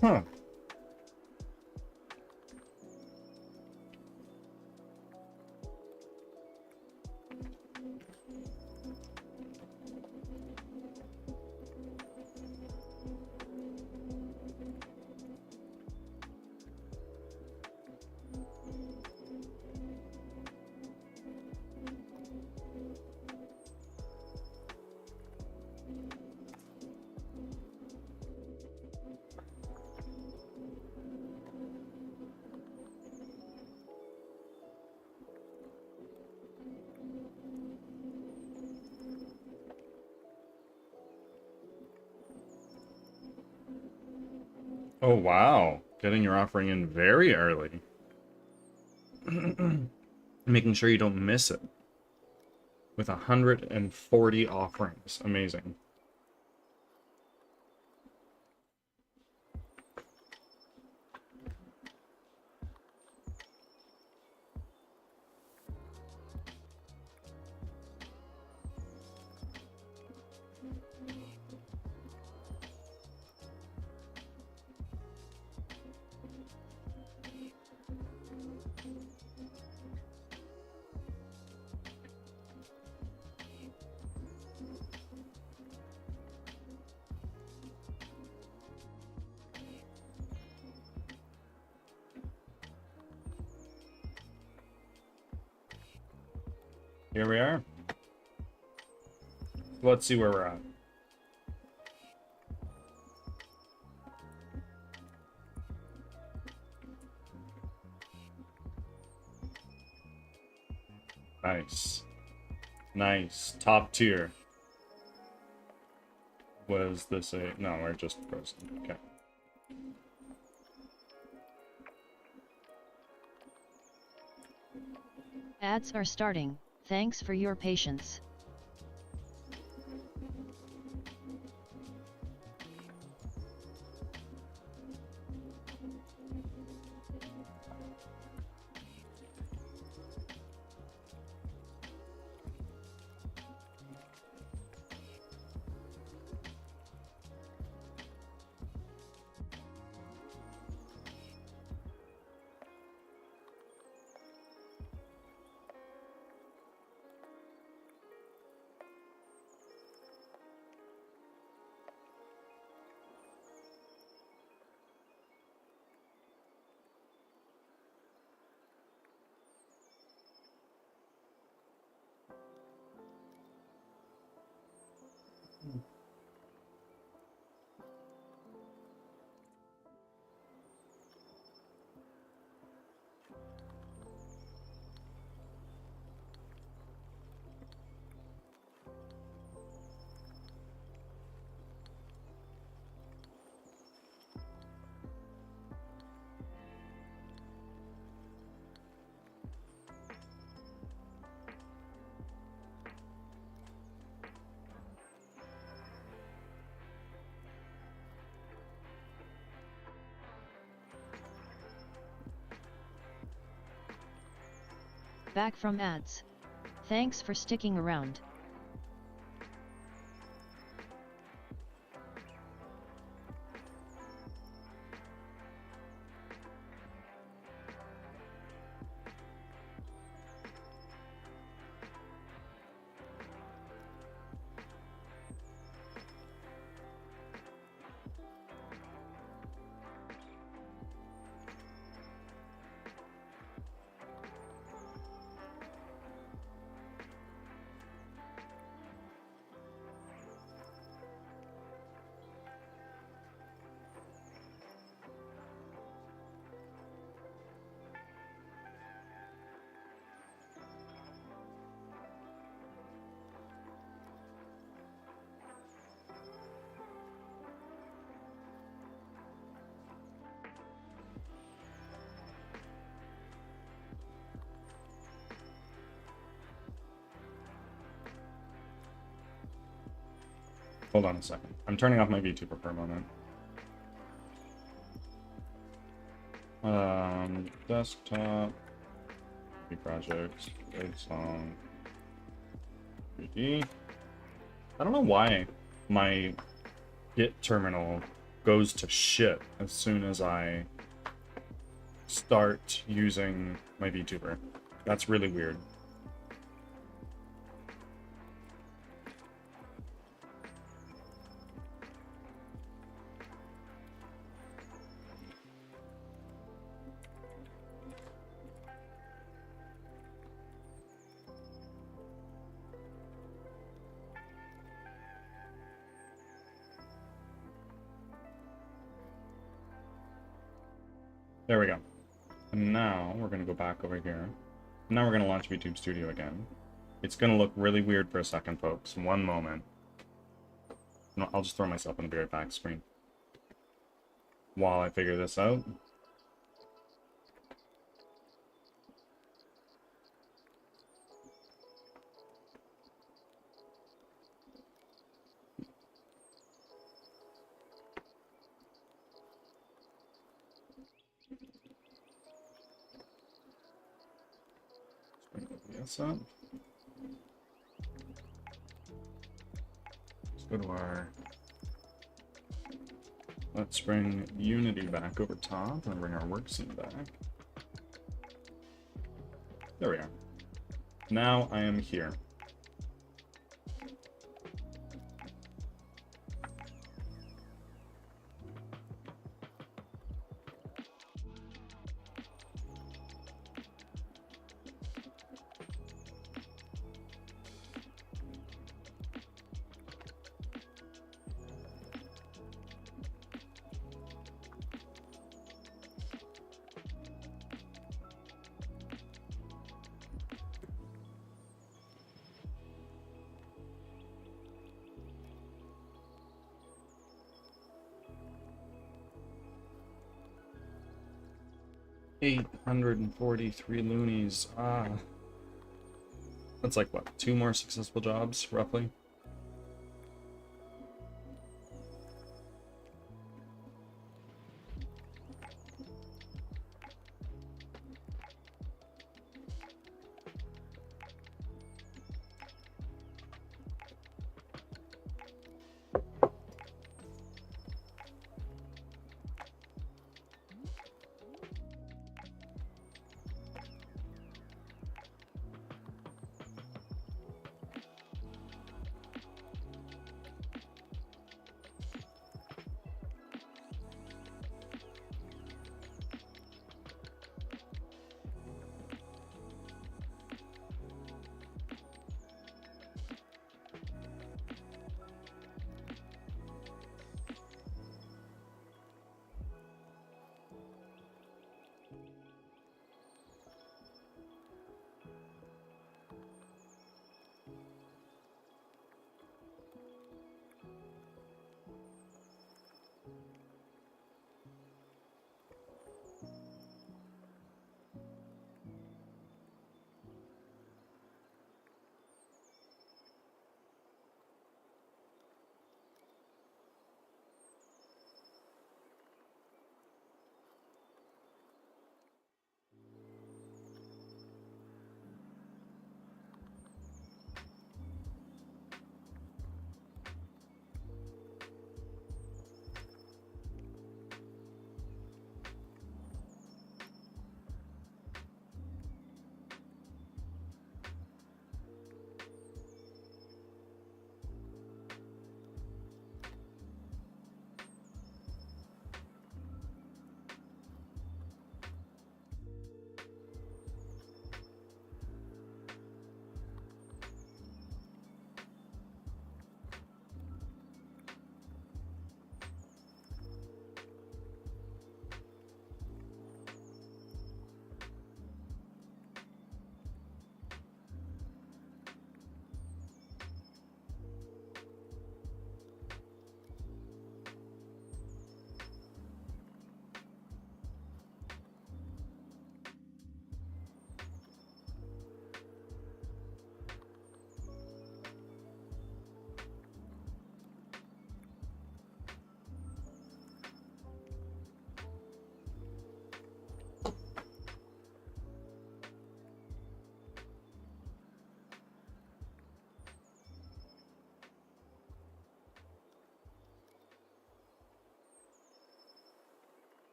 Huh. Oh, wow. Getting your offering in very early. Making sure you don't miss it. With 140 offerings. Amazing. Here we are. Let's see where we're at. Nice. Nice. Top tier. Was this a... No, we're just frozen. Okay. Ads are starting. Thanks for your patience. Back from ads. Thanks for sticking around. Hold on a second. I'm turning off my VTuber for a moment. Desktop, projects, big song, 3D. I don't know why my Git terminal goes to shit as soon as I start using my VTuber. That's really weird. There we go. And now we're going to go back over here. Now we're going to launch VTube Studio again. It's going to look really weird for a second, folks. One moment. No, I'll just throw myself on the very back screen while I figure this out. This up. Let's go to our... Let's bring Unity back over top and bring our work scene back. There we are. Now I am here. $843 loonies. Ah. That's like, what, 2 more successful jobs, roughly?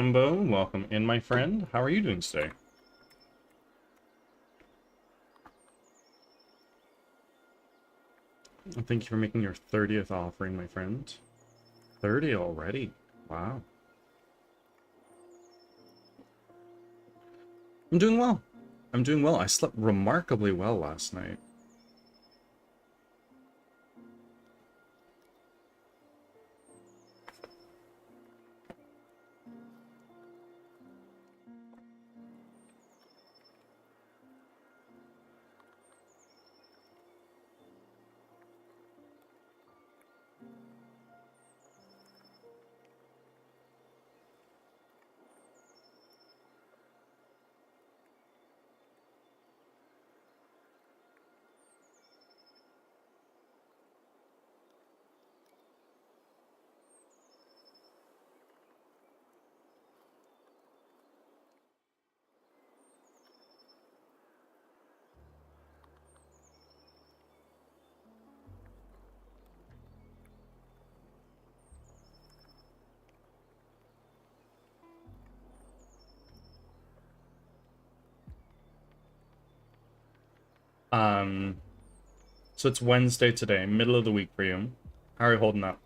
Rambo, welcome in, my friend. How are you doing today? Thank you for making your 30th offering, my friend. 30 already. Wow. I'm doing well. I'm doing well. I slept remarkably well last night. So it's Wednesday today, middle of the week for you. How are you holding up?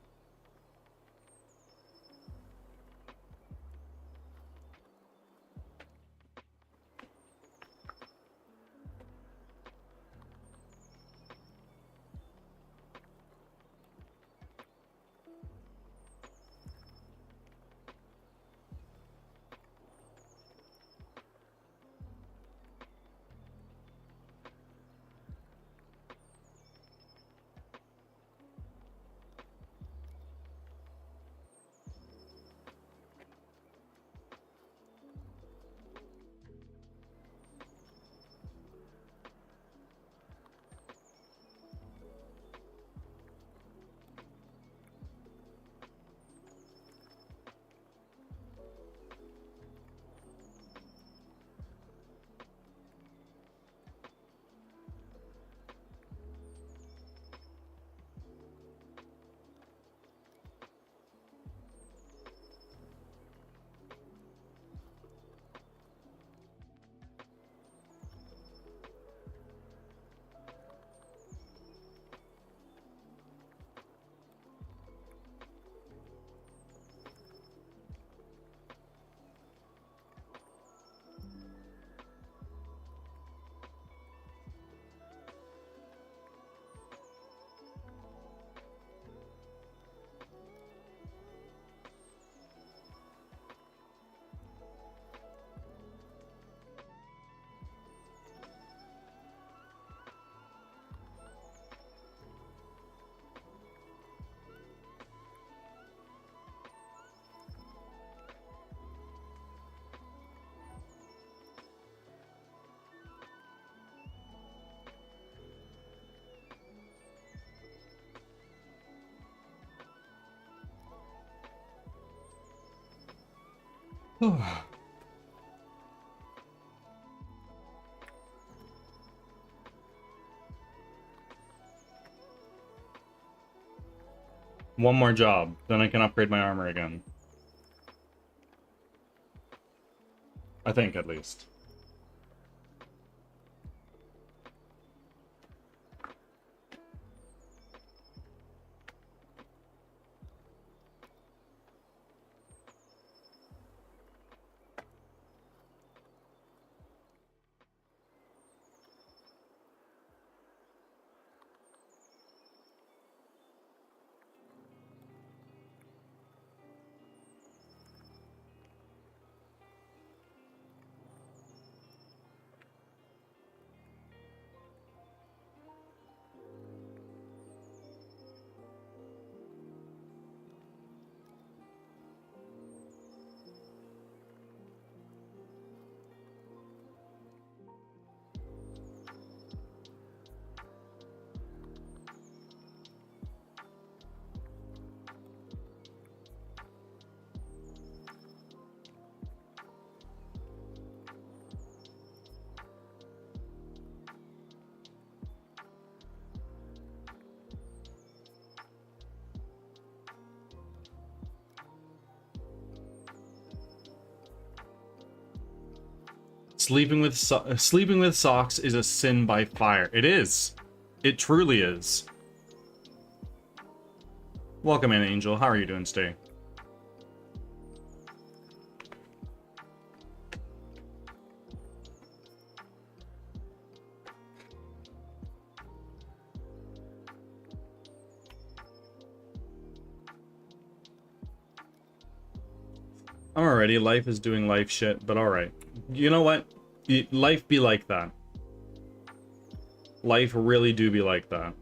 One more job, then I can upgrade my armor again. I think, at least. Sleeping with socks is a sin by fire. It is. It truly is. Welcome in, Angel. How are you doing today? I'm already. Life is doing life shit, but alright. You know what? Life be like that. Life really do be like that.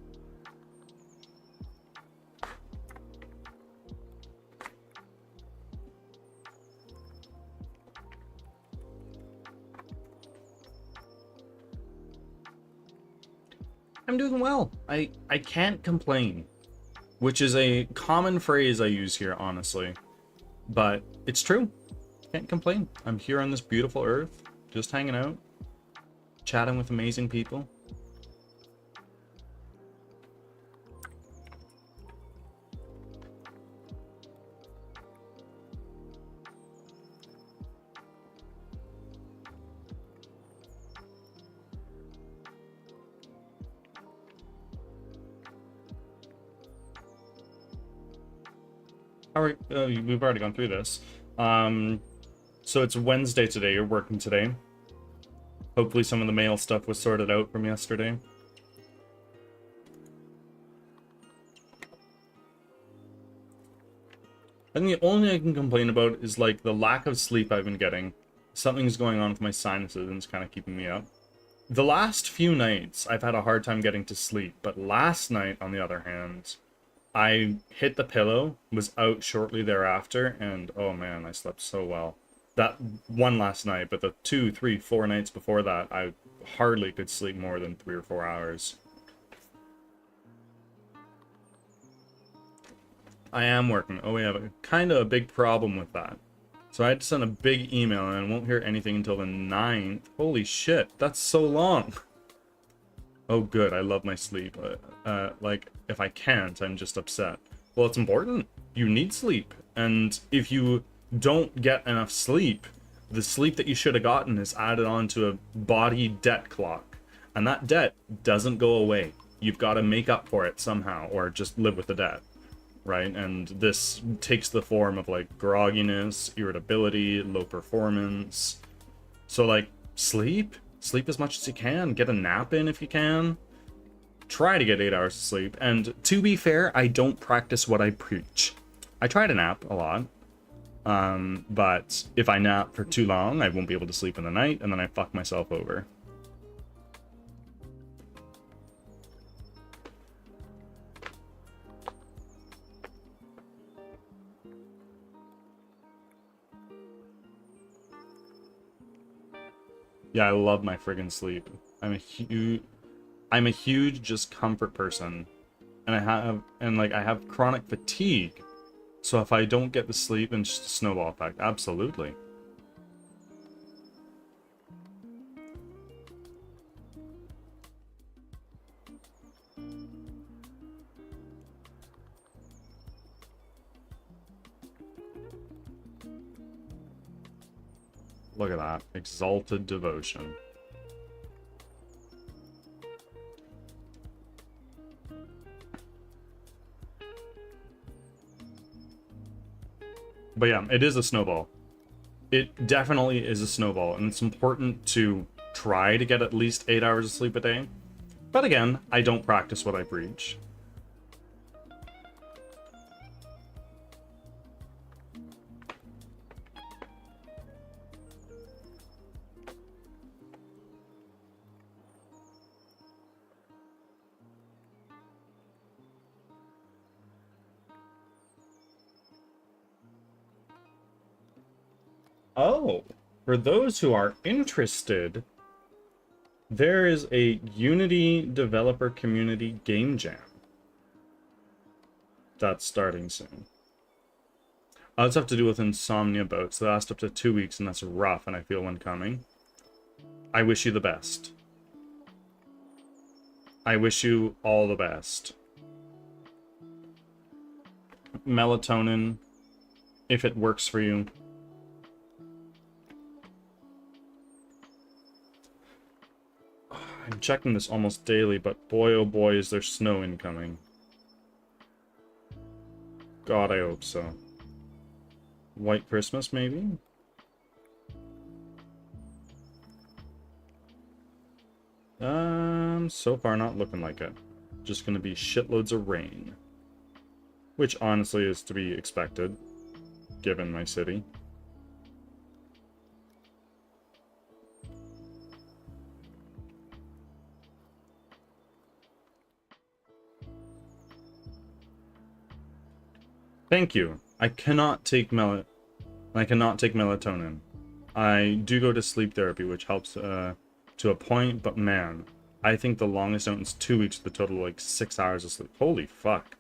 I'm doing well. I can't complain. Which is a common phrase I use here, honestly. But it's true. Can't complain. I'm here on this beautiful earth, just hanging out, chatting with amazing people. Alright, we've already gone through this. So it's Wednesday today, you're working today. Hopefully some of the mail stuff was sorted out from yesterday. I think the only thing I can complain about is like the lack of sleep I've been getting. Something's going on with my sinuses and it's kind of keeping me up. The last few nights I've had a hard time getting to sleep, but last night, on the other hand, I hit the pillow, was out shortly thereafter, and oh man, I slept so well. That one last night, but the 2, 3, 4 nights before that, I hardly could sleep more than 3 or 4 hours. I am working. Oh, we have a kind of a big problem with that. So I had to send a big email, and I won't hear anything until the 9th. Holy shit, that's so long. Oh, good. I love my sleep. Like, if I can't, I'm just upset. Well, it's important. You need sleep. And if you don't get enough sleep, the sleep that you should have gotten is added onto a body debt clock. And that debt doesn't go away. You've got to make up for it somehow, or just live with the debt. Right? And this takes the form of, like, grogginess, irritability, low performance. So, like, sleep? Sleep as much as you can. Get a nap in if you can. Try to get 8 hours of sleep. And to be fair, I don't practice what I preach. I try to nap a lot. But if I nap for too long, I won't be able to sleep in the night, and then I fuck myself over. Yeah, I love my friggin' sleep. I'm a huge just comfort person. And I have chronic fatigue. So if I don't get the sleep, then just a snowball effect. Absolutely. Look at that. Exalted devotion. But yeah, it is a snowball. It definitely is a snowball, and it's important to try to get at least 8 hours of sleep a day. But again, I don't practice what I preach. Oh, for those who are interested, there is a Unity developer community game jam that's starting soon. That's have to do with insomnia boats. That lasts up to 2 weeks, and that's rough, and I feel one coming. I wish you the best. I wish you all the best. Melatonin, if it works for you. I'm checking this almost daily, but boy oh boy is there snow incoming. God, I hope so. White Christmas, maybe? So far not looking like it. Just gonna be shitloads of rain. Which honestly is to be expected, given my city. Thank you. I cannot take melatonin. I do go to sleep therapy, which helps to a point, but man, I think the longest out is 2 weeks with a total of like 6 hours of sleep. Holy fuck.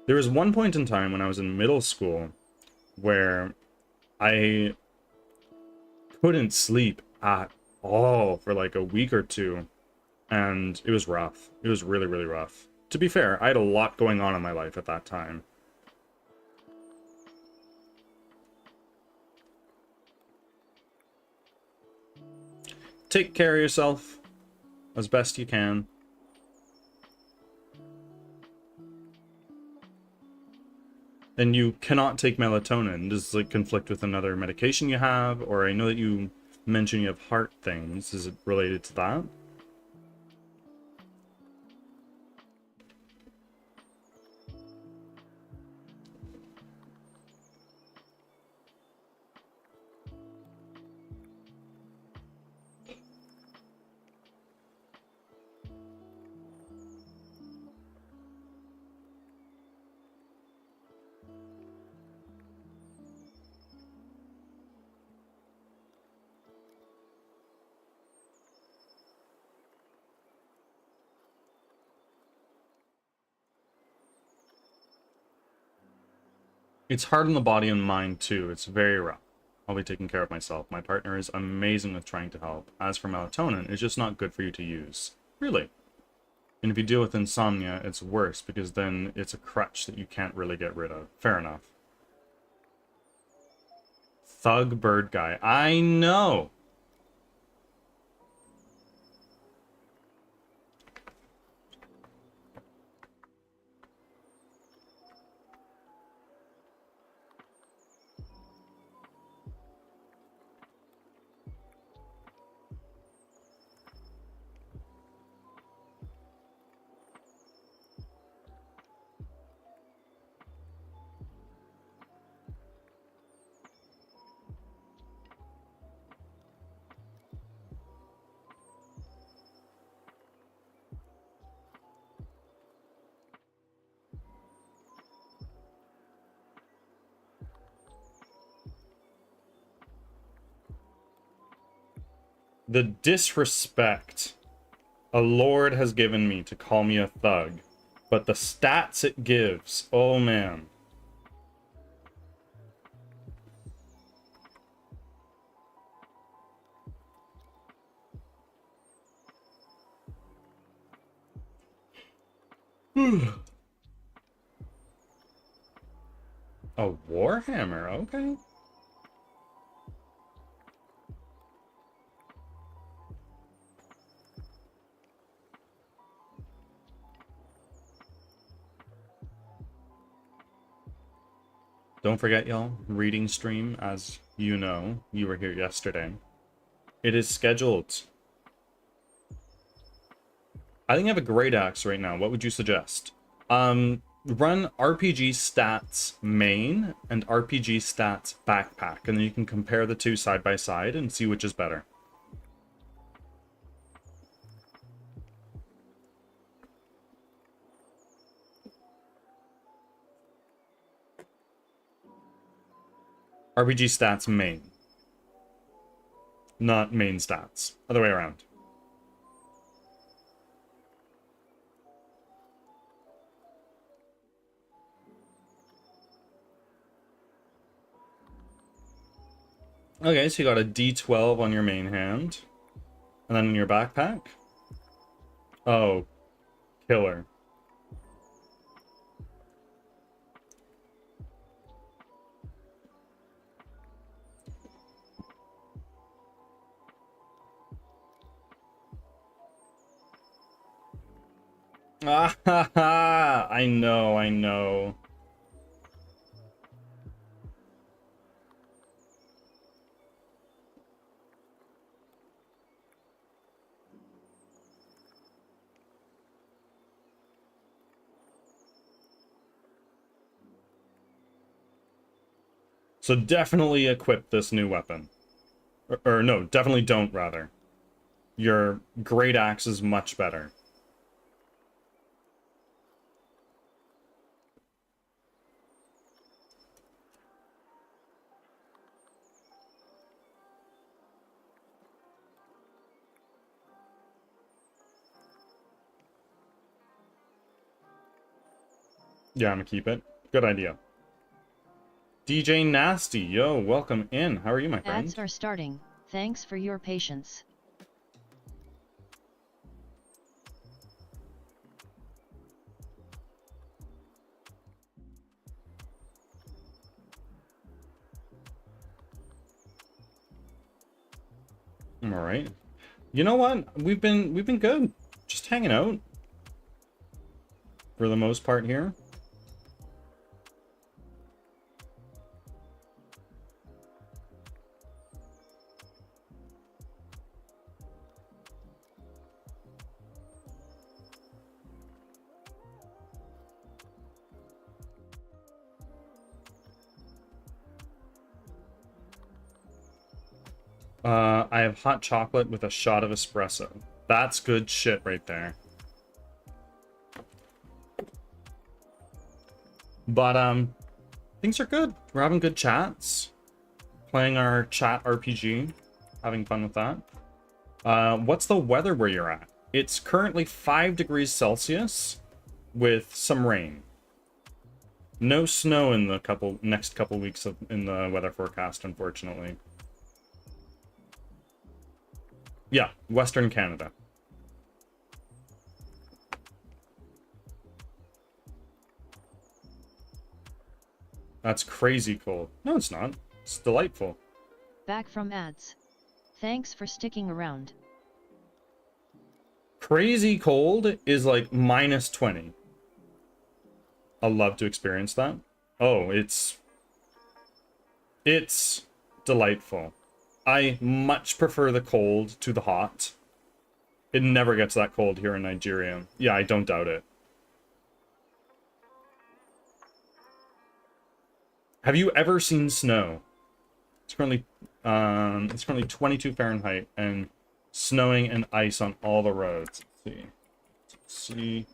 There was one point in time when I was in middle school where I couldn't sleep at all for like a week or two, and it was rough. It was really, really rough. To be fair, I had a lot going on in my life at that time. Take care of yourself as best you can. And you cannot take melatonin. Does it like conflict with another medication you have? Or I know that you mentioned you have heart things. Is it related to that? It's hard on the body and mind too. It's very rough. I'll be taking care of myself. My partner is amazing with trying to help. As for melatonin, it's just not good for you to use. Really. And if you deal with insomnia, it's worse because then it's a crutch that you can't really get rid of. Fair enough. Thug bird guy. I know! The disrespect a lord has given me to call me a thug, but the stats it gives, oh man. A warhammer, okay. Don't forget, y'all, reading stream, as you know, you were here yesterday. It is scheduled. I think I have a great axe right now. What would you suggest? Run RPG stats main and RPG stats backpack, and then you can compare the two side by side and see which is better. RPG stats main. Not main stats. Other way around. Okay, so you got a D12 on your main hand. And then in your backpack? Oh, killer. Ah, ha, ha. I know, I know. So definitely equip this new weapon. Or no, definitely don't, rather. Your great axe is much better. Yeah, I'm gonna keep it. Good idea. DJ Nasty, yo, welcome in. How are you, my friend? Ads are starting. Thanks for your patience. All right. You know what? We've been good. Just hanging out for the most part here. I have hot chocolate with a shot of espresso. That's good shit right there. But things are good. We're having good chats. Playing our chat RPG. Having fun with that. What's the weather where you're at? It's currently 5 degrees Celsius with some rain. No snow in the next couple weeks in the weather forecast, unfortunately. Yeah, Western Canada. That's crazy cold. No, it's not. It's delightful. Back from ads. Thanks for sticking around. Crazy cold is like minus 20. I'll love to experience that. Oh, it's delightful. I much prefer the cold to the hot. It never gets that cold here in Nigeria. Yeah, I don't doubt it. Have you ever seen snow? It's currently 22 Fahrenheit and snowing and ice on all the roads. Let's see.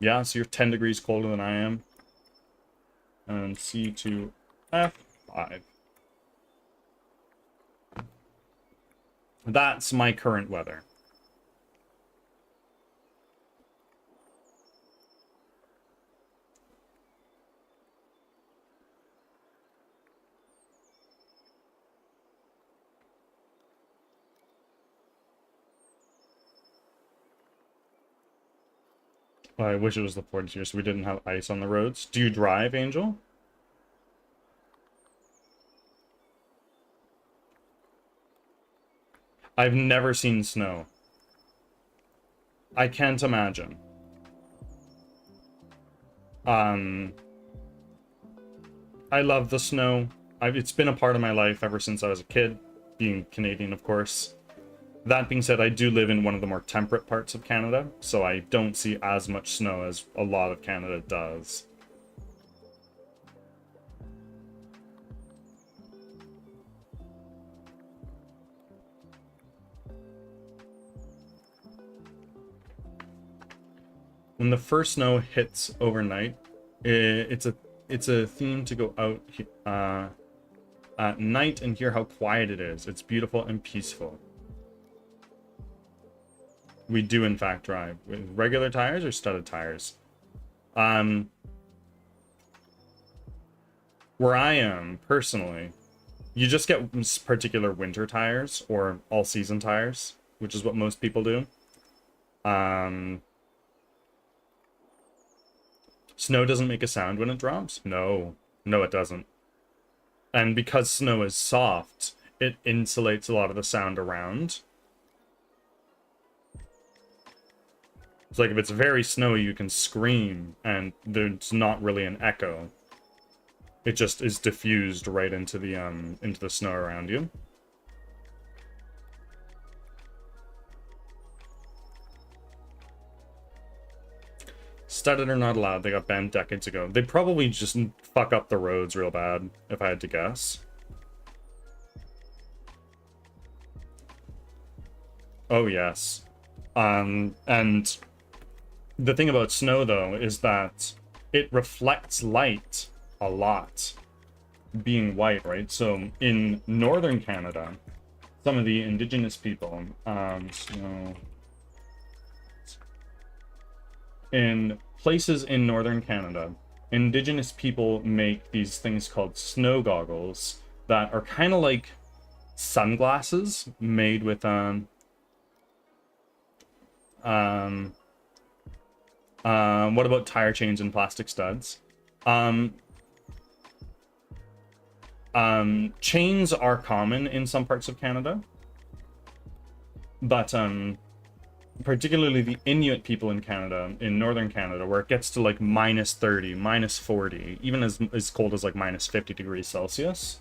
Yeah, so you're 10 degrees colder than I am. And C2 F5. That's my current weather. I wish it was the 40s here so we didn't have ice on the roads. Do you drive, Angel? I've never seen snow. I can't imagine. I love the snow. It's been a part of my life ever since I was a kid, being Canadian, of course. That being said, I do live in one of the more temperate parts of Canada, so I don't see as much snow as a lot of Canada does. When the first snow hits overnight, it's a theme to go out at night and hear how quiet it is. It's beautiful and peaceful. We do in fact drive with regular tires or studded tires. Where I am personally, you just get particular winter tires or all season tires, which is what most people do. Snow doesn't make a sound when it drops? No, it doesn't. And because snow is soft, it insulates a lot of the sound around. It's like if it's very snowy, you can scream, and there's not really an echo. It just is diffused right into the snow around you. Studded are not allowed. They got banned decades ago. They probably just fuck up the roads real bad, if I had to guess. Oh, yes. And the thing about snow, though, is that it reflects light a lot, being white, right? So in northern Canada, some of the indigenous people, snow... In places in northern Canada, indigenous people make these things called snow goggles that are kind of like sunglasses made with what about tire chains and plastic studs? Chains are common in some parts of Canada, but particularly the Inuit people in Canada, in northern Canada, where it gets to like -30, -40, even as cold as like -50 degrees Celsius.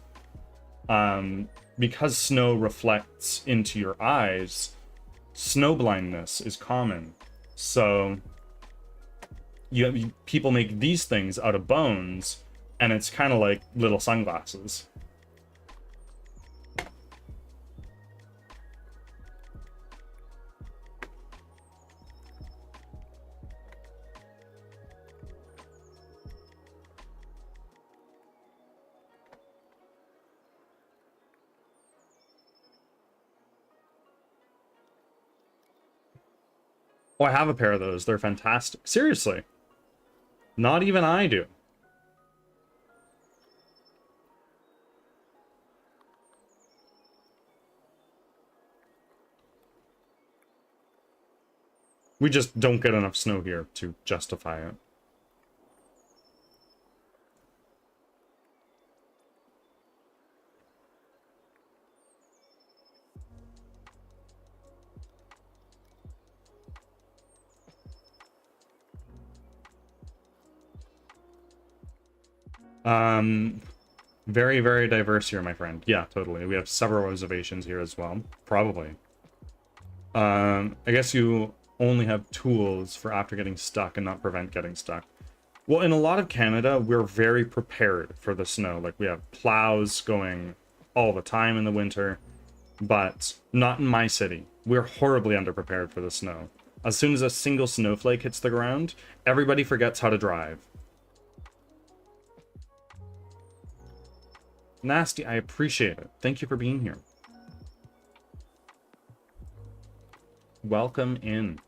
Because snow reflects into your eyes, snow blindness is common. So people make these things out of bones, and it's kind of like little sunglasses. Oh, I have a pair of those. They're fantastic. Seriously. Not even I do. We just don't get enough snow here to justify it. Very, very diverse here, my friend. Yeah, totally. We have several reservations here as well. Probably. I guess you only have tools for after getting stuck and not prevent getting stuck. Well, in a lot of Canada, we're very prepared for the snow. Like, we have plows going all the time in the winter, but not in my city. We're horribly underprepared for the snow. As soon as a single snowflake hits the ground, everybody forgets how to drive. Nasty, I appreciate it. Thank you for being here. Welcome in.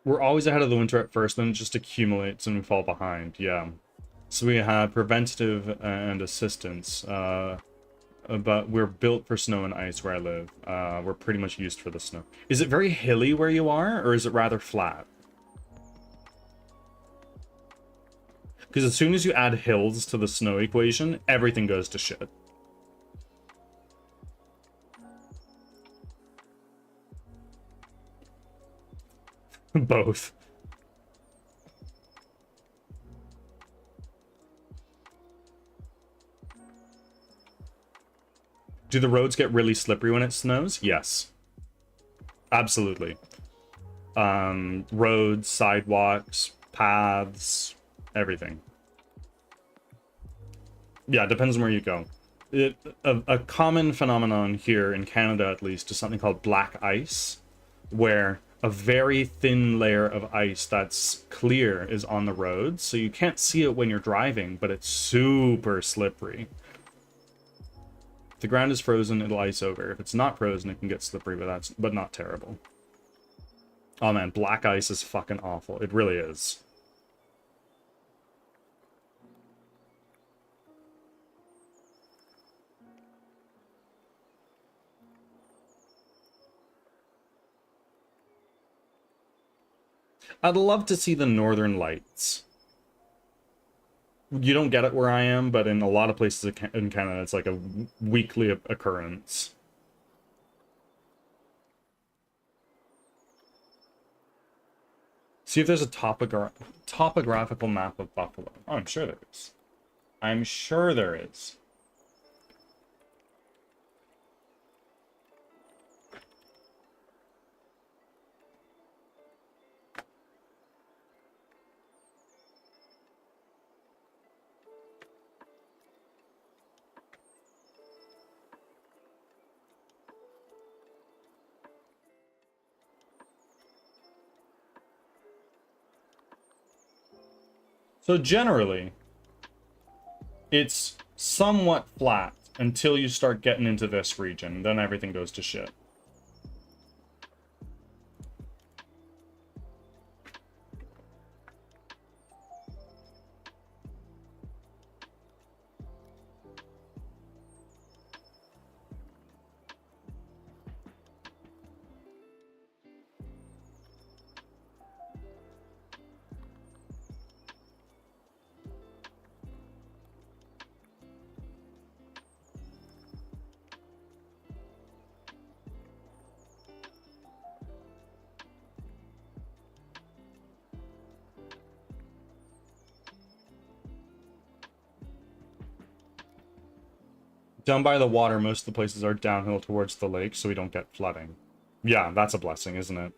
We're always ahead of the winter at first, then it just accumulates and we fall behind. Yeah. So we have preventative and assistance, but we're built for snow and ice where I live. We're pretty much used for the snow. Is it very hilly where you are, or is it rather flat? Because as soon as you add hills to the snow equation, everything goes to shit. Both. Do the roads get really slippery when it snows? Yes. Absolutely. Roads, sidewalks, paths, everything. Yeah, it depends on where you go. A common phenomenon here in Canada, at least, is something called black ice, where a very thin layer of ice that's clear is on the road, so you can't see it when you're driving, but it's super slippery. If the ground is frozen, it'll ice over. If it's not frozen, it can get slippery, but not terrible. Oh man, black ice is fucking awful. It really is. I'd love to see the Northern Lights. You don't get it where I am, but in a lot of places in Canada, it's like a weekly occurrence. See if there's a topographical map of Buffalo. Oh, I'm sure there is. I'm sure there is. So generally, it's somewhat flat until you start getting into this region. Then everything goes to shit. Down by the water, most of the places are downhill towards the lake, so we don't get flooding. Yeah, that's a blessing, isn't it?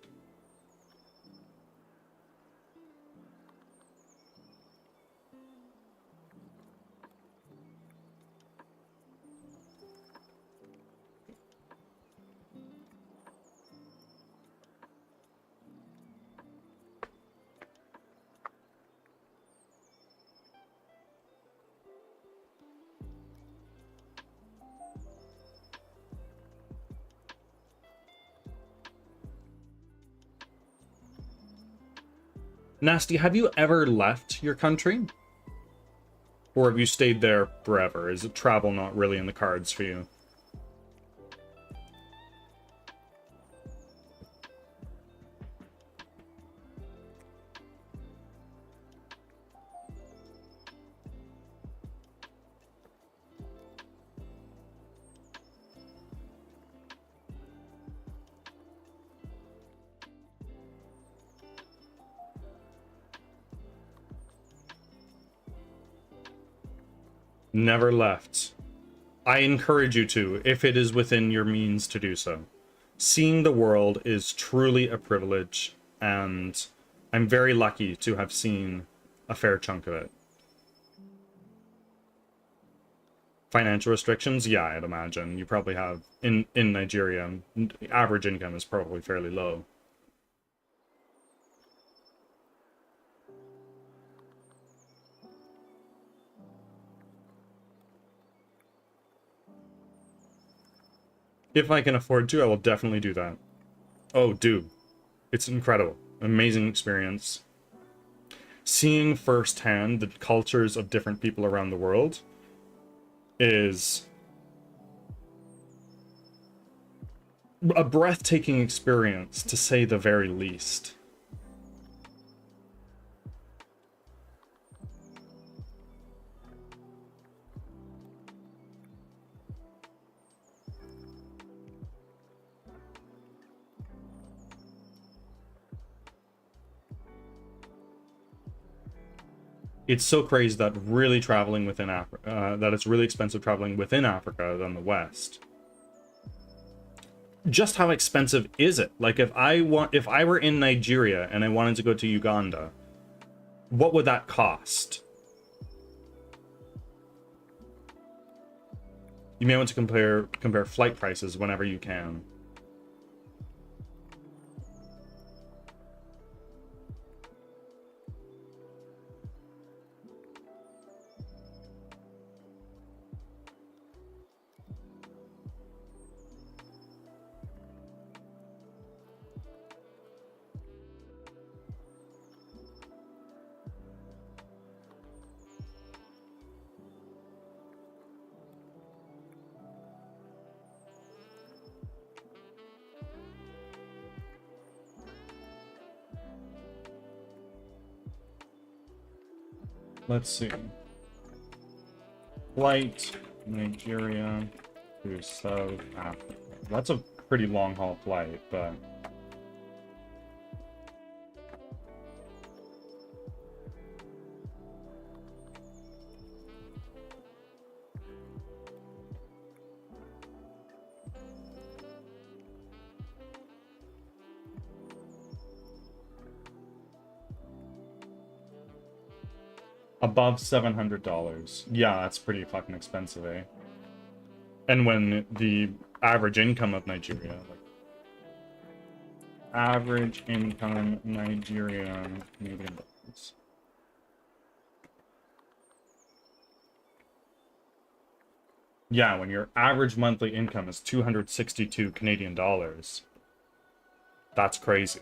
Nasty, have you ever left your country? Or have you stayed there forever? Is it travel not really in the cards for you? Never left. I encourage you to, if it is within your means to do so. Seeing the world is truly a privilege, and I'm very lucky to have seen a fair chunk of it. Financial restrictions? Yeah, I'd imagine. You probably have, in Nigeria, average income is probably fairly low. If I can afford to, I will definitely do that. Oh, do. It's incredible. Amazing experience. Seeing firsthand the cultures of different people around the world is a breathtaking experience, to say the very least. It's so crazy that really traveling within Africa, that it's really expensive traveling within Africa than the West. Just how expensive is it? Like, if I were in Nigeria and I wanted to go to Uganda, what would that cost? You may want to compare flight prices whenever you can. Let's see. Flight, Nigeria to South Africa. That's a pretty long haul flight, but... Above $700. Yeah, that's pretty fucking expensive, eh? And when the average income of Nigeria, like average income Nigeria Canadian dollars. Yeah, when your average monthly income is 262 Canadian dollars, that's crazy.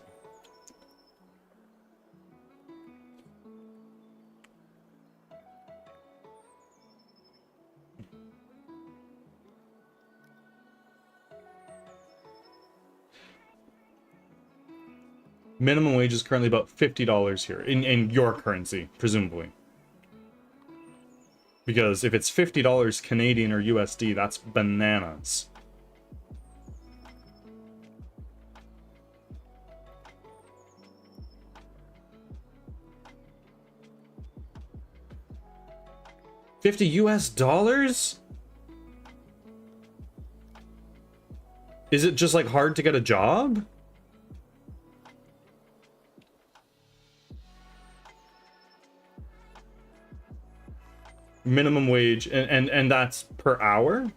Minimum wage is currently about $50 here, in your currency, presumably. Because if it's $50 Canadian or USD, that's bananas. $50 US? Is it just like hard to get a job? Minimum wage, and that's per hour?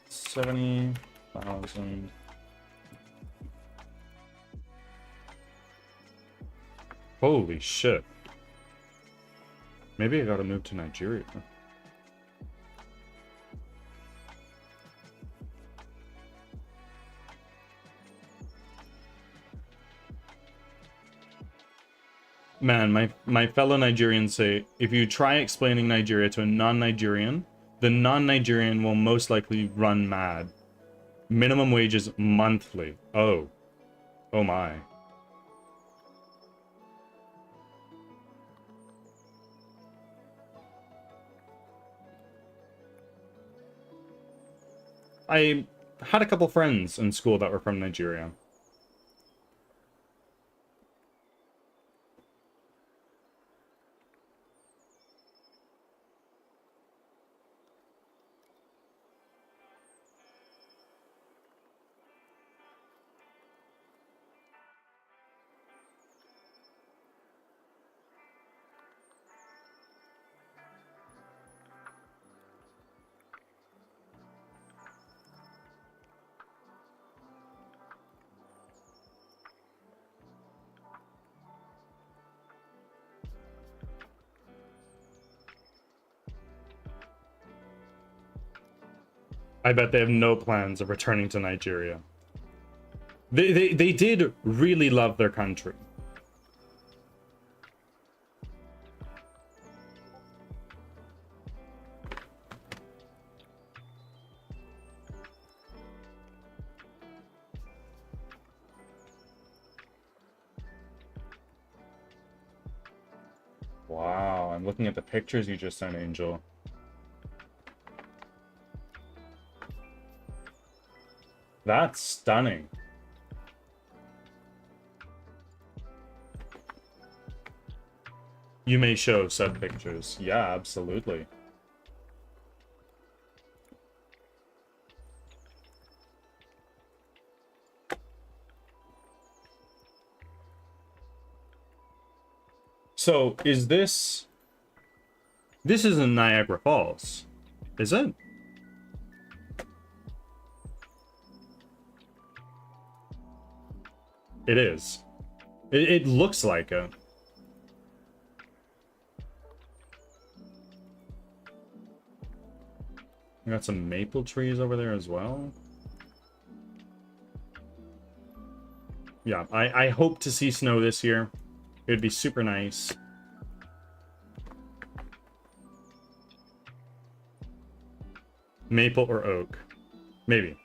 $70,000. Holy shit. Maybe I gotta move to Nigeria. Man, my fellow Nigerians say, if you try explaining Nigeria to a non-Nigerian, the non-Nigerian will most likely run mad. Minimum wage is monthly. Oh. Oh my. I had a couple friends in school that were from Nigeria. I bet they have no plans of returning to Nigeria. They did really love their country. Wow, I'm looking at the pictures you just sent, Angel. That's stunning. You may show said pictures. Yeah, absolutely. So, is this... This isn't Niagara Falls, is it? It is. It looks like it. We got some maple trees over there as well. Yeah, I hope to see snow this year. It'd be super nice. Maple or oak? Maybe.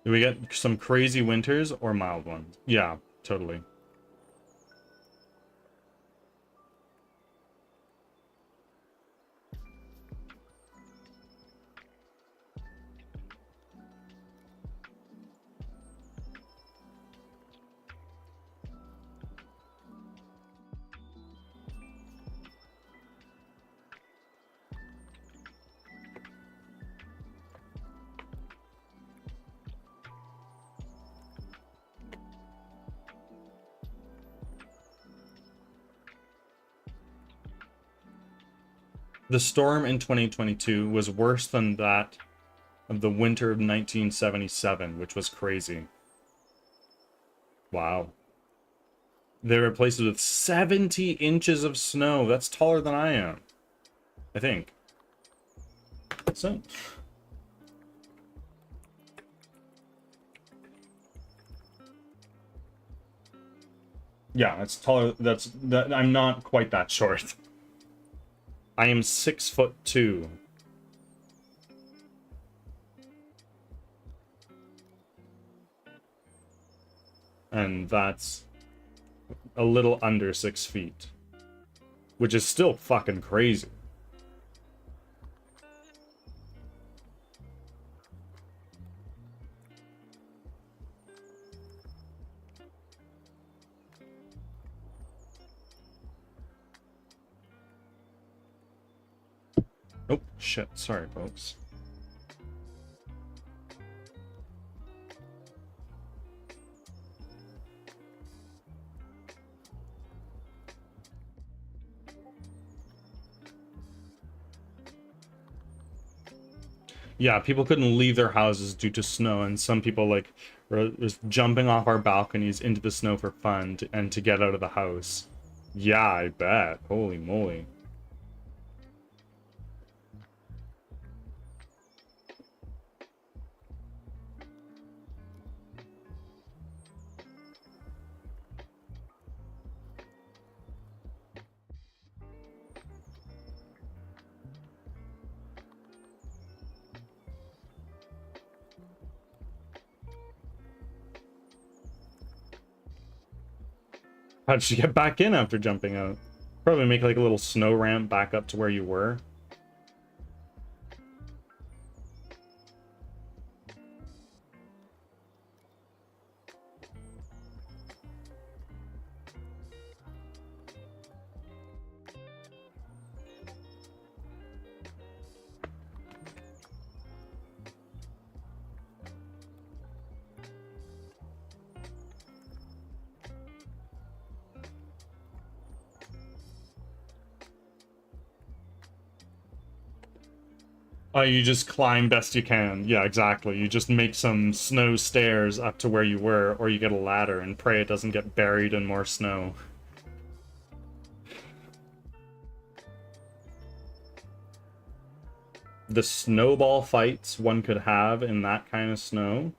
Do we get some crazy winters or mild ones? Yeah, totally. The storm in 2022 was worse than that of the winter of 1977, which was crazy. Wow. There were places with 70 inches of snow. That's taller than I am, I think. So... yeah, it's taller. I'm not quite that short. I am 6'2". And that's a little under 6 feet. Which is still fucking crazy. Oh, shit. Sorry, folks. Yeah, people couldn't leave their houses due to snow, and some people, like, were just jumping off our balconies into the snow for fun and to get out of the house. Yeah, I bet. Holy moly. How did you get back in after jumping out? Probably make like a little snow ramp back up to where you were. You just climb best you can. Yeah, exactly. You just make some snow stairs up to where you were, or you get a ladder and pray it doesn't get buried in more snow. The snowball fights one could have in that kind of snow.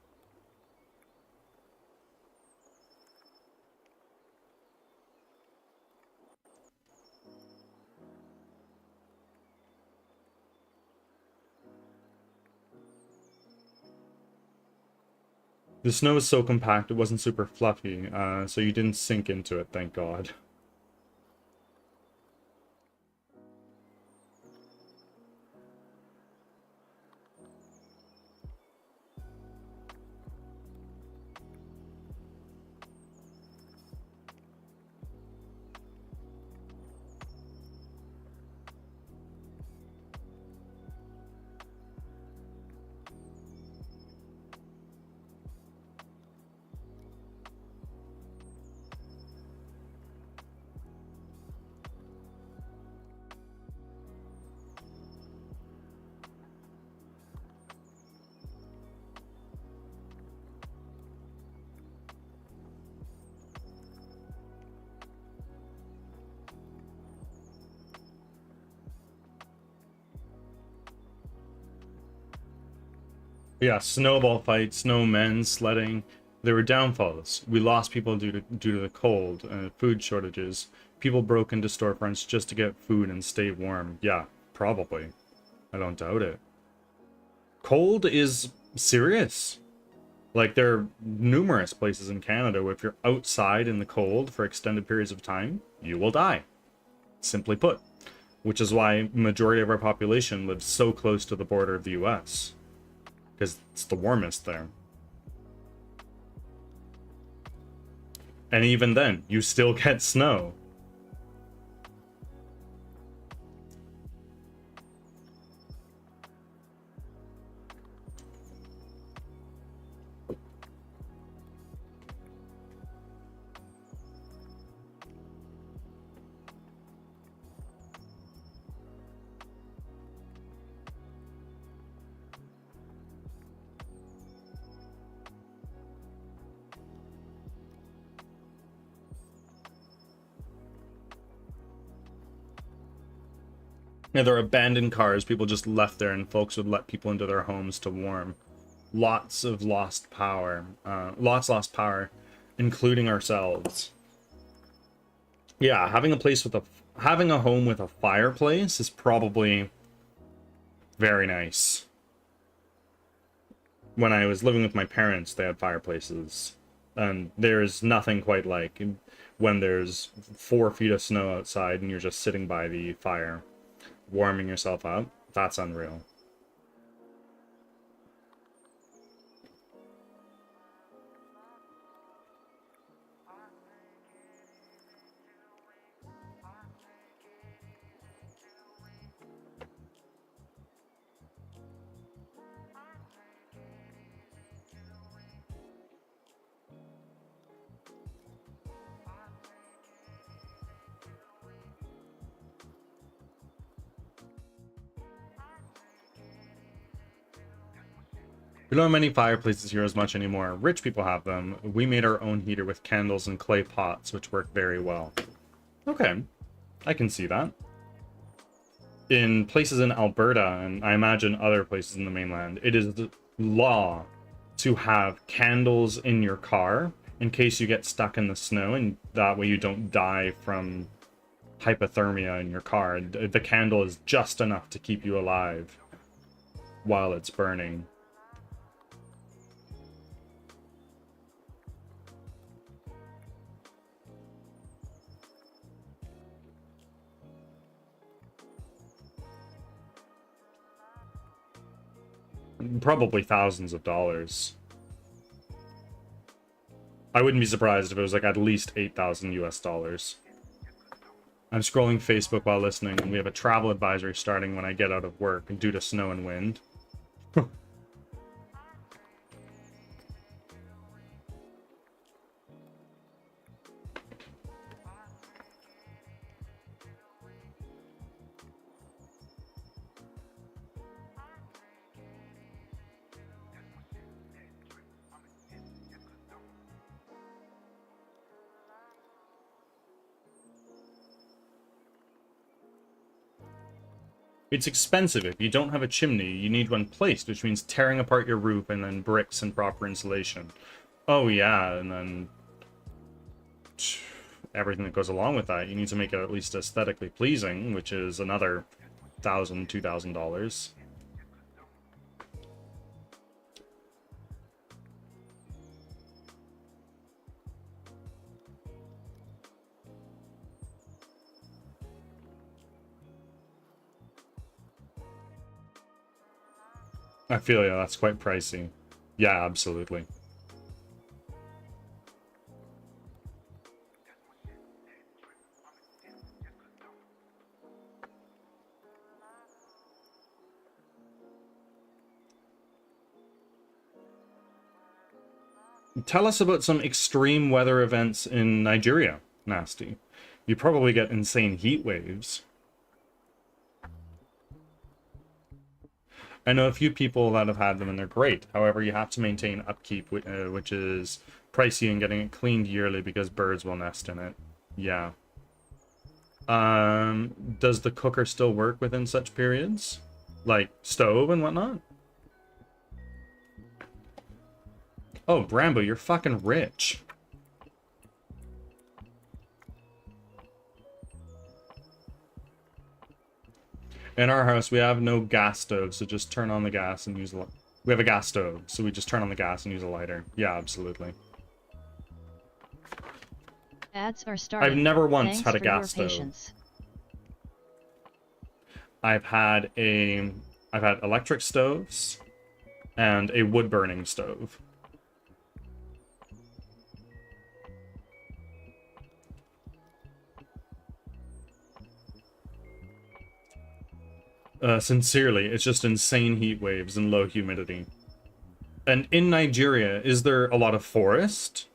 The snow was so compact, it wasn't super fluffy, so you didn't sink into it, thank God. Yeah, snowball fights, snowmen, sledding. There were downfalls. We lost people due to the cold, food shortages. People broke into storefronts just to get food and stay warm. Yeah, probably. I don't doubt it. Cold is serious. Like, there are numerous places in Canada where if you're outside in the cold for extended periods of time, you will die. Simply put. Which is why majority of our population lives so close to the border of the US. Because it's the warmest there. And even then, you still get snow. Yeah, there are abandoned cars people just left there, and folks would let people into their homes to warm. Lots of lost power. Lost power, including ourselves. Yeah, having a home with a fireplace is probably very nice. When I was living with my parents, they had fireplaces, and there's nothing quite like when there's 4 feet of snow outside and you're just sitting by the fire, warming yourself up. That's unreal. We don't have many fireplaces here as much anymore. Rich people have them. We made our own heater with candles and clay pots, which work very well. Okay, I can see that. In places in Alberta, and I imagine other places in the mainland, it is the law to have candles in your car in case you get stuck in the snow, and that way you don't die from hypothermia in your car. The candle is just enough to keep you alive while it's burning. Probably thousands of dollars. I wouldn't be surprised if it was like at least 8,000 US dollars. I'm scrolling Facebook while listening, and we have a travel advisory starting when I get out of work due to snow and wind. It's expensive if you don't have a chimney. You need one placed, which means tearing apart your roof and then bricks and proper insulation. Oh yeah, and then everything that goes along with that. You need to make it at least aesthetically pleasing, which is another $1,000, $2,000. I feel yeah, that's quite pricey. Yeah, absolutely. Tell us about some extreme weather events in Nigeria, Nasty. You probably get insane heat waves. I know a few people that have had them and they're great. However, you have to maintain upkeep, which is pricey, and getting it cleaned yearly because birds will nest in it. Yeah. Does the cooker still work within such periods? Like stove and whatnot? Oh, Brambo, you're fucking rich. In our house, we have no gas stove, so just turn on the gas and use a... We have a gas stove, so we just turn on the gas and use a lighter. Yeah, absolutely. Ads are starting. I've never once Thanks had a for gas your stove. patience. I've had electric stoves and a wood-burning stove. Sincerely, it's just insane heat waves and low humidity. And in Nigeria, is there a lot of forest?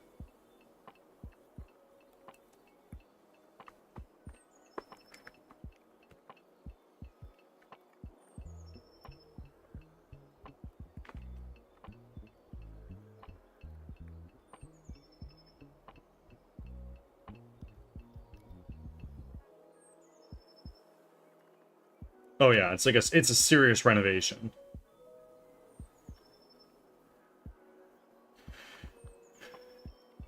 Oh yeah, it's like it's a serious renovation.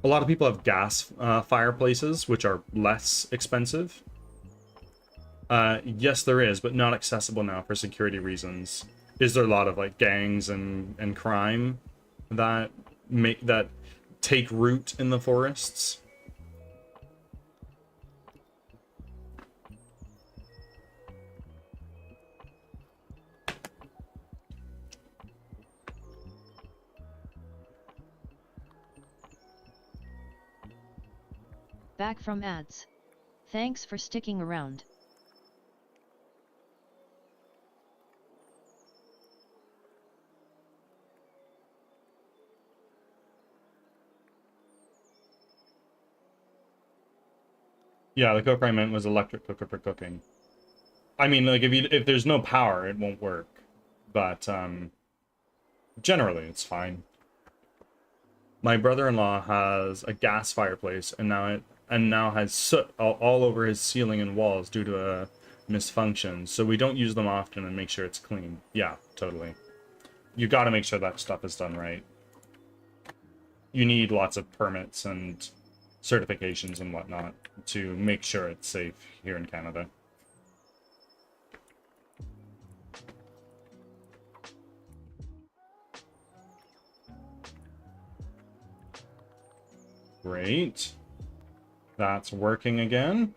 A lot of people have gas fireplaces, which are less expensive. Yes, there is, but not accessible now for security reasons. Is there a lot of like gangs and crime that take root in the forests? Back from ads. Thanks for sticking around. Yeah, the cooker I meant was electric cooker for cooking. I mean, like if there's no power, it won't work. But generally, it's fine. My brother-in-law has a gas fireplace, and now has soot all over his ceiling and walls due to a misfunction. So we don't use them often and make sure it's clean. Yeah, totally. You got to make sure that stuff is done right. You need lots of permits and certifications and whatnot to make sure it's safe here in Canada. Great. That's working again.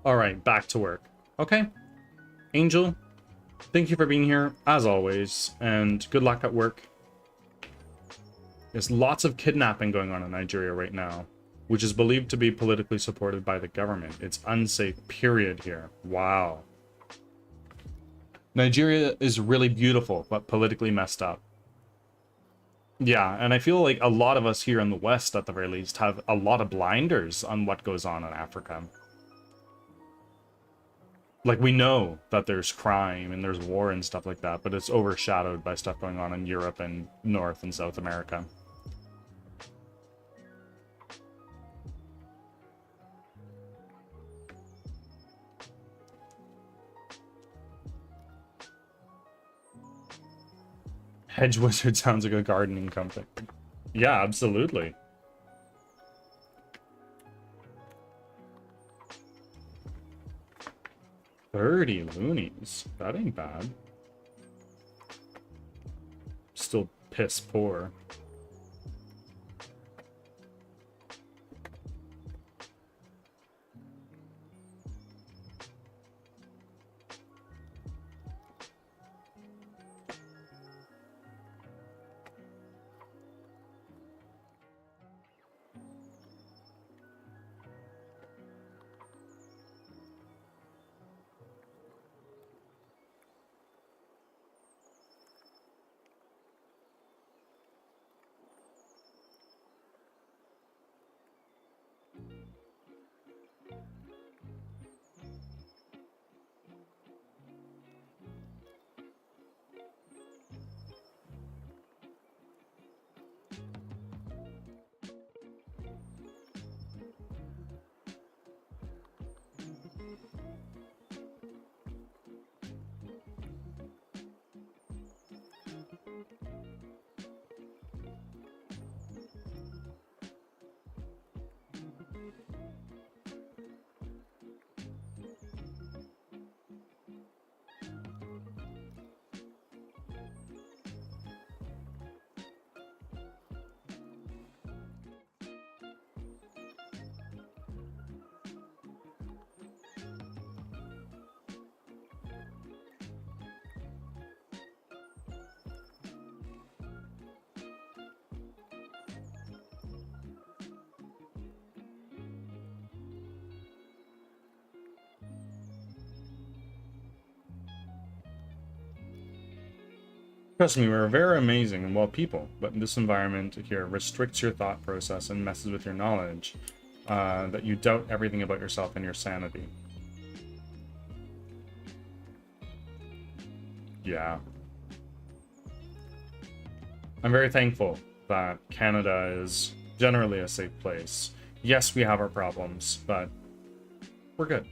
Alright, back to work. Okay. Angel, thank you for being here, as always, and good luck at work. There's lots of kidnapping going on in Nigeria right now, which is believed to be politically supported by the government. It's unsafe, period, here. Wow. Nigeria is really beautiful, but politically messed up. Yeah, and I feel like a lot of us here in the West, at the very least, have a lot of blinders on what goes on in Africa. Like, we know that there's crime and there's war and stuff like that, but it's overshadowed by stuff going on in Europe and North and South America. Hedge Wizard sounds like a gardening company. Yeah, absolutely. $30 loonies. That ain't bad. Still piss poor. Trust me, we're very amazing and well people, but this environment here restricts your thought process and messes with your knowledge, that you doubt everything about yourself and your sanity. Yeah. I'm very thankful that Canada is generally a safe place. Yes, we have our problems, but we're good.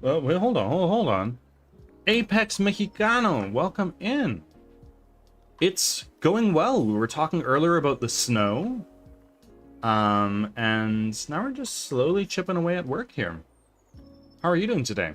Wait, hold on. Apex Mexicano, welcome in. It's going well. We were talking earlier about the snow. And now we're just slowly chipping away at work here. How are you doing today?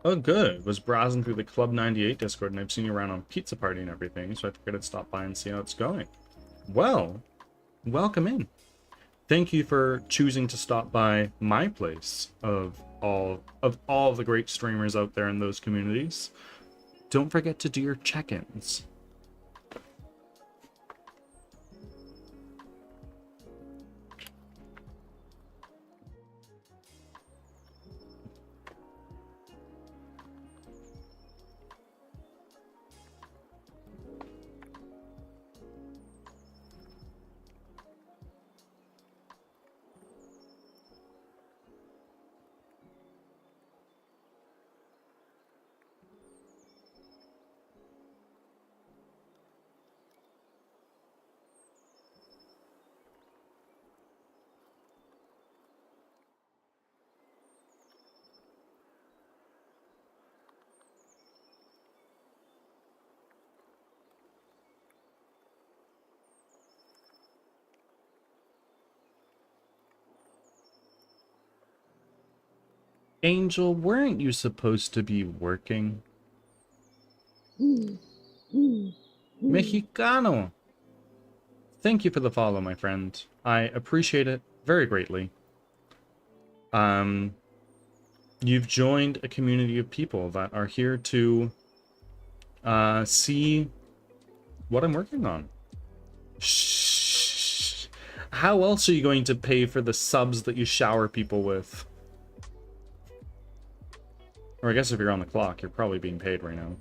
Oh, good. Was browsing through the Club 98 Discord, and I've seen you around on Pizza Party and everything, so I figured I'd stop by and see how it's going. Well, welcome in. Thank you for choosing to stop by my place of all of the great streamers out there in those communities. Don't forget to do your check-ins. Angel, weren't you supposed to be working? Mexicano! Thank you for the follow, my friend. I appreciate it very greatly. You've joined a community of people that are here to see what I'm working on. Shh. How else are you going to pay for the subs that you shower people with? Or I guess if you're on the clock, you're probably being paid right now.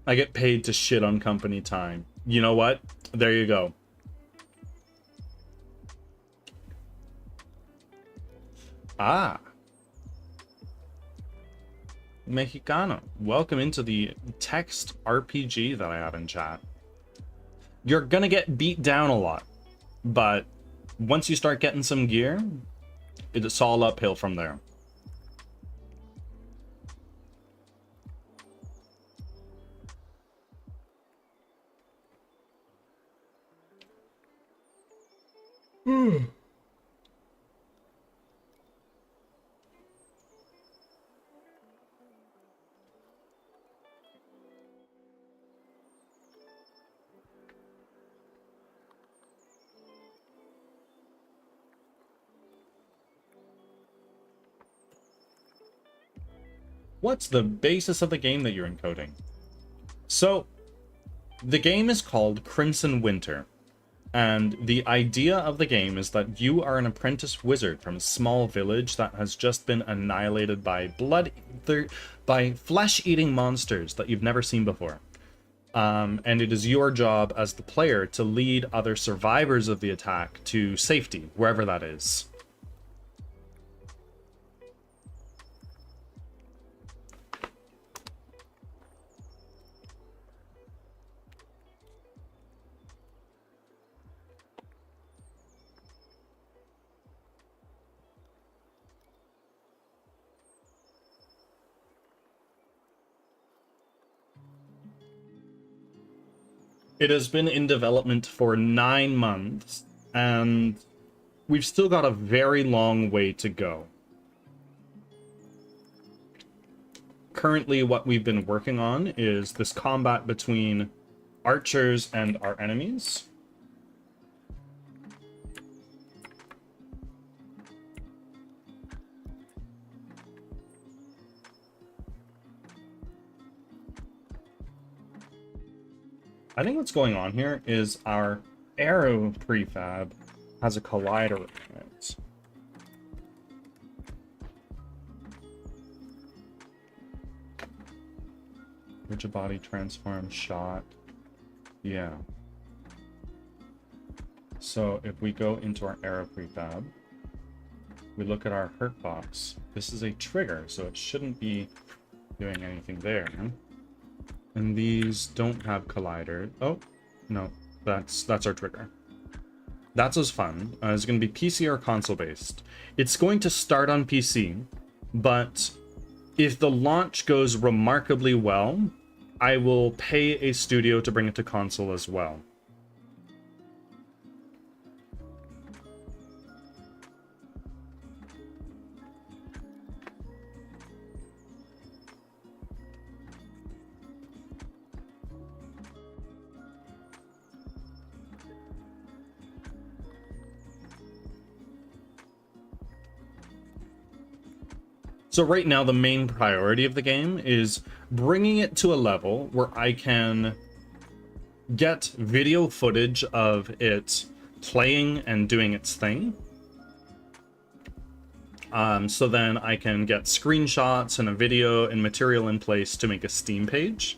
I get paid to shit on company time. You know what? There you go. Ah. Mexicano. Welcome into the text RPG that I have in chat. You're gonna get beat down a lot, but once you start getting some gear, it's all uphill from there. What's the basis of the game that you're encoding? So, the game is called Crimson Winter, and the idea of the game is that you are an apprentice wizard from a small village that has just been annihilated by by flesh-eating monsters that you've never seen before. And it is your job as the player to lead other survivors of the attack to safety, wherever that is. It has been in development for 9 months, and we've still got a very long way to go. Currently, what we've been working on is this combat between archers and our enemies. I think what's going on here is our arrow prefab has a collider in it. Rigid body transform shot. Yeah. So if we go into our arrow prefab, we look at our hurt box. This is a trigger, so it shouldn't be doing anything there. And these don't have collider. Oh, no, that's our trigger. That's what's fun. It's going to be PC or console based. It's going to start on PC, but if the launch goes remarkably well, I will pay a studio to bring it to console as well. So right now, the main priority of the game is bringing it to a level where I can get video footage of it playing and doing its thing. So then I can get screenshots and a video and material in place to make a Steam page.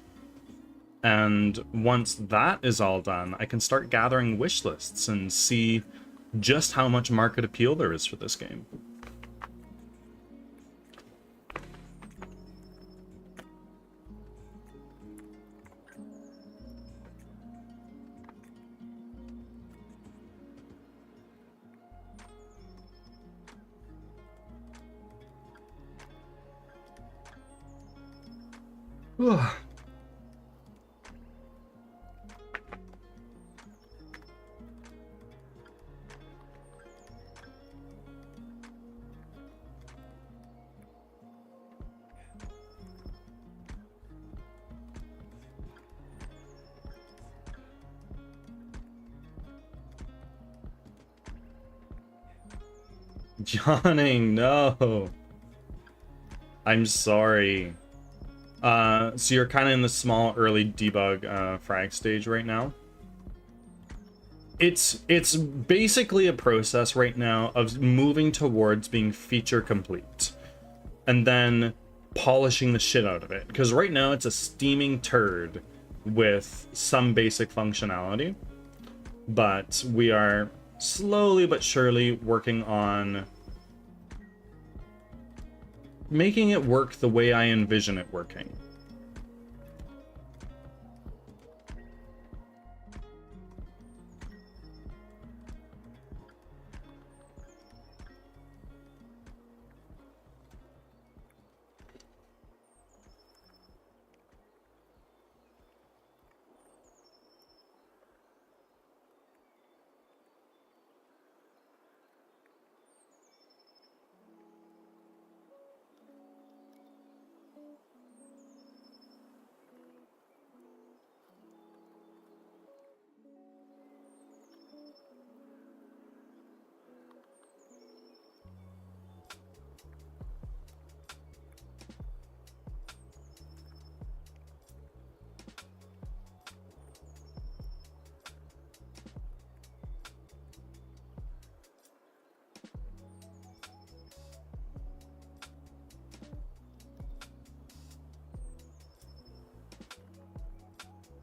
And once that is all done, I can start gathering wish lists and see just how much market appeal there is for this game. Yawning, no. I'm sorry. So you're kind of in the small early debug frag stage right now. It's basically a process right now of moving towards being feature complete and then polishing the shit out of it, because right now it's a steaming turd with some basic functionality, but we are slowly but surely working on making it work the way I envision it working.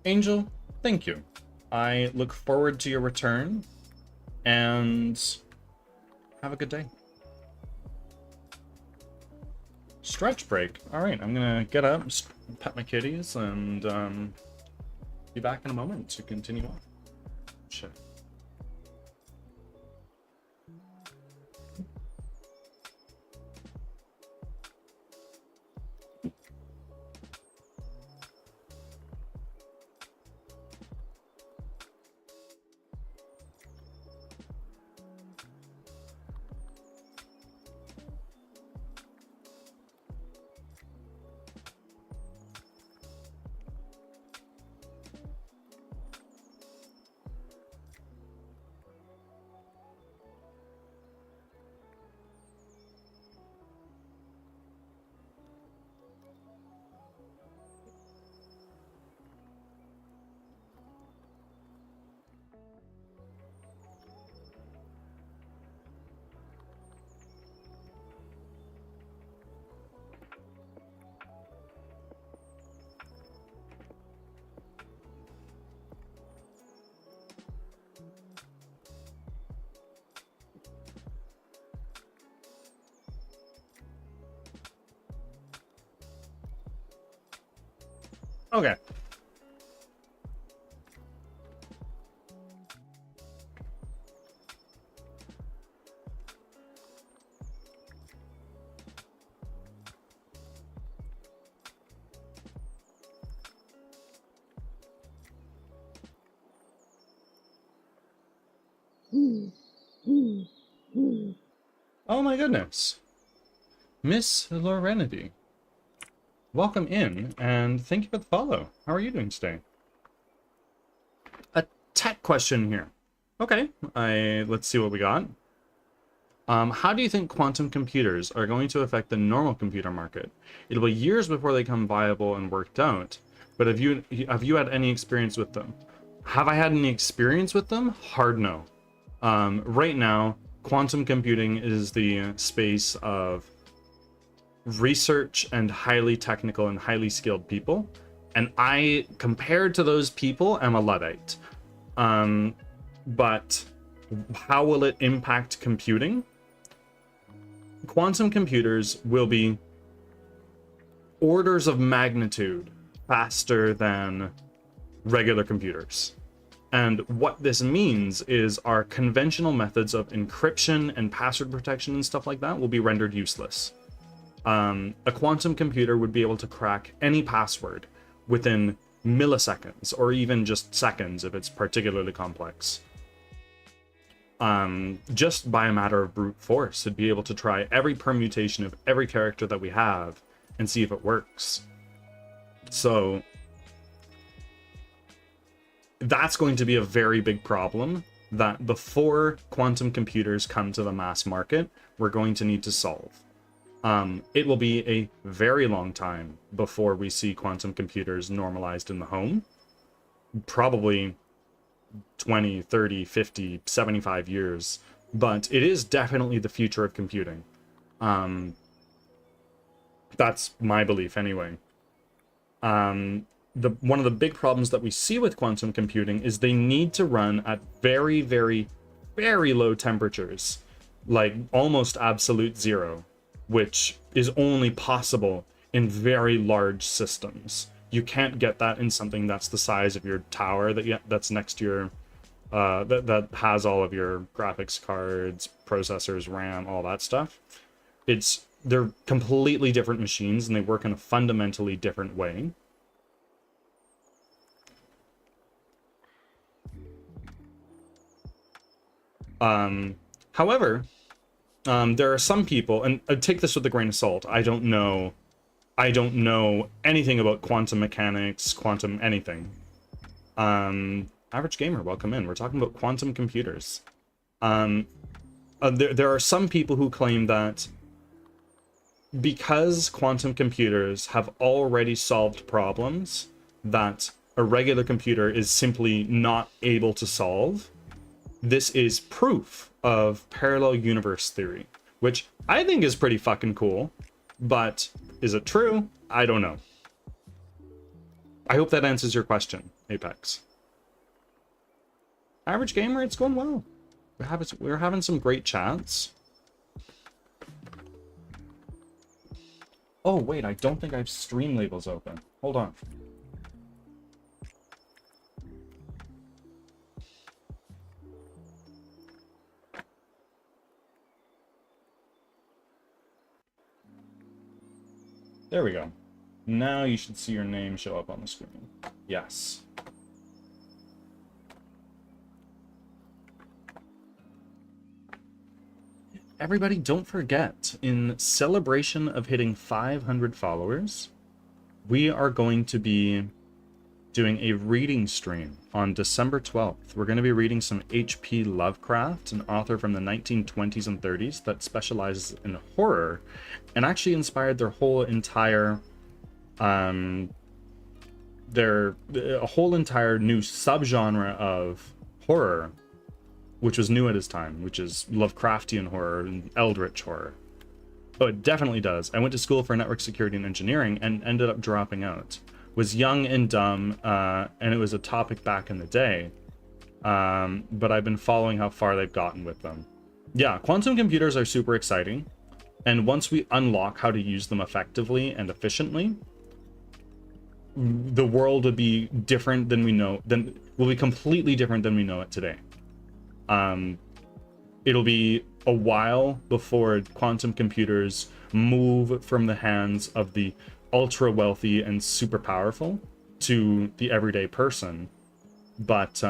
Angel, thank you. I look forward to your return, and have a good day. Stretch break. All right, I'm gonna get up, pet my kitties, and be back in a moment to continue on. Shit. Okay. Oh my goodness. Miss Lorenity. Welcome in, and thank you for the follow. How are you doing today? A tech question here. Okay, let's see what we got. How do you think quantum computers are going to affect the normal computer market? It'll be years before they become viable and worked out, but have you had any experience with them? Have I had any experience with them? Hard no. Right now, quantum computing is the space of research and highly technical and highly skilled people, and I, compared to those people, am a Luddite. But how will it impact computing? Quantum computers will be orders of magnitude faster than regular computers. And what this means is our conventional methods of encryption and password protection and stuff like that will be rendered useless. A quantum computer would be able to crack any password within milliseconds, or even just seconds if it's particularly complex. Just by a matter of brute force, it'd be able to try every permutation of every character that we have and see if it works. So that's going to be a very big problem that before quantum computers come to the mass market, we're going to need to solve. It will be a very long time before we see quantum computers normalized in the home. Probably 20, 30, 50, 75 years. But it is definitely the future of computing. That's my belief anyway. one of the big problems that we see with quantum computing is they need to run at very, very, very low temperatures, like almost absolute zero, which is only possible in very large systems. You can't get that in something that's the size of your tower that's next to your that has all of your graphics cards, processors, RAM, all that stuff. They're completely different machines and they work in a fundamentally different way. However, there are some people, and take this with a grain of salt. I don't know anything about quantum mechanics, quantum anything. Average gamer, welcome in. We're talking about quantum computers. There are some people who claim that because quantum computers have already solved problems that a regular computer is simply not able to solve, this is proof of parallel universe theory, which I think is pretty fucking cool, but is it true? I don't know. I hope that answers your question, Apex. Average gamer, it's going well. We're having some great chats. Oh wait, I don't think I have stream labels open. Hold on. There we go. Now you should see your name show up on the screen. Yes. Everybody, don't forget, in celebration of hitting 500 followers, we are going to be doing a reading stream on December 12th. We're going to be reading some H.P. Lovecraft, an author from the 1920s and 30s that specializes in horror and actually inspired their whole entire a whole entire new subgenre of horror, which was new at his time, which is Lovecraftian horror and Eldritch horror. Oh, it definitely does. I went to school for network security and engineering and ended up dropping out. Was young and dumb, and it was a topic back in the day. But I've been following how far they've gotten with them. Yeah, quantum computers are super exciting. And once we unlock how to use them effectively and efficiently, the world will be different than we know, will be completely different than we know it today. It'll be a while before quantum computers move from the hands of the ultra wealthy and super powerful to the everyday person. But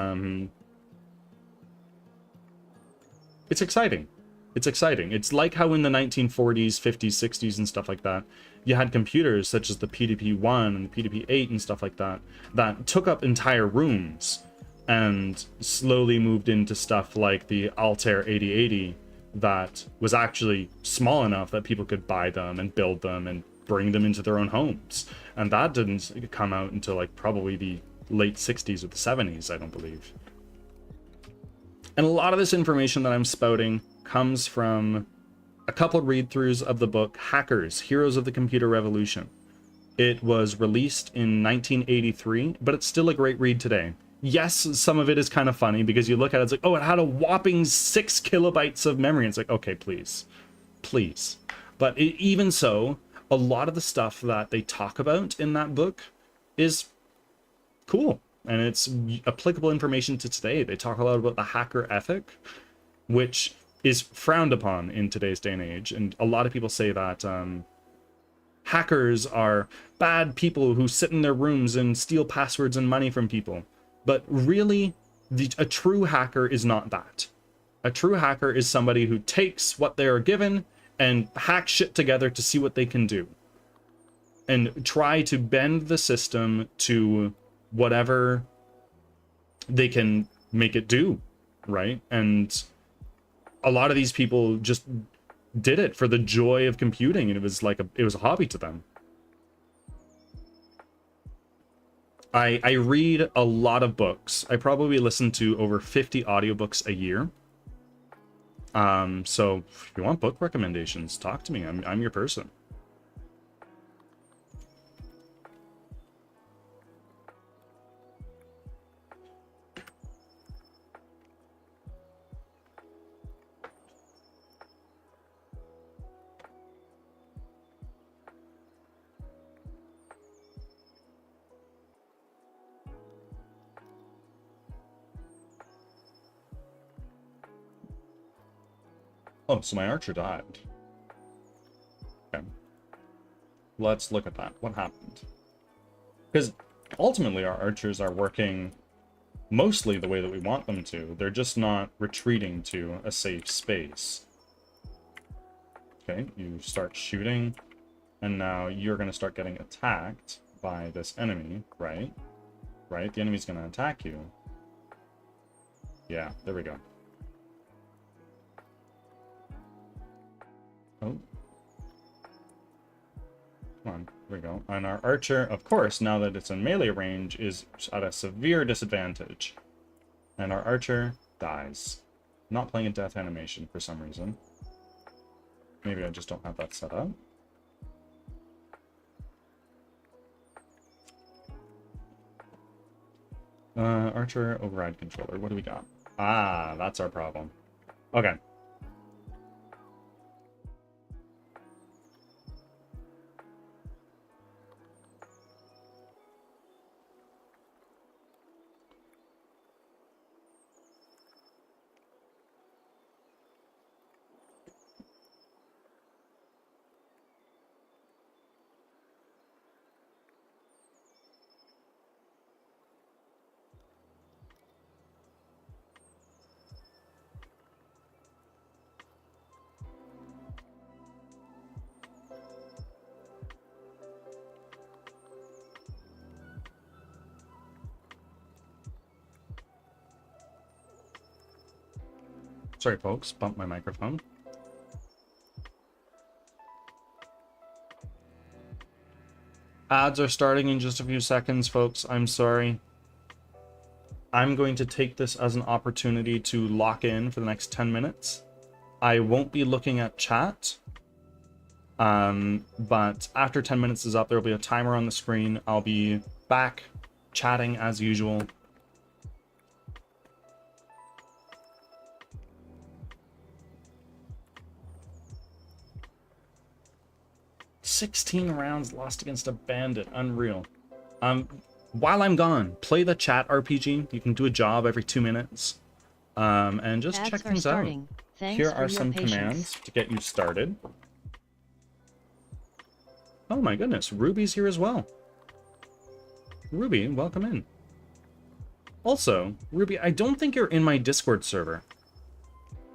it's exciting. It's exciting. It's like how in the 1940s, 50s, 60s and stuff like that, you had computers such as the PDP-1 and the PDP-8 and stuff like that, that took up entire rooms and slowly moved into stuff like the Altair 8080 that was actually small enough that people could buy them and build them and bring them into their own homes. And that didn't come out until like probably the late 60s or the 70s, I don't believe. And a lot of this information that I'm spouting comes from a couple read-throughs of the book Hackers, Heroes of the Computer Revolution. It was released in 1983, but it's still a great read today. Yes, some of it is kind of funny because you look at it, it's like, oh, it had a whopping 6 kilobytes of memory. It's like, okay, please. But even so, a lot of the stuff that they talk about in that book is cool. And it's applicable information to today. They talk a lot about the hacker ethic, which is frowned upon in today's day and age. And a lot of people say that hackers are bad people who sit in their rooms and steal passwords and money from people. But really, a true hacker is not that. A true hacker is somebody who takes what they are given and hack shit together to see what they can do. And try to bend the system to whatever they can make it do, right? And a lot of these people just did it for the joy of computing, and it was a hobby to them. I read a lot of books. I probably listen to over 50 audiobooks a year. So if you want book recommendations, talk to me. I'm your person. Oh, so my archer died. Okay. Let's look at that. What happened? Because ultimately our archers are working mostly the way that we want them to. They're just not retreating to a safe space. Okay, you start shooting, and now you're going to start getting attacked by this enemy, right? Right? The enemy's going to attack you. Yeah, there we go. Oh. Come on, here we go. And our archer, of course, now that it's in melee range, is at a severe disadvantage. And our archer dies. Not playing a death animation for some reason. Maybe I just don't have that set up. Archer override controller. What do we got? Ah, that's our problem. Okay. Sorry, folks. Bumped my microphone. Ads are starting in just a few seconds, folks. I'm sorry. I'm going to take this as an opportunity to lock in for the next 10 minutes. I won't be looking at chat. But after 10 minutes is up, there will be a timer on the screen. I'll be back chatting as usual. "16 rounds lost against a bandit. Unreal." While I'm gone, play the chat RPG. You can do a job every 2 minutes. And just Ads check are things starting. out. Thanks Here for are your some patience. commands to get you started. Oh my goodness, Ruby's here as well. Ruby, welcome in. Also, Ruby, I don't think you're in my Discord server.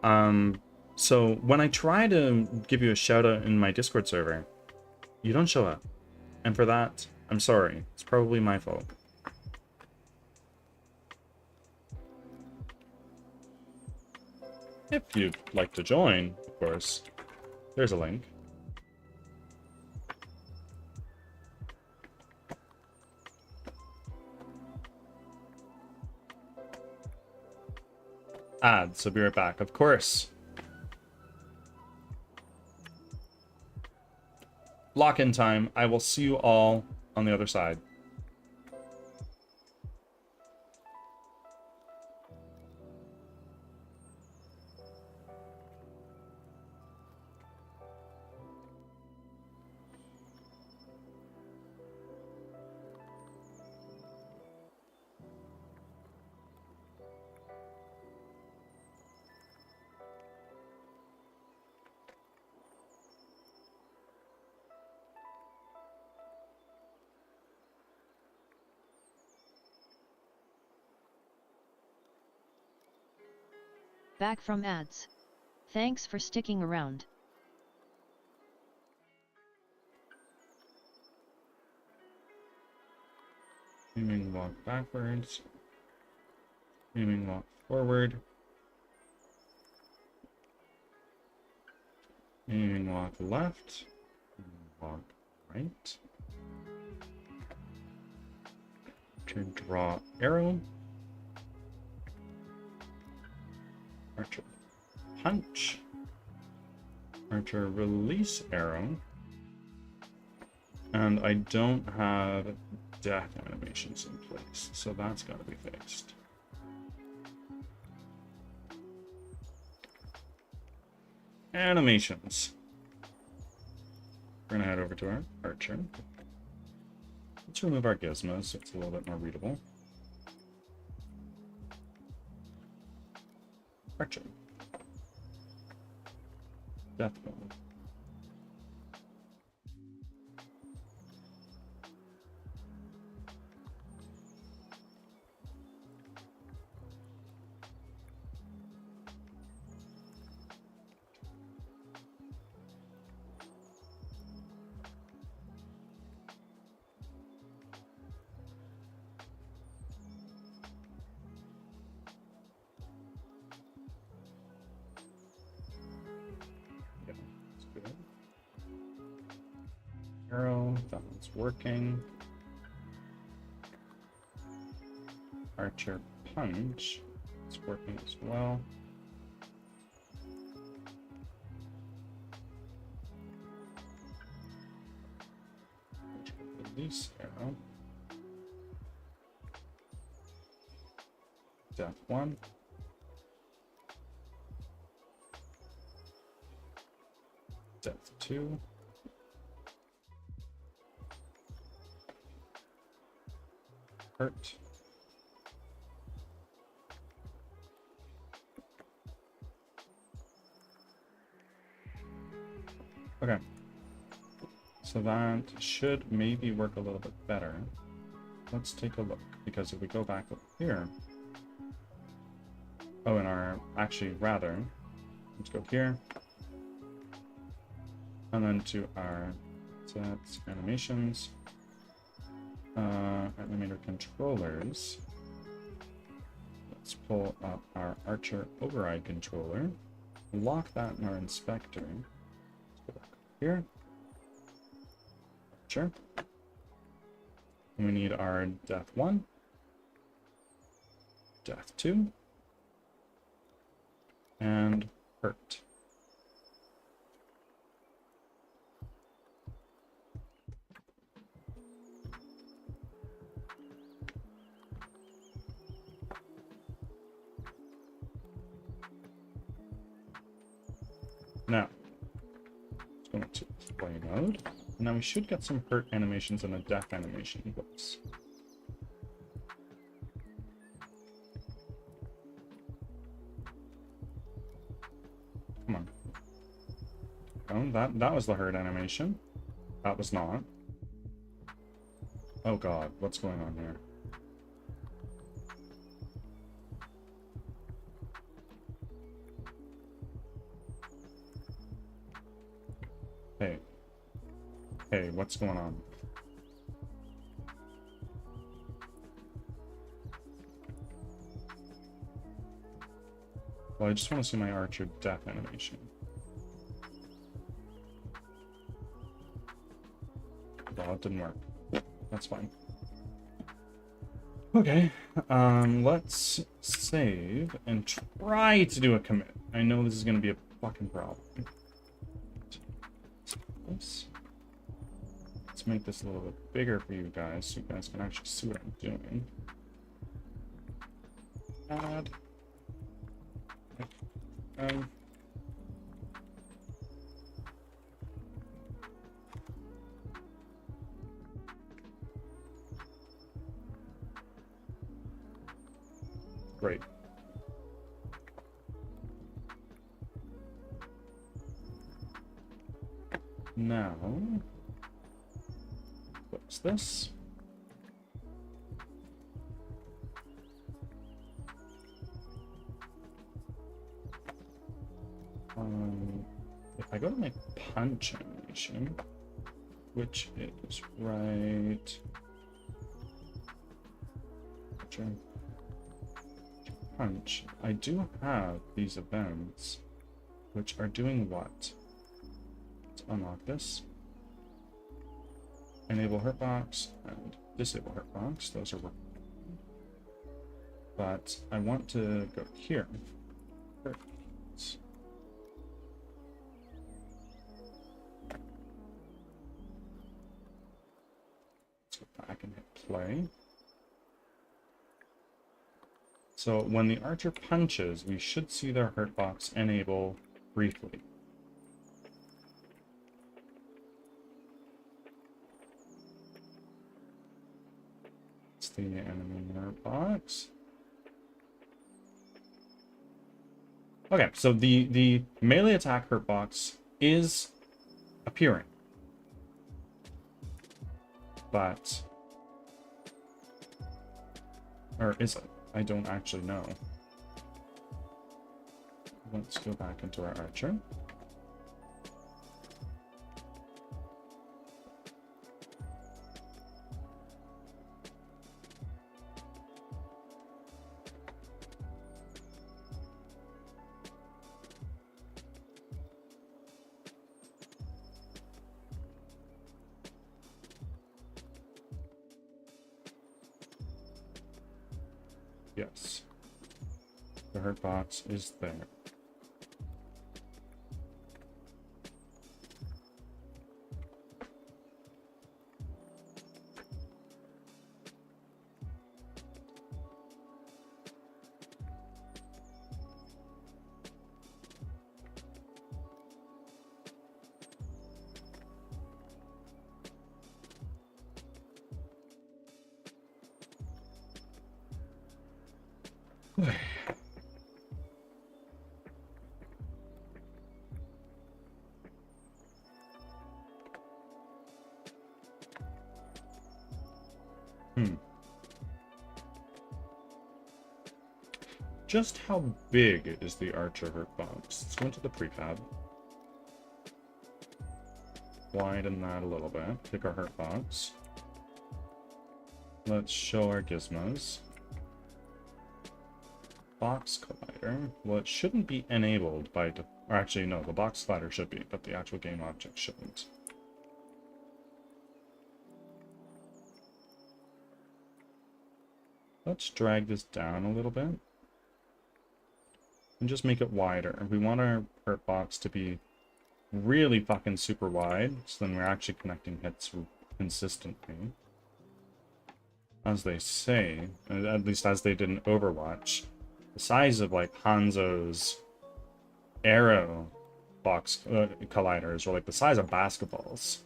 So when I try to give you a shout out in my Discord server, you don't show up. And for that, I'm sorry. It's probably my fault. If you'd like to join, of course, there's a link. Ads, so be right back. Of course. Lock-in time. I will see you all on the other side. Back from ads. Thanks for sticking around. Aiming walk backwards. Aiming walk forward. Aiming walk left. Walk right. To draw arrow. Archer punch. Archer release arrow. And I don't have death animations in place, so that's got to be fixed. Animations. We're gonna head over to our archer. Let's remove our gizmos so it's a little bit more readable. Archer. Death one. Arrow, that one's working. Archer punch, it's working as well. Release arrow. Death one. Death two. Hurt. Okay. So that should maybe work a little bit better. Let's take a look, because if we go back up here. Oh, and actually rather, let's go here. And then to our sets, animations. Animator controllers. Let's pull up our Archer override controller. Lock that in our inspector. Let's go back here. Archer. And we need our Death 1. Death 2. And Hurt. Now, let's go into play mode. And now we should get some hurt animations and a death animation. Whoops. Come on. Oh, that was the hurt animation. That was not. Oh god, what's going on here? Hey. Hey, what's going on? Well, I just want to see my Archer death animation. Well, it didn't work. That's fine. Okay, let's save and try to do a commit. I know this is going to be a fucking problem. Let's make this a little bit bigger for you guys so you guys can actually see what I'm doing. Add. Great. Now, what's this? If I go to my punch animation, which is right, punch, I do have these events, which are doing what? Let's unlock this. Enable hurtbox and disable hurtbox. Those are working. But I want to go here. Hurtbox. Let's go back and hit play. So when the Archer punches, we should see their hurtbox enable briefly. It's the enemy hurtbox. Okay, so the melee attack hurtbox is appearing. But... or is it? I don't actually know. Let's go back into our archer. Yes. The hurt box is there. Just how big is the archer hurt box? Let's go into the prefab. Widen that a little bit. Pick our hurt box. Let's show our gizmos. Box collider. Well, it shouldn't be enabled by... or actually, no, the box collider should be, but the actual game object shouldn't. Let's drag this down a little bit. And just make it wider. We want our hurt box to be really fucking super wide, so then we're actually connecting hits consistently. As they say, at least as they did in Overwatch, the size of like Hanzo's arrow box colliders are like the size of basketballs.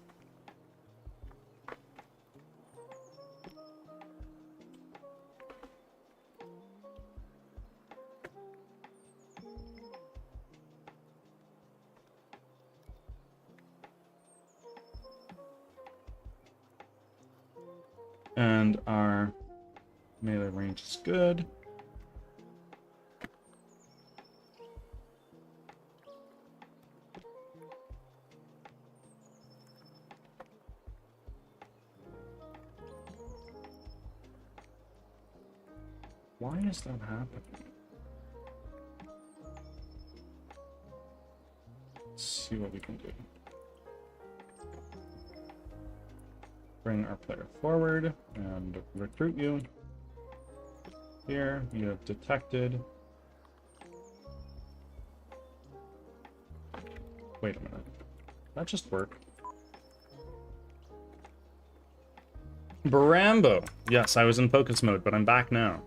And our melee range is good. Why is that happening? Let's see what we can do. Bring our player forward and recruit you. Here, you have detected. Wait a minute. That just worked. Barambo! Yes, I was in focus mode, but I'm back now.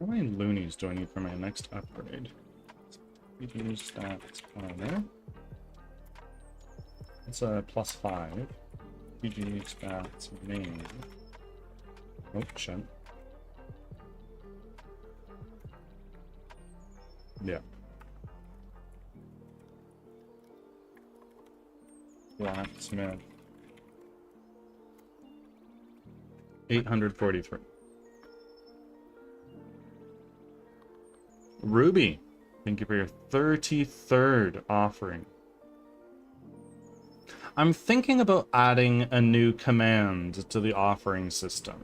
How many loonies do I need for my next upgrade? PG stats armor. It's a +5. PG stats main. Oh, shit. Yeah. Blacksmith. 843. Ruby, thank you for your 33rd offering. I'm thinking about adding a new command to the offering system.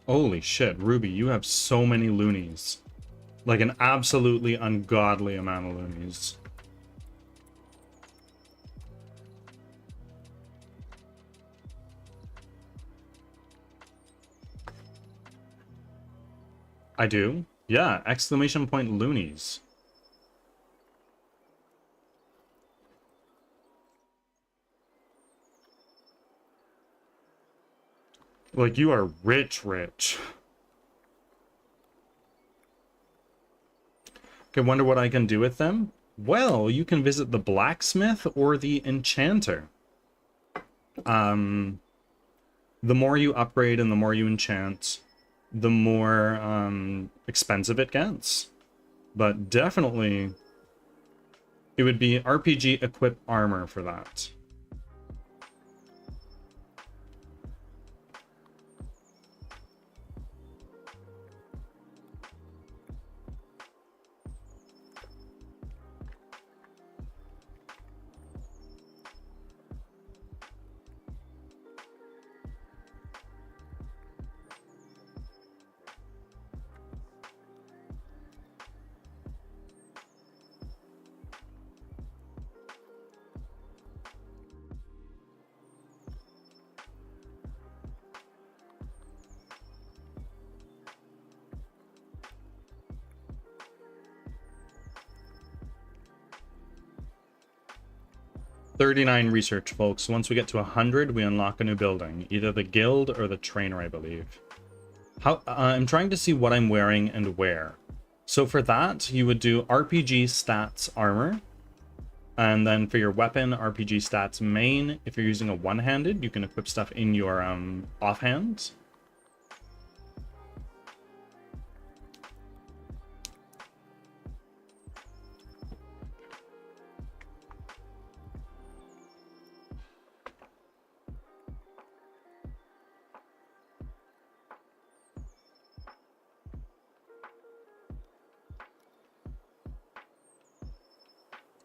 Holy shit, Ruby, you have so many loonies. Like an absolutely ungodly amount of loonies. I do? Yeah, exclamation point loonies. Like, you are rich, rich. Okay, wonder what I can do with them? Well, you can visit the blacksmith or the enchanter. The more you upgrade and the more you enchant, the more expensive it gets. But definitely, it would be RPG equip armor for that. "39 research, folks. Once we get to 100, we unlock a new building. Either the guild or the trainer, I believe. I'm trying to see what I'm wearing and where. So for that, you would do RPG stats armor. And then for your weapon, RPG stats main. If you're using a one-handed, you can equip stuff in your offhand.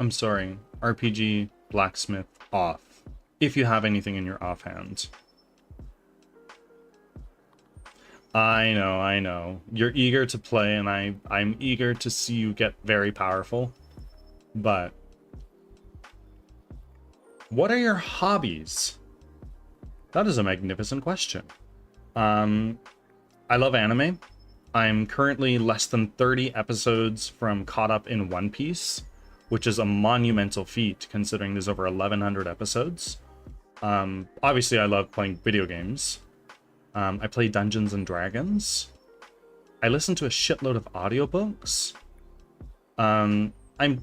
I'm sorry, RPG blacksmith off. If you have anything in your offhand. I know. You're eager to play, and I'm eager to see you get very powerful. But what are your hobbies? That is a magnificent question. I love anime. I'm currently less than 30 episodes from caught up in One Piece, which is a monumental feat considering there's over 1,100 episodes. Obviously, I love playing video games. I play Dungeons and Dragons. I listen to a shitload of audiobooks. I'm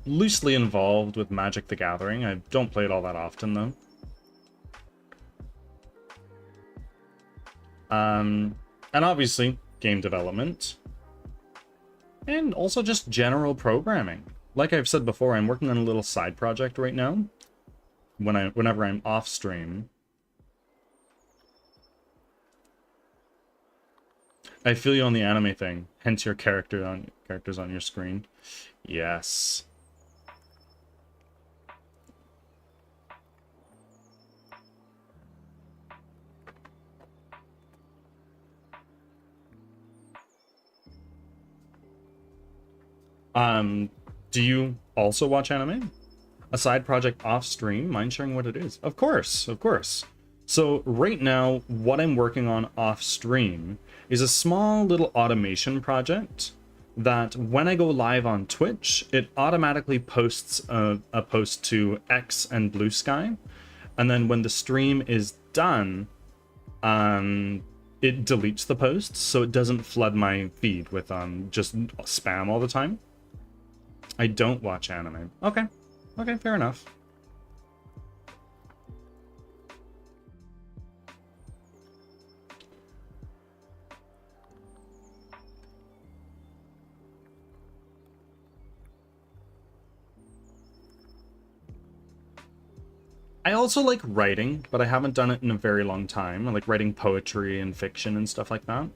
loosely involved with Magic the Gathering. I don't play it all that often, though. And obviously, game development. And also just general programming. Like I've said before, I'm working on a little side project right now. Whenever I'm off stream. I feel you on the anime thing, hence your characters on your screen. Yes. Do you also watch anime? A side project off stream? Mind sharing what it is? Of course, of course. So right now, what I'm working on off stream is a small little automation project that when I go live on Twitch, it automatically posts a post to X and Blue Sky. And then when the stream is done, it deletes the post so it doesn't flood my feed with just spam all the time. I don't watch anime. Okay. Okay, fair enough. I also like writing, but I haven't done it in a very long time. I like writing poetry and fiction and stuff like that.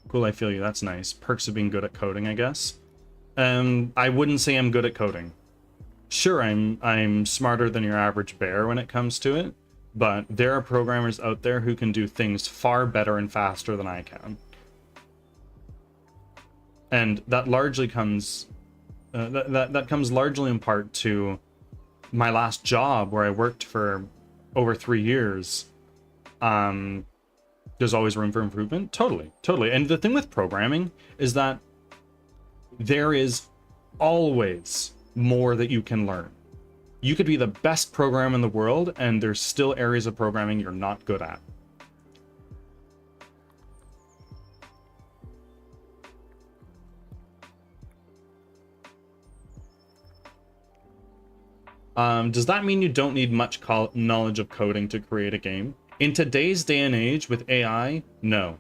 Cool, I feel you. That's nice. Perks of being good at coding, I guess. I wouldn't say I'm good at coding. Sure, I'm smarter than your average bear when it comes to it, but there are programmers out there who can do things far better and faster than I can. And that largely comes that comes largely in part to my last job where I worked for over 3 years. There's always room for improvement. Totally. And the thing with programming is that there is always more that you can learn. You could be the best programmer in the world, and there's still areas of programming you're not good at. Does that mean you don't need much knowledge of coding to create a game? In today's day and age with AI, no.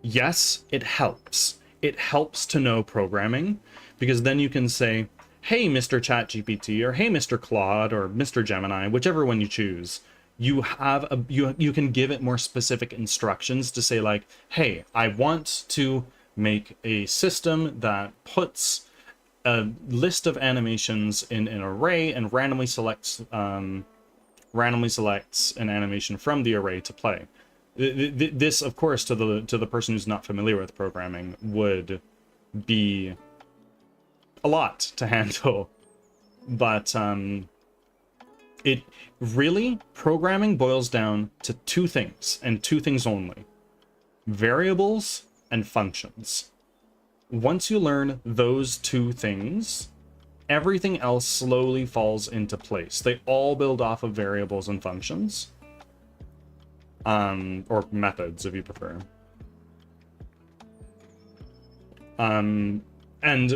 Yes, it helps. It helps to know programming, because then you can say, hey, Mr. ChatGPT, or hey, Mr. Claude, or Mr. Gemini, whichever one you choose. You have you can give it more specific instructions to say like, hey, I want to make a system that puts a list of animations in an array and randomly selects an animation from the array to play. This, of course, to the person who's not familiar with programming, would be a lot to handle. But it really, programming boils down to two things, and two things only: variables and functions. Once you learn those two things, everything else slowly falls into place. They all build off of variables and functions. Or methods, if you prefer. And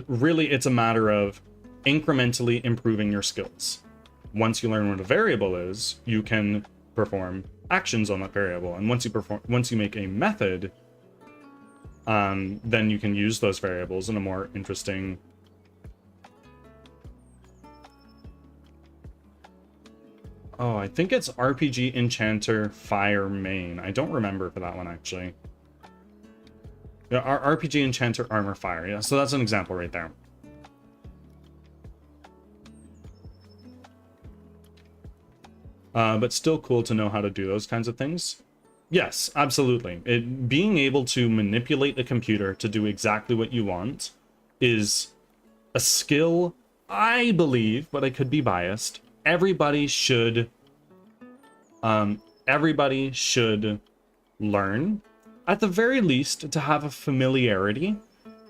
really, it's a matter of incrementally improving your skills. Once you learn what a variable is, you can perform actions on that variable. And once you make a method, then you can use those variables in a more interesting. Oh, I think it's RPG Enchanter Fire Main. I don't remember for that one, actually. Yeah, our RPG Enchanter Armor Fire. Yeah, so that's an example right there. But still cool to know how to do those kinds of things. Yes, absolutely. Being able to manipulate a computer to do exactly what you want is a skill, I believe, but I could be biased. Everybody should learn, at the very least, to have a familiarity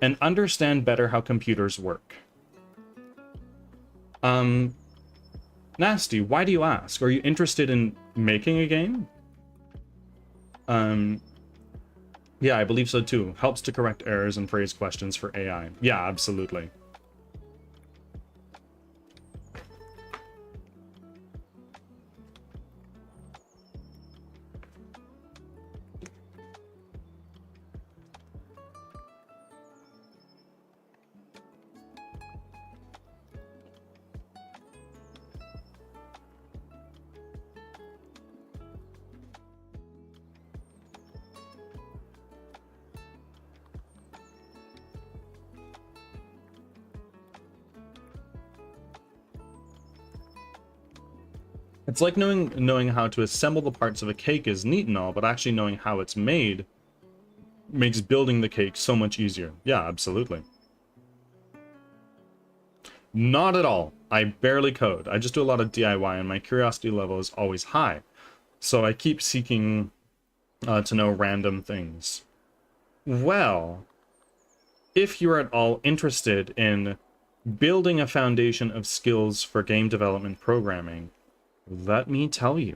and understand better how computers work. Now, Nasty, why do you ask? Are you interested in making a game? Yeah, I believe so too. Helps to correct errors and phrase questions for AI. Yeah, absolutely. It's like knowing how to assemble the parts of a cake is neat and all, but actually knowing how it's made makes building the cake so much easier. Yeah, absolutely. Not at all. I barely code. I just do a lot of DIY, and my curiosity level is always high. So I keep seeking to know random things. Well, if you're at all interested in building a foundation of skills for game development programming, let me tell you.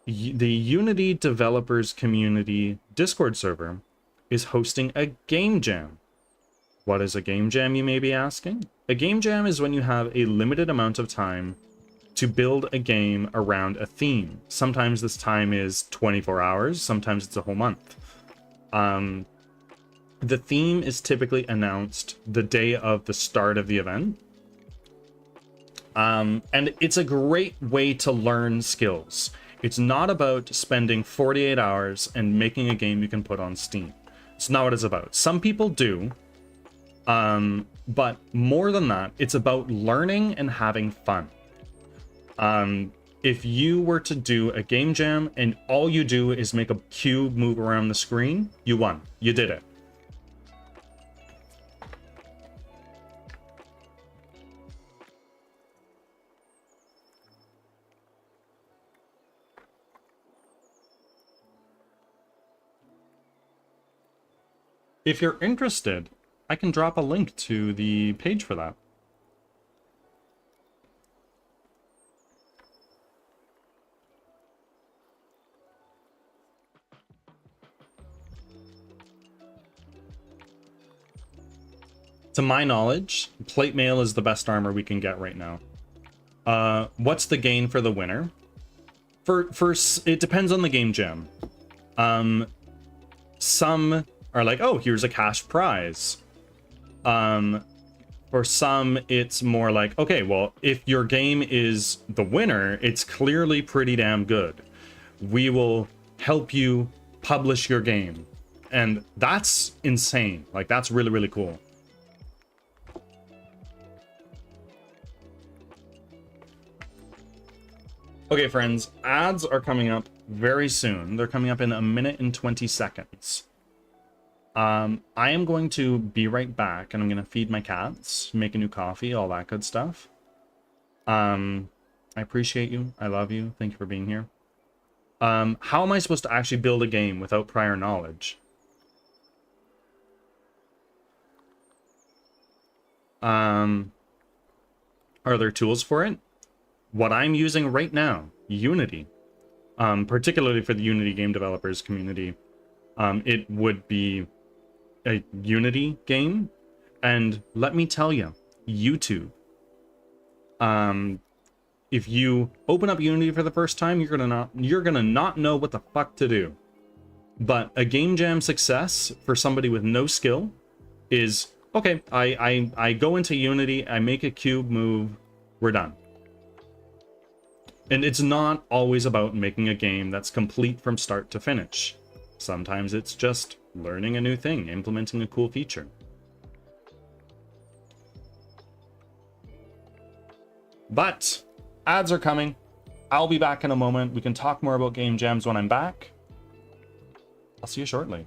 The Unity Developers Community Discord server is hosting a game jam. What is a game jam, you may be asking? A game jam is when you have a limited amount of time to build a game around a theme. Sometimes this time is 24 hours, sometimes it's a whole month. The theme is typically announced the day of the start of the event. And it's a great way to learn skills. It's not about spending 48 hours and making a game you can put on Steam. It's not what it's about. Some people do, but more than that, it's about learning and having fun. If you were to do a game jam and all you do is make a cube move around the screen, you won. You did it. If you're interested, I can drop a link to the page for that. To my knowledge, plate mail is the best armor we can get right now. What's the gain for the winner? It depends on the game jam. Some are like, oh, here's a cash prize. For some, it's more like, okay, well, if your game is the winner, it's clearly pretty damn good. We will help you publish your game. And that's insane. Like, that's really, really cool. Okay, friends, ads are coming up very soon. They're coming up in 1 minute and 20 seconds. I am going to be right back, and I'm going to feed my cats, make a new coffee, all that good stuff. I appreciate you. I love you. Thank you for being here. How am I supposed to actually build a game without prior knowledge? Are there tools for it? What I'm using right now, Unity, particularly for the Unity game developers community, it would be a Unity game, and let me tell you, YouTube. If you open up Unity for the first time, you're gonna not know what the fuck to do. But a game jam success for somebody with no skill is okay. I go into Unity, I make a cube move, we're done. And it's not always about making a game that's complete from start to finish. Sometimes it's just learning a new thing, implementing a cool feature. But ads are coming. I'll be back in a moment. We can talk more about game jams when I'm back. I'll see you shortly.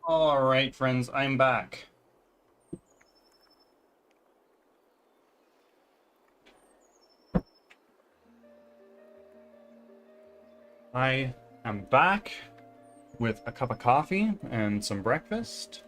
Alright, friends, I'm back. I am back with a cup of coffee and some breakfast.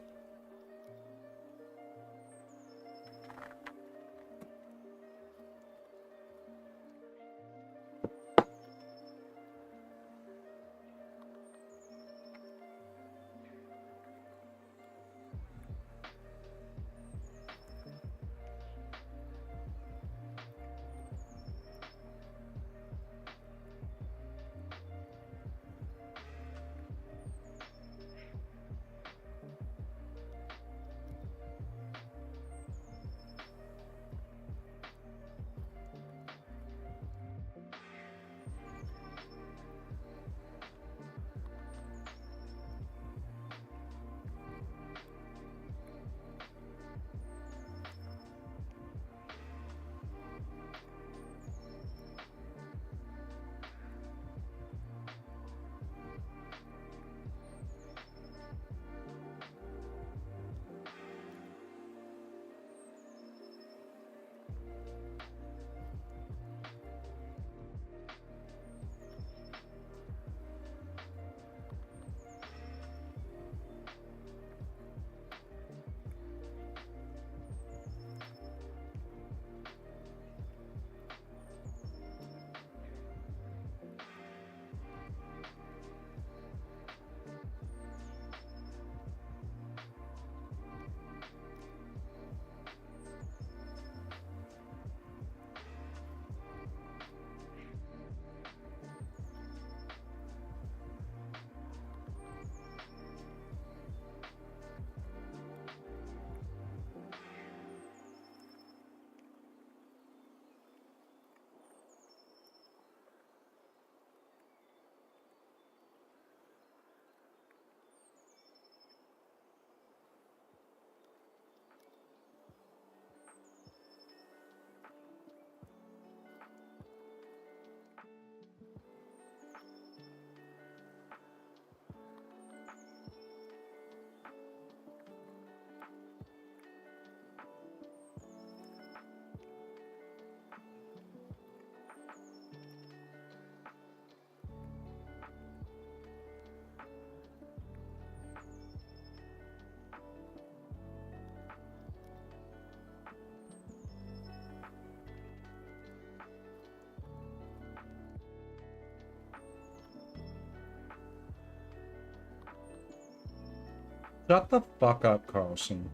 Shut the fuck up, Carlson.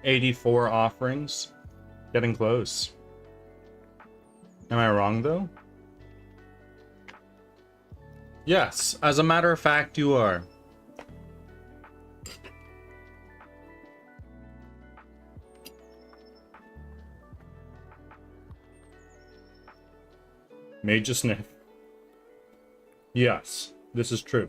$84 offerings. Getting close. Am I wrong, though? Yes, as a matter of fact, you are. Major sniff. Yes, this is true.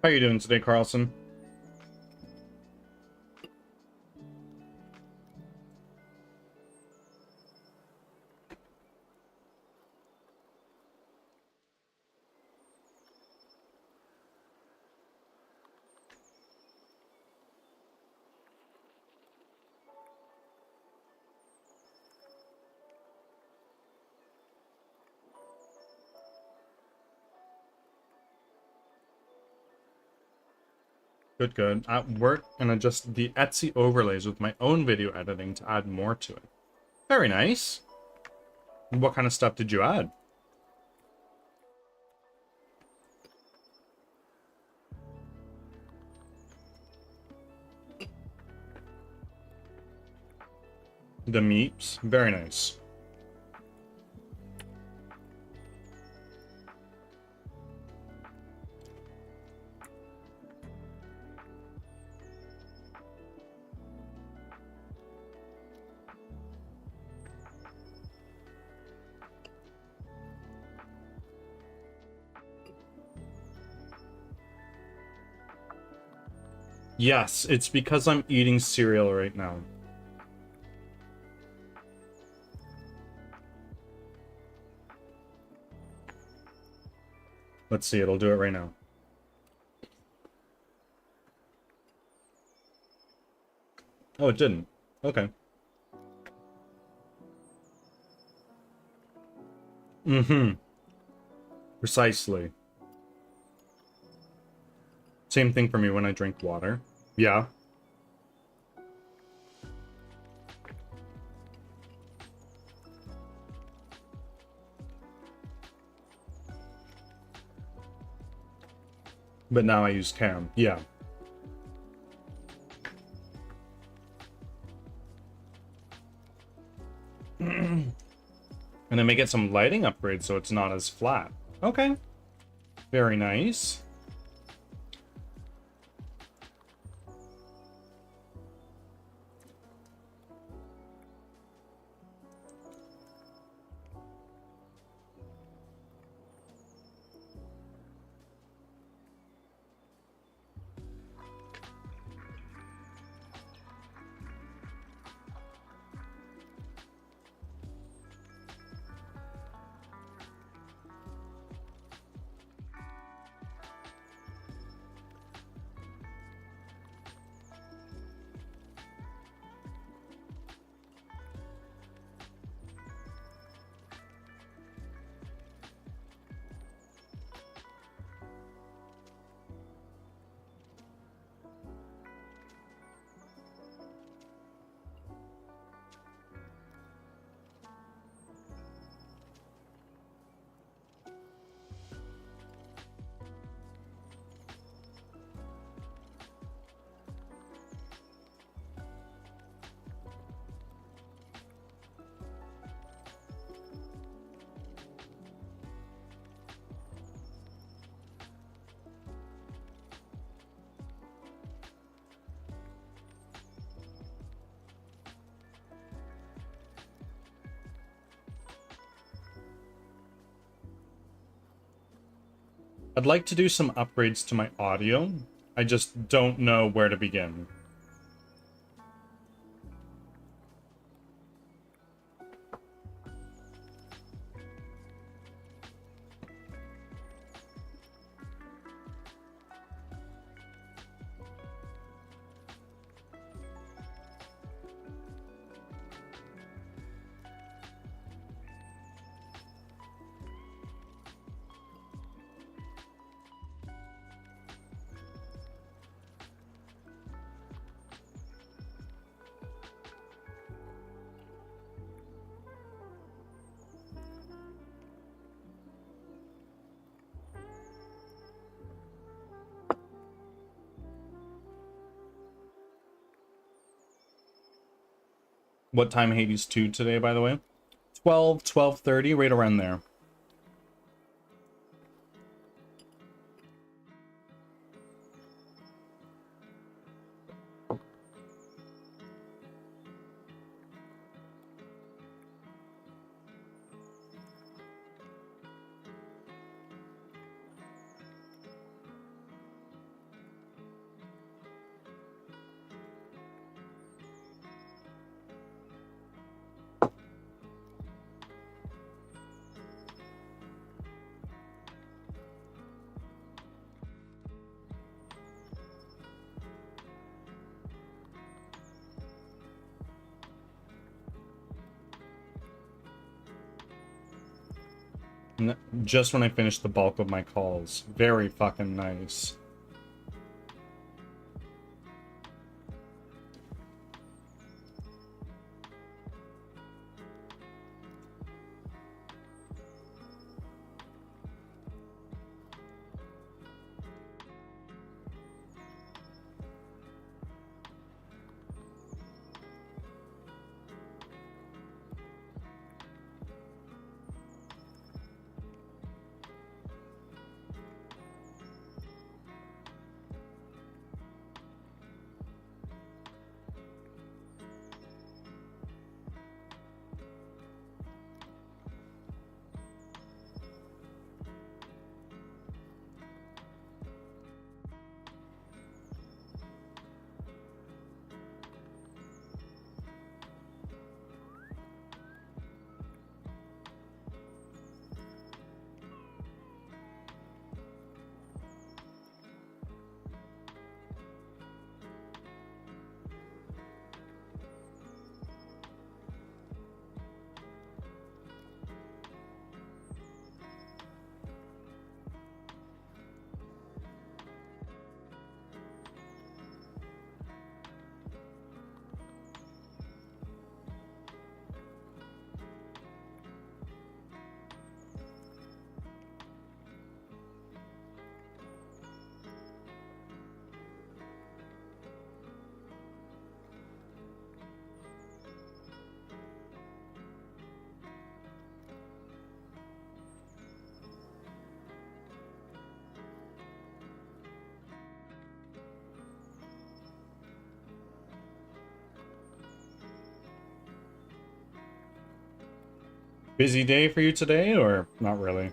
How are you doing today, Carlson? Good, good. At work, and adjust the Etsy overlays with my own video editing to add more to it. Very nice. What kind of stuff did you add? The meeps. Very nice. Yes, it's because I'm eating cereal right now. Let's see, it'll do it right now. Oh, it didn't. Okay. Mm-hmm. Precisely. Same thing for me when I drink water. Yeah. But now I use cam. Yeah. And I may get some lighting upgrades so it's not as flat. Okay. Very nice. I'd like to do some upgrades to my audio. I just don't know where to begin. What time Hades 2 today, by the way? 12, 12:30, right around there. Just when I finish the bulk of my calls. Very fucking nice. Busy day for you today, or not really?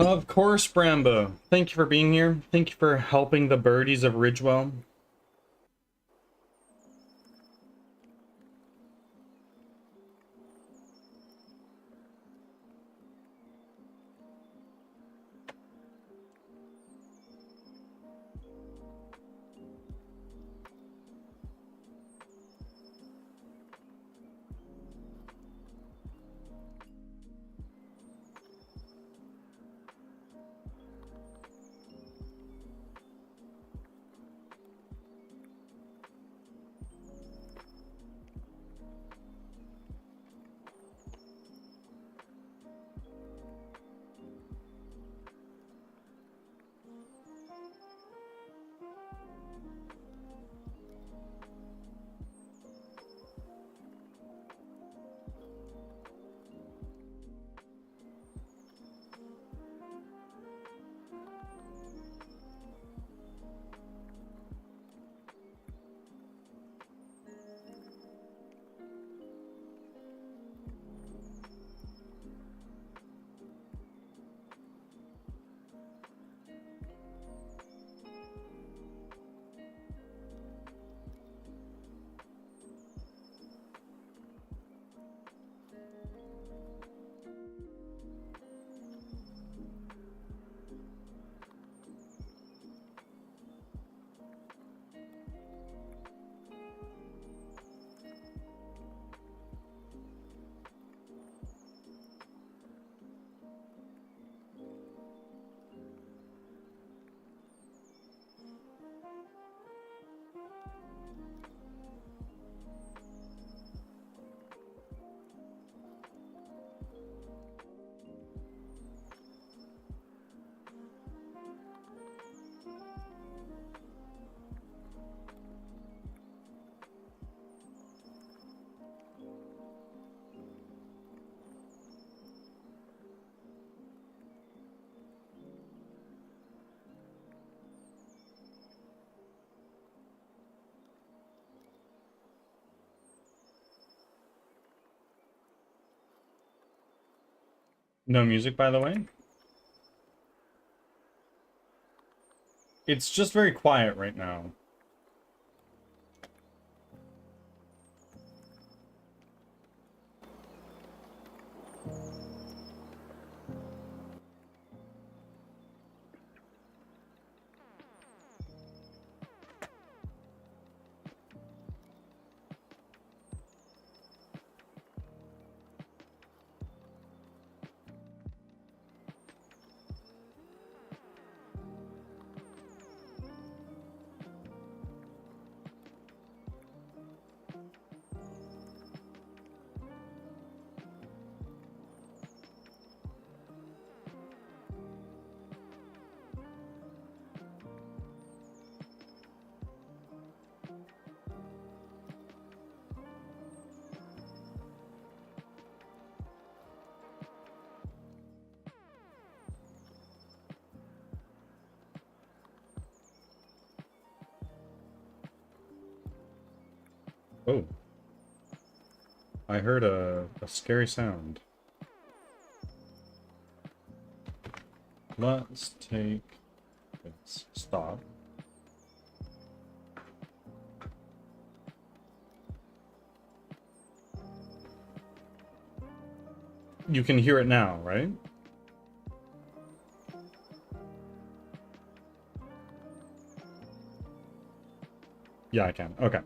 Of course, Brambo. Thank you for being here. Thank you for helping the birdies of Ridgewell. No music, by the way. It's just very quiet right now. Oh. I heard a scary sound. Let's take this. Stop. You can hear it now, right? Yeah, I can. Okay.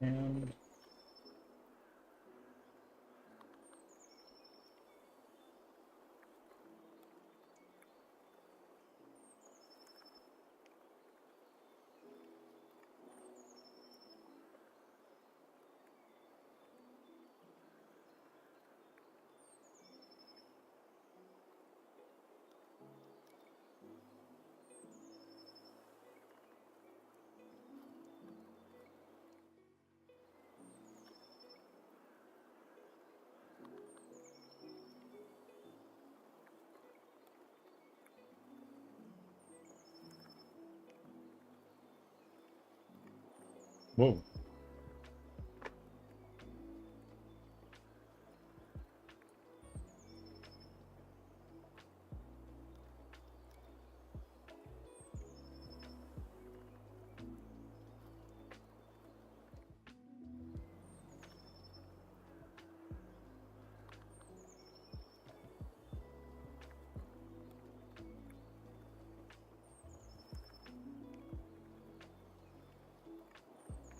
And whoa.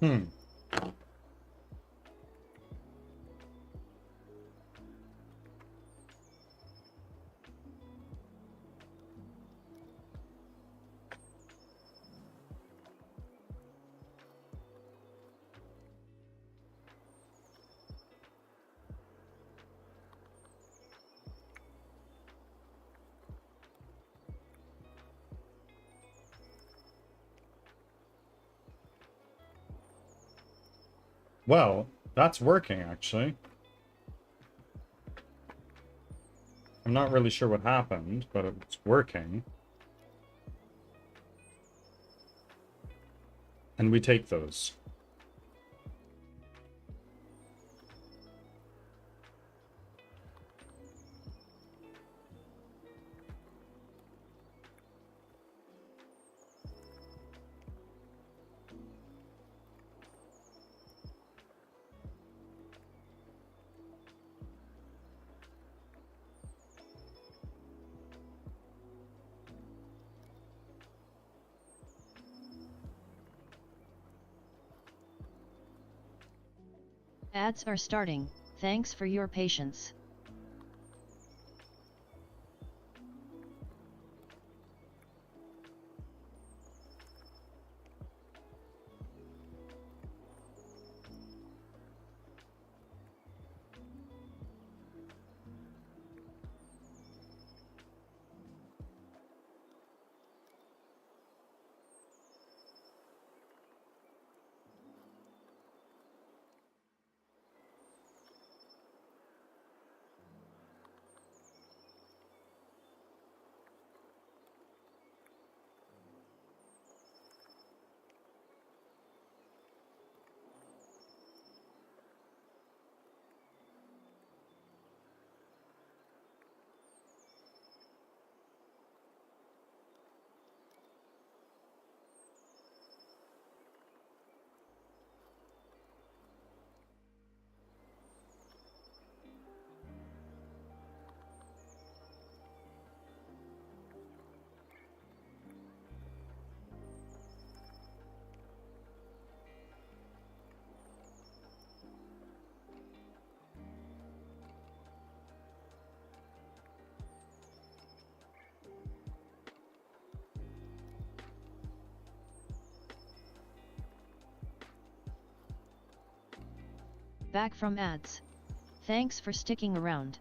Hmm. Well, that's working, actually. I'm not really sure what happened, but it's working. And we take those. Ads are starting, thanks for your patience. Back from ads. Thanks for sticking around.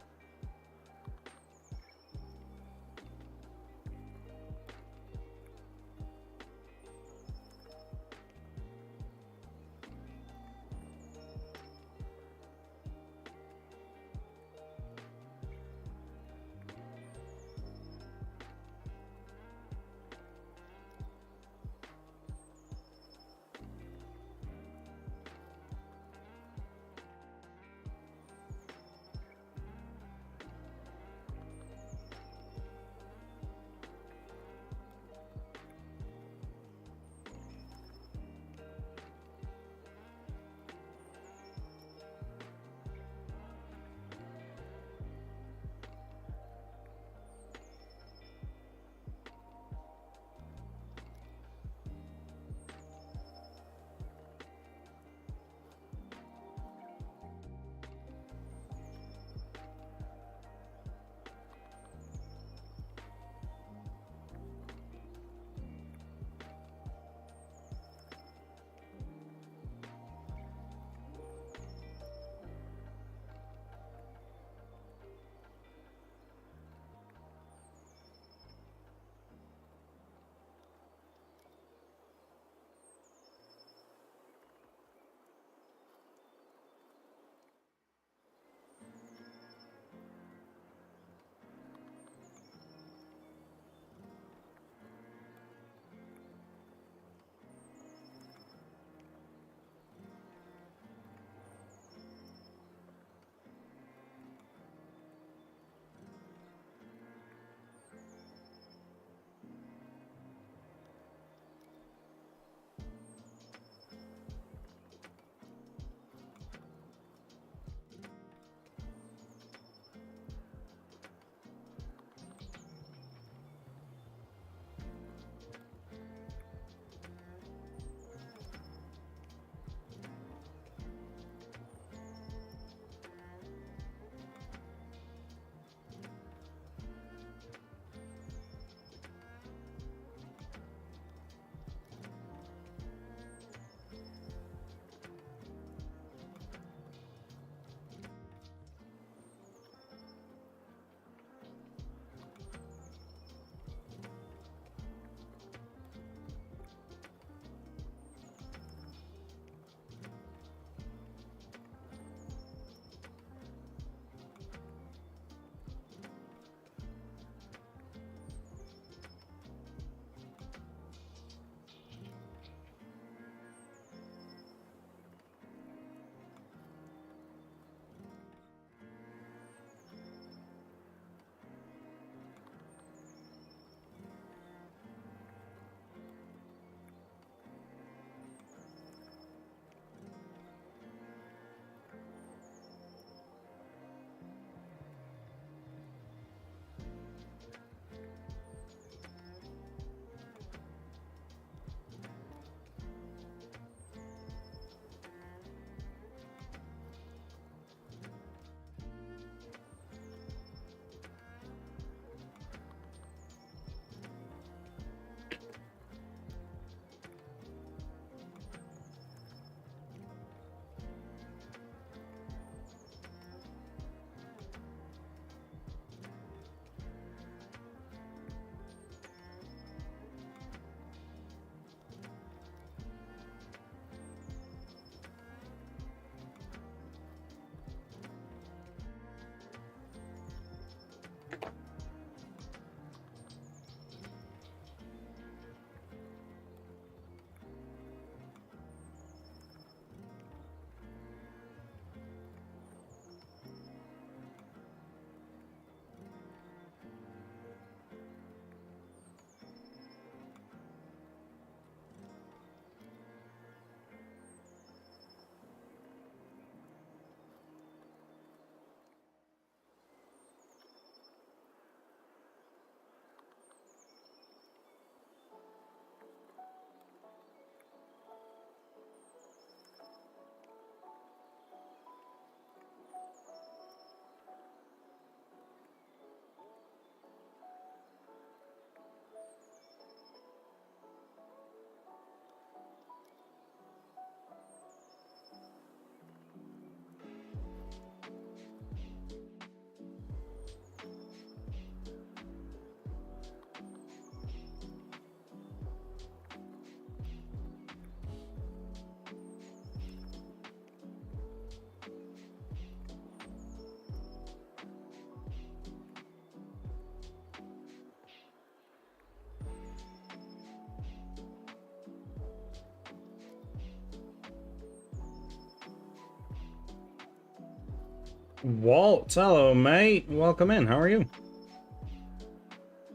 Walt, hello, mate. Welcome in. How are you?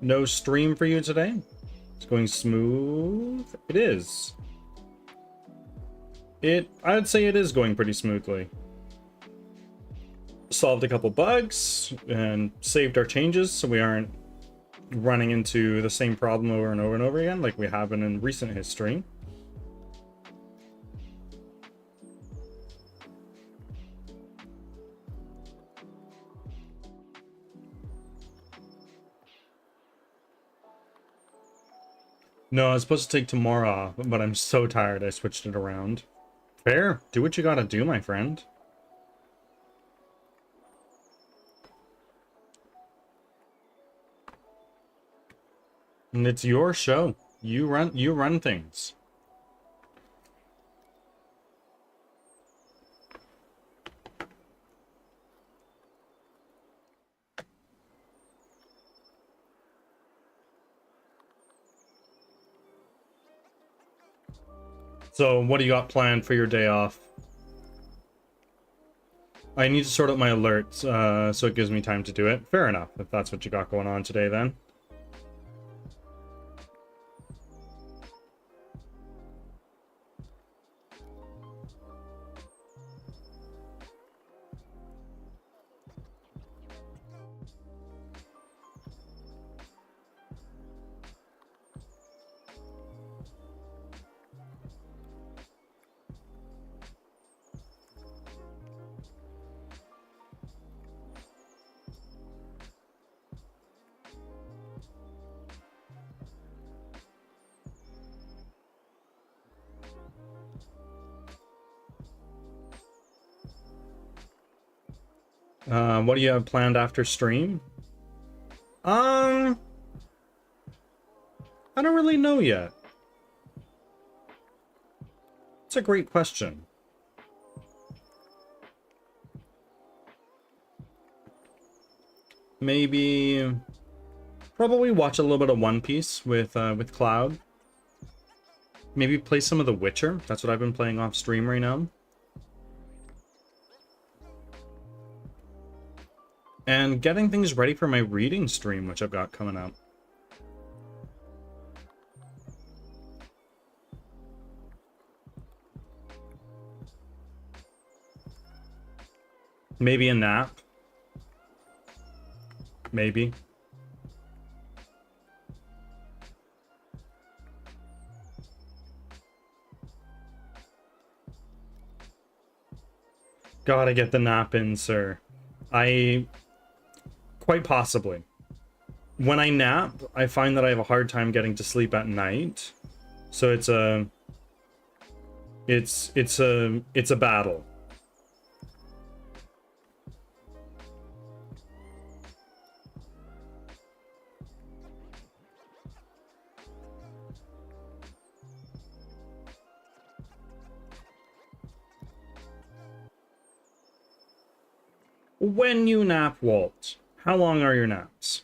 No stream for you today? It's going smooth. It is. I'd say it is going pretty smoothly. Solved a couple bugs and saved our changes so we aren't running into the same problem over and over and over again like we have been in recent history. No, I was supposed to take tomorrow off, but I'm so tired I switched it around. Fair. Do what you gotta do, my friend. And it's your show. You run things. So, what do you got planned for your day off? I need to sort out my alerts, so it gives me time to do it. Fair enough, if that's what you got going on today, then. What do you have planned after stream? I don't really know yet. It's a great question. Maybe probably watch a little bit of One Piece with Cloud. Maybe play some of The Witcher. That's what I've been playing off stream right now. And getting things ready for my reading stream, which I've got coming up. Maybe a nap. Maybe. Gotta get the nap in, sir. Quite possibly. When I nap, I find that I have a hard time getting to sleep at night. So it's a battle. When you nap, Walt, how long are your naps?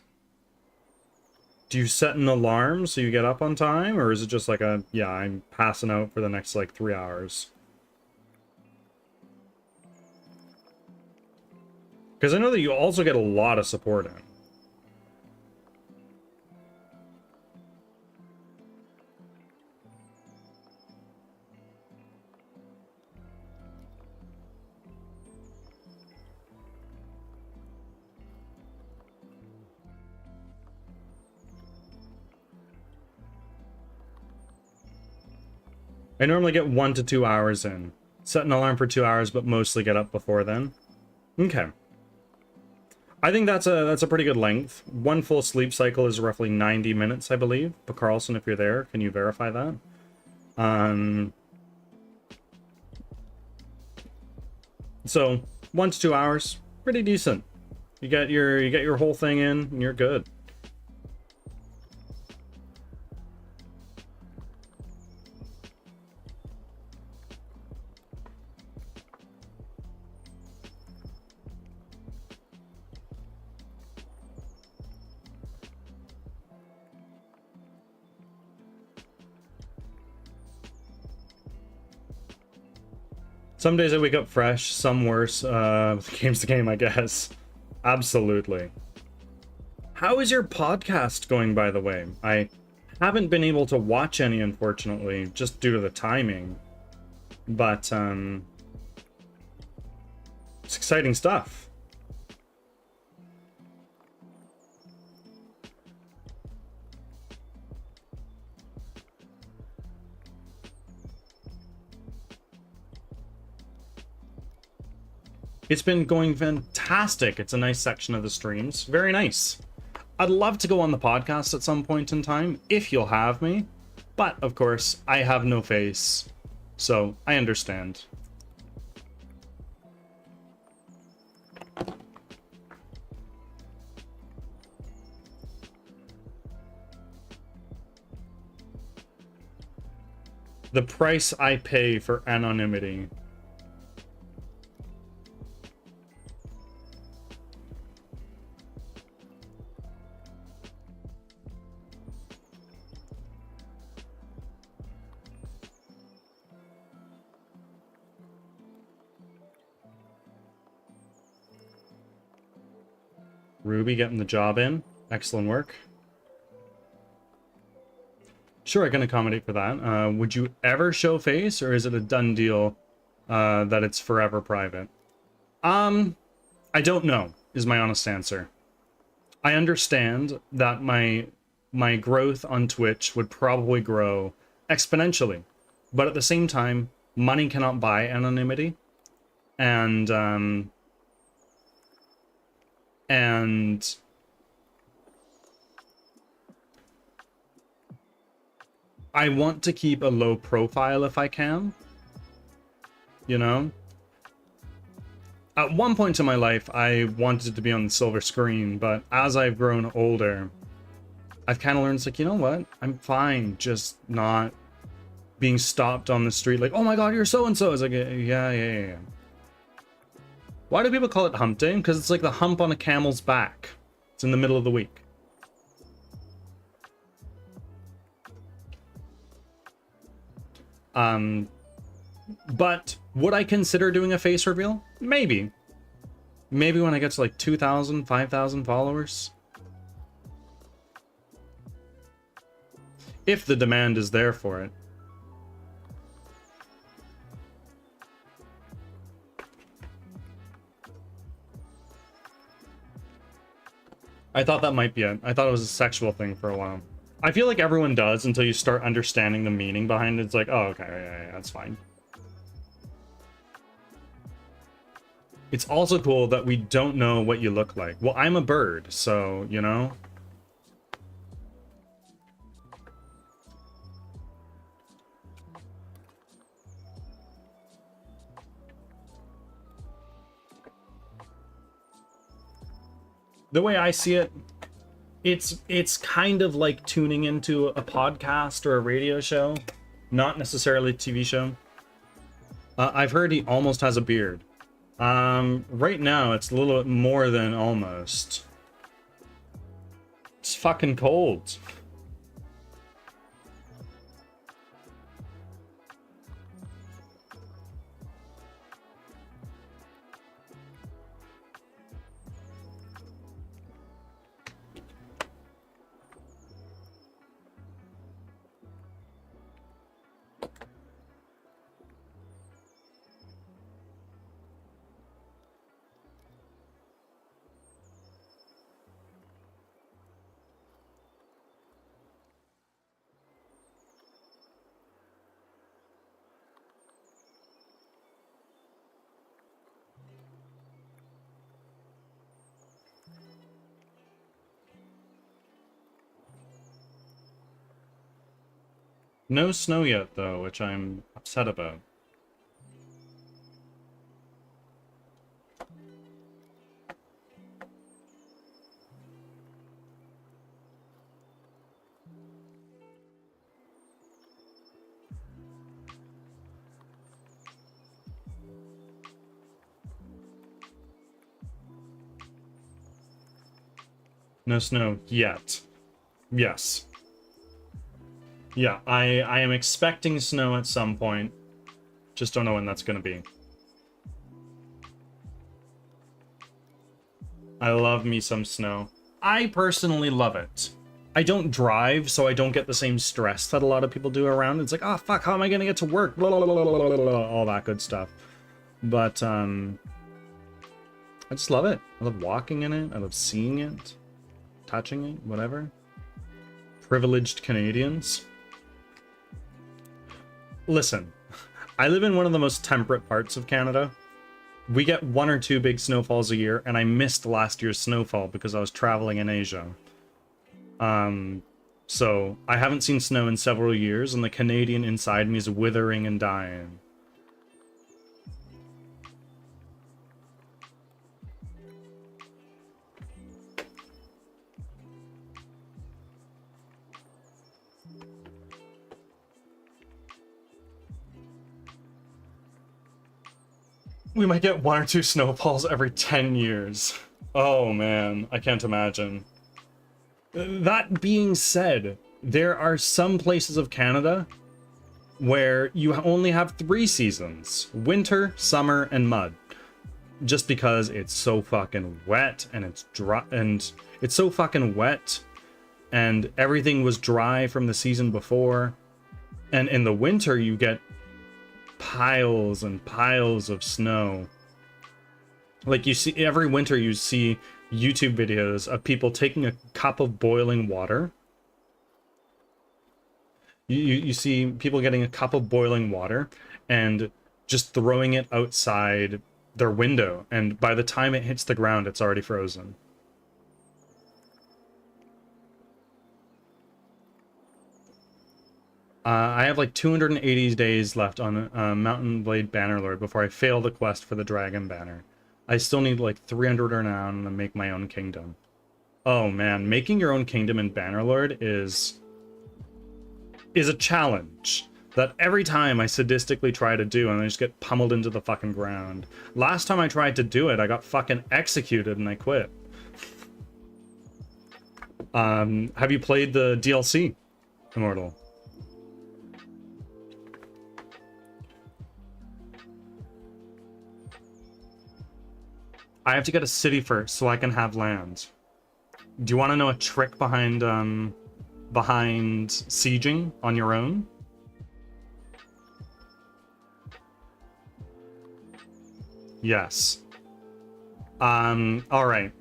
Do you set an alarm so you get up on time? Or is it just like yeah, I'm passing out for the next, like, 3 hours? Because I know that you also get a lot of support in. I normally get 1 to 2 hours in. Set an alarm for 2 hours, but mostly get up before then. Okay. I think that's a pretty good length. One full sleep cycle is roughly 90 minutes, I believe. But Carlson, if you're there, can you verify that? So 1 to 2 hours, pretty decent. You get your whole thing in, and you're good. Some days I wake up fresh, some worse. Game's the game, I guess. Absolutely. How is your podcast going, by the way? I haven't been able to watch any, unfortunately, just due to the timing. But, it's exciting stuff. It's been going fantastic. It's a nice section of the streams. Very nice. I'd love to go on the podcast at some point in time, if you'll have me. But, of course, I have no face. So, I understand. The price I pay for anonymity. Ruby getting the job in. Excellent work. Sure, I can accommodate for that. Would you ever show face, or is it a done deal that it's forever private? I don't know, is my honest answer. I understand that my growth on Twitch would probably grow exponentially, but at the same time, money cannot buy anonymity, and I want to keep a low profile if I can, you know? At one point in my life, I wanted to be on the silver screen, but as I've grown older, I've kind of learned, it's like, you know what? I'm fine just not being stopped on the street like, oh my god, you're so-and-so. It's like, yeah. Why do people call it hump day? Because it's like the hump on a camel's back. It's in the middle of the week. But would I consider doing a face reveal? Maybe. Maybe when I get to like 2,000, 5,000 followers. If the demand is there for it. I thought that might be it. I thought it was a sexual thing for a while. I feel like everyone does until you start understanding the meaning behind it. It's like, oh, okay, yeah, that's fine. It's also cool that we don't know what you look like. Well, I'm a bird, so, you know. The way I see it, it's kind of like tuning into a podcast or a radio show, not necessarily a TV show. I've heard he almost has a beard. Right now it's a little bit more than almost. It's fucking cold. No snow yet, though, which I'm upset about. No snow yet. Yes. Yeah, I am expecting snow at some point. Just don't know when that's going to be. I love me some snow. I personally love it. I don't drive, so I don't get the same stress that a lot of people do around. It's like, oh fuck, how am I gonna get to work? Blah, blah, blah, blah, blah, blah, all that good stuff. But I just love it. I love walking in it. I love seeing it, touching it, whatever. Privileged Canadians. Listen, I live in one of the most temperate parts of Canada. We get 1 or 2 big snowfalls a year, and I missed last year's snowfall because I was traveling in Asia. So I haven't seen snow in several years, and the Canadian inside me is withering and dying. We might get 1 or 2 snowfalls every 10 years. Oh man, I can't imagine. That being said, there are some places of Canada where you only have 3 seasons: winter, summer, and mud. Just because it's so fucking wet and it's dry, and it's so fucking wet and everything was dry from the season before. And in the winter you get piles and piles of snow. Like, you see every winter, you see YouTube videos of people taking a cup of boiling water. You see people getting a cup of boiling water and just throwing it outside their window, and by the time it hits the ground, it's already frozen. I have like 280 days left on Mountain Blade Bannerlord before I fail the quest for the Dragon Banner. I still need like 300 renown to make my own kingdom. Oh man, making your own kingdom in Bannerlord is a challenge that every time I sadistically try to do, and I just get pummeled into the fucking ground. Last time I tried to do it, I got fucking executed and I quit. Have you played the DLC, Immortal? I have to get a city first so I can have land. Do you want to know a trick behind sieging on your own? Yes. All right.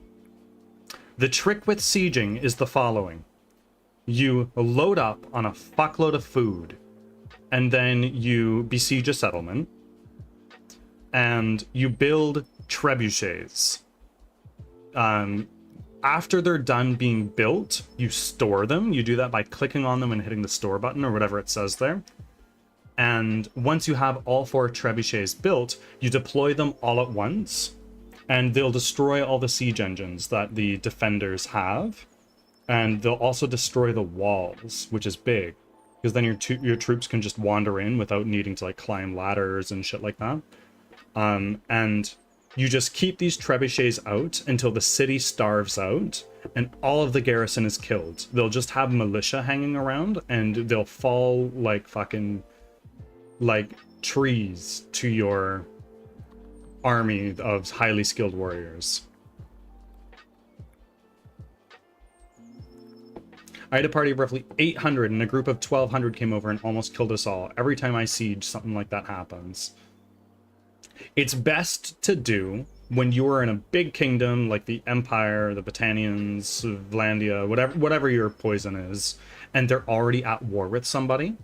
The trick with sieging is the following. You load up on a fuckload of food, and then you besiege a settlement, and you build trebuchets. After they're done being built, you store them. You do that by clicking on them and hitting the store button or whatever it says there. And once you have all 4 trebuchets built, you deploy them all at once, and they'll destroy all the siege engines that the defenders have. And they'll also destroy the walls, which is big, because then your troops can just wander in without needing to like climb ladders and shit like that. And you just keep these trebuchets out until the city starves out and all of the garrison is killed. They'll just have militia hanging around, and they'll fall like fucking like trees to your army of highly skilled warriors. I had a party of roughly 800 and a group of 1200 came over and almost killed us all. Every time I siege, something like that happens. It's best to do when you are in a big kingdom like the Empire, the Battanians, Vlandia, whatever your poison is, and they're already at war with somebody.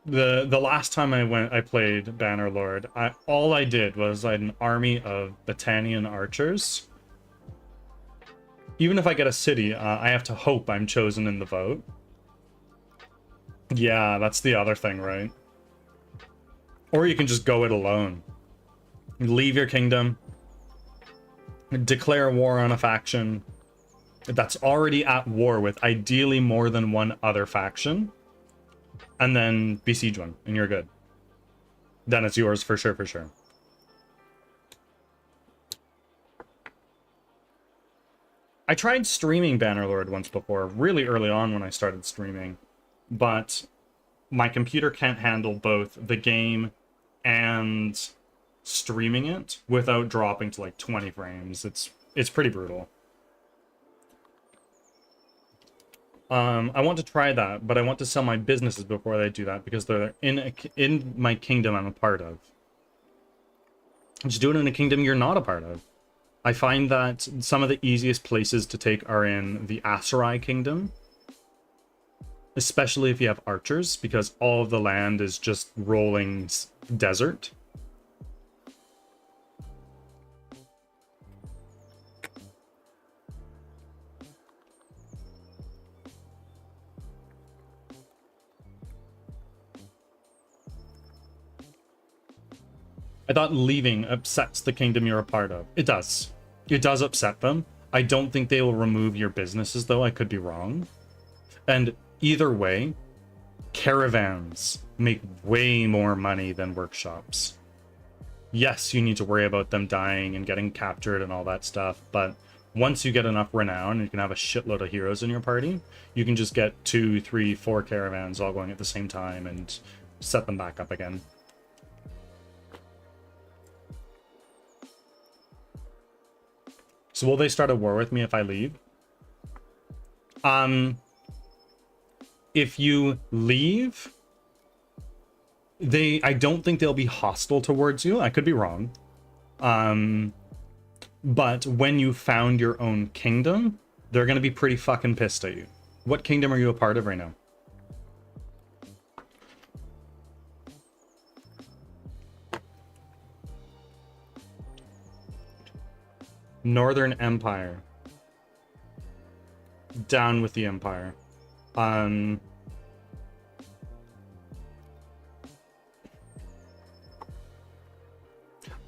The last time I played Bannerlord, all I did was I had an army of Battanian archers. Even if I get a city, I have to hope I'm chosen in the vote. Yeah, that's the other thing, right? Or you can just go it alone. Leave your kingdom. Declare war on a faction that's already at war with ideally more than one other faction. And then besiege one, and you're good. Then it's yours for sure, for sure. I tried streaming Bannerlord once before, really early on when I started streaming, but my computer can't handle both the game and streaming it without dropping to like 20 frames. It's pretty brutal. I want to try that, but I want to sell my businesses before I do that because they're in my kingdom I'm a part of. Just do it in a kingdom you're not a part of. I find that some of the easiest places to take are in the Aserai kingdom, especially if you have archers, because all of the land is just rolling desert. I thought leaving upsets the kingdom you're a part of. It does. It does upset them. I don't think they will remove your businesses, though. I could be wrong. And either way, caravans make way more money than workshops. Yes, you need to worry about them dying and getting captured and all that stuff, but once you get enough renown and you can have a shitload of heroes in your party, you can just get 2, 3, 4 caravans all going at the same time and set them back up again. So will they start a war with me if I leave? If you leave, I don't think they'll be hostile towards you. I could be wrong. But when you found your own kingdom, they're gonna be pretty fucking pissed at you. What kingdom are you a part of right now? Northern Empire. Down with the Empire. I'm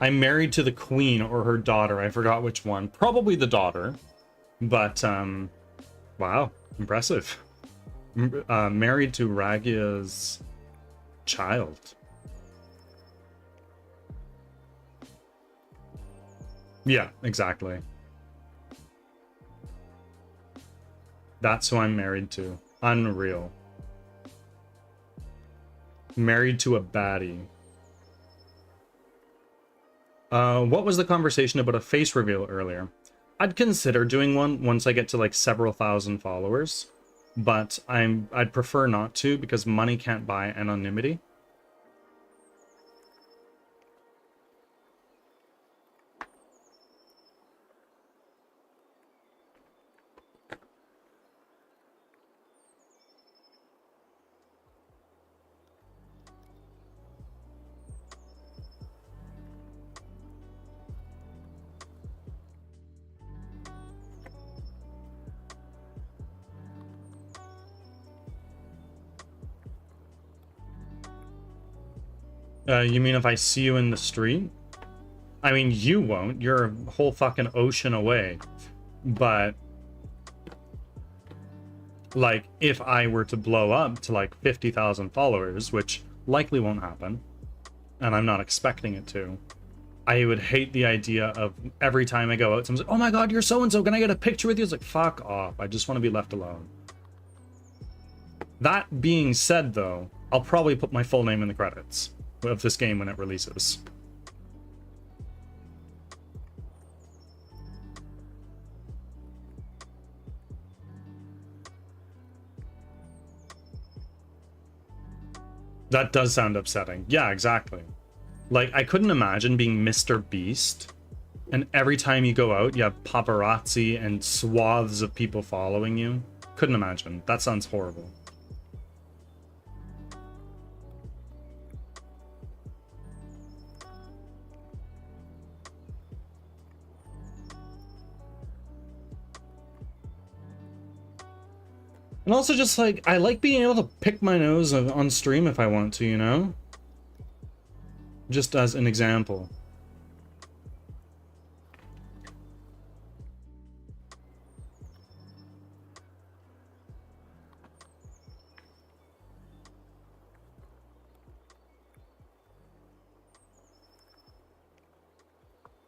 married to the queen or her daughter. I forgot which one. Probably the daughter. But, wow. Impressive. Married to Ragia's child. Yeah, exactly. That's who I'm married to. Unreal. Married to a baddie. What was the conversation about a face reveal earlier? I'd consider doing one once I get to like several thousand followers, but I'd prefer not to because money can't buy anonymity. You mean if I see you in the street? I mean, you won't. You're a whole fucking ocean away. But, like, if I were to blow up to, like, 50,000 followers, which likely won't happen, and I'm not expecting it to, I would hate the idea of every time I go out, someone's like, oh my god, you're so-and-so, can I get a picture with you? It's like, fuck off. I just want to be left alone. That being said, though, I'll probably put my full name in the credits of this game when it releases. That does sound upsetting. Yeah, exactly. Like, I couldn't imagine being Mr. Beast, and every time you go out, you have paparazzi and swaths of people following you. Couldn't imagine. That sounds horrible. And also just, like, I like being able to pick my nose on stream if I want to, you know? Just as an example.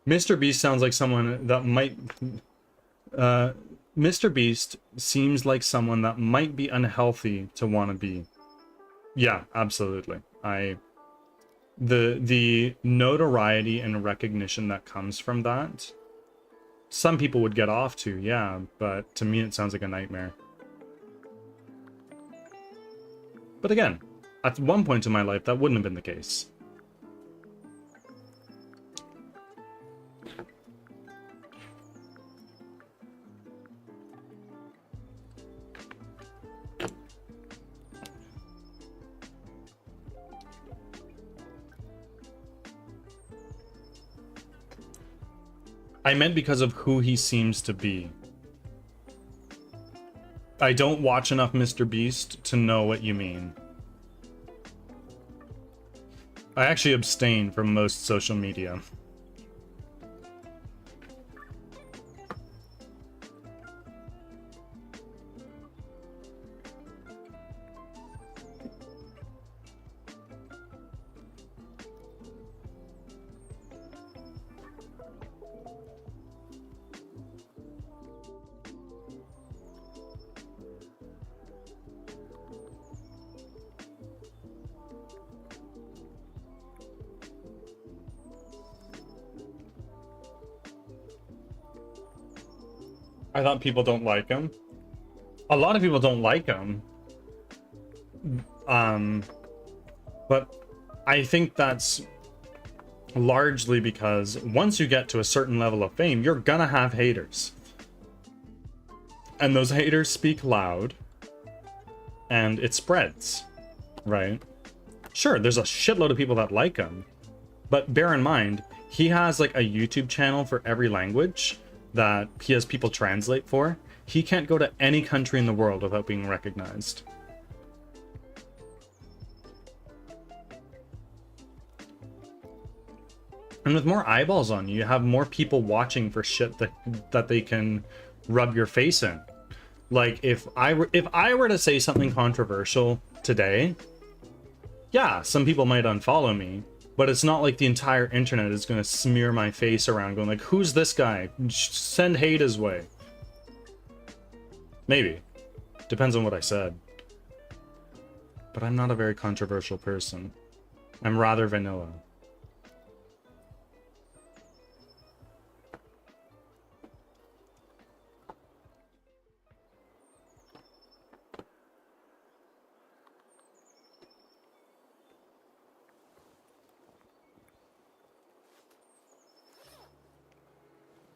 Mr. Beast sounds like someone that might Mr. Beast seems like someone that might be unhealthy to want to be. Yeah, absolutely. The notoriety and recognition that comes from that, some people would get off to, yeah, but to me it sounds like a nightmare. But again, at one point in my life that wouldn't have been the case. I meant because of who he seems to be. I don't watch enough Mr. Beast to know what you mean. I actually abstain from most social media. I thought people don't like him. A lot of people don't like him. But I think that's largely because once you get to a certain level of fame, you're gonna have haters. And those haters speak loud, and it spreads, right? Sure, there's a shitload of people that like him, but bear in mind, he has like a YouTube channel for every language that he has people translate for. He can't go to any country in the world without being recognized. And with more eyeballs on you, you have more people watching for shit that they can rub your face in. Like if I were to say something controversial today, yeah, some people might unfollow me, but it's not like the entire internet is going to smear my face around going like, who's this guy? Send hate his way. Maybe. Depends on what I said. But I'm not a very controversial person. I'm rather vanilla.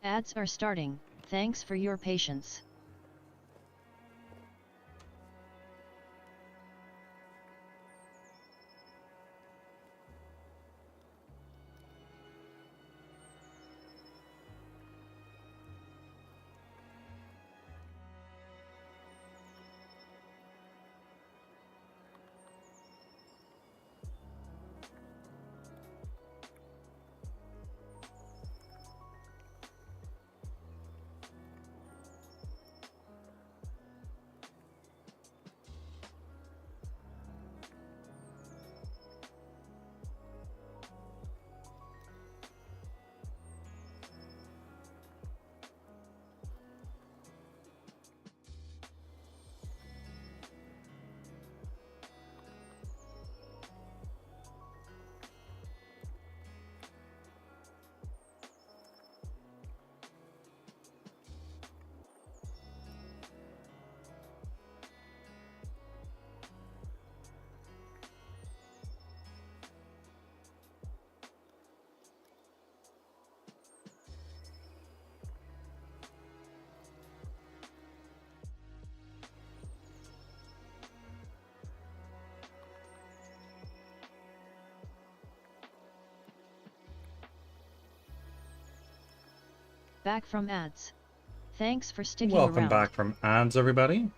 Ads are starting. Thanks for your patience. Back from ads. Thanks for sticking around. Welcome back from ads, everybody.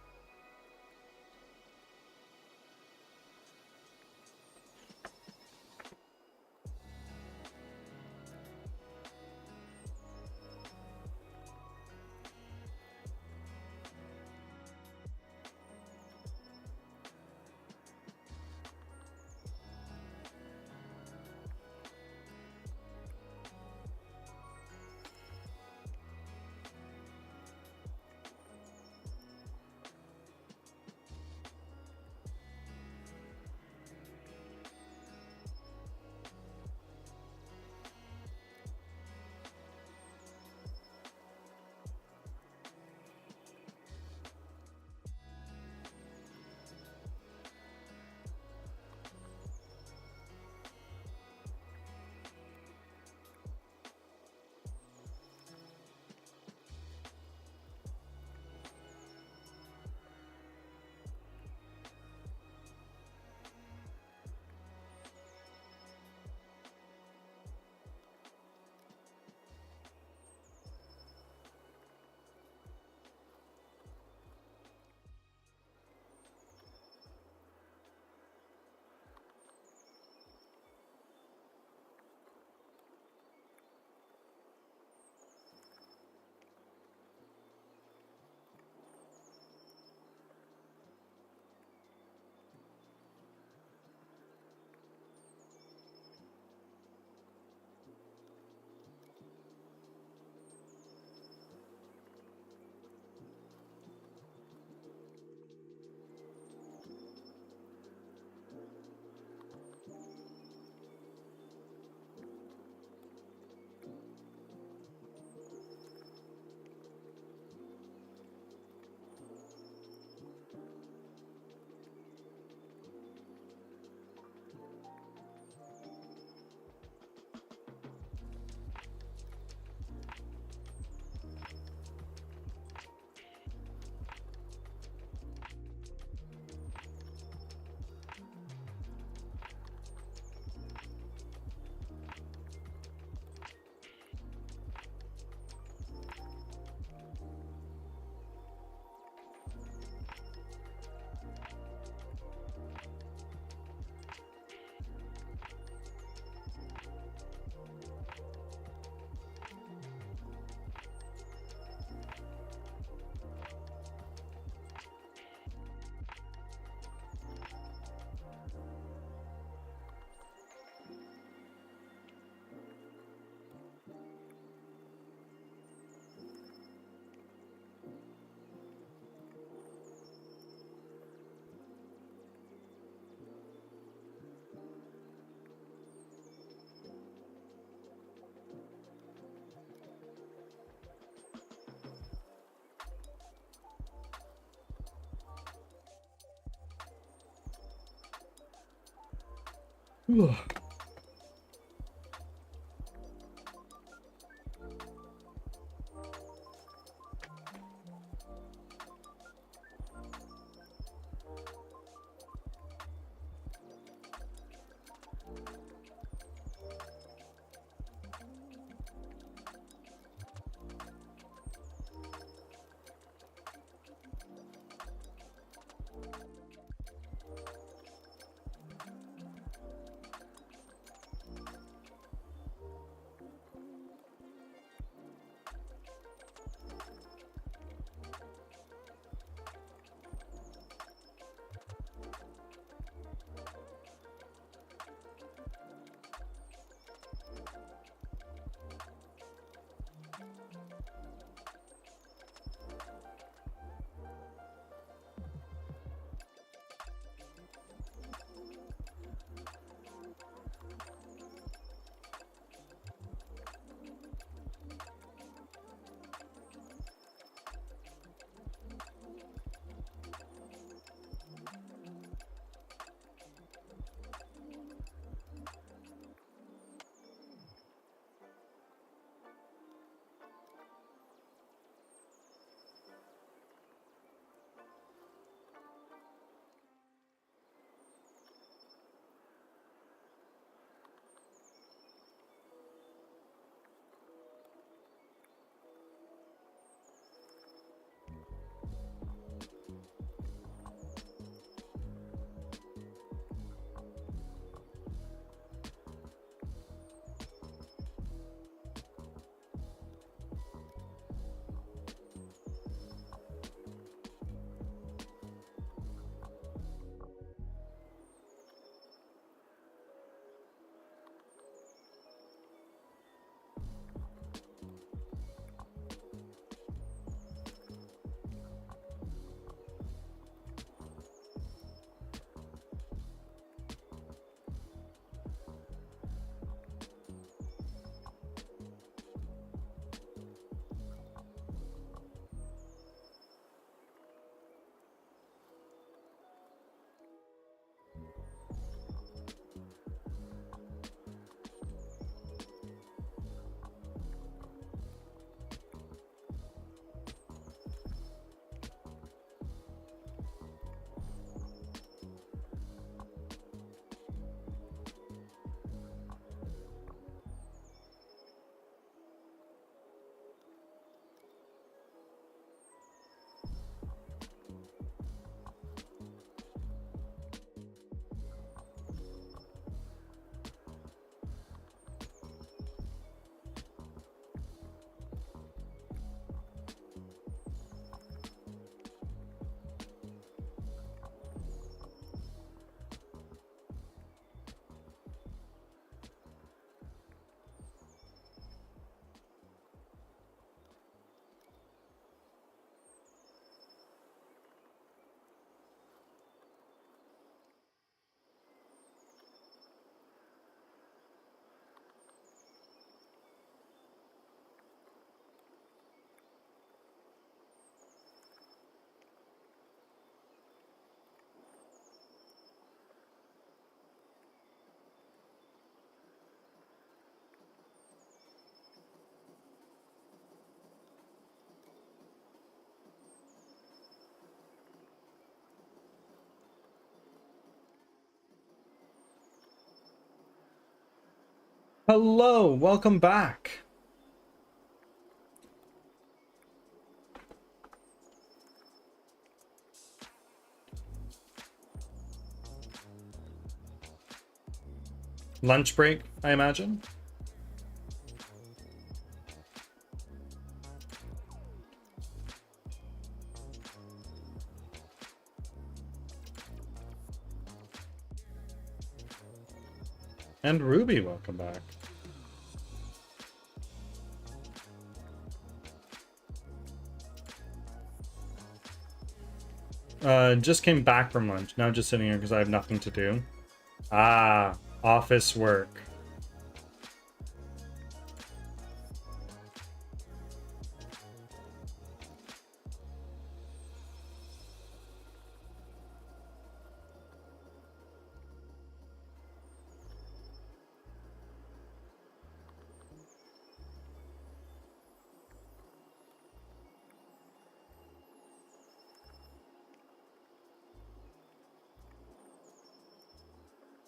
Hello, welcome back. Lunch break, I imagine. And Ruby, welcome back. Just came back from lunch. Now just sitting here because I have nothing to do. Ah, office work.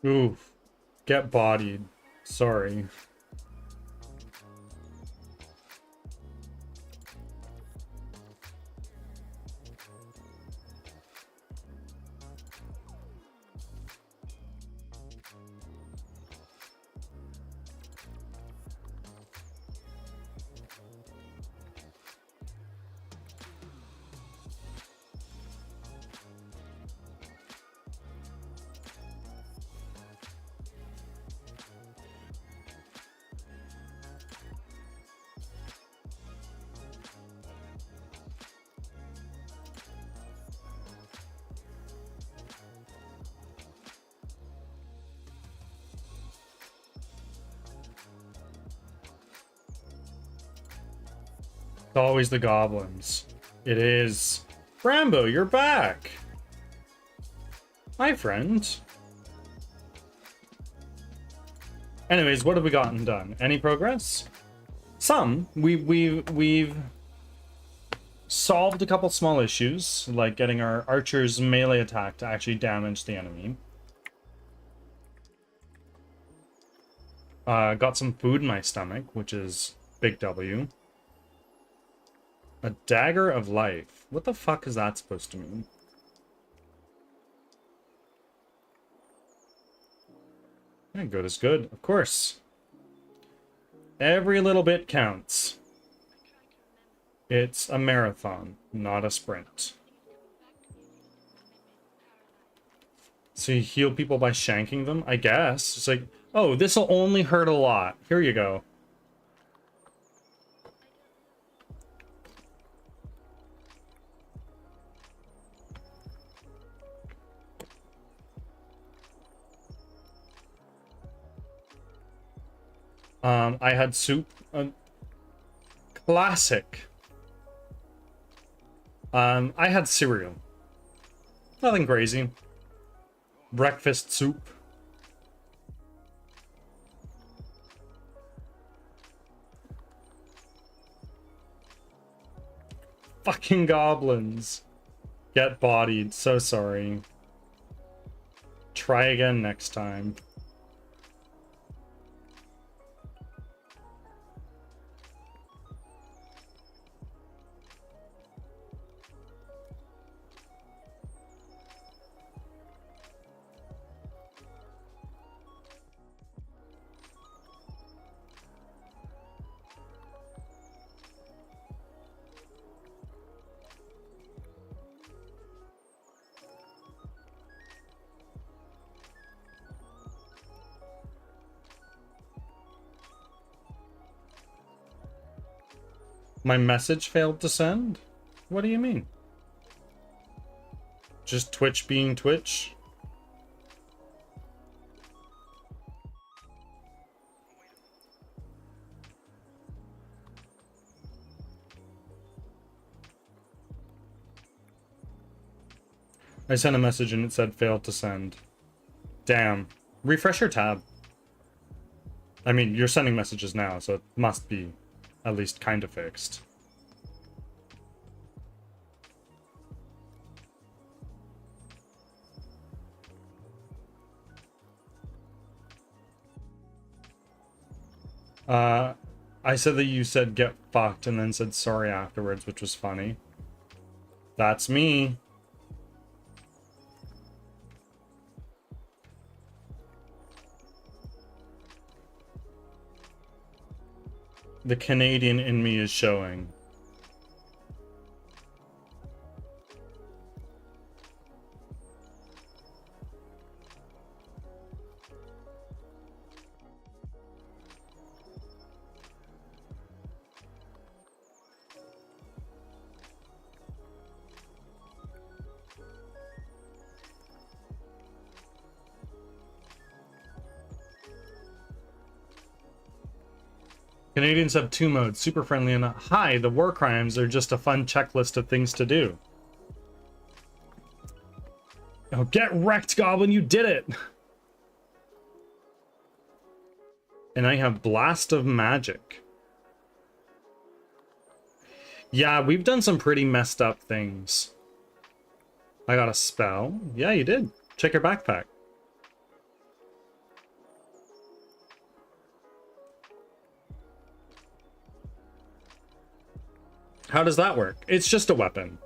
Oof. Get bodied. Sorry. It's always the goblins. It is. Rambo, you're back. Hi, friend. Anyways, what have we gotten done? Any progress? Some. We've solved a couple small issues, like getting our archer's melee attack to actually damage the enemy. Got some food in my stomach, which is big W. A dagger of life. What the fuck is that supposed to mean? Yeah, good is good, of course. Every little bit counts. It's a marathon, not a sprint. So you heal people by shanking them? I guess. It's like, oh, this'll only hurt a lot. Here you go. I had soup. Classic. I had cereal. Nothing crazy. Breakfast soup. Fucking goblins. Get bodied. So sorry. Try again next time. My message failed to send? What do you mean? Just Twitch being Twitch? I sent a message and it said failed to send. Damn. Refresh your tab. I mean, you're sending messages now, so it must be at least kind of fixed. I said that you said get fucked and then said sorry afterwards, which was funny. That's me. The Canadian in me is showing. Canadians have 2 modes, super friendly and hi, the war crimes are just a fun checklist of things to do. Oh, get wrecked, Goblin, you did it! And I have Blast of Magic. Yeah, we've done some pretty messed up things. I got a spell. Yeah, you did. Check your backpack. How does that work? It's just a weapon.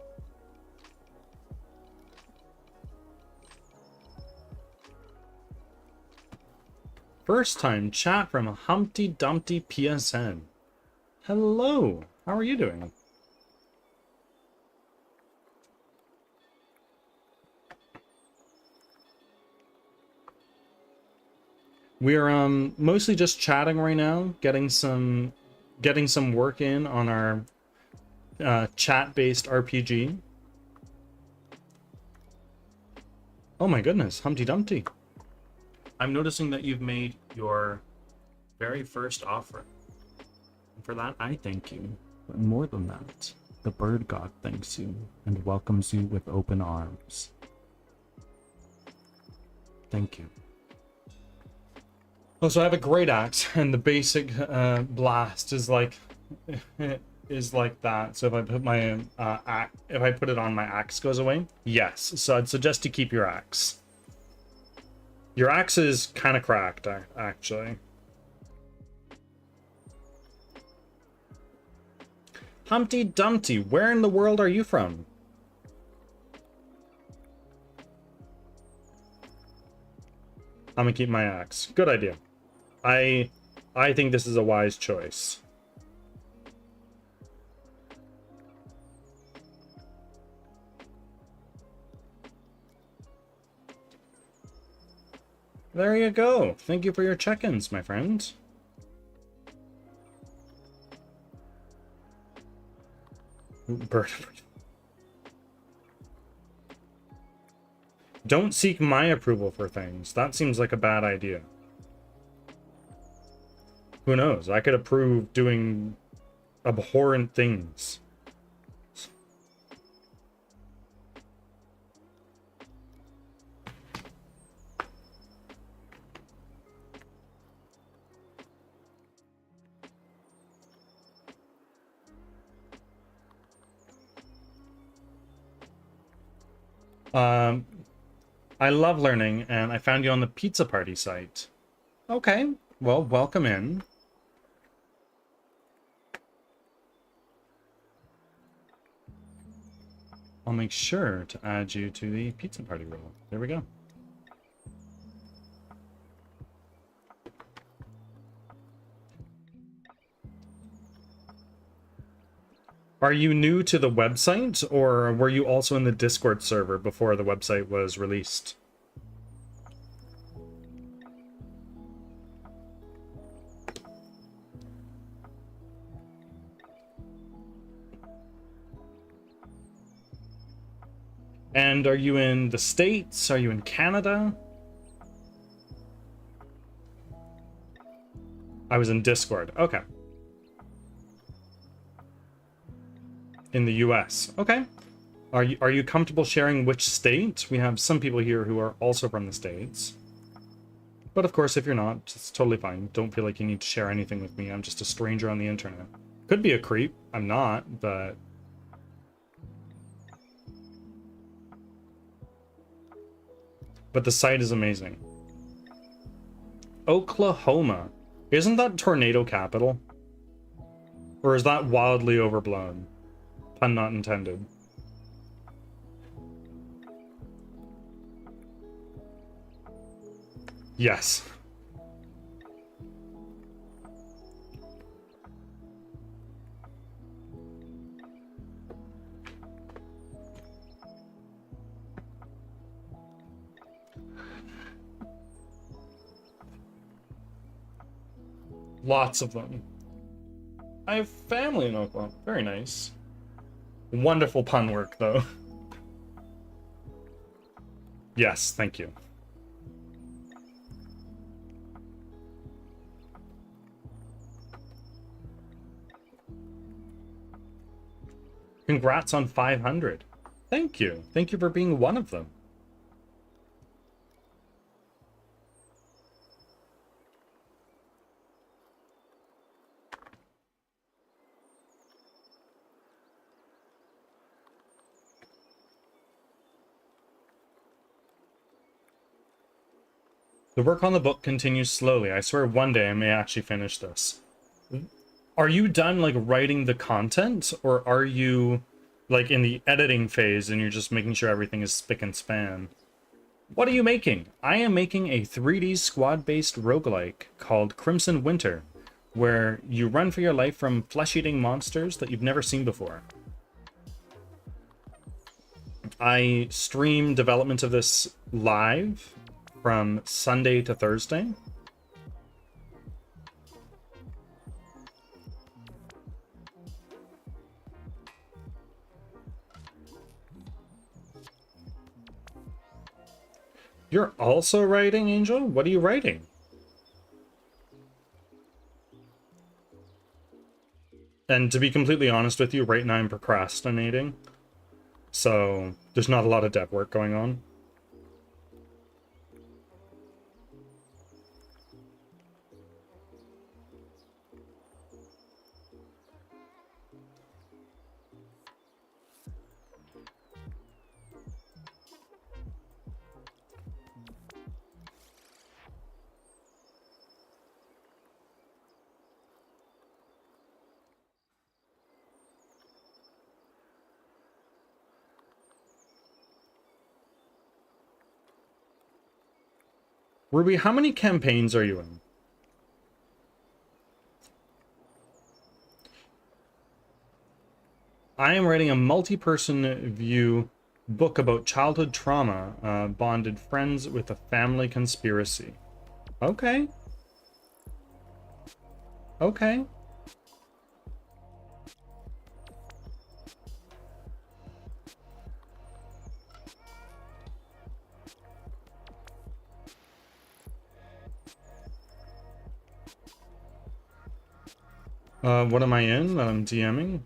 First time chat from Humpty Dumpty PSN. Hello, how are you doing? We're mostly just chatting right now, getting some work in on our chat-based RPG. Oh my goodness, Humpty Dumpty. I'm noticing that you've made your very first offer. And for that, I thank you. But more than that, the bird god thanks you and welcomes you with open arms. Thank you. Oh, so I have a great axe, and the basic blast is like that. So if I put my if I put it on, my axe goes away. Yes. So I'd suggest you keep your axe. Your axe is kind of cracked, actually. Humpty Dumpty, where in the world are you from? I'm gonna keep my axe. Good idea. I think this is a wise choice. There you go. Thank you for your check-ins, my friend. Bird. Don't seek my approval for things. That seems like a bad idea. Who knows? I could approve doing abhorrent things. I love learning, and I found you on the pizza party site. Okay, well, welcome in. I'll make sure to add you to the pizza party role. There we go. Are you new to the website, or were you also in the Discord server before the website was released? And are you in the States? Are you in Canada? I was in Discord. Okay. In the US. Okay. Are you comfortable sharing which state? We have some people here who are also from the States. But of course, if you're not, it's totally fine. Don't feel like you need to share anything with me. I'm just a stranger on the internet. Could be a creep. I'm not, but... But the site is amazing. Oklahoma. Isn't that tornado capital? Or is that wildly overblown? Pun not intended. Yes. Lots of them. I have family in Oklahoma. Very nice. Wonderful pun work, though. Yes, thank you. Congrats on 500. Thank you. Thank you for being one of them. The work on the book continues slowly. I swear one day I may actually finish this. Are you done like writing the content, or are you like in the editing phase and you're just making sure everything is spick and span? What are you making? I am making a 3D squad-based roguelike called Crimson Winter, where you run for your life from flesh-eating monsters that you've never seen before. I stream development of this live from Sunday to Thursday. You're also writing, Angel? What are you writing? And to be completely honest with you, right now I'm procrastinating. So there's not a lot of dev work going on. Ruby, how many campaigns are you in? I am writing a multi-person view book about childhood trauma, bonded friends with a family conspiracy. Okay. Okay. What am I in that I'm DMing?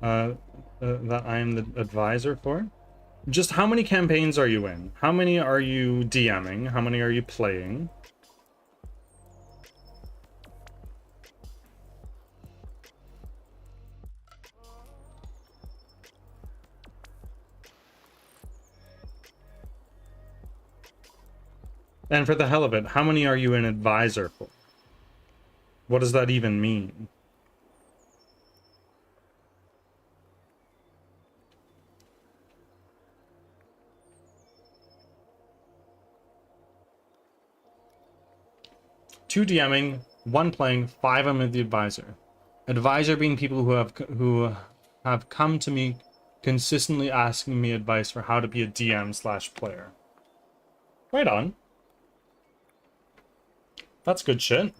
That I am the advisor for? Just how many campaigns are you in? How many are you DMing? How many are you playing? And for the hell of it, how many are you an advisor for? What does that even mean? Two DMing, one playing, five I'm the advisor. Advisor being people who have come to me consistently asking me advice for how to be a DM/player. Right on. That's good shit.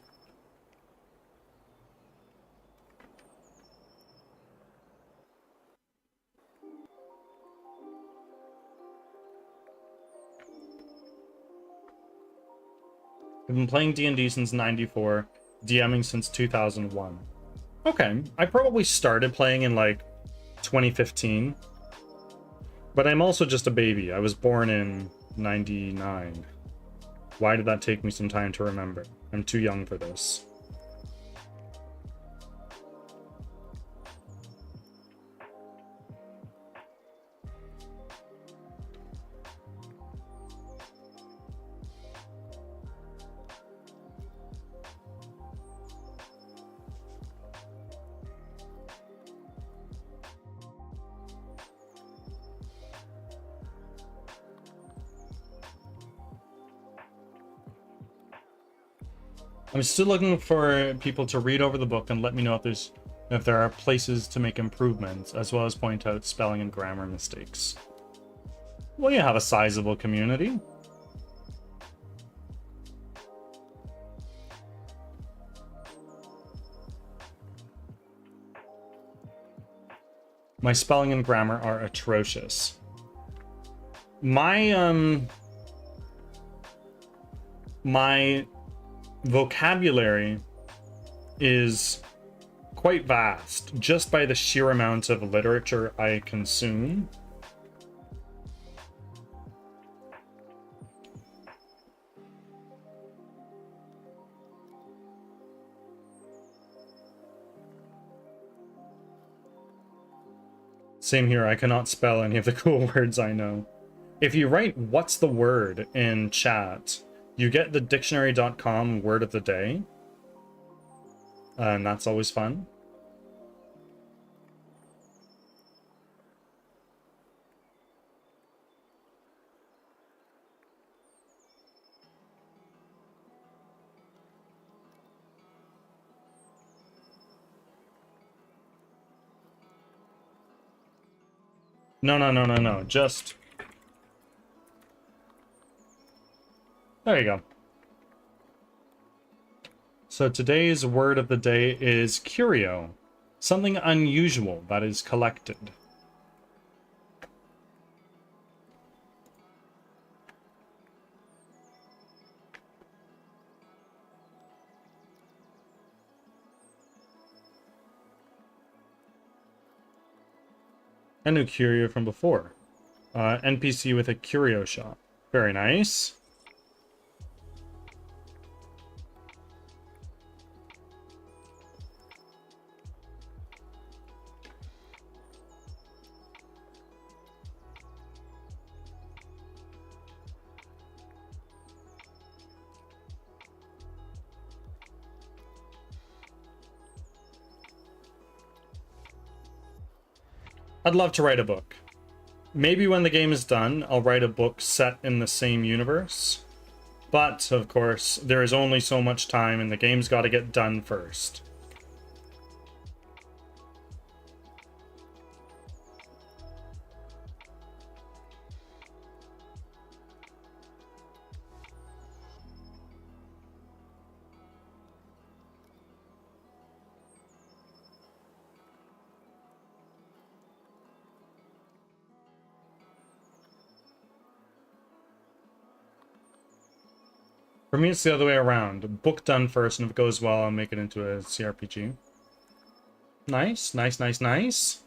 I've been playing D&D since 94, DMing since 2001. Okay, I probably started playing in like 2015, but I'm also just a baby. I was born in 99. Why did that take me some time to remember? I'm too young for this. I'm still looking for people to read over the book and let me know if there are places to make improvements, as well as point out spelling and grammar mistakes. Well, you have a sizable community. My spelling and grammar are atrocious. My vocabulary is quite vast just by the sheer amount of literature I consume. Same here, I cannot spell any of the cool words I know. If you write "what's the word" in chat, you get the dictionary.com word of the day. And that's always fun. No, no, no, no, no. Just... There you go. So today's word of the day is curio. Something unusual that is collected. I knew curio from before. NPC with a curio shop. Very nice. I'd love to write a book. Maybe when the game is done, I'll write a book set in the same universe. But, of course, there is only so much time and the game's got to get done first. For me, it's the other way around. Book done first, and if it goes well, I'll make it into a CRPG. Nice, nice, nice, nice.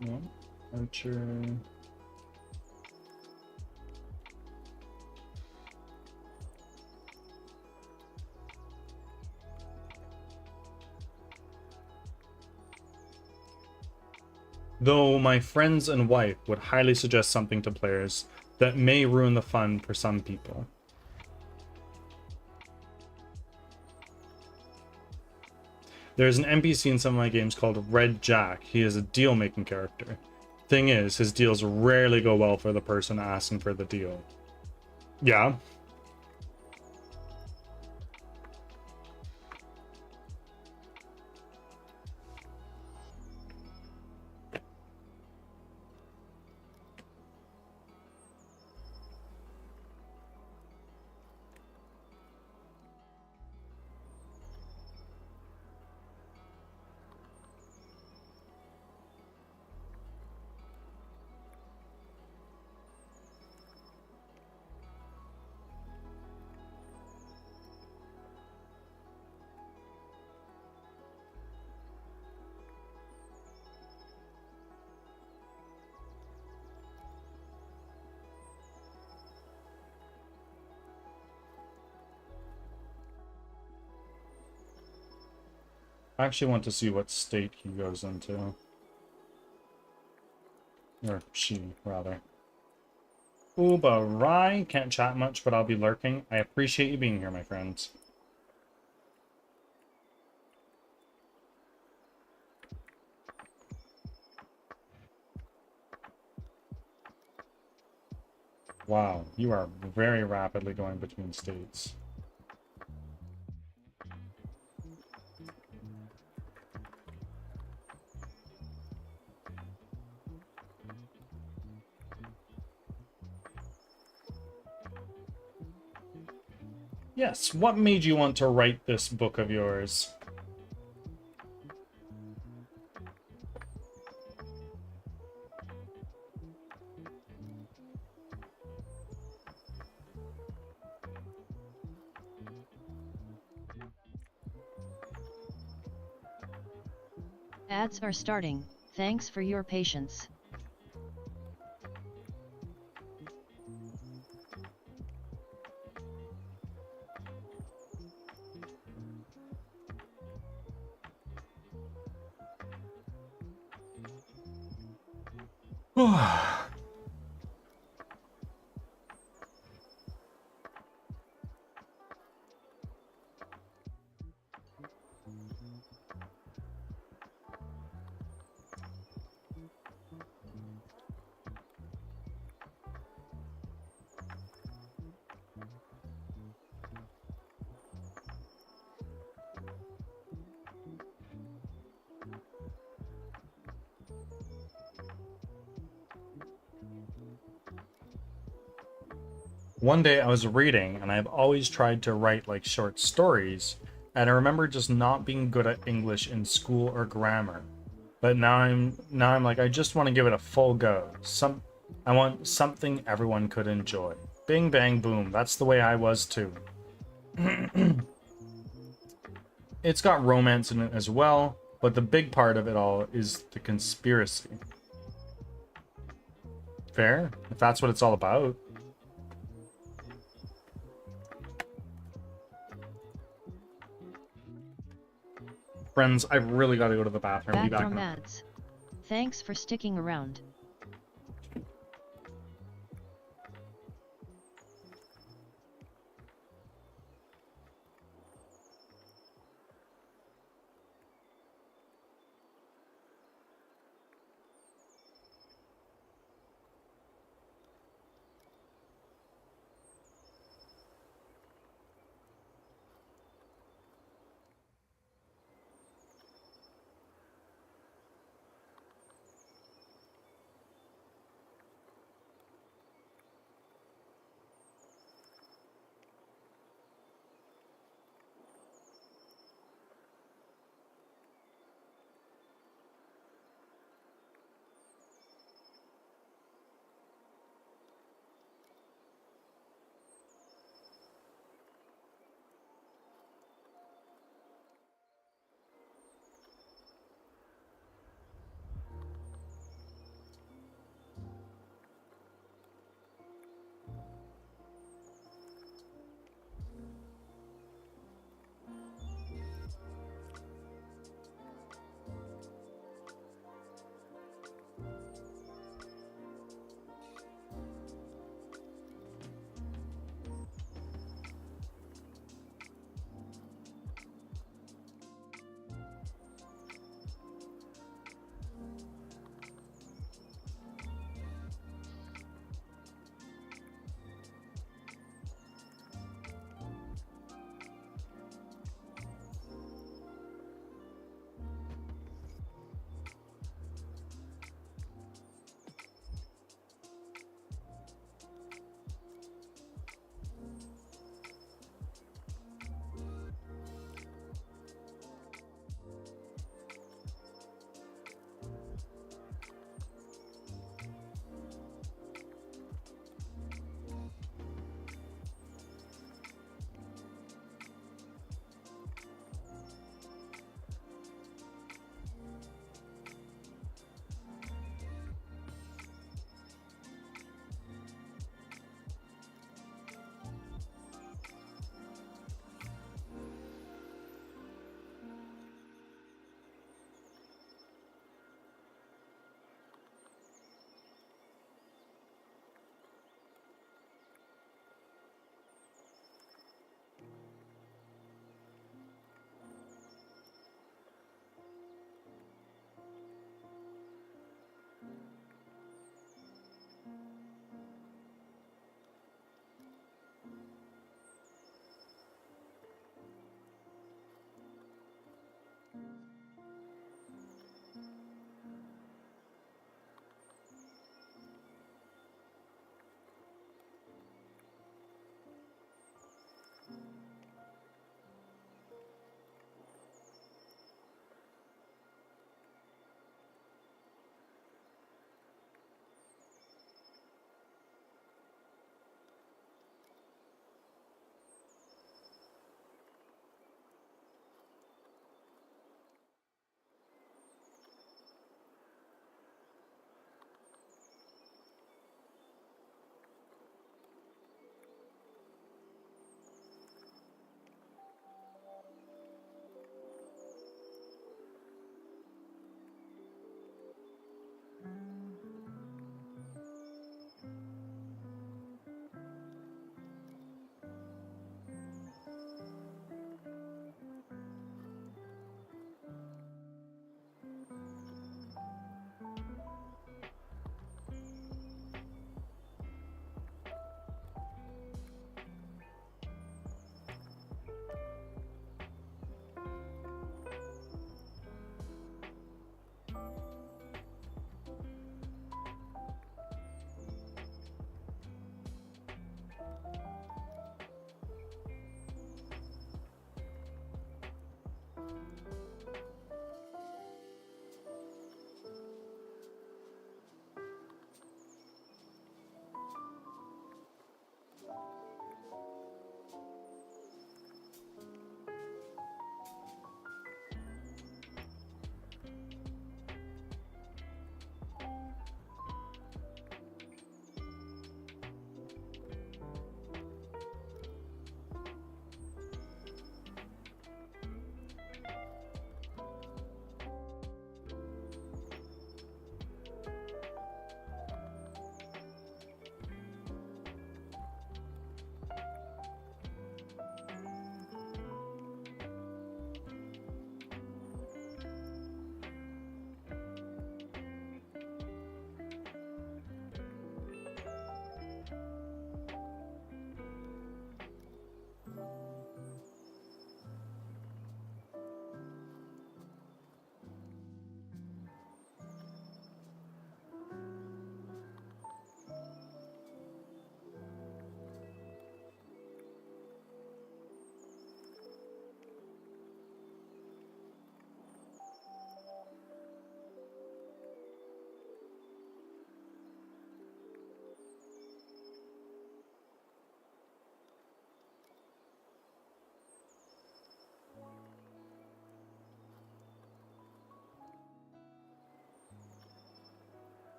No, Archer. Though my friends and wife would highly suggest something to players that may ruin the fun for some people. There's an NPC in some of my games called Red Jack. He is a deal-making character. Thing is, his deals rarely go well for the person asking for the deal. Yeah. I actually want to see what state he goes into. Or she, rather. Uba Rai. Can't chat much, but I'll be lurking. I appreciate you being here, my friends. Wow, you are very rapidly going between states. Yes, what made you want to write this book of yours? Ads are starting. Thanks for your patience. One day I was reading, and I've always tried to write like short stories, and I remember just not being good at English in school or grammar. But now I'm like I just want to give it a full go. I want something everyone could enjoy. Bing bang boom. That's the way I was too. It's got romance in it as well, but the big part of it all is the conspiracy. Fair? If that's what it's all about. Friends, I've really got to go to the bathroom. Be Back back from in ads. Thanks for sticking around.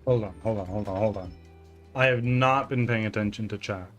Hold on, hold on, hold on, hold on. I have not been paying attention to chat.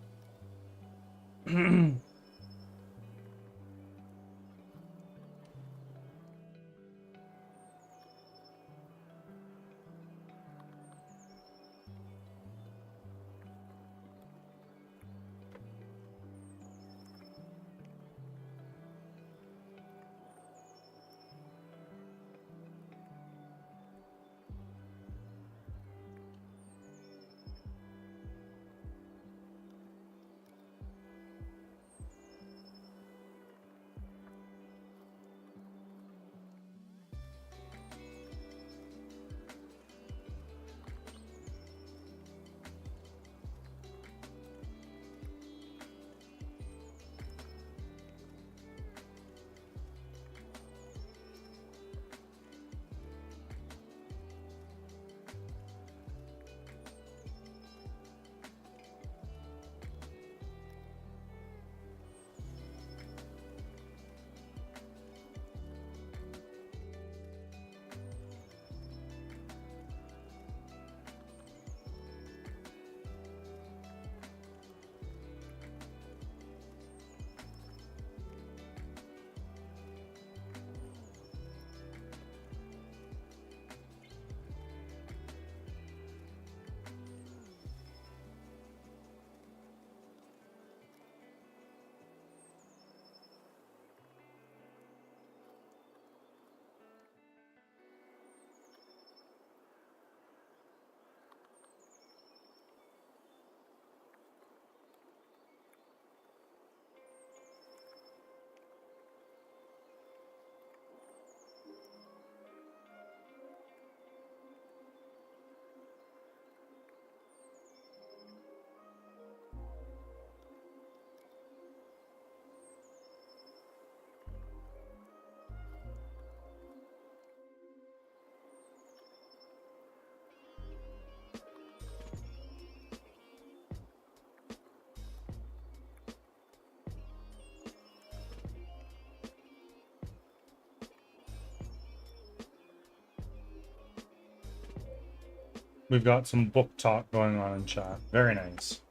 We've got some book talk going on in chat. Very nice.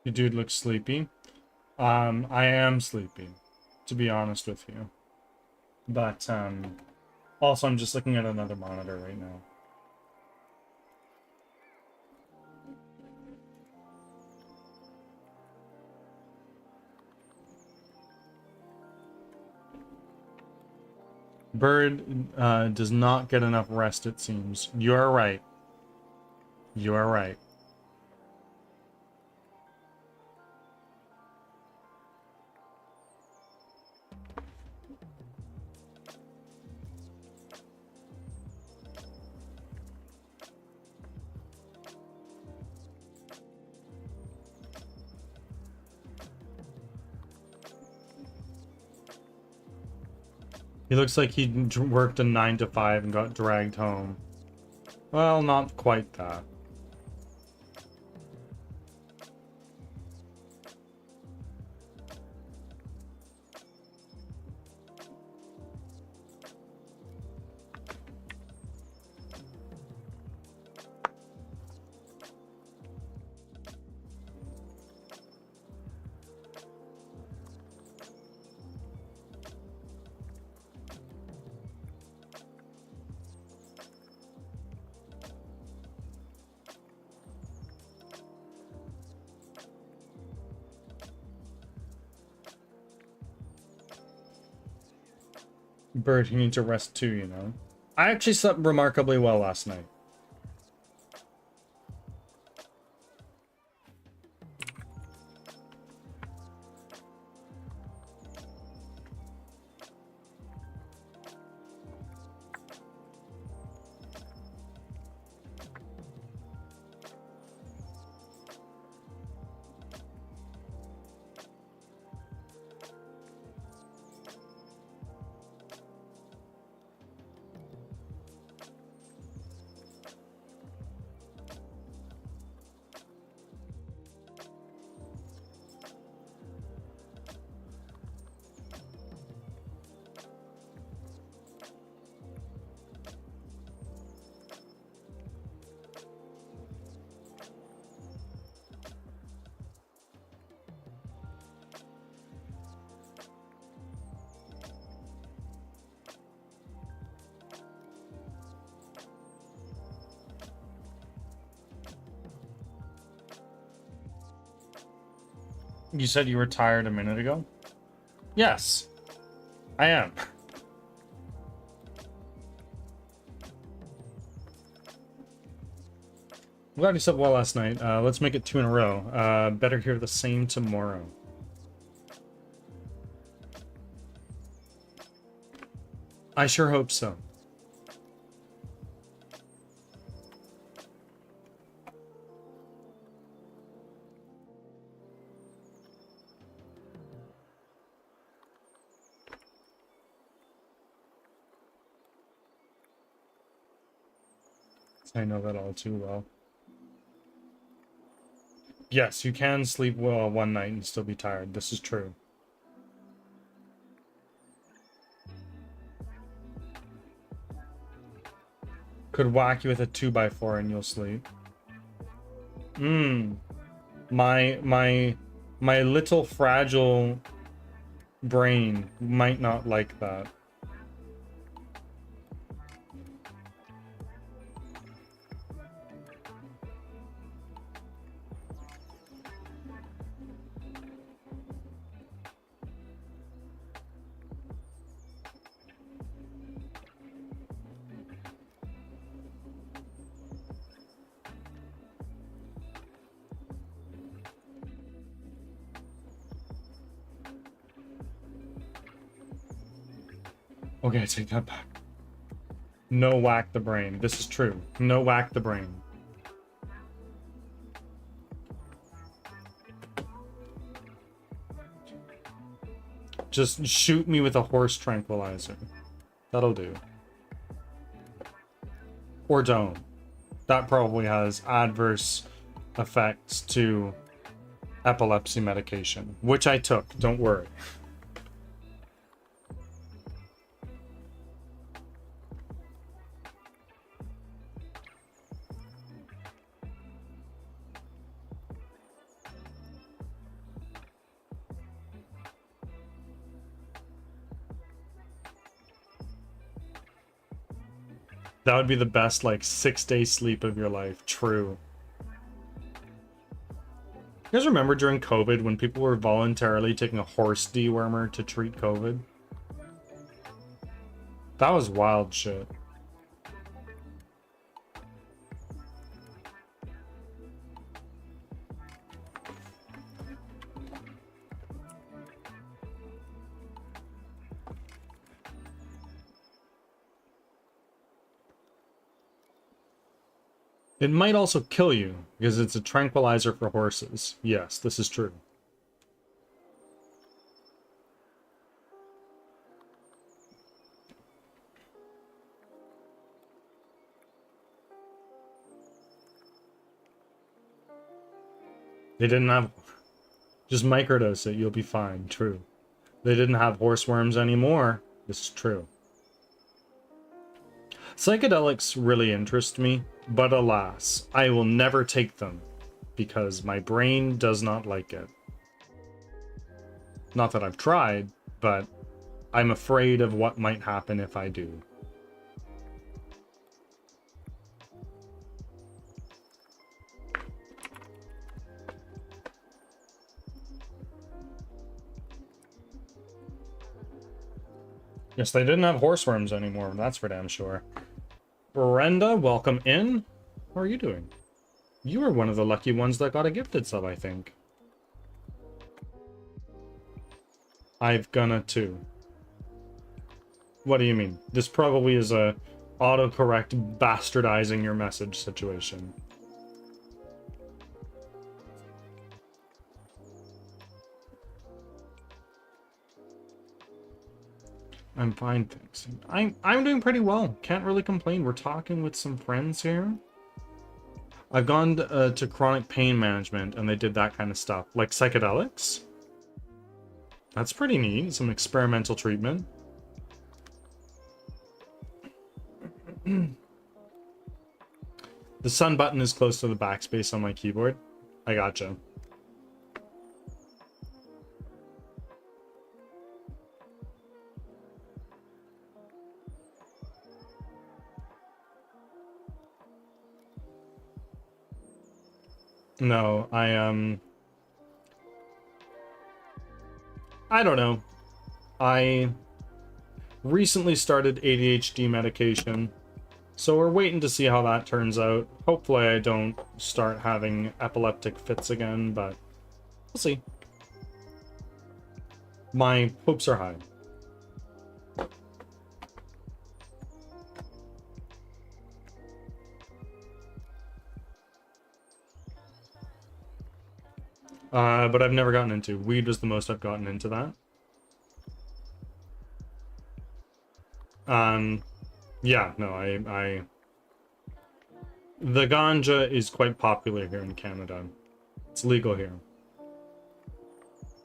You dude looks sleepy. I am sleepy, to be honest with you. But, also I'm just looking at another monitor right now. Bird does not get enough rest, it seems. You are right. You are right. He looks like he worked a 9 to 5 and got dragged home. Well, not quite that. Bird, you need to rest too, you know. I actually slept remarkably well last night. You said you were tired a minute ago? Yes, I am. I'm glad you slept well last night. Let's make it 2 in a row. Better hear the same tomorrow. I sure hope so. I know that all too well. Yes, you can sleep well one night and still be tired. This is true. Could whack you with a 2x4 and you'll sleep. My little fragile brain might not like that. Okay, I take that back. No whack the brain. This is true. No whack the brain. Just shoot me with a horse tranquilizer. That'll do. Or don't. That probably has adverse effects to epilepsy medication, which I took. Don't worry. That would be the best, like, 6-day sleep of your life. True. You guys remember during COVID when people were voluntarily taking a horse dewormer to treat COVID? That was wild shit. It might also kill you, because it's a tranquilizer for horses. Yes, this is true. They didn't have... Just microdose it, you'll be fine. True. They didn't have horseworms anymore. This is true. Psychedelics really interest me, but alas, I will never take them because my brain does not like it. Not that I've tried, but I'm afraid of what might happen if I do. Yes, they didn't have horseworms anymore, that's for damn sure. Brenda, welcome in. How are you doing? You were one of the lucky ones that got a gifted sub, I think. I've gonna too. What do you mean? This probably is a autocorrect bastardizing your message situation. I'm fine, thanks. I'm doing pretty well. Can't really complain. We're talking with some friends here. I've gone to chronic pain management, and they did that kind of stuff, like psychedelics. That's pretty neat. Some experimental treatment. The sun button is close to the backspace on my keyboard. I gotcha. No, I don't know. I recently started ADHD medication, so we're waiting to see how that turns out. Hopefully I don't start having epileptic fits again, but we'll see. My hopes are high. But I've never gotten into. Weed was the most I've gotten into that. Yeah, no, the ganja is quite popular here in Canada. It's legal here.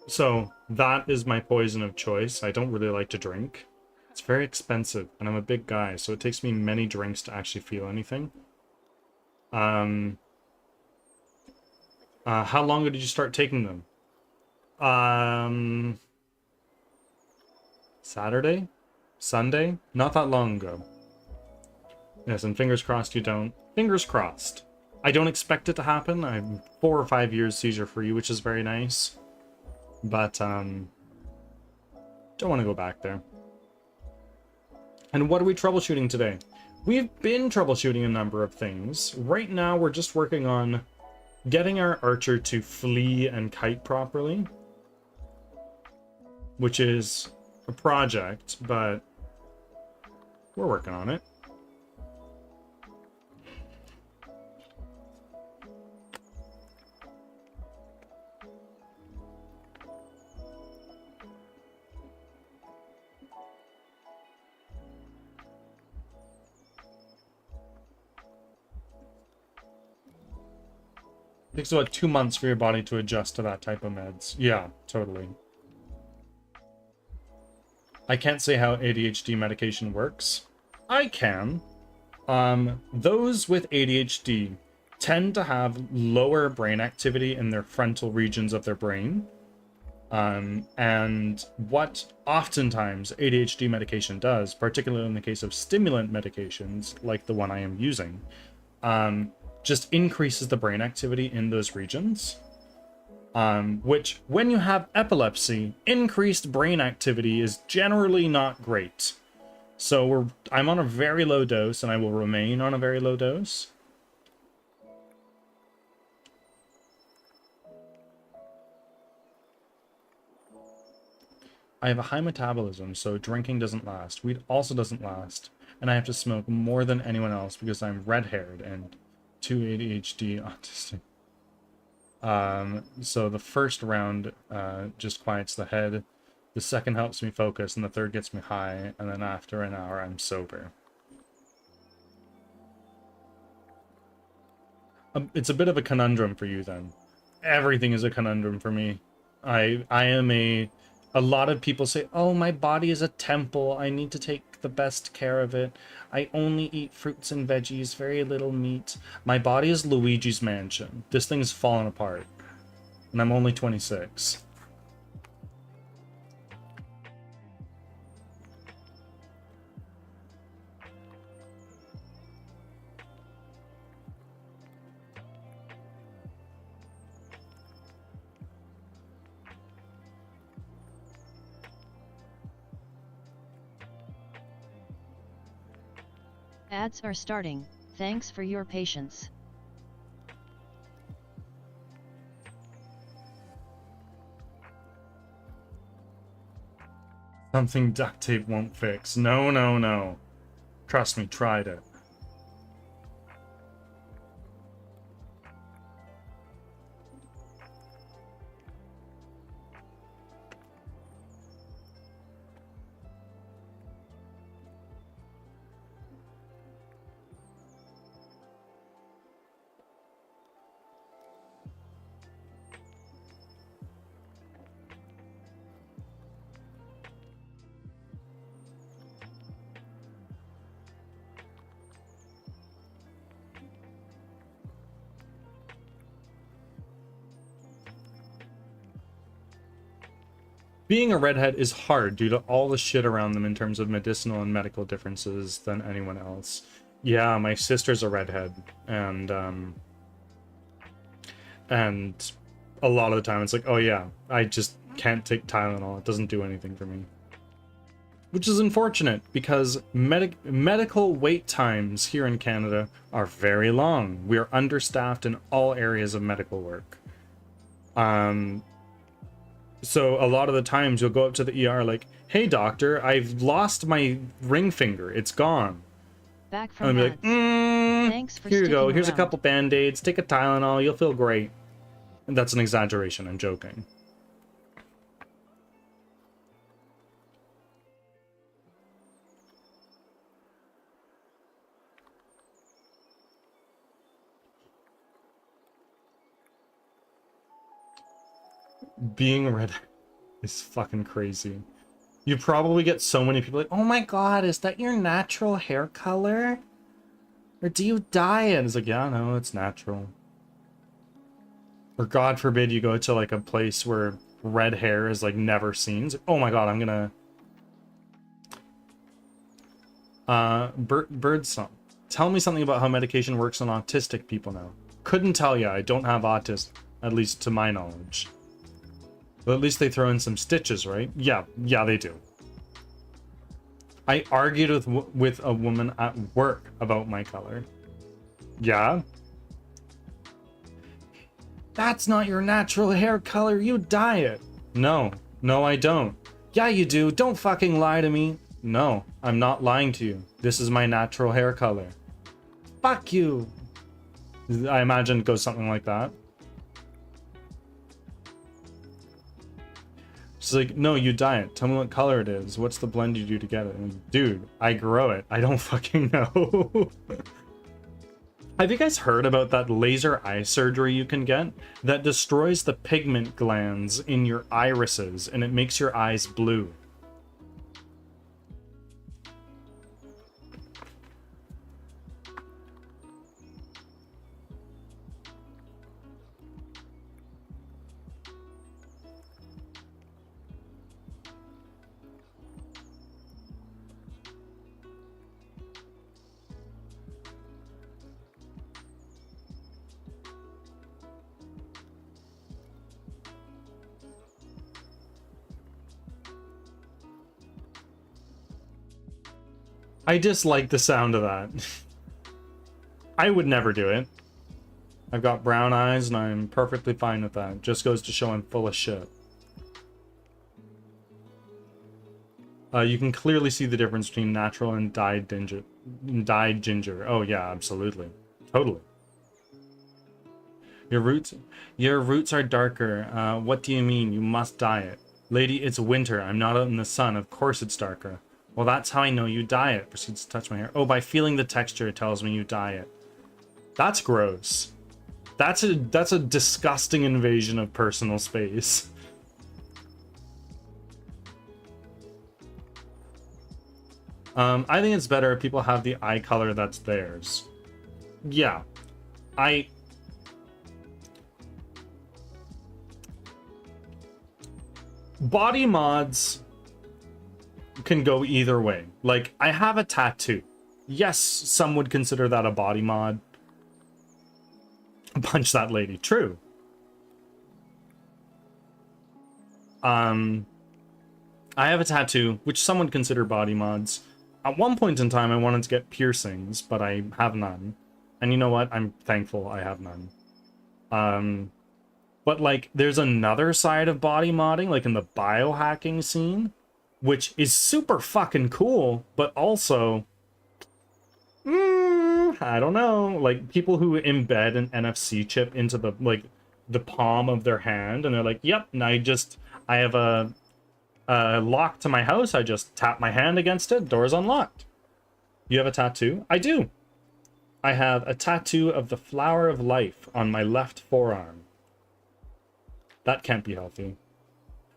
So, that is my poison of choice. I don't really like to drink. It's very expensive, and I'm a big guy, so it takes me many drinks to actually feel anything. How long ago did you start taking them? Saturday? Sunday? Not that long ago. Yes, and fingers crossed you don't. Fingers crossed. I don't expect it to happen. I'm 4 or 5 years seizure-free, which is very nice. But, don't want to go back there. And what are we troubleshooting today? We've been troubleshooting a number of things. Right now, we're just working on getting our archer to flee and kite properly, which is a project, but we're working on it. It takes about 2 months for your body to adjust to that type of meds. Yeah, totally. I can't say how ADHD medication works. I can. Those with ADHD tend to have lower brain activity in their frontal regions of their brain. And what oftentimes ADHD medication does, particularly in the case of stimulant medications like the one I am using, just increases the brain activity in those regions. Which, when you have epilepsy, increased brain activity is generally not great. So I'm on a very low dose, and I will remain on a very low dose. I have a high metabolism, so drinking doesn't last. Weed also doesn't last. And I have to smoke more than anyone else because I'm red-haired and 2 ADHD autistic. So the first round just quiets the head. The second helps me focus, and the third gets me high. And then after an hour, I'm sober. It's a bit of a conundrum for you, then. Everything is a conundrum for me. I am a lot of people say, oh, my body is a temple. I need to take the best care of it. I only eat fruits and veggies, very little meat. My body is Luigi's Mansion. This thing's fallen apart. And I'm only 26. Ads are starting. Thanks for your patience. Something duct tape won't fix. No, no, no. Trust me, tried it. Being a redhead is hard due to all the shit around them in terms of medicinal and medical differences than anyone else. Yeah, my sister's a redhead, and a lot of the time it's like, oh yeah, I just can't take Tylenol. It doesn't do anything for me. Which is unfortunate, because medical wait times here in Canada are very long. We are understaffed in all areas of medical work. So a lot of the times you'll go up to the ER like, hey doctor, I've lost my ring finger. It's gone. Back from And I'll be ads. like, Thanks for here you go. sticking Here's a around. couple band-aids. Take a Tylenol. You'll feel great. And that's an exaggeration. I'm joking. Being a redhead is fucking crazy. You probably get so many people like, oh my god, is that your natural hair color? Or do you dye it? It's like, yeah, no, it's natural. Or God forbid you go to like a place where red hair is like never seen. It's like, oh my god, I'm gonna... Birdsong. Tell me something about how medication works on autistic people now. Couldn't tell you, I don't have autism, at least to my knowledge. But at least they throw in some stitches, right? Yeah, they do. I argued with a woman at work about my color. Yeah? That's not your natural hair color, you dye it. No, I don't. Yeah, you do. Don't fucking lie to me. No, I'm not lying to you. This is my natural hair color. Fuck you. I imagine it goes something like that. She's like, no, you dye it. Tell me what color it is. What's the blend you do to get it? And, dude, I grow it. I don't fucking know. Have you guys heard about that laser eye surgery you can get that destroys the pigment glands in your irises and it makes your eyes blue? I dislike the sound of that. I would never do it. I've got brown eyes and I'm perfectly fine with that. Just goes to show I'm full of shit. You can clearly see the difference between natural and dyed ginger. Oh yeah, absolutely. Totally. Your roots are darker. What do you mean? You must dye it. Lady, it's winter. I'm not out in the sun. Of course it's darker. Well, that's how I know you dye it. Proceeds to touch my hair. Oh, by feeling the texture, it tells me you dye it. That's gross. That's a disgusting invasion of personal space. I think it's better if people have the eye color that's theirs. Yeah. Body mods can go either way. Like, I have a tattoo. Yes, some would consider that a body mod. Punch that lady. True. I have a tattoo, which some would consider body mods. At one point in time, I wanted to get piercings, but I have none. And you know what? I'm thankful I have none. But, like, there's another side of body modding, like in the biohacking scene, which is super fucking cool, but also... I don't know. Like, people who embed an NFC chip into the, like, the palm of their hand, and they're like, yep, and I have a lock to my house, I just tap my hand against it, door's unlocked. You have a tattoo? I do. I have a tattoo of the flower of life on my left forearm. That can't be healthy.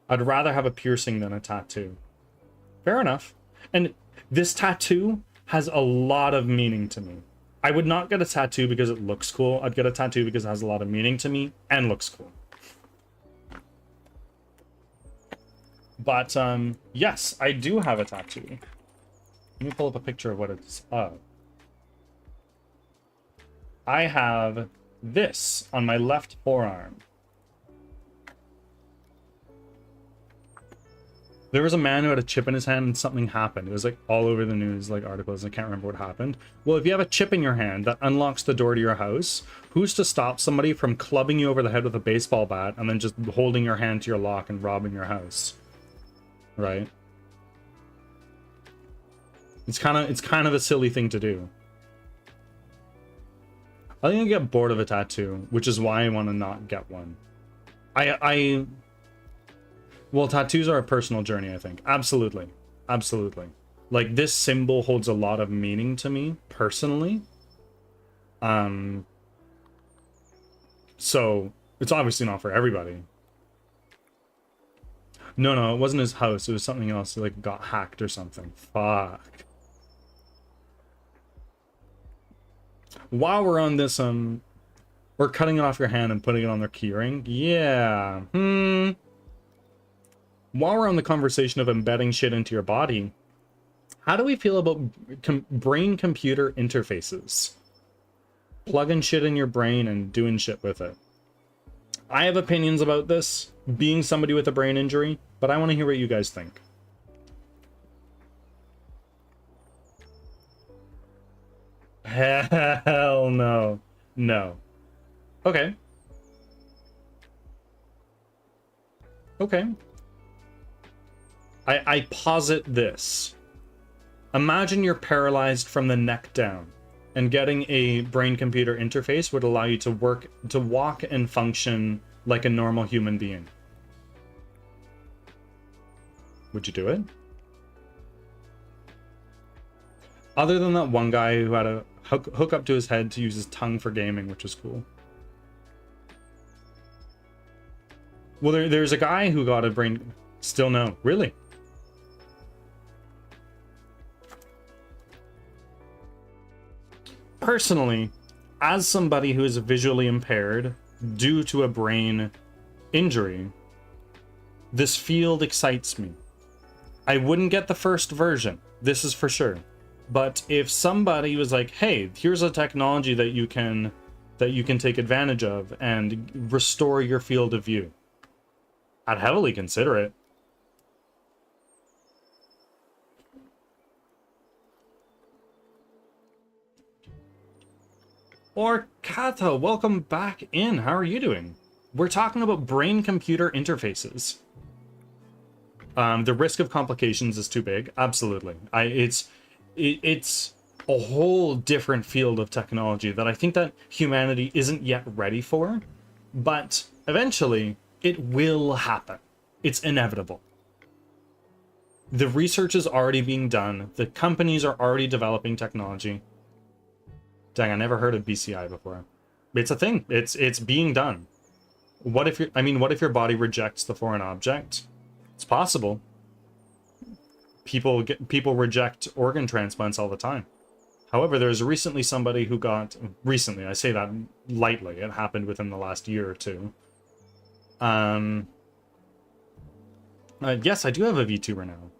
I'd rather have a piercing than a tattoo. Fair enough. And this tattoo has a lot of meaning to me. I would not get a tattoo because it looks cool. I'd get a tattoo because it has a lot of meaning to me and looks cool. But, yes, I do have a tattoo. Let me pull up a picture of what it's of. I have this on my left forearm. There was a man who had a chip in his hand and something happened. It was like all over the news, like articles. I can't remember what happened. Well, if you have a chip in your hand that unlocks the door to your house, who's to stop somebody from clubbing you over the head with a baseball bat and then just holding your hand to your lock and robbing your house? Right? It's kind of a silly thing to do. I think I get bored of a tattoo, which is why I want to not get one. Well, tattoos are a personal journey, I think. Absolutely. Absolutely. Like, this symbol holds a lot of meaning to me, personally. So, it's obviously not for everybody. No, it wasn't his house. It was something else. It, like, got hacked or something. Fuck. While we're on this, or cutting it off your hand and putting it on their keyring. Yeah. While we're on the conversation of embedding shit into your body, how do we feel about brain-computer interfaces? Plugging shit in your brain and doing shit with it. I have opinions about this, being somebody with a brain injury, but I want to hear what you guys think. Hell no. No. Okay. Okay. I posit this. Imagine you're paralyzed from the neck down, and getting a brain-computer interface would allow you to walk and function like a normal human being. Would you do it? Other than that one guy who had a hook up to his head to use his tongue for gaming, which was cool. Well, there's a guy who got a brain... Still no. Really? Personally, as somebody who is visually impaired due to a brain injury, this field excites me. I wouldn't get the first version, this is for sure. But if somebody was like, hey, here's a technology that you can take advantage of and restore your field of view, I'd heavily consider it. Or Kata, welcome back in. How are you doing? We're talking about brain-computer interfaces. The risk of complications is too big. Absolutely. It's a whole different field of technology that I think that humanity isn't yet ready for, but eventually it will happen. It's inevitable. The research is already being done. The companies are already developing technology. Dang, I never heard of BCI before. It's a thing. It's being done. What if what if your body rejects the foreign object? It's possible. People reject organ transplants all the time. However, there's recently somebody who got... Recently, I say that lightly. It happened within the last year or two. Yes, I do have a VTuber now.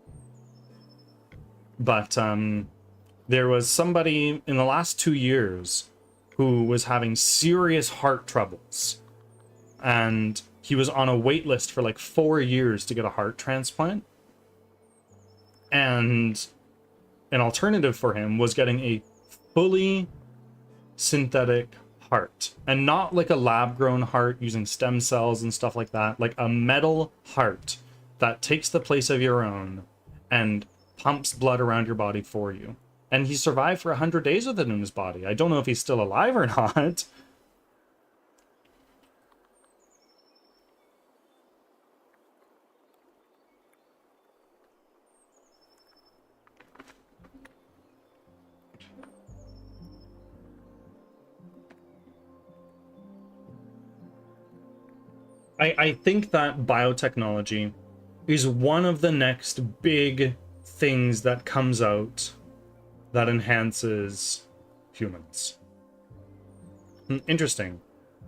But, there was somebody in the last 2 years who was having serious heart troubles. And he was on a wait list for like 4 years to get a heart transplant. And an alternative for him was getting a fully synthetic heart. And not like a lab-grown heart using stem cells and stuff like that. Like a metal heart that takes the place of your own and pumps blood around your body for you. And he survived for 100 days with it in his body. I don't know if he's still alive or not. I think that biotechnology is one of the next big things that comes out that enhances humans. Interesting.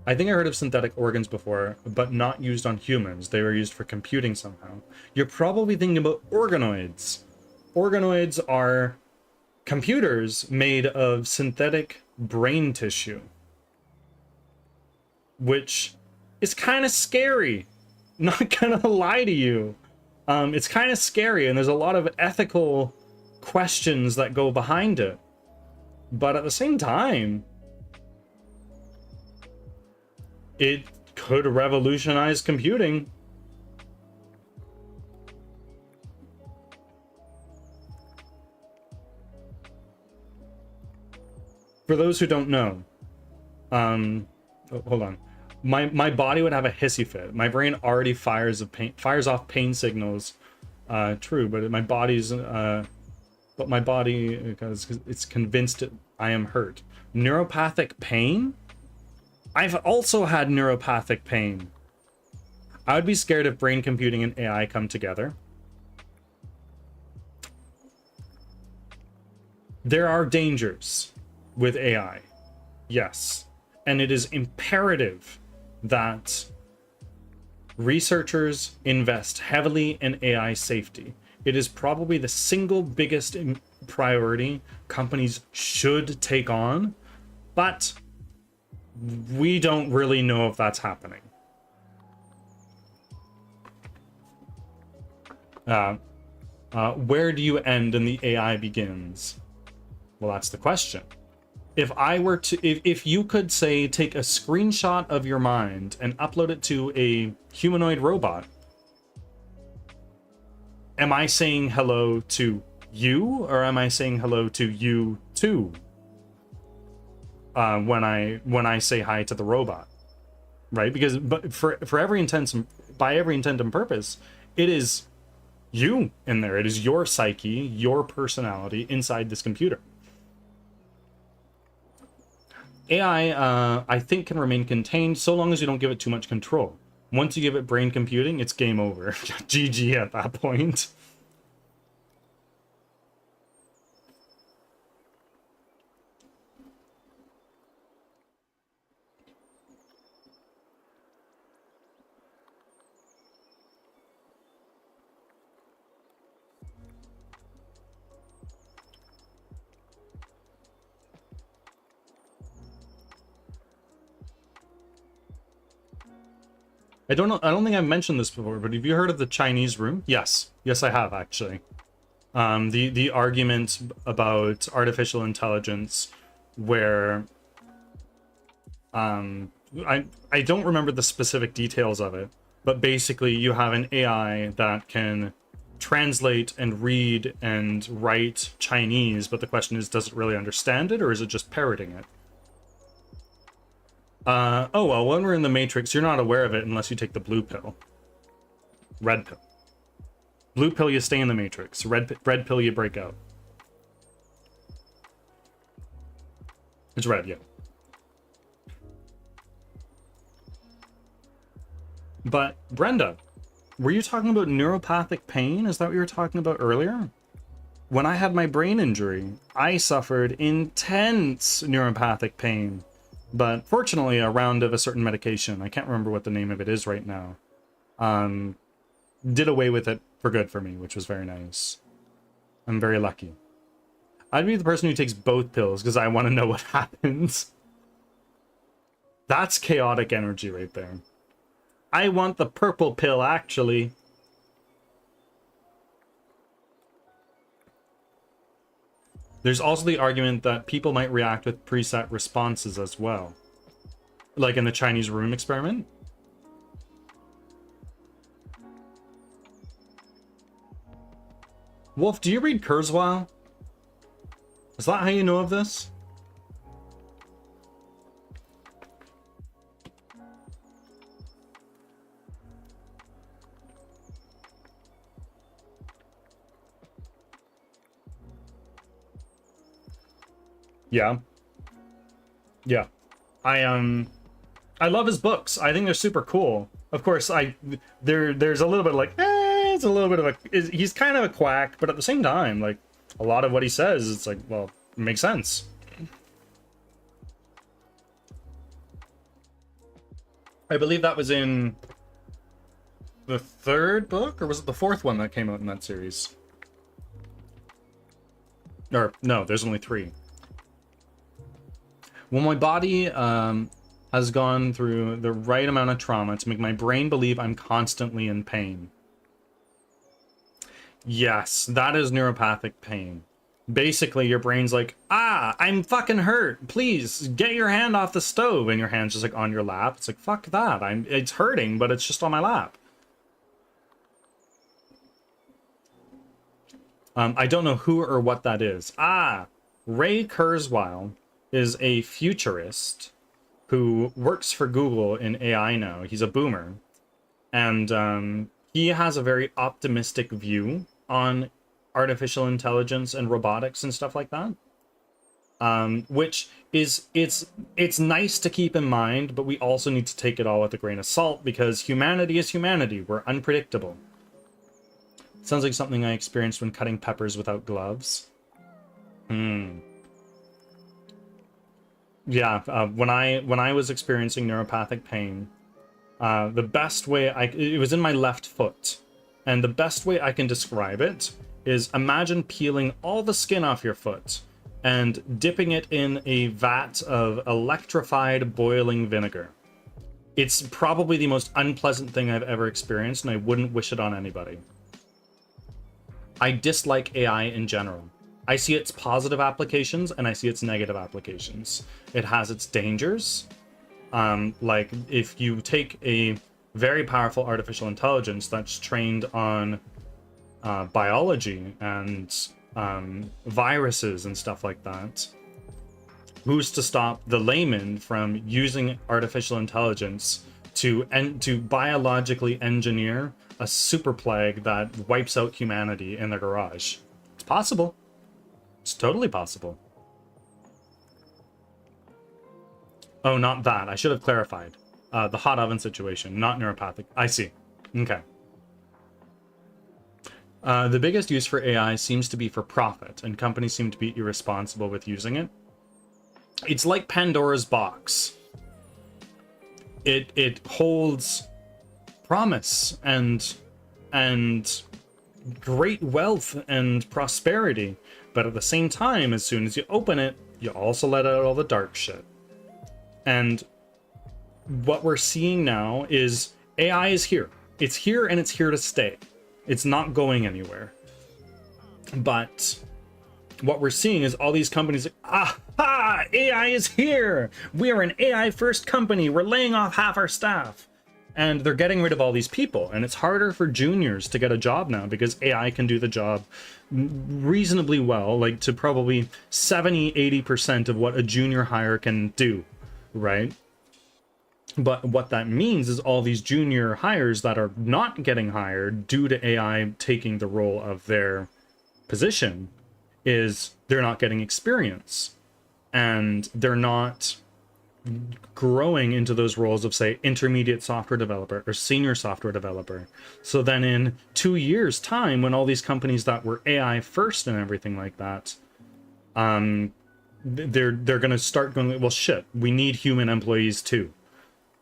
I think I heard of synthetic organs before, but not used on humans. They were used for computing somehow. You're probably thinking about organoids. Organoids are computers made of synthetic brain tissue, which is kind of scary. Not gonna lie to you. It's kind of scary, and there's a lot of ethical questions that go behind it. But at the same time, it could revolutionize computing. For those who don't know, hold on. My body would have a hissy fit. My brain already fires off pain signals. True, but my body's because it's convinced I am hurt. Neuropathic pain? I've also had neuropathic pain. I would be scared if brain computing and AI come together. There are dangers with AI. Yes. And it is imperative that researchers invest heavily in AI safety. It is probably the single biggest priority companies should take on, but we don't really know if that's happening. Where do you end and the AI begins? Well, that's the question. If I were to, if you could say, take a screenshot of your mind and upload it to a humanoid robot, am I saying hello to you, or am I saying hello to you too? When I say hi to the robot, right? Because for every intent, by every intent and purpose, it is you in there. It is your psyche, your personality inside this computer. AI, I think, can remain contained so long as you don't give it too much control. Once you give it brain computing, it's game over. GG at that point. I don't know. I don't think I've mentioned this before, but have you heard of the Chinese room? Yes. Yes, I have, actually. The argument about artificial intelligence where I don't remember the specific details of it, but basically you have an AI that can translate and read and write Chinese, but the question is, does it really understand it, or is it just parroting it? Oh well, when we're in the Matrix, you're not aware of it unless you take the blue pill. Red pill. Blue pill, you stay in the Matrix. Red pill, you break out. It's red, yeah. But, Brenda, were you talking about neuropathic pain? Is that what you were talking about earlier? When I had my brain injury, I suffered intense neuropathic pain. But fortunately, a round of a certain medication, I can't remember what the name of it is right now, did away with it for good for me, which was very nice. I'm very lucky. I'd be the person who takes both pills because I want to know what happens. That's chaotic energy right there. I want the purple pill, actually. There's also the argument that people might react with preset responses as well. Like in the Chinese room experiment. Wolf, do you read Kurzweil? Is that how you know of this? Yeah. Yeah. I love his books. I think they're super cool. Of course, there's a little bit of like, it's a little bit of he's kind of a quack, but at the same time, like, a lot of what he says, it's like, well, it makes sense. I believe that was in the third book, or was it the fourth one that came out in that series? Or, no, there's only 3. When my body has gone through the right amount of trauma to make my brain believe I'm constantly in pain. Yes, that is neuropathic pain. Basically, your brain's like, I'm fucking hurt. Please, get your hand off the stove. And your hand's just like on your lap. It's like, fuck that. It's hurting, but it's just on my lap. I don't know who or what that is. Ray Kurzweil is a futurist who works for Google in AI now. He's a boomer. And he has a very optimistic view on artificial intelligence and robotics and stuff like that. Which is, it's nice to keep in mind, but we also need to take it all with a grain of salt because humanity is humanity. We're unpredictable. Sounds like something I experienced when cutting peppers without gloves. Yeah, when I was experiencing neuropathic pain, the best way it was in my left foot, and the best way I can describe it is imagine peeling all the skin off your foot and dipping it in a vat of electrified boiling vinegar. It's probably the most unpleasant thing I've ever experienced, and I wouldn't wish it on anybody. I dislike AI in general. I see its positive applications and I see its negative applications. It has its dangers. Like if you take a very powerful artificial intelligence that's trained on biology and viruses and stuff like that, who's to stop the layman from using artificial intelligence to biologically engineer a super plague that wipes out humanity in their garage? It's possible. It's totally possible. Oh, not that. I should have clarified. The hot oven situation, not neuropathic. I see. Okay. The biggest use for AI seems to be for profit, and companies seem to be irresponsible with using it. It's like Pandora's box. It holds promise and great wealth and prosperity, but at the same time, as soon as you open it, you also let out all the dark shit. And what we're seeing now is AI is here. It's here and it's here to stay. It's not going anywhere. But what we're seeing is all these companies like, aha, AI is here. We are an AI first company. We're laying off half our staff. And they're getting rid of all these people. And it's harder for juniors to get a job now because AI can do the job reasonably well, like to probably 70-80% of what a junior hire can do, right? But what that means is all these junior hires that are not getting hired due to AI taking the role of their position is they're not getting experience, and they're not growing into those roles of, say, intermediate software developer or senior software developer. So then in 2 years time, when all these companies that were AI first and everything like that, they're going to start going, well, shit, we need human employees too.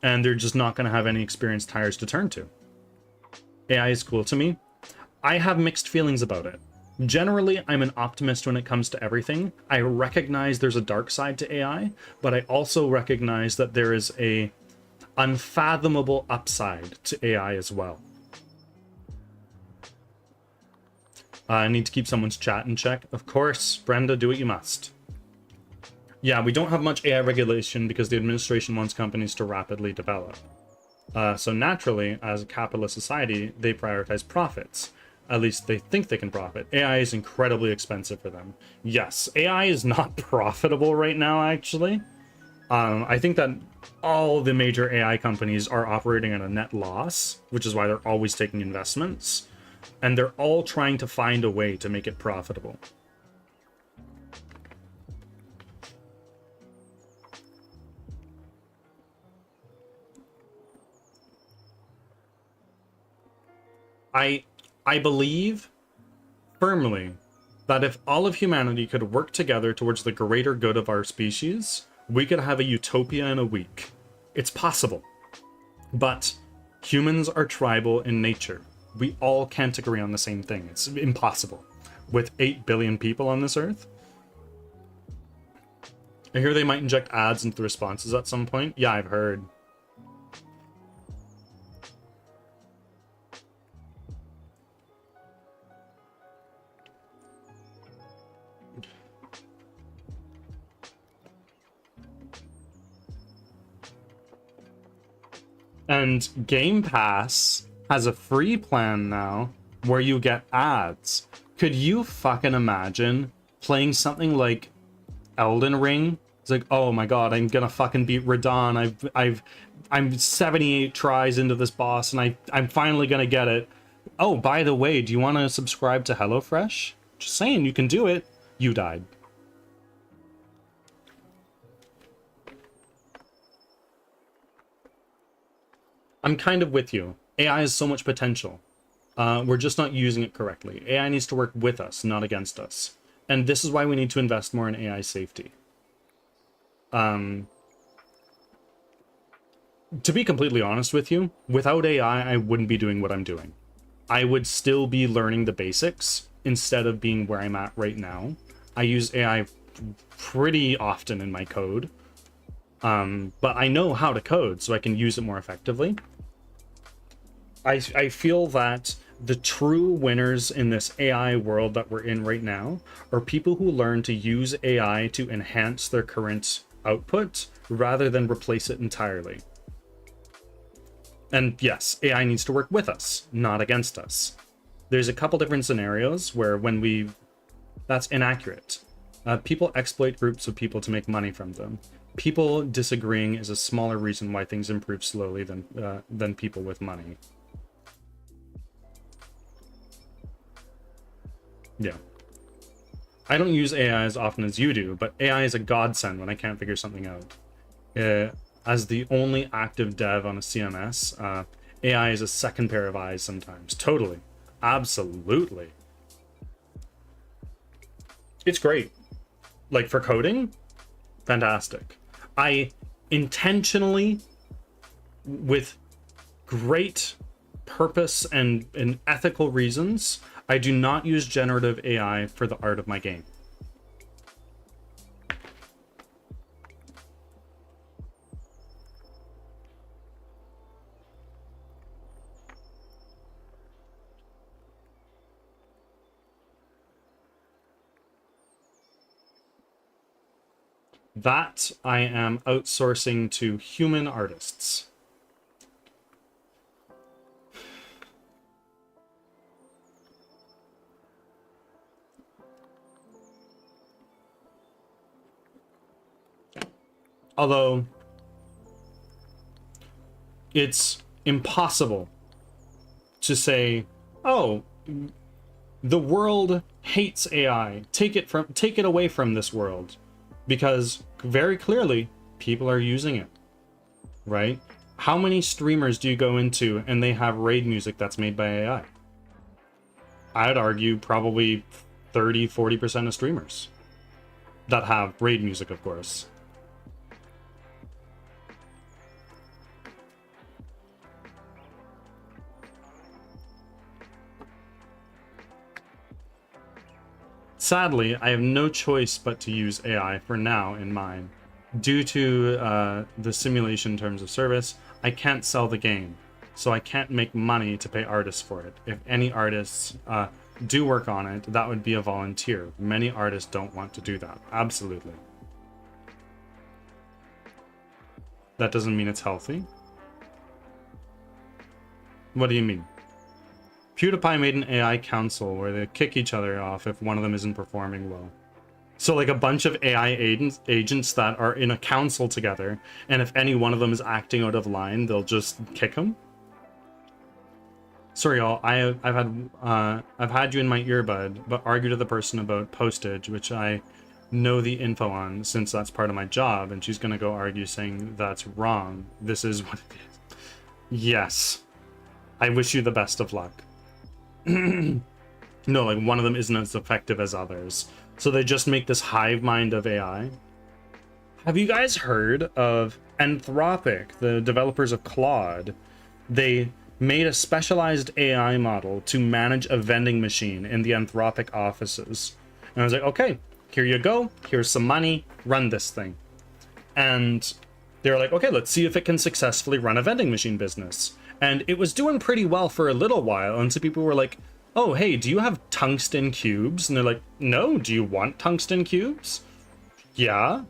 And they're just not going to have any experienced hires to turn to. AI is cool to me. I have mixed feelings about it. Generally, I'm an optimist when it comes to everything. I recognize there's a dark side to AI, but I also recognize that there is a unfathomable upside to AI as well. I need to keep someone's chat in check. Of course, Brenda, do what you must. Yeah, we don't have much AI regulation because the administration wants companies to rapidly develop. So naturally, as a capitalist society, they prioritize profits. At least they think they can profit. AI is incredibly expensive for them. Yes, AI is not profitable right now, actually. I think that all the major AI companies are operating at a net loss, which is why they're always taking investments. And they're all trying to find a way to make it profitable. I believe firmly that if all of humanity could work together towards the greater good of our species, we could have a utopia in a week. It's possible. But humans are tribal in nature. We all can't agree on the same thing. It's impossible. With 8 billion people on this earth. I hear they might inject ads into the responses at some point. Yeah, I've heard. And Game Pass has a free plan now where you get ads. Could you fucking imagine playing something like Elden Ring? It's like, oh my god, I'm gonna fucking beat Radon. I'm 78 tries into this boss and I'm finally gonna get it. Oh, by the way, do you want to subscribe to HelloFresh? Just saying, you can do it. You died. I'm kind of with you. AI has so much potential. We're just not using it correctly. AI needs to work with us, not against us. And this is why we need to invest more in AI safety. To be completely honest with you, without AI, I wouldn't be doing what I'm doing. I would still be learning the basics instead of being where I'm at right now. I use AI pretty often in my code. But I know how to code, so I can use it more effectively. I feel that the true winners in this AI world that we're in right now are people who learn to use AI to enhance their current output rather than replace it entirely. And yes, AI needs to work with us, not against us. There's a couple different scenarios where that's inaccurate. People exploit groups of people to make money from them. People disagreeing is a smaller reason why things improve slowly than people with money. Yeah. I don't use AI as often as you do, but AI is a godsend when I can't figure something out. As the only active dev on a CMS, AI is a second pair of eyes sometimes. Totally. Absolutely. It's great. Like for coding, fantastic. I intentionally, with great purpose and ethical reasons, I do not use generative AI for the art of my game. That I am outsourcing to human artists. Although it's impossible to say, oh, the world hates AI. Take it away from this world, because very clearly people are using it, right? How many streamers do you go into and they have raid music that's made by AI? I'd argue probably 30-40% of streamers that have raid music, of course. Sadly, I have no choice but to use AI for now in mine. Due to the simulation terms of service, I can't sell the game, so I can't make money to pay artists for it. If any artists do work on it, that would be a volunteer. Many artists don't want to do that. Absolutely. That doesn't mean it's healthy. What do you mean? PewDiePie made an AI council where they kick each other off if one of them isn't performing well. So like a bunch of AI agents that are in a council together, and if any one of them is acting out of line, they'll just kick him. Sorry, y'all. I've had you in my earbud, but argue to the person about postage, which I know the info on since that's part of my job, and she's gonna go argue saying that's wrong. This is what it is. Yes. I wish you the best of luck. No, like one of them isn't as effective as others. So they just make this hive mind of AI. Have you guys heard of Anthropic, the developers of Claude? They made a specialized AI model to manage a vending machine in the Anthropic offices. And I was like, okay, here you go. Here's some money. Run this thing. And they were like, okay, let's see if it can successfully run a vending machine business. And it was doing pretty well for a little while. And so people were like, oh, hey, do you have tungsten cubes? And they're like, no, do you want tungsten cubes? Yeah.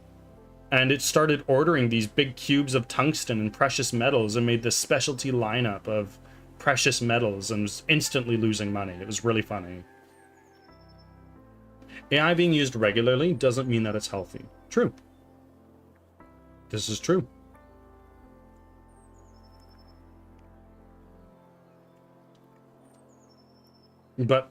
And it started ordering these big cubes of tungsten and precious metals and made this specialty lineup of precious metals and was instantly losing money. It was really funny. AI being used regularly doesn't mean that it's healthy. True. This is true. But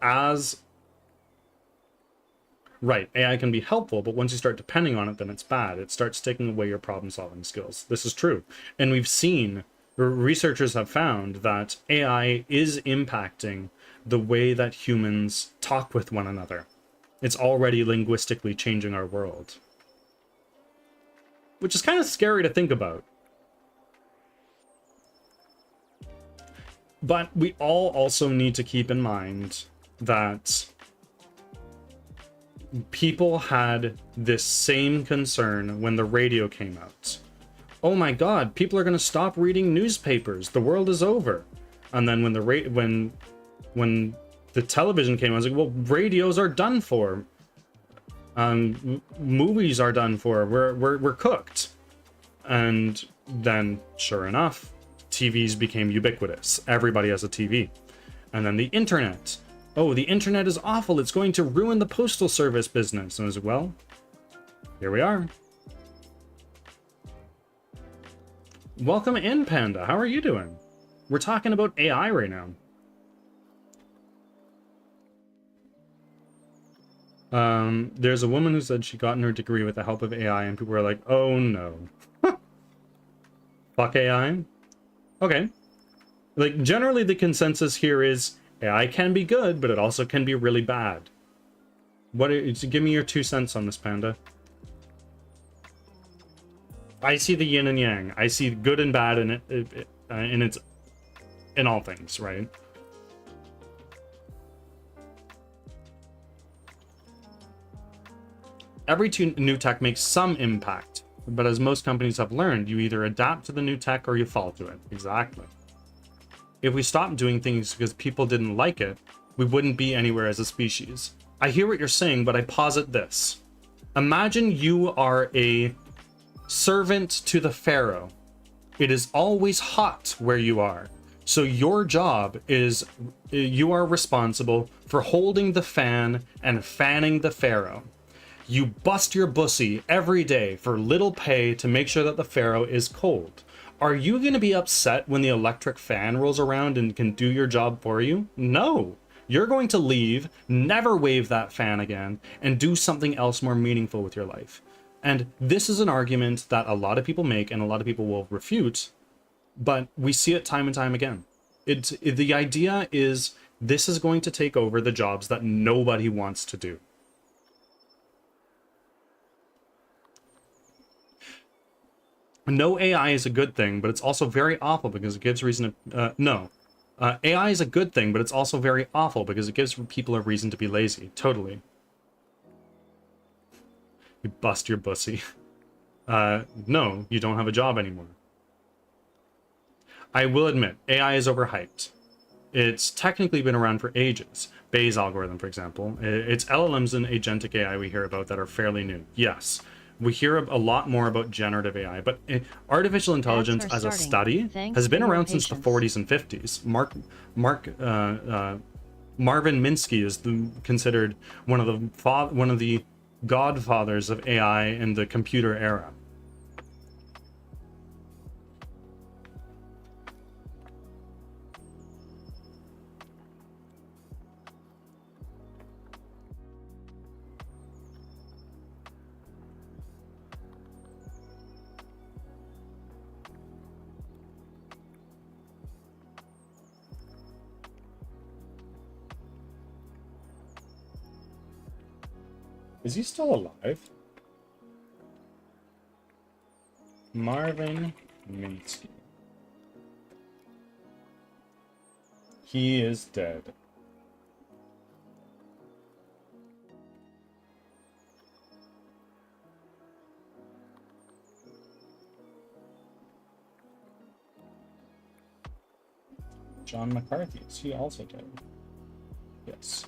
right, AI can be helpful, but once you start depending on it, then it's bad. It starts taking away your problem-solving skills. This is true. And we've seen, researchers have found that AI is impacting the way that humans talk with one another. It's already linguistically changing our world. Which is kind of scary to think about. But we all also need to keep in mind that people had this same concern when the radio came out. Oh my god, people are going to stop reading newspapers. The world is over. And then when the television came out, I was like, well, radios are done for. Movies are done for. We're cooked. And then, sure enough, TVs became ubiquitous. Everybody has a TV. And then the internet. Oh, the internet is awful. It's going to ruin the postal service business. And I was like, well, here we are. Welcome in, Panda. How are you doing? We're talking about AI right now. There's a woman who said she got her degree with the help of AI, and people were like, oh no. Fuck AI? Okay. Like, generally the consensus here is AI can be good, but it also can be really bad. Give me your 2 cents on this, Panda. I see the yin and yang. I see good and bad in it's in all things, right? Every new tech makes some impact, but as most companies have learned, you either adapt to the new tech or you fall to it. Exactly. If we stopped doing things because people didn't like it, we wouldn't be anywhere as a species. I hear what you're saying, but I posit this. Imagine you are a servant to the Pharaoh. It is always hot where you are. So your job is you are responsible for holding the fan and fanning the Pharaoh. You bust your bussy every day for little pay to make sure that the Pharaoh is cold. Are you going to be upset when the electric fan rolls around and can do your job for you? No. You're going to leave, never wave that fan again, and do something else more meaningful with your life. And this is an argument that a lot of people make and a lot of people will refute, but we see it time and time again. The idea is this is going to take over the jobs that nobody wants to do. No, AI is a good thing, but it's also very awful because it gives reason to... AI is a good thing, but it's also very awful because it gives people a reason to be lazy. Totally. You bust your bussy. No, you don't have a job anymore. I will admit, AI is overhyped. It's technically been around for ages. Bayes' algorithm, for example. It's LLMs and agentic AI we hear about that are fairly new. Yes, we hear a lot more about generative AI, but artificial intelligence as a study has been around since the 40s and 50s. Marvin Minsky is considered one of the godfathers of AI in the computer era. Is he still alive? Marvin Minsky. He is dead. John McCarthy, is he also dead? Yes.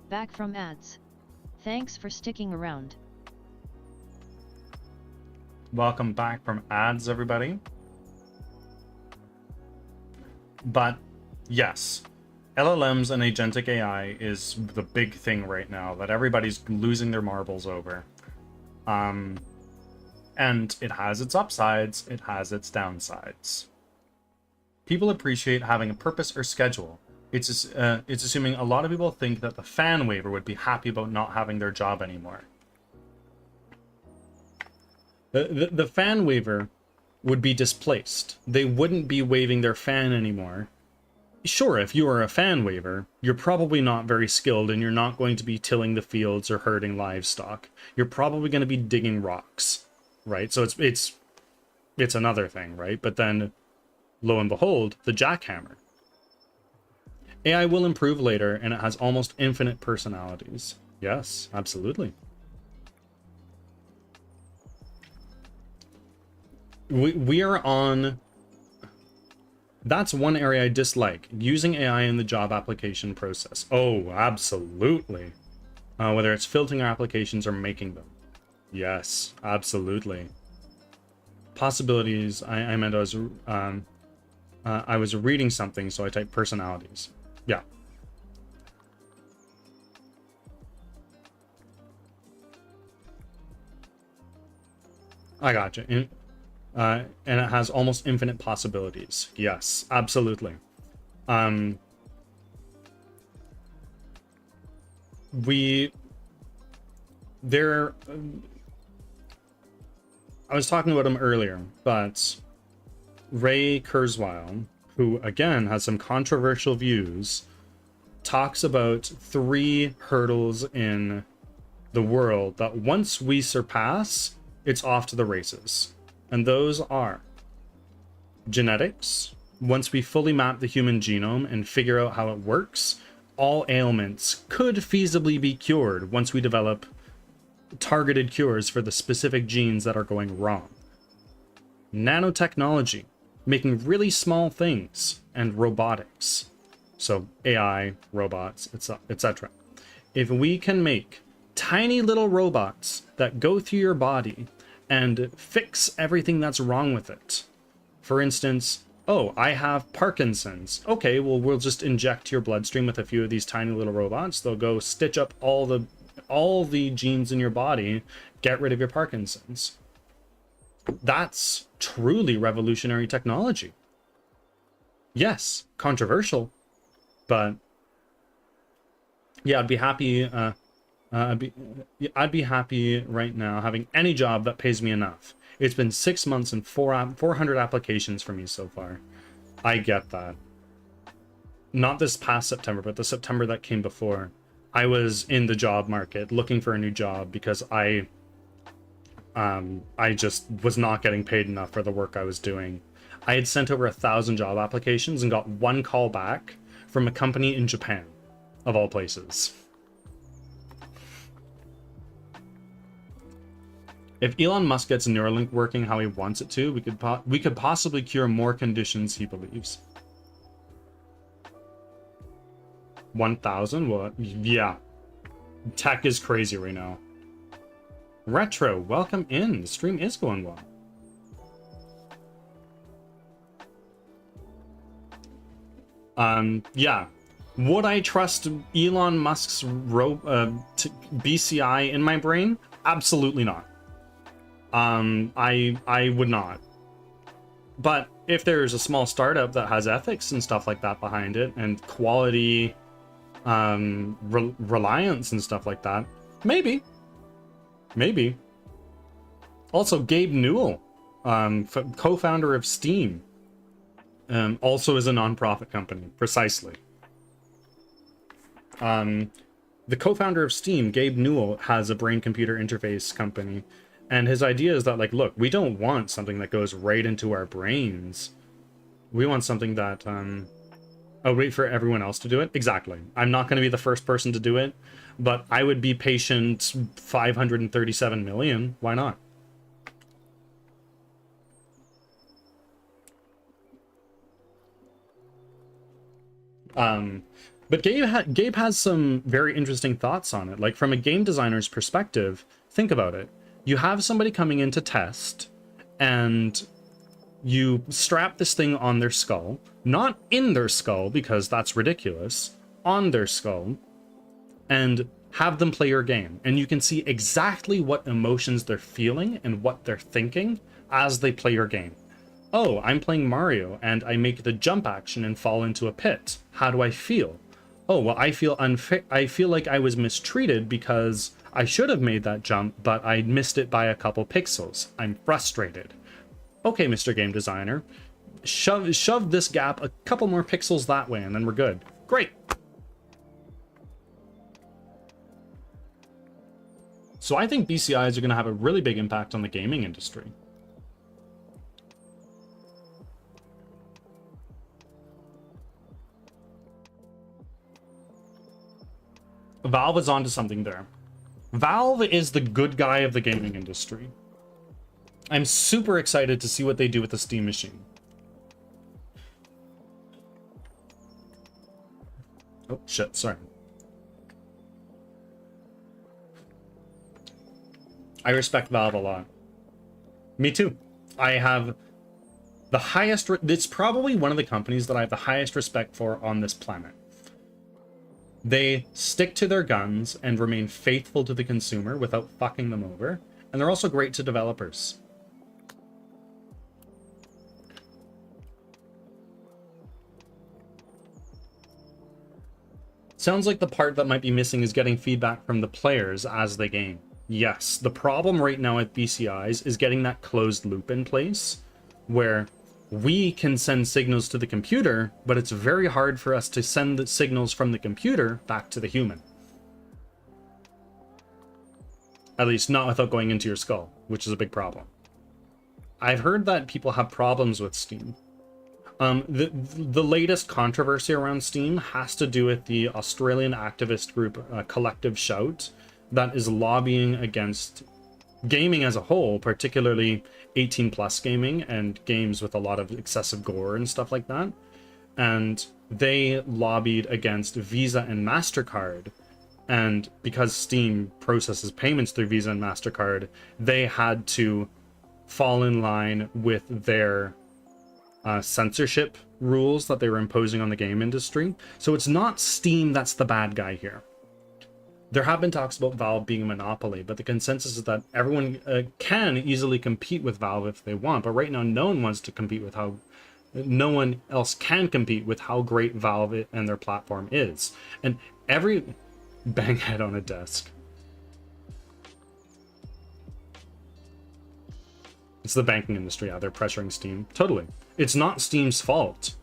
Back from ads. Thanks for sticking around. Welcome back from ads, everybody. But yes, LLMs and agentic AI is the big thing right now that everybody's losing their marbles over. And it has its upsides, it has its downsides. People appreciate having a purpose or schedule. It's assuming a lot of people think that the fan waiver would be happy about not having their job anymore. The fan waiver would be displaced. They wouldn't be waving their fan anymore. Sure, if you are a fan waver, you're probably not very skilled and you're not going to be tilling the fields or herding livestock. You're probably going to be digging rocks, right? So it's another thing, right? But then, lo and behold, the jackhammer. AI will improve later and it has almost infinite personalities. Yes, absolutely. We are on... That's one area I dislike, using AI in the job application process. Oh, absolutely. Whether it's filtering applications or making them. Yes, absolutely. Possibilities, I meant I was reading something, so I typed personalities. Yeah. I gotcha. And it has almost infinite possibilities. Yes, absolutely. I was talking about him earlier, but Ray Kurzweil, who again has some controversial views, talks about 3 hurdles in the world that once we surpass, it's off to the races. And those are genetics. Once we fully map the human genome and figure out how it works, all ailments could feasibly be cured once we develop targeted cures for the specific genes that are going wrong. Nanotechnology, making really small things, and robotics. So AI, robots, etc. If we can make tiny little robots that go through your body and fix everything that's wrong with it. For instance, oh, I have Parkinson's. Okay, well, we'll just inject your bloodstream with a few of these tiny little robots. They'll go stitch up all the genes in your body, get rid of your Parkinson's. That's truly revolutionary technology. Yes, controversial, but yeah, I'd be happy. I'd be happy right now having any job that pays me enough. It's been 6 months and 400 applications for me so far. I get that. Not this past September, but the September that came before. I was in the job market looking for a new job because I just was not getting paid enough for the work I was doing. I had sent over 1,000 job applications and got one call back from a company in Japan, of all places. If Elon Musk gets Neuralink working how he wants it to, we could possibly cure more conditions he believes. 1,000? Well, yeah. Tech is crazy right now. Retro, welcome in. The stream is going well. Yeah. Would I trust Elon Musk's BCI in my brain? Absolutely not. I would not. But if there's a small startup that has ethics and stuff like that behind it, and quality, reliance and stuff like that, maybe. Also, Gabe Newell, co-founder of Steam, also is a non-profit company, precisely. The co-founder of Steam, Gabe Newell, has a brain-computer interface company. And his idea is that, like, look, we don't want something that goes right into our brains. We want something that, oh, wait for everyone else to do it? Exactly. I'm not going to be the first person to do it, but I would be patient 537 million. Why not? But Gabe has some very interesting thoughts on it. Like, from a game designer's perspective, think about it. You have somebody coming in to test, and you strap this thing on their skull, not in their skull, because that's ridiculous, on their skull, and have them play your game. And you can see exactly what emotions they're feeling and what they're thinking as they play your game. Oh, I'm playing Mario, and I make the jump action and fall into a pit. How do I feel? Oh, well, I feel unfair. I feel like I was mistreated because I should have made that jump, but I missed it by a couple pixels. I'm frustrated. Okay, Mr. Game Designer, shove this gap a couple more pixels that way, and then we're good. Great. So I think BCIs are going to have a really big impact on the gaming industry. Valve is onto something there. Valve is the good guy of the gaming industry. I'm super excited to see what they do with the Steam machine. Oh, shit, sorry. I respect Valve a lot. Me too. I have the highest... It's probably one of the companies that I have the highest respect for on this planet. They stick to their guns and remain faithful to the consumer without fucking them over. And they're also great to developers. Sounds like the part that might be missing is getting feedback from the players as they game. Yes, the problem right now at BCIs is getting that closed loop in place, where we can send signals to the computer, but it's very hard for us to send the signals from the computer back to the human. At least not without going into your skull, which is a big problem. I've heard that people have problems with Steam. The latest controversy around Steam has to do with the Australian activist group Collective Shout that is lobbying against gaming as a whole, particularly 18 plus gaming and games with a lot of excessive gore and stuff like that. And they lobbied against Visa and MasterCard. And because Steam processes payments through Visa and MasterCard, they had to fall in line with their censorship rules that they were imposing on the game industry. So it's not Steam that's the bad guy here. There have been talks about Valve being a monopoly, but the consensus is that everyone can easily compete with Valve if they want. But right now, no one wants to compete with how... No one else can compete with how great Valve and their platform is. And every... Bang head on a desk. It's the banking industry. Yeah, they're pressuring Steam. Totally. It's not Steam's fault.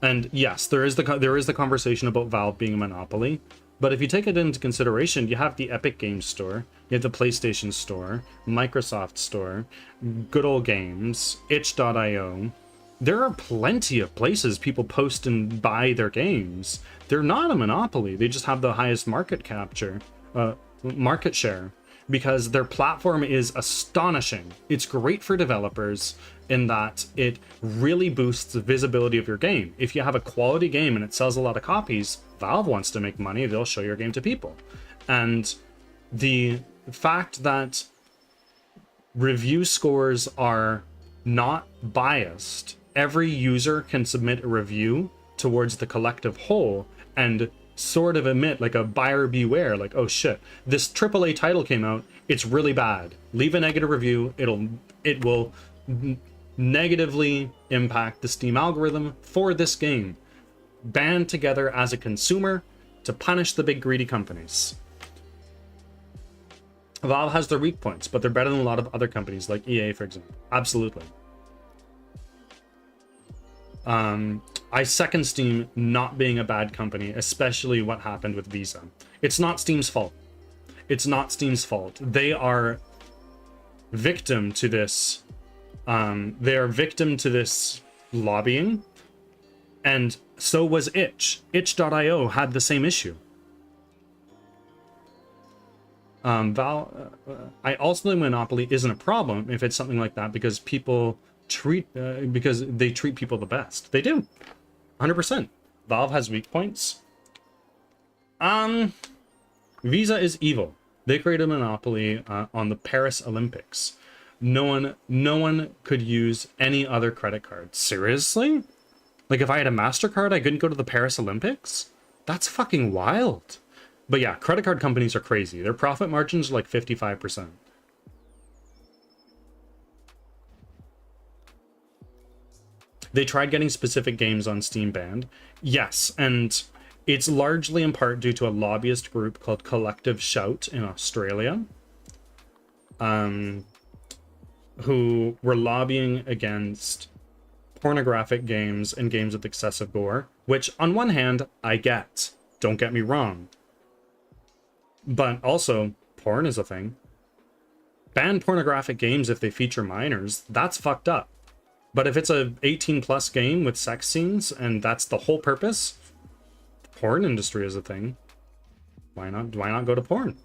And yes, there is the conversation about Valve being a monopoly. But if you take it into consideration, you have the Epic Games Store, you have the PlayStation Store, Microsoft Store, Good Old Games, itch.io. There are plenty of places people post and buy their games. They're not a monopoly. They just have the highest market share, because their platform is astonishing. It's great for developers in that it really boosts the visibility of your game. If you have a quality game and it sells a lot of copies, Valve wants to make money, they'll show your game to people. And the fact that review scores are not biased, every user can submit a review towards the collective whole and sort of emit like a buyer beware, like, oh shit, this AAA title came out, it's really bad. Leave a negative review, it will negatively impact the Steam algorithm for this game. Band together as a consumer to punish the big greedy companies. Valve has their weak points, but they're better than a lot of other companies like EA, for example. Absolutely. I second Steam not being a bad company, especially what happened with Visa. It's not Steam's fault. It's not Steam's fault. They are victim to this. They are victim to this lobbying, and so was Itch. Itch.io had the same issue. I also think monopoly isn't a problem if it's something like that, because people because they treat people the best. They do. 100%. Valve has weak points. Visa is evil. They created a monopoly on the Paris Olympics. No one could use any other credit card. Seriously? Like, if I had a MasterCard, I couldn't go to the Paris Olympics? That's fucking wild. But yeah, credit card companies are crazy. Their profit margins are like 55%. They tried getting specific games on Steam banned. Yes, and it's largely in part due to a lobbyist group called Collective Shout in Australia, who were lobbying against pornographic games and games with excessive gore, which on one hand, I get. Don't get me wrong. But also, porn is a thing. Ban pornographic games if they feature minors. That's fucked up. But if it's a 18 plus game with sex scenes and that's the whole purpose, the porn industry is a thing. Why not go to porn?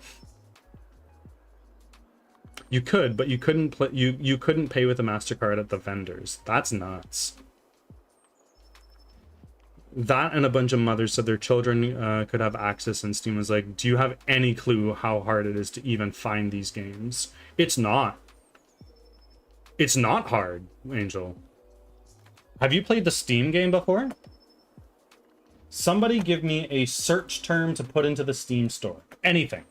You could, but you couldn't you couldn't pay with a MasterCard at the vendors. That's nuts. That and a bunch of mothers said their children could have access, and Steam was like, do you have any clue how hard it is to even find these games? It's not. It's not hard, Angel. Have you played the Steam game before? Somebody give me a search term to put into the Steam store. Anything.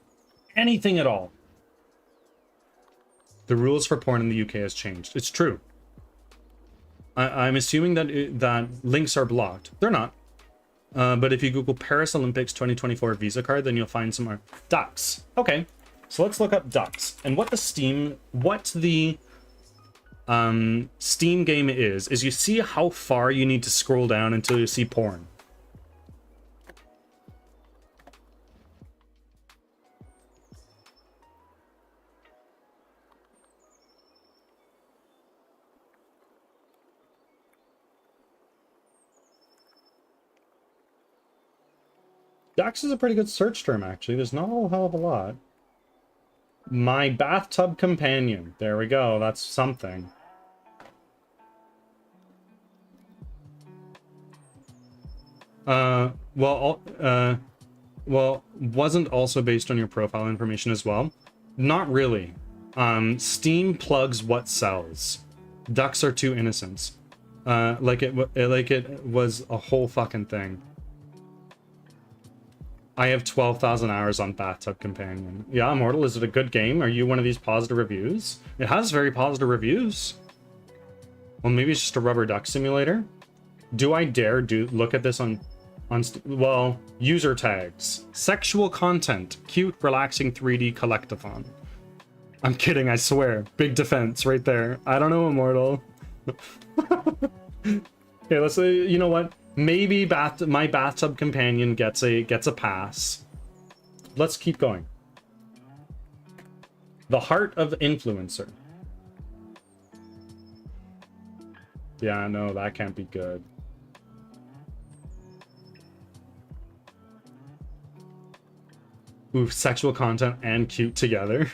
Anything at all. The rules for porn in the UK has changed. It's true. I'm assuming that that links are blocked. They're not. But if you Google Paris Olympics 2024 Visa card, then you'll find some more ducks. Okay, so let's look up ducks and what the Steam game is you see how far you need to scroll down until you see porn. Ducks is a pretty good search term, actually. There's not a whole hell of a lot. My bathtub companion. There we go. That's something. Well, wasn't also based on your profile information as well? Not really. Steam plugs what sells. Ducks are too innocent. Like it was a whole fucking thing. I have 12,000 hours on Bathtub Companion. Yeah, Immortal, is it a good game? Are you one of these positive reviews? It has very positive reviews. Well, maybe it's just a rubber duck simulator. Do I dare look at this on well, user tags. Sexual content. Cute, relaxing 3D collectathon. I'm kidding, I swear. Big defense right there. I don't know, Immortal. Okay, let's say, you know what? Maybe my bathtub companion gets a pass. Let's keep going. The heart of influencer. Yeah, no, that can't be good. Ooh, sexual content and cute together.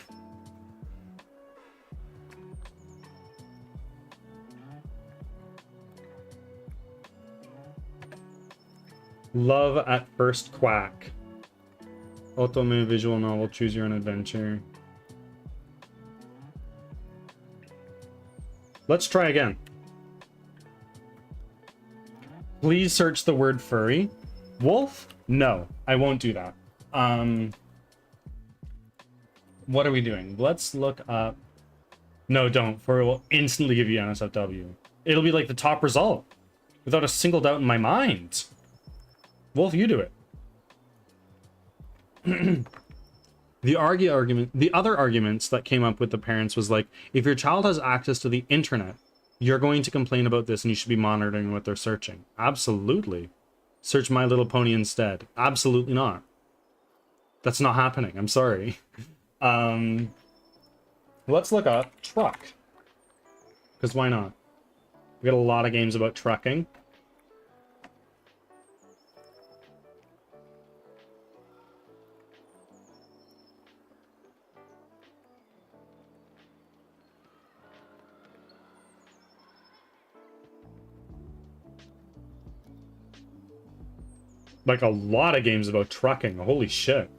Love at First Quack. Otome visual novel, choose your own adventure. Let's try again. Please search the word furry. Wolf? No, I won't do that. What are we doing? Let's look up. No, don't. For it will instantly give you NSFW. It'll be like the top result, without a single doubt in my mind. Wolf, you do it. The other arguments that came up with the parents was like, if your child has access to the internet, you're going to complain about this and you should be monitoring what they're searching. Absolutely. Search My Little Pony instead. Absolutely not. That's not happening. I'm sorry. Let's look up truck. Because why not? We got a lot of games about trucking. Like a lot of games about trucking. Holy shit.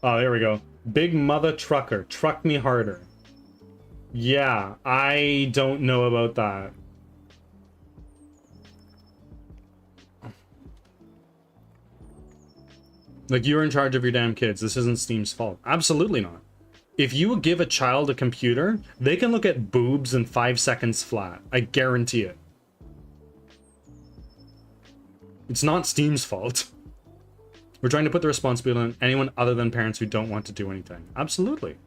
Oh, there we go. Big Mother Trucker. Truck Me Harder. Yeah, I don't know about that. Like, you're in charge of your damn kids. This isn't Steam's fault. Absolutely not. If you give a child a computer, they can look at boobs in 5 seconds flat. I guarantee it. It's not Steam's fault. We're trying to put the responsibility on anyone other than parents who don't want to do anything. Absolutely.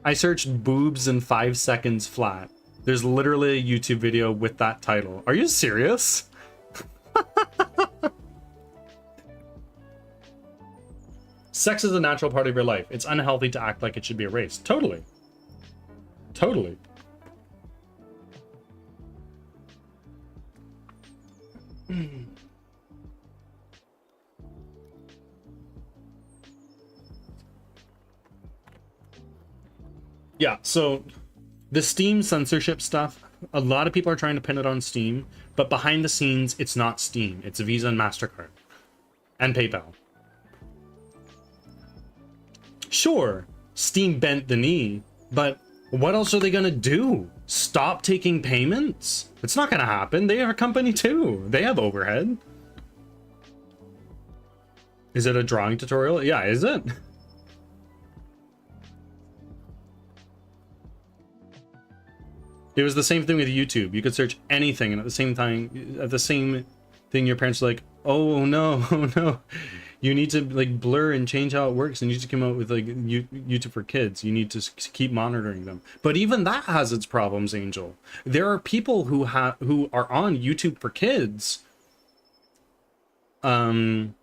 I searched boobs in 5 seconds flat. There's literally a YouTube video with that title. Are you serious? Sex is a natural part of your life. It's unhealthy to act like it should be erased. Totally. Totally. Yeah, so the Steam censorship stuff, a lot of people are trying to pin it on Steam, but behind the scenes, it's not Steam. It's Visa and MasterCard. And PayPal. Sure, Steam bent the knee, but what else are they gonna do? Stop taking payments? It's not gonna happen. They are a company too. They have overhead. Is it a drawing tutorial? Yeah, is it? It was the same thing with YouTube. You could search anything, and at the same thing, your parents were like, "Oh no, oh no, You need to like blur and change how it works, and you need to come out with like YouTube for kids. You need to keep monitoring them. But even that has its problems, Angel. There are people who are on YouTube for kids, and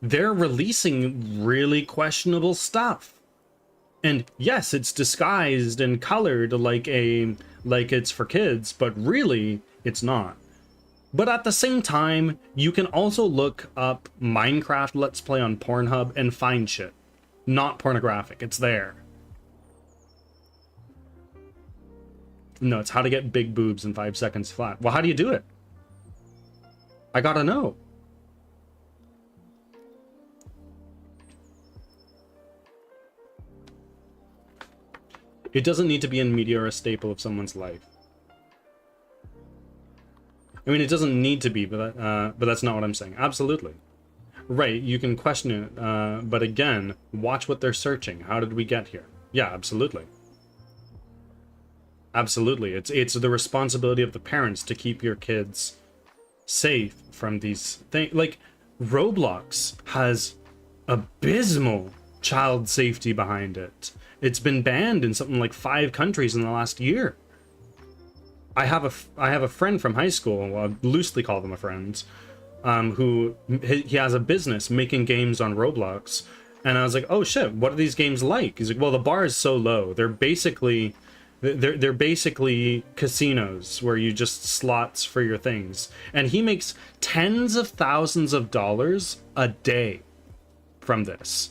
they're releasing really questionable stuff. And yes, it's disguised and colored like it's for kids, but really it's not. But at the same time, you can also look up Minecraft Let's Play on Pornhub and find shit. Not pornographic, it's there. No, it's how to get big boobs in 5 seconds flat. Well, how do you do it? I gotta know. It doesn't need to be in media or a staple of someone's life. I mean, it doesn't need to be, but that's not what I'm saying. Absolutely. Right, you can question it, but again, watch what they're searching. How did we get here? Yeah, absolutely. Absolutely. It's the responsibility of the parents to keep your kids safe from these things. Like, Roblox has abysmal child safety behind it. It's been banned in something like 5 countries in the last year. I have a friend from high school, well, I loosely call them a friend, who he has a business making games on Roblox, and I was like, oh shit, what are these games like? He's like, well, the bar is so low. They're basically casinos where you just slots for your things, and he makes tens of thousands of dollars a day from this.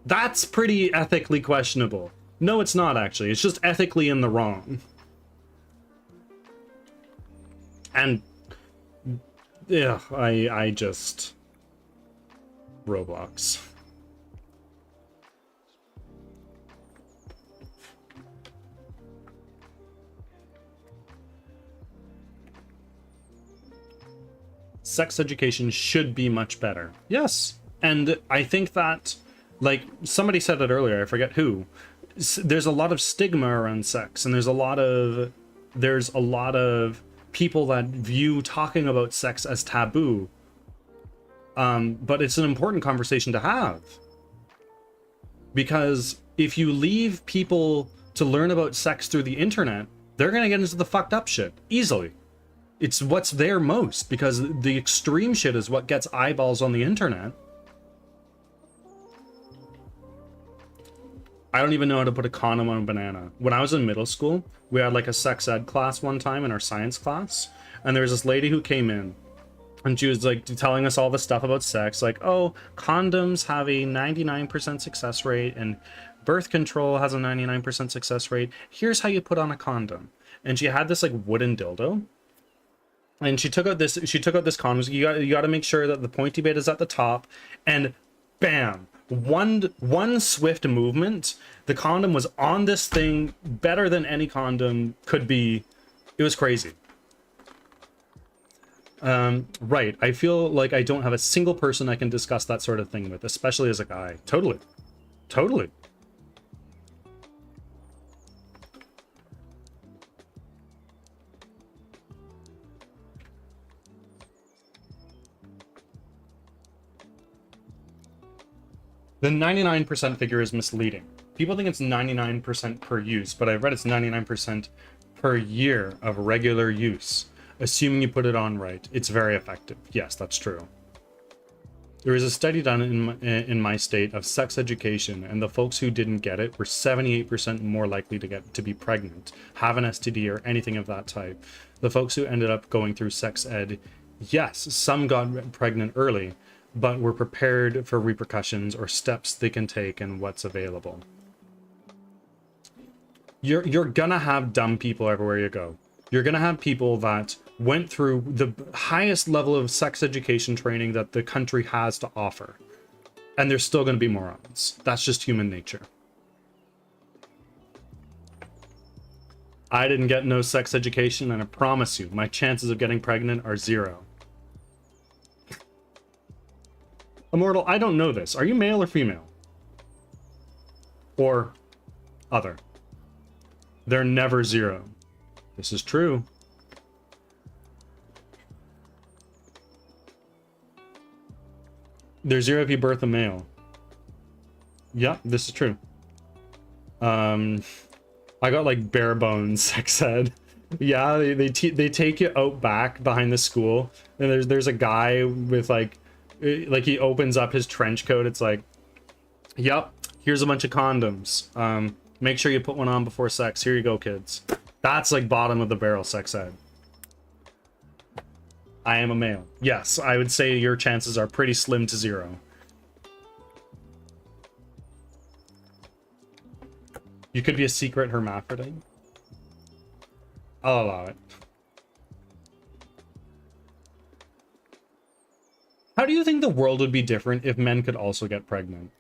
That's pretty ethically questionable. No, it's not actually. It's just ethically in the wrong. And yeah, I just Roblox. Sex education should be much better. Yes. And I think that, like somebody said it earlier, I forget who, there's a lot of stigma around sex, and there's a lot of people that view talking about sex as taboo. But it's an important conversation to have, because if you leave people to learn about sex through the internet, they're gonna get into the fucked up shit easily. It's what's there most, because the extreme shit is what gets eyeballs on the internet. I don't even know how to put a condom on a banana. When I was in middle school, we had like a sex ed class one time in our science class, and there was this lady who came in, and she was like telling us all this stuff about sex, like, oh, condoms have a 99% success rate, and birth control has a 99% success rate. Here's how you put on a condom. And she had this like wooden dildo, and she took out this condom. You got to make sure that the pointy bit is at the top, and bam. One swift movement, the condom was on this thing better than any condom could be. It was crazy. Right. I feel like I don't have a single person I can discuss that sort of thing with, especially as a guy. Totally. Totally. The 99% figure is misleading. People think it's 99% per use, but I've read it's 99% per year of regular use. Assuming you put it on right, it's very effective. Yes, that's true. There was a study done in my state of sex education, and the folks who didn't get it were 78% more likely to be pregnant, have an STD, or anything of that type. The folks who ended up going through sex ed, yes, some got pregnant early, but were prepared for repercussions or steps they can take and what's available. You're gonna have dumb people everywhere you go. You're gonna have people that went through the highest level of sex education training that the country has to offer, and there's still gonna be morons. That's just human nature. I didn't get no sex education, and I promise you, my chances of getting pregnant are 0. Immortal, I don't know this. Are you male or female? Or other? They're never 0. This is true. There's 0 if you birth a male. Yeah, this is true. I got like bare bones sex ed. Yeah, they take you out back behind the school, and there's a guy with like he opens up his trench coat. It's like, yep, here's a bunch of condoms. Make sure you put one on before sex. Here you go, kids. That's like bottom of the barrel sex ed. I am a male. Yes, I would say your chances are pretty slim to 0. You could be a secret hermaphrodite. I'll allow it. How do you think the world would be different if men could also get pregnant?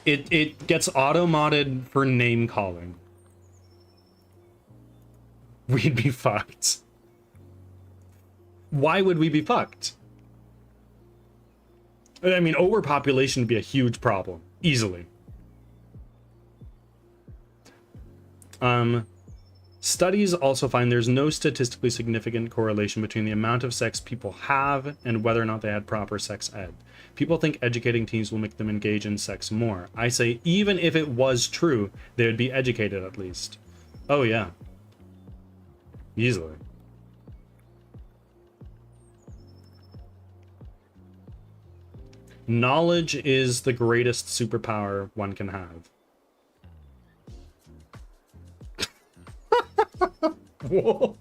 It gets auto-modded for name calling. We'd be fucked. Why would we be fucked? I mean, overpopulation would be a huge problem. Easily. Studies also find there's no statistically significant correlation between the amount of sex people have and whether or not they had proper sex ed. People think educating teens will make them engage in sex more. I say, even if it was true, they would be educated at least. Oh, yeah. Easily. Knowledge is the greatest superpower one can have. Wolf.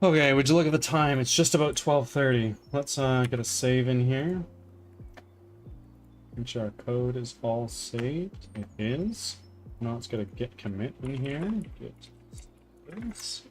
Okay, would you look at the time? It's just about 12:30. Let's get a save in here. Make sure our code is all saved. It is. Now let's get a git commit in here. Git this.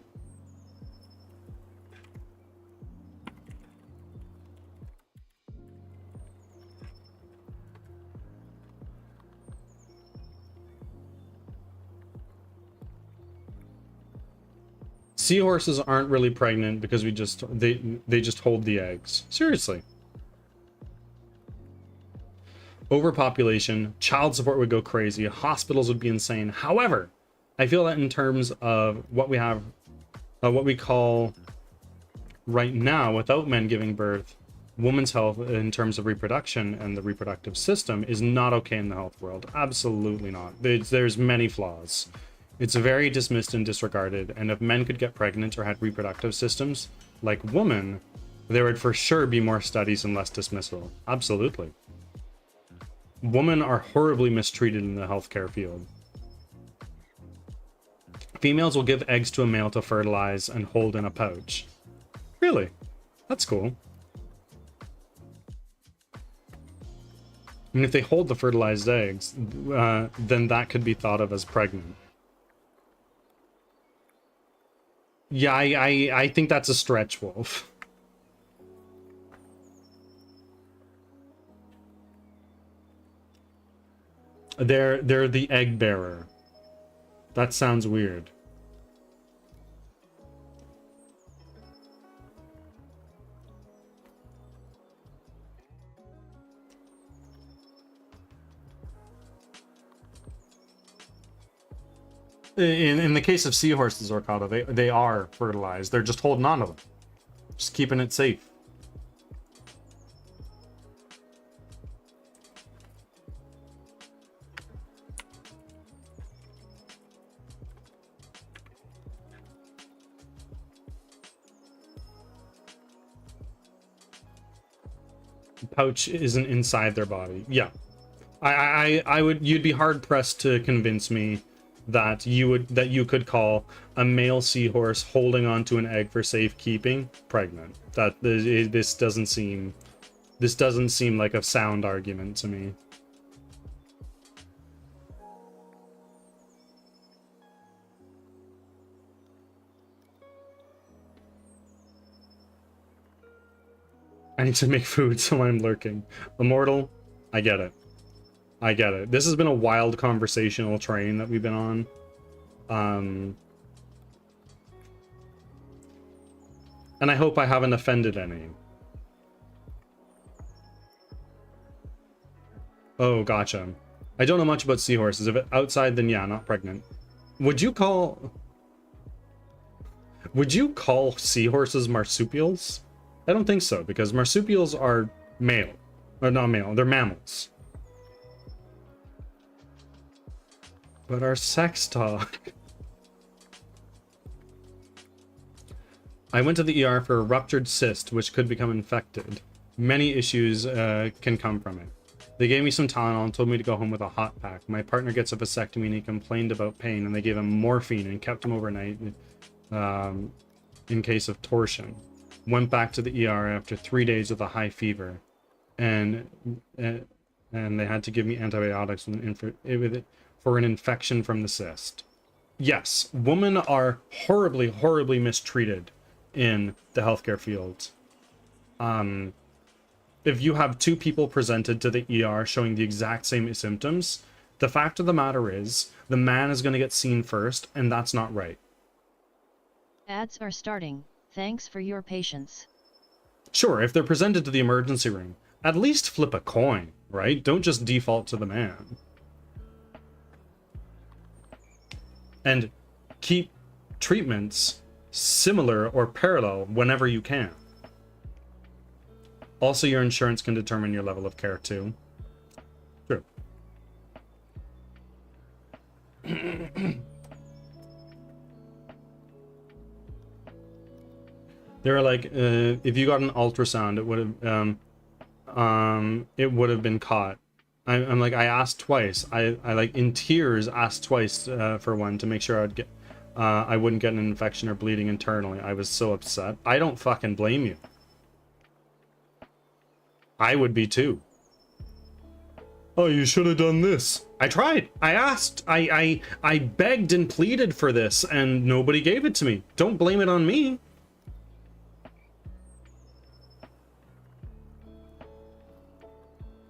Seahorses aren't really pregnant because they just hold the eggs. Seriously. Overpopulation, child support would go crazy, hospitals would be insane. However, I feel that in terms of what we have, what we call right now, without men giving birth, women's health in terms of reproduction and the reproductive system is not okay in the health world. Absolutely not. There's many flaws. It's very dismissed and disregarded, and if men could get pregnant or had reproductive systems like women, there would for sure be more studies and less dismissal. Absolutely. Women are horribly mistreated in the healthcare field. Females will give eggs to a male to fertilize and hold in a pouch. Really? That's cool. And if they hold the fertilized eggs, then that could be thought of as pregnant. Yeah, I think that's a stretch, Wolf. They're the egg bearer. That sounds weird. In the case of seahorses, Orcata, they are fertilized. They're just holding on to them. Just keeping it safe. Pouch isn't inside their body. Yeah. I would, you'd be hard pressed to convince me that you could call a male seahorse holding onto an egg for safekeeping pregnant. This doesn't seem like a sound argument to me. I need to make food, so I'm lurking. Immortal, I get it. I get it. This has been a wild conversational train that we've been on. And I hope I haven't offended any. Oh, gotcha. I don't know much about seahorses. If it's outside, then yeah, not pregnant. Would you call seahorses marsupials? I don't think so, because marsupials are male. Or not male, they're mammals. But our sex talk. I went to the ER for a ruptured cyst, which could become infected. Many issues can come from it. They gave me some Tylenol and told me to go home with a hot pack. My partner gets a vasectomy and he complained about pain, and they gave him morphine and kept him overnight in case of torsion. Went back to the ER after 3 days with a high fever, and they had to give me antibiotics for an infection from the cyst. Yes, women are horribly, horribly mistreated in the healthcare field. If you have two people presented to the ER showing the exact same symptoms, the fact of the matter is the man is going to get seen first, and that's not right. Ads are starting. Thanks for your patience. Sure, if they're presented to the emergency room, at least flip a coin, right? Don't just default to the man. And keep treatments similar or parallel whenever you can. Also, your insurance can determine your level of care too. True. They were like, if you got an ultrasound, it would have been caught. I'm like, I asked twice. I like in tears asked twice for one to make sure I wouldn't get an infection or bleeding internally. I was so upset. I don't fucking blame you. I would be too. Oh, you should have done this. I tried. I asked. I begged and pleaded for this, and nobody gave it to me. Don't blame it on me.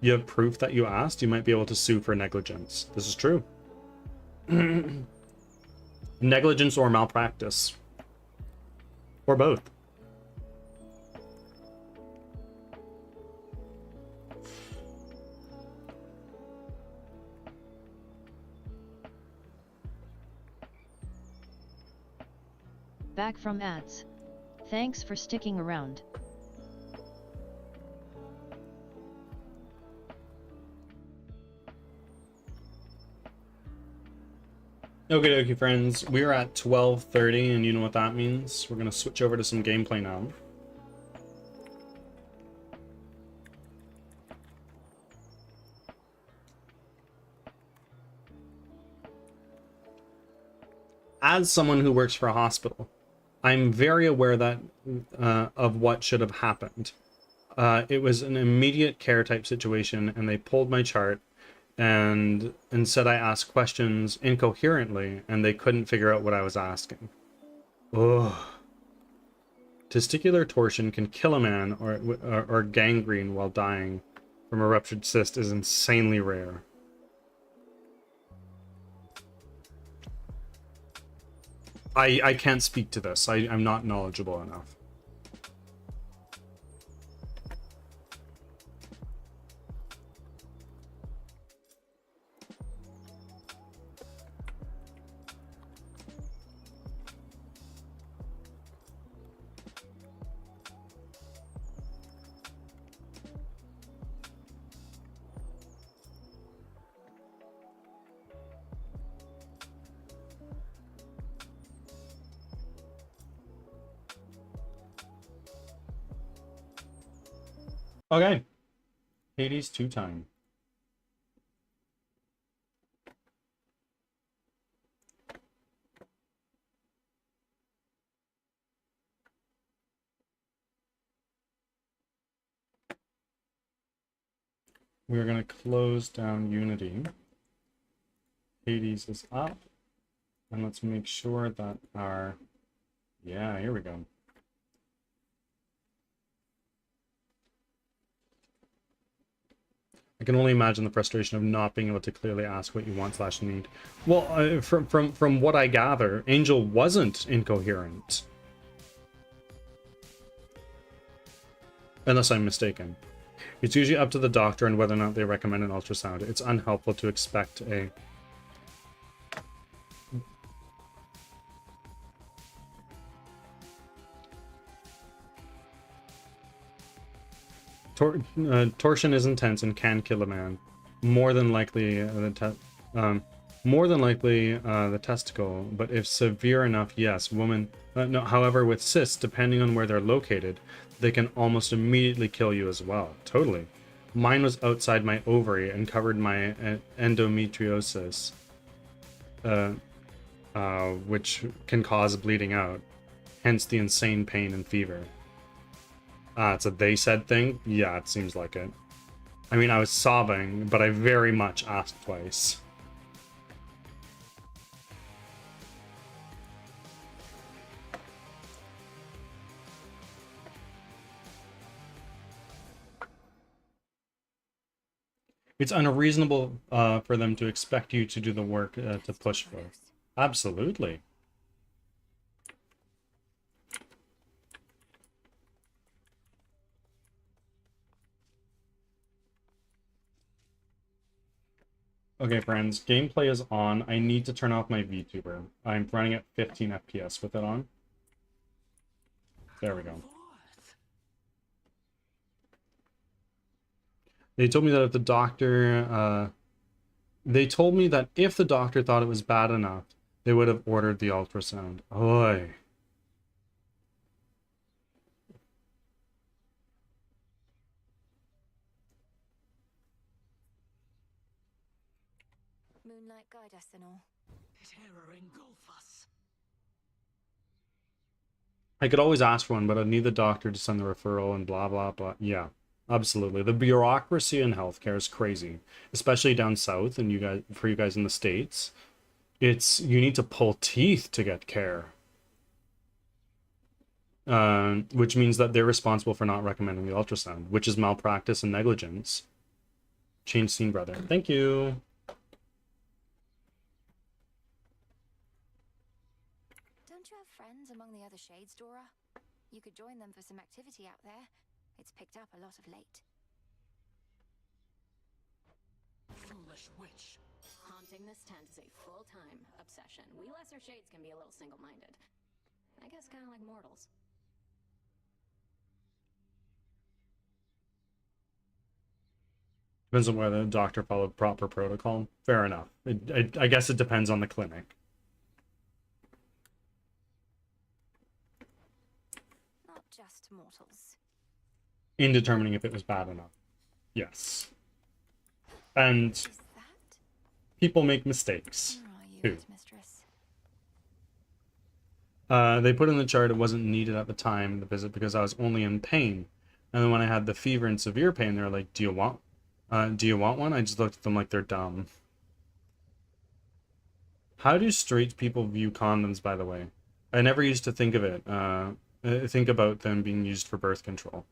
You have proof that you asked, you might be able to sue for negligence. This is true. Negligence or malpractice. Or both. Back from ads. Thanks for sticking around. Okay, friends, we're at 12:30, and you know what that means. We're gonna switch over to some gameplay now. As someone who works for a hospital, I'm very aware that of what should have happened. It was an immediate care type situation, and they pulled my chart and said I asked questions incoherently, and they couldn't figure out what I was asking. Ugh. Testicular torsion can kill a man, or gangrene while dying from a ruptured cyst is insanely rare. I can't speak to this. I'm not knowledgeable enough. Okay. Hades 2 time. We're going to close down Unity. Hades is up. And let's make sure that our... Yeah, here we go. I can only imagine the frustration of not being able to clearly ask what you want / need. Well, from what I gather, Angel wasn't incoherent. Unless I'm mistaken. It's usually up to the doctor and whether or not they recommend an ultrasound. It's unhelpful to expect a... Torsion is intense and can kill a man. More than likely, the testicle. But if severe enough, yes, woman. No, however, with cysts, depending on where they're located, they can almost immediately kill you as well. Totally. Mine was outside my ovary and covered my endometriosis, which can cause bleeding out. Hence the insane pain and fever. It's a they said thing? Yeah, it seems like it. I mean, I was sobbing, but I very much asked twice. It's unreasonable for them to expect you to do the work to push for. Absolutely. Okay, friends, gameplay is on. I need to turn off my VTuber. I'm running at 15 FPS with it on. There we go. They told me that if the doctor, they told me that if the doctor thought it was bad enough, they would have ordered the ultrasound. Oy. Moonlight guide us and all. Terror engulf us. I could always ask for one, but I'd need the doctor to send the referral and blah, blah, blah. Yeah, absolutely. The bureaucracy in healthcare is crazy, especially down south and for you guys in the States. You need to pull teeth to get care. Which means that they're responsible for not recommending the ultrasound, which is malpractice and negligence. Change scene, brother. Thank you. Don't you have friends among the other shades, Dora? You could join them for some activity out there. It's picked up a lot of late. Foolish witch. Haunting this tent is a full-time obsession. We lesser shades can be a little single-minded. I guess kind of like mortals. Depends on whether the doctor followed proper protocol. Fair enough. I guess it depends on the clinic. Not just mortals. In determining if it was bad enough. Yes. And Is that? people make mistakes. Where are you, Who? Headmistress? They put in the chart it wasn't needed at the time of the visit because I was only in pain. And then when I had the fever and severe pain, they were like, do you want one? I just looked at them like they're dumb. How do straight people view condoms, by the way? I never used to think of it. Think about them being used for birth control.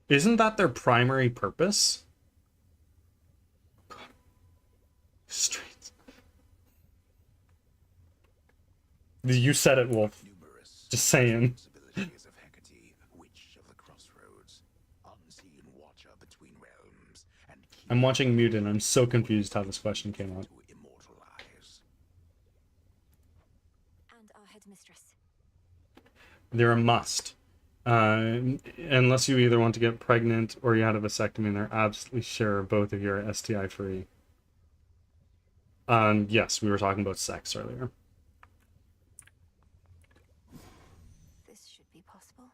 Isn't that their primary purpose? God. Straight. You said it, Wolf. Numerous Just saying. possibilities of Hecate, witch of the crossroads, unseen watcher between realms, and I'm watching Mutant. I'm so confused how this question came out. to immortalize. And our headmistress. They're a must. Unless you either want to get pregnant or you had a vasectomy, and they're absolutely sure both of you are STI free. Yes, we were talking about sex earlier. This should be possible.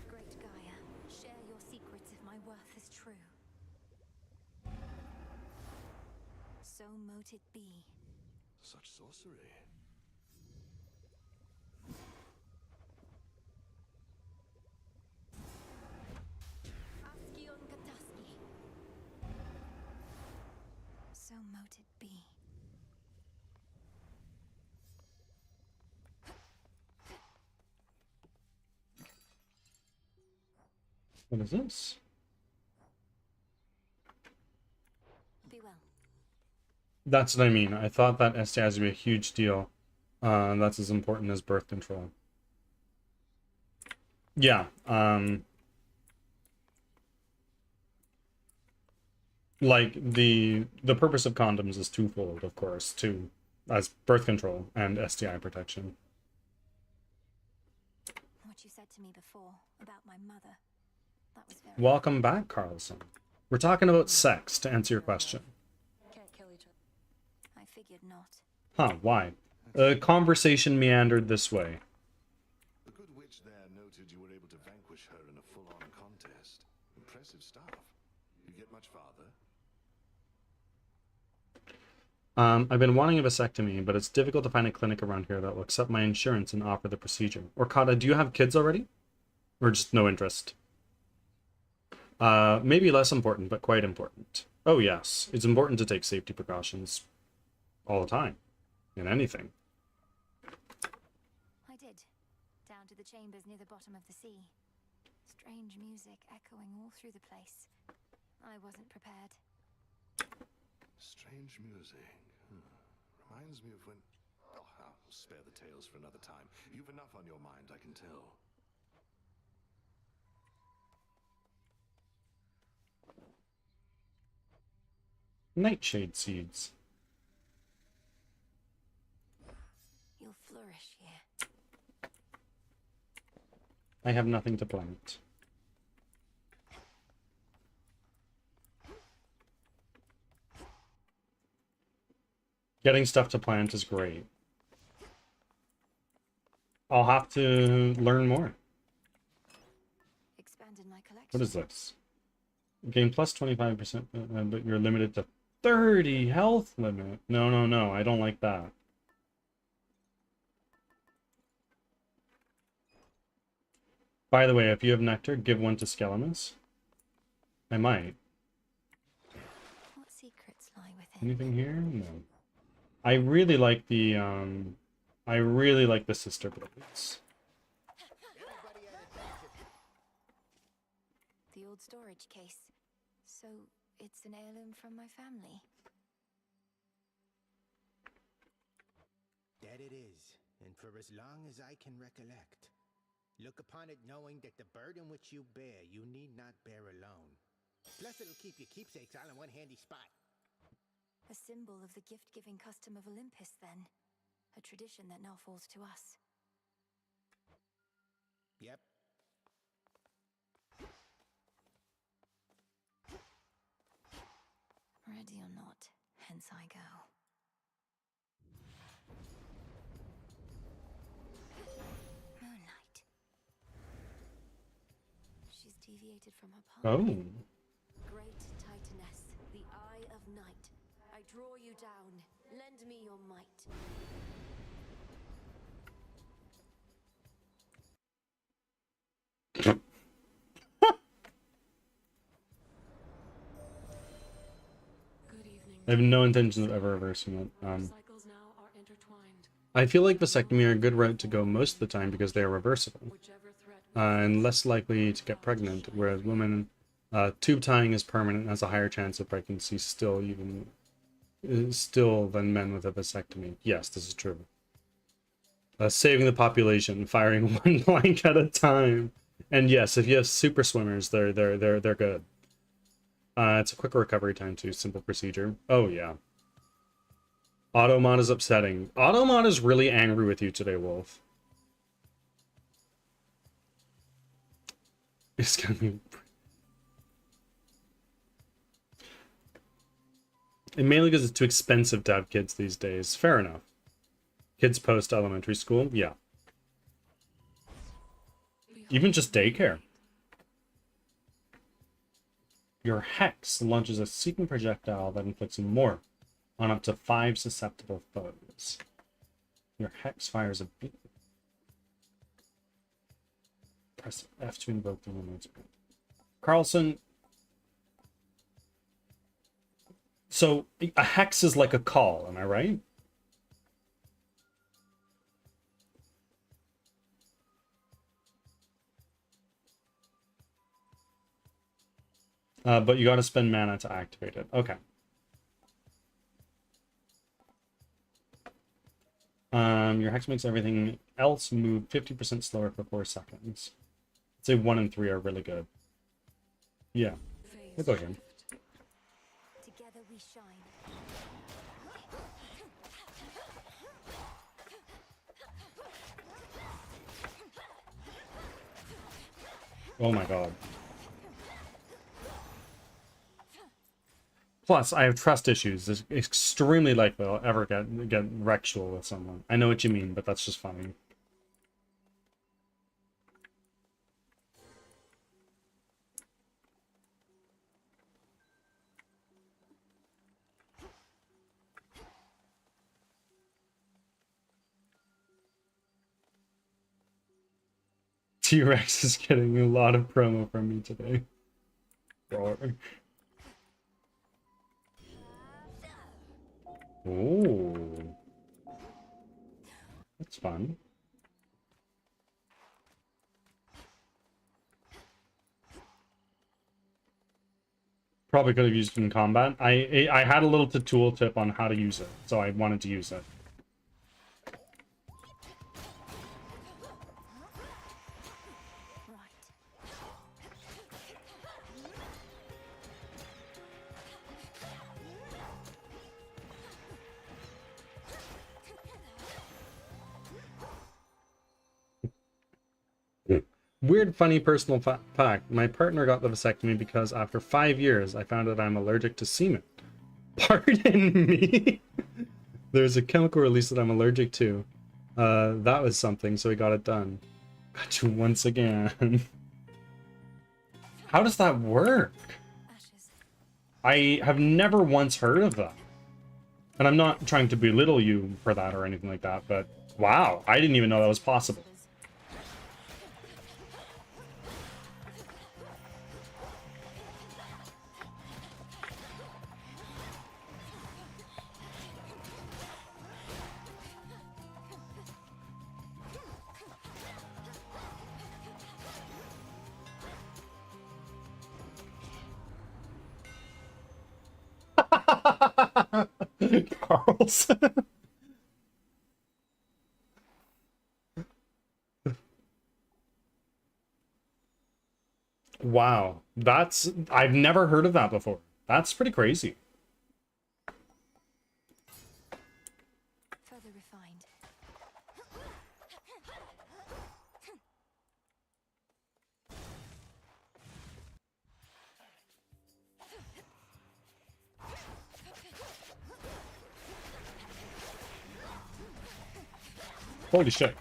Great Gaia, share your secrets if my worth is true. So mote it be. Such sorcery. Askion Gataski. So mote it be. What is this? Be well. That's what I mean. I thought that STIs would be a huge deal. That's as important as birth control. Yeah. Like the purpose of condoms is twofold, of course, too, as birth control and STI protection. What you said to me before about my mother, that was very... Welcome back, Carlson. We're talking about sex, to answer your question. Can't kill each other. I figured not. Huh, why? The conversation meandered this way. The good witch there noted you were able to vanquish her in a full-on contest. Impressive stuff. You get much farther? I've been wanting a vasectomy, but it's difficult to find a clinic around here that will accept my insurance and offer the procedure. Orkata, do you have kids already? Or just no interest? Maybe less important, but quite important. Oh yes, it's important to take safety precautions all the time, in anything. I did. Down to the chambers near the bottom of the sea. Strange music echoing all through the place. I wasn't prepared. Strange music. Reminds me of when... Oh, I'll spare the tales for another time. You've enough on your mind, I can tell. Nightshade seeds. You'll flourish here. I have nothing to plant. Getting stuff to plant is great. I'll have to learn more. Expanded my collection. What is this? Gain plus 25%, but you're limited to 30 health limit. No, no, no. I don't like that. By the way, if you have nectar, give one to Skelemus. I might. What secrets lie within? Anything here? No. I really like the sister blades. The old storage case. So it's an heirloom from my family. That it is, and for as long as I can recollect. Look upon it knowing that the burden which you bear, you need not bear alone. Plus it'll keep your keepsakes all in one handy spot. A symbol of the gift-giving custom of Olympus, then. A tradition that now falls to us. Yep. Ready or not, hence I go. Moonlight. She's deviated from her path. Oh. Great Titaness, the Eye of Night, I draw you down. Lend me your might. Good evening. I have no intention of ever reversing it. Cycles now are intertwined. I feel like vasectomy are a good route to go most of the time because they are reversible. Whichever threat And less likely to get pregnant, whereas women, tube tying is permanent and has a higher chance of pregnancy still than men with a vasectomy. Yes, this is true. Saving the population, firing one blank at a time. And yes, if you have super swimmers, they're good. It's a quicker recovery time too, simple procedure. Oh yeah. Automod is upsetting. Automod is really angry with you today, Wolf. It's gonna be... And mainly because it's too expensive to have kids these days. Fair enough. Kids post-elementary school? Yeah. Even just daycare. Your Hex launches a seeking projectile that inflicts more on up to 5 susceptible foes. Your Hex fires a beam. Press F to invoke the luminance. Carlson. So a Hex is like a call, am I right? But you got to spend mana to activate it. Okay. Your hex makes everything else move 50% slower for 4 seconds. I'd say 1 and 3 are really good. Yeah. We'll go here. Together we shine. Oh my god. Plus, I have trust issues. It's extremely likely I'll ever get rectual with someone. I know what you mean, but that's just funny. T-Rex is getting a lot of promo from me today. Oh, that's fun. Probably could have used it in combat. I had a little tool tip on how to use it, so I wanted to use it. Weird, funny personal fact. My partner got the vasectomy because after 5 years, I found out I'm allergic to semen. Pardon me? There's a chemical release that I'm allergic to. That was something, so he got it done. Got you once again. How does that work? I have never once heard of that. And I'm not trying to belittle you for that or anything like that, but wow, I didn't even know that was possible. Carlson. Wow, I've never heard of that before. That's pretty crazy. Further refined. Holy shit.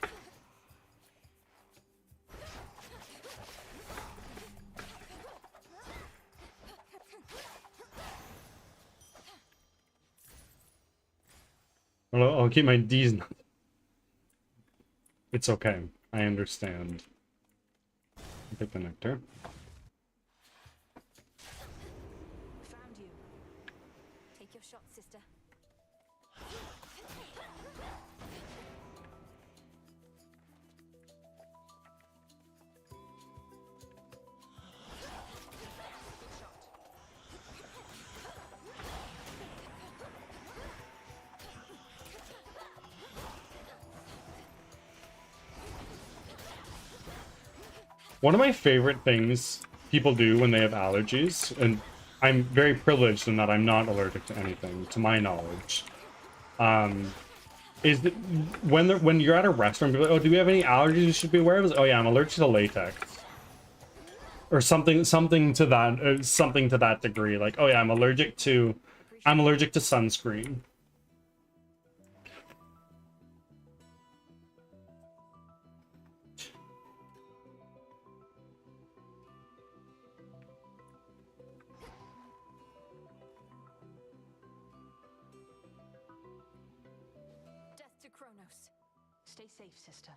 I'll keep my D's. It's okay. I understand. I'll take the nectar. Found you. Take your shot, sister. One of my favorite things people do when they have allergies, and I'm very privileged in that I'm not allergic to anything, to my knowledge, is that when you're at a restaurant, people are like, oh, do we have any allergies you should be aware of? Oh yeah, I'm allergic to latex. Or something to that degree. Like, oh yeah, I'm allergic to sunscreen. Stay safe, sister.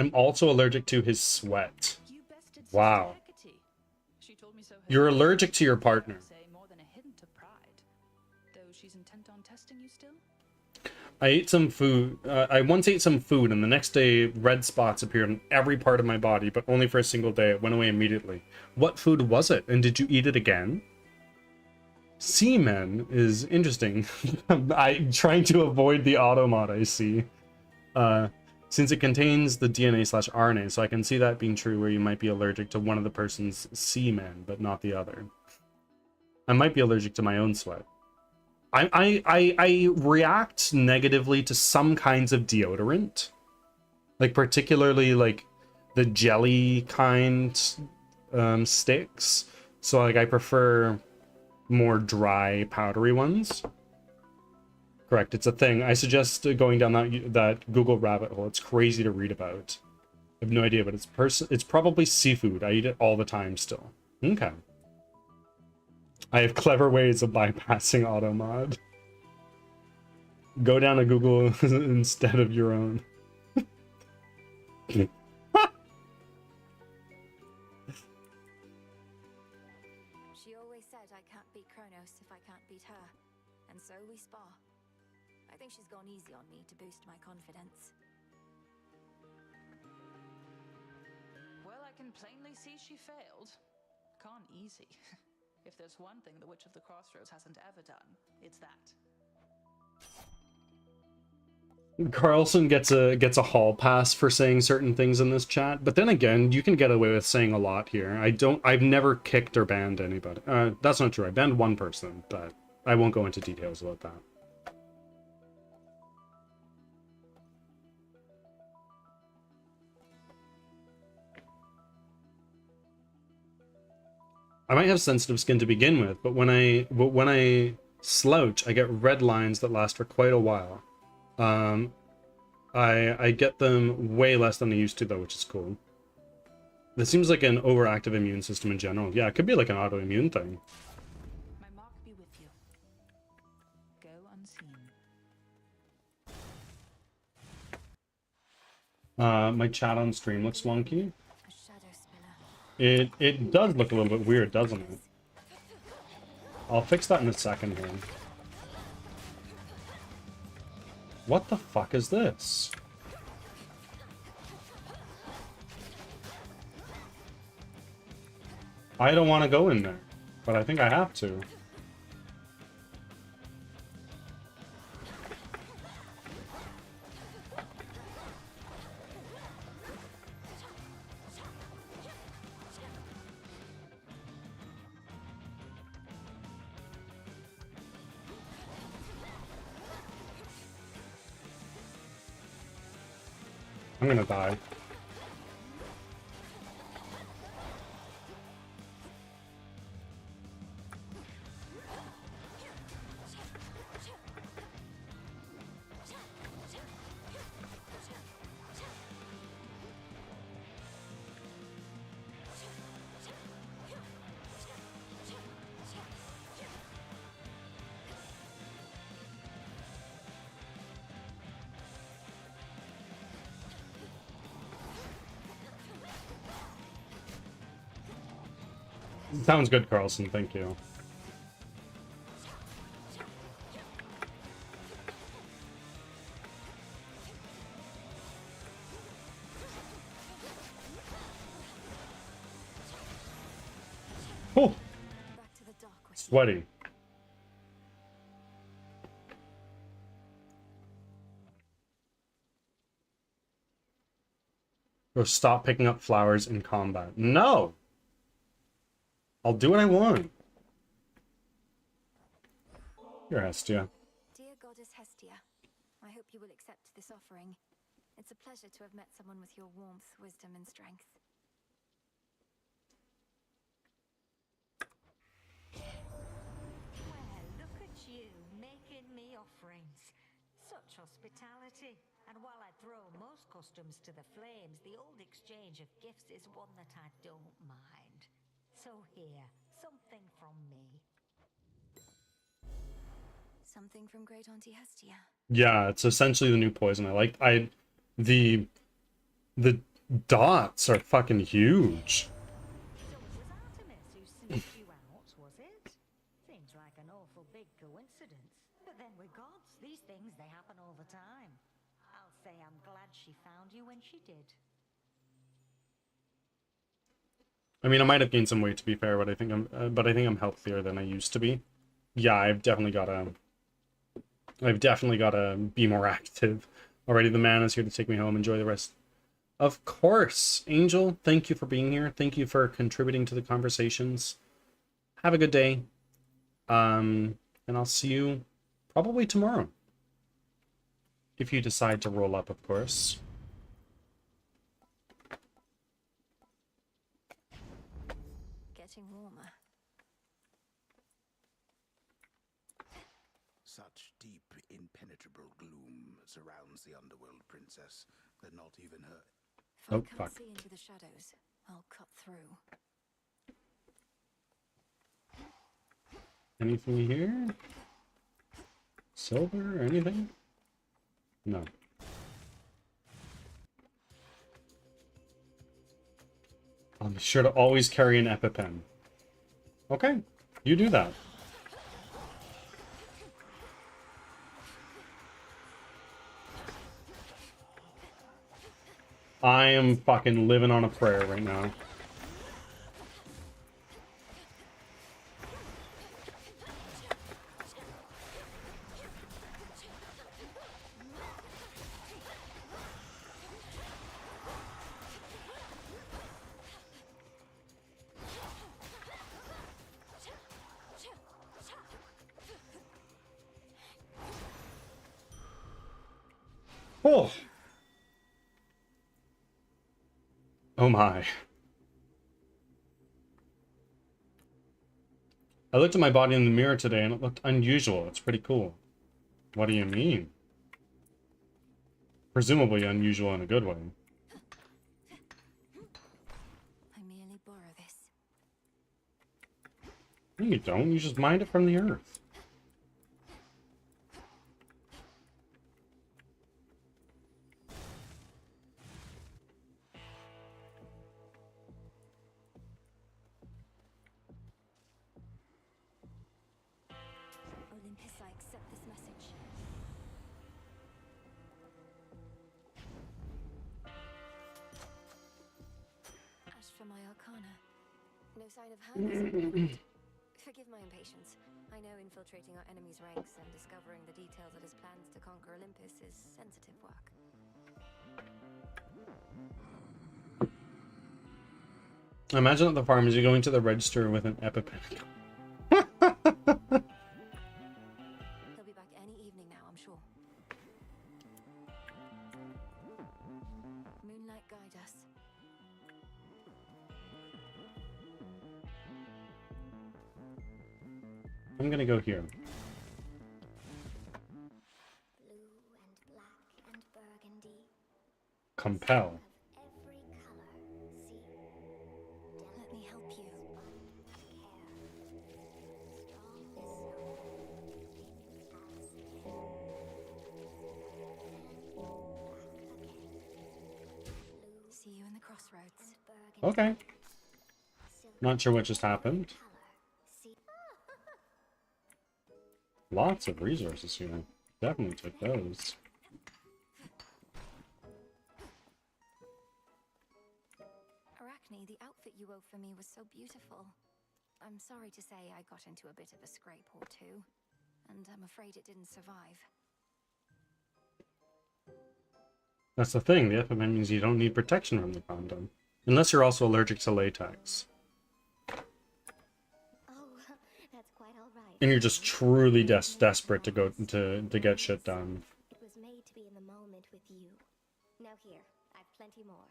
I'm also allergic to his sweat. You bested Sister Wow. Hecate. She told me so You're herself. allergic to your partner. Say more than a hint of pride. Though she's intent on testing you still? I ate some food. I once ate some food, and the next day, red spots appeared on every part of my body, but only for a single day. It went away immediately. What food was it, and did you eat it again? Semen is interesting. I'm trying to avoid the automod I see. Since it contains the DNA/RNA, so I can see that being true where you might be allergic to one of the person's semen, but not the other. I might be allergic to my own sweat. I react negatively to some kinds of deodorant. Like particularly like the jelly kind sticks. So like I prefer more dry, powdery ones. Correct, it's a thing. I suggest going down that Google rabbit hole. It's crazy to read about. I have no idea, but it's probably seafood. I eat it all the time still. Okay. I have clever ways of bypassing automod. Go down to Google instead of your own. She always said I can't beat Kronos if I can't beat her. And so we spar. I think she's gone easy on me to boost my confidence. Well, I can plainly see she failed. Can't easy. If there's one thing the Witch of the Crossroads hasn't ever done, it's that. Carlson gets a hall pass for saying certain things in this chat, but then again, you can get away with saying a lot here. I've never kicked or banned anybody. That's not true. I banned one person, but I won't go into details about that. I might have sensitive skin to begin with, but when I slouch, I get red lines that last for quite a while. I get them way less than I used to though, which is cool. This seems like an overactive immune system in general. Yeah, it could be like an autoimmune thing. My mark be with you. Go unseen. My chat on stream looks wonky. A shadow spinner. It does look a little bit weird, doesn't it? I'll fix that in a second here. What the fuck is this? I don't want to go in there, but I think I have to. I'm gonna die. Sounds good, Carlson. Thank you. Oh, Back to the dock with you. sweaty. Or stop picking up flowers in combat. No! I'll do what I want. Here, Hestia. Dear Goddess Hestia, I hope you will accept this offering. It's a pleasure to have met someone with your warmth, wisdom, and strength. Well, look at you, making me offerings. Such hospitality. And while I throw most customs to the flames, the old exchange of gifts is one that I don't mind. So here, something from me. Something from Great Auntie Hestia. Yeah, it's essentially the new poison. The dots are fucking huge. So it was Artemis who sniffed you out, was it? Seems like an awful big coincidence. But then we're gods. These things, they happen did. I mean, I might have gained some weight to be fair, but I think I'm healthier than I used to be. Yeah, I've definitely gotta be more active. Already the man is here to take me home. Enjoy the rest. Of course, Angel, thank you for being here. Thank you for contributing to the conversations. Have a good day. And I'll see you probably tomorrow. If you decide to roll up, of course. Getting warmer. Such deep, impenetrable gloom surrounds the underworld, princess, that not even her... If I Oh, can't fuck. see into the shadows, I'll cut through. Anything here? Silver or anything? No. I'll be sure to always carry an EpiPen. Okay, you do that. I am fucking living on a prayer right now. Oh. Oh my. I looked at my body in the mirror today and it looked unusual. It's pretty cool. What do you mean? Presumably unusual in a good way. I merely borrow this. No, you don't. You just mine it from the earth. Olympus, I accept this message. As for my arcana, no sign of Hermes. Forgive my impatience. I know infiltrating our enemy's ranks and discovering the details of his plans to conquer Olympus is sensitive work. Imagine at the pharmacy going to the register with an EpiPen. He'll be back any evening now, I'm sure. Moonlight guide us. I'm gonna go here. Blue and black and burgundy. Compel. Every color. See. Let me help you. See you in the crossroads. Okay. Not sure what just happened. Lots of resources here. Definitely took those. Arachne, the outfit you wove for me was so beautiful. I'm sorry to say I got into a bit of a scrape or two, and I'm afraid it didn't survive. That's the thing. The EpiPen means you don't need protection from the condom. Unless you're also allergic to latex. And you're just truly desperate to go to get shit done. It was made to be in the moment with you. Now here, I've plenty more.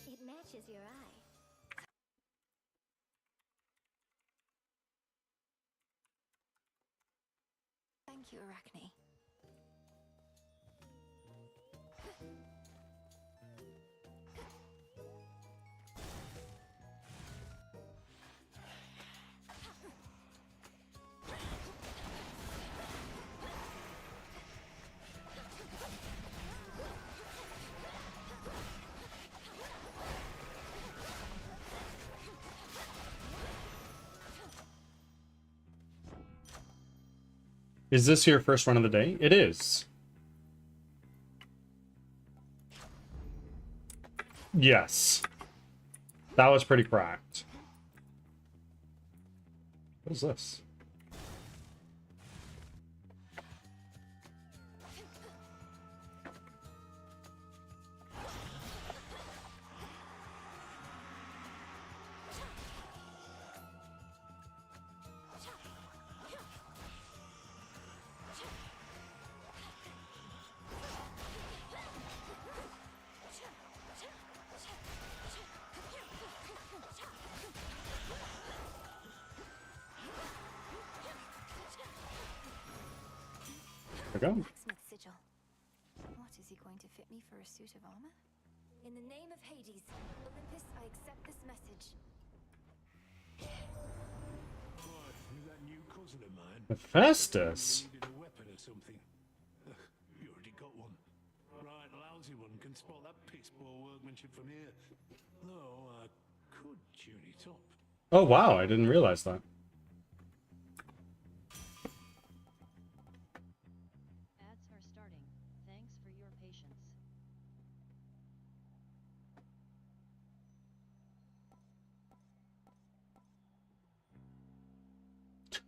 It matches your eye. Thank you, Arachne. Is this your first run of the day? It is. Yes. That was pretty cracked. What is this? There we go. Blacksmith sigil. What, is he going to fit me for a suit of armor? In the name of Hades, Olympus, I accept this message. Is that new cousin of mine? Hephaestus. Needed a weapon or something. You already got one. Right, lousy one. Can spot that piss poor workmanship from here. Though I could tune it up. Oh wow, I didn't realize that. Ads are starting. Thanks for your patience.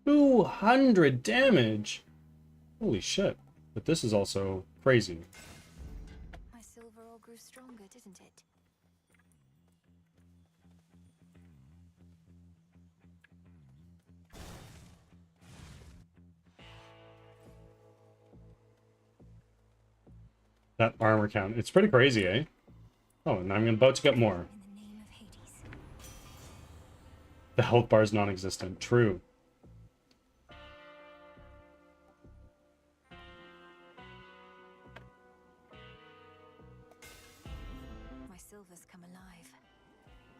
$200 damage. Holy shit. But this is also crazy. My silver all grew stronger, didn't it? That armor count. It's pretty crazy, eh? Oh, and I'm about to get more. In the name of Hades. The health bar is non-existent. True. My silver's come alive.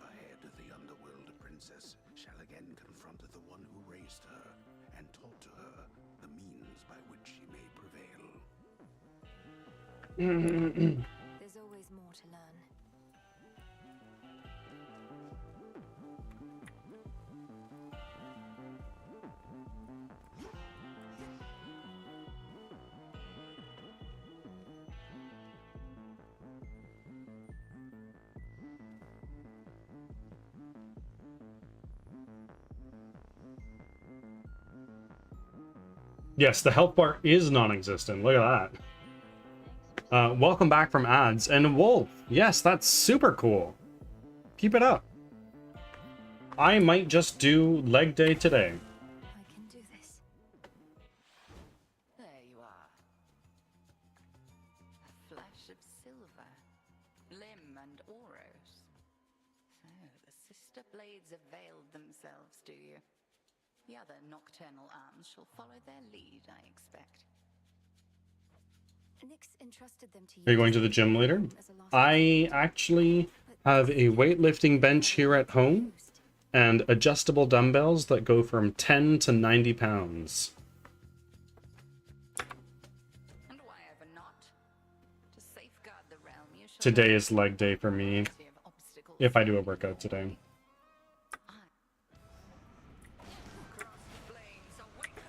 Ahead of the underworld, a princess shall again confront the one who raised her and taught to her the means by which she may prevail. There's always more to learn. Yes, the health bar is non-existent. Look at that. Welcome back from ads. And Wolf, yes, that's super cool. Keep it up. I might just do leg day today. I can do this. There you are. A flash of silver, limb and auros. So the sister blades have veiled themselves, do you? The other nocturnal arms shall follow their lead, I expect. Nyx entrusted them to you. Are you going to the gym later? As a last I actually have a weightlifting bench here at home and adjustable dumbbells that go from 10 to 90 pounds. And why ever not? To safeguard the realm, you shall Today is leg day for me, of obstacles. if I do a workout today. Flames awaken.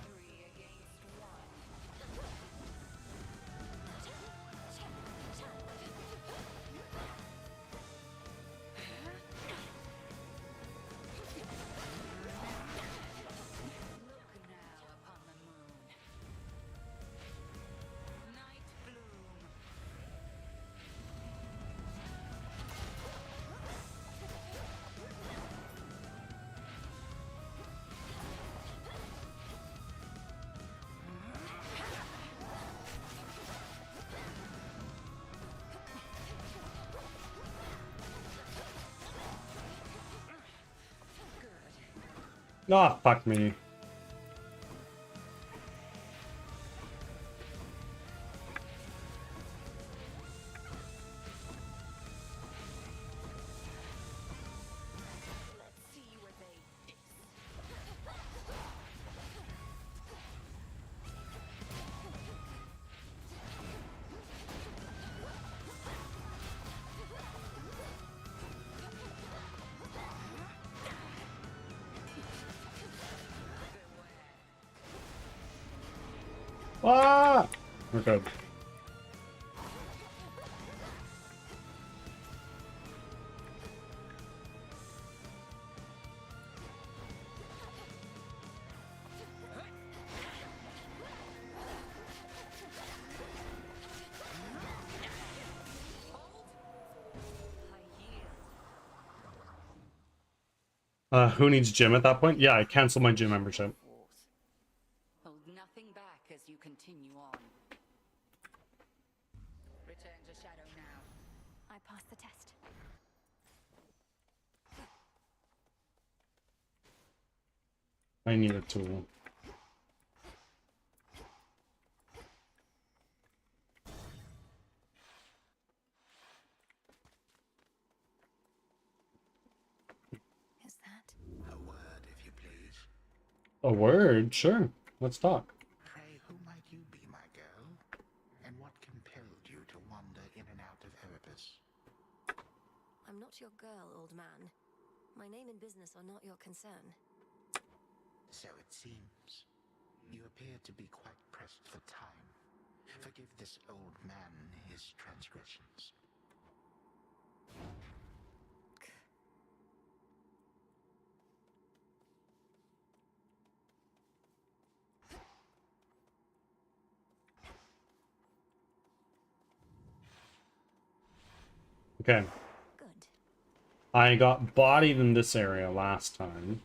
Three against one. Look now upon the moon. Night bloom. Ah, fuck me. Let's see where they diss. Ah! We're good. Who needs gym at that point? Yeah, I canceled my gym membership. Hold nothing back as you continue on. Return to Shadow now. I passed the test. I need a tool. Is that? A word, if you please. A word? Sure. Let's talk. Pray, who might you be, my girl? And what compelled you to wander in and out of Erebus? I'm not your girl, old man. My name and business are not your concern. So it seems. You appear to be quite pressed for time. Forgive this old man his transgressions. Okay. Good. I got bodied in this area last time.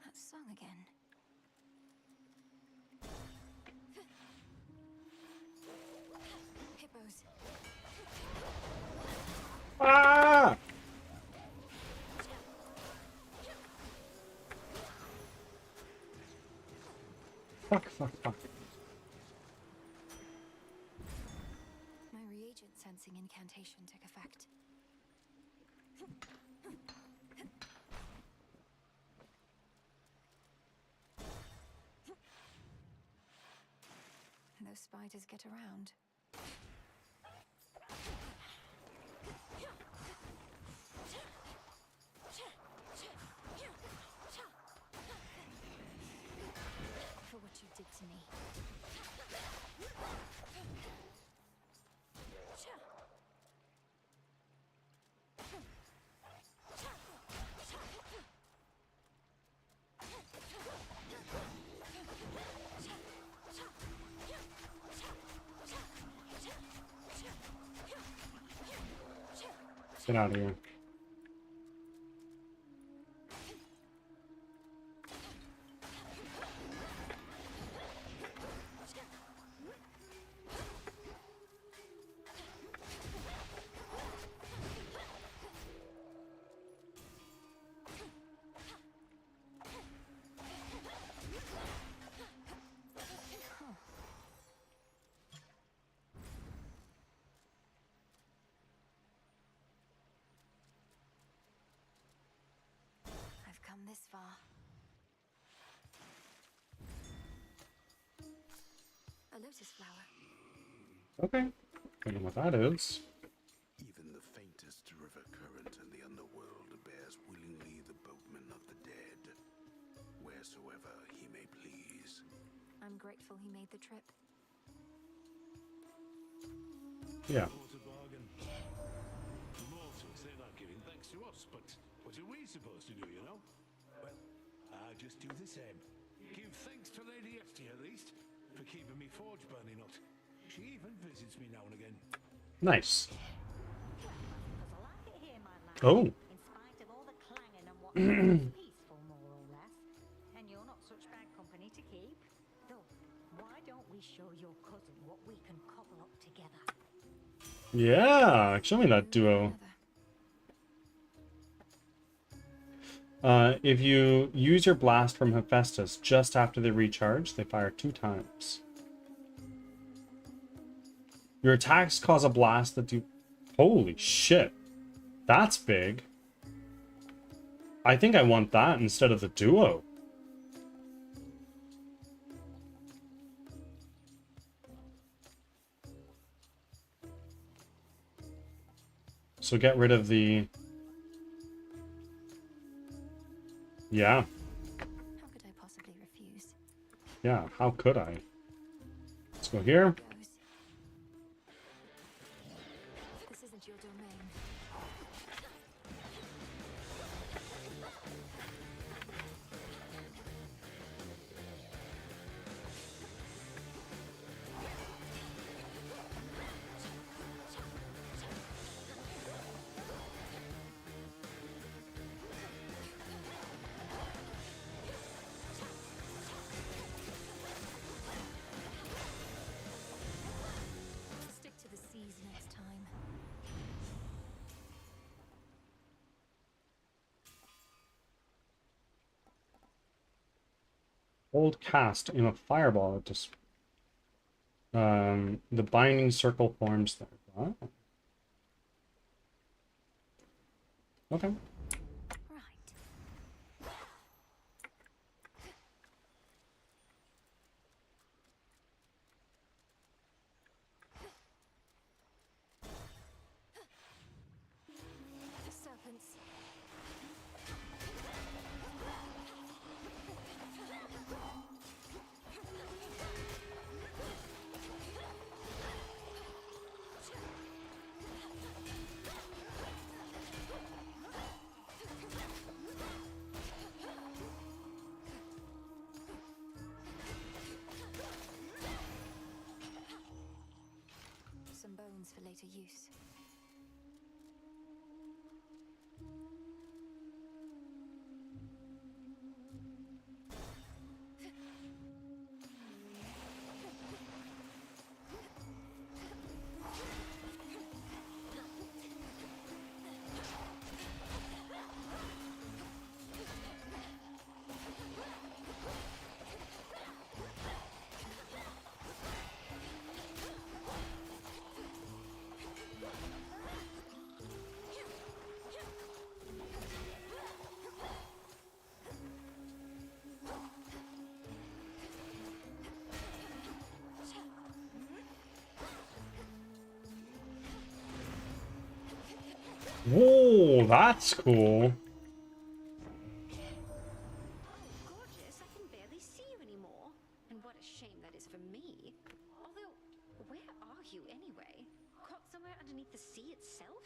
That song again. Hippos. Ah! Fuck, fuck, fuck. My reagent sensing incantation took effect. Those spiders get around. For what you did to me. Get out of here. I've come this far. A lotus flower. Okay. I don't know what that is. Even the faintest river current in the underworld bears willingly the boatman of the dead, wheresoever he may please. I'm grateful he made the trip. Yeah. What a bargain. Mortals, they're not giving thanks to us, but what are we supposed to do, you know? Well, I just do the same. Give thanks to Lady Esty, at least, for keeping me forge burning up. She even visits me now and again. Nice. Because I like it here, my lad. Oh. In spite of all the clanging and whatnot, it's peaceful, more or less. And you're not such bad company to keep. Though, why don't we show your cousin what we can cobble up together? Yeah, show me that duo. If you use your blast from Hephaestus just after they recharge, they fire 2 times. Your attacks cause a blast that do... Holy shit. That's big. I think I want that instead of the duo. So get rid of the Yeah. How could I possibly refuse? Yeah, how could I? Let's go here. Goes. This isn't your domain. Stick to the seas next time. Hold cast in a fireball. Just the binding circle forms there. What? Okay. Serpents. Some bones for later use. Whoa, that's cool. Gorgeous, I can barely see you anymore. And what a shame that is for me. Although, where are you anyway? Caught somewhere underneath the sea itself?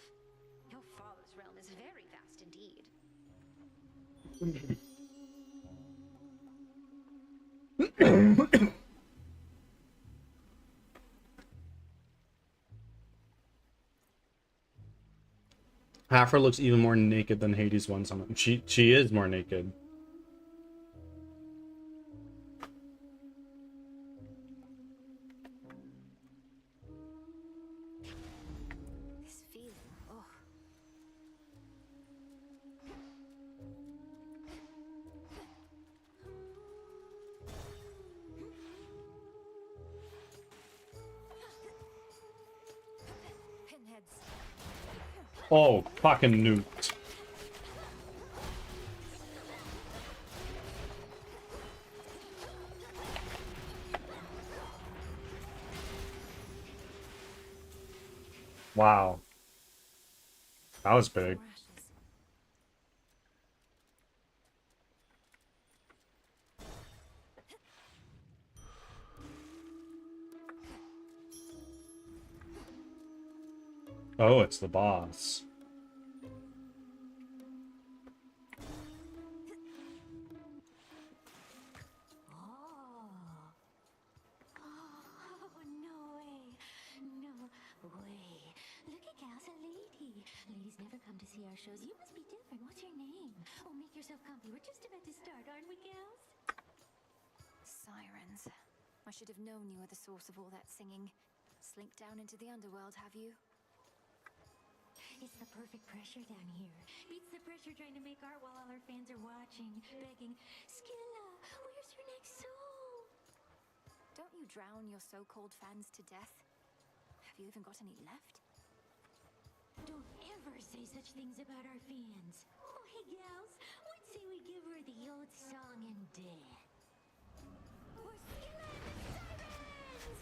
Your father's realm is very vast indeed. Hafra looks even more naked than Hades once on him. She is more naked. This feeling, oh. Pinheads. Oh, fucking nuked. Wow. That was big. Oh, it's the boss. Oh, no way. No way. Look at Gal's a lady. Ladies never come to see our shows. You must be different. What's your name? Oh, make yourself comfy. We're just about to start, aren't we, Gals? Sirens. I should have known you were the source of all that singing. Slink down into the underworld, have you? It's the perfect pressure down here. Beats the pressure trying to make art while all our fans are watching, begging, Skilla, where's your next soul? Don't you drown your so-called fans to death? Have you even got any left? Don't ever say such things about our fans. Oh, hey, gals, what say we give her the old song and dance? We're Skilla and the Sirens!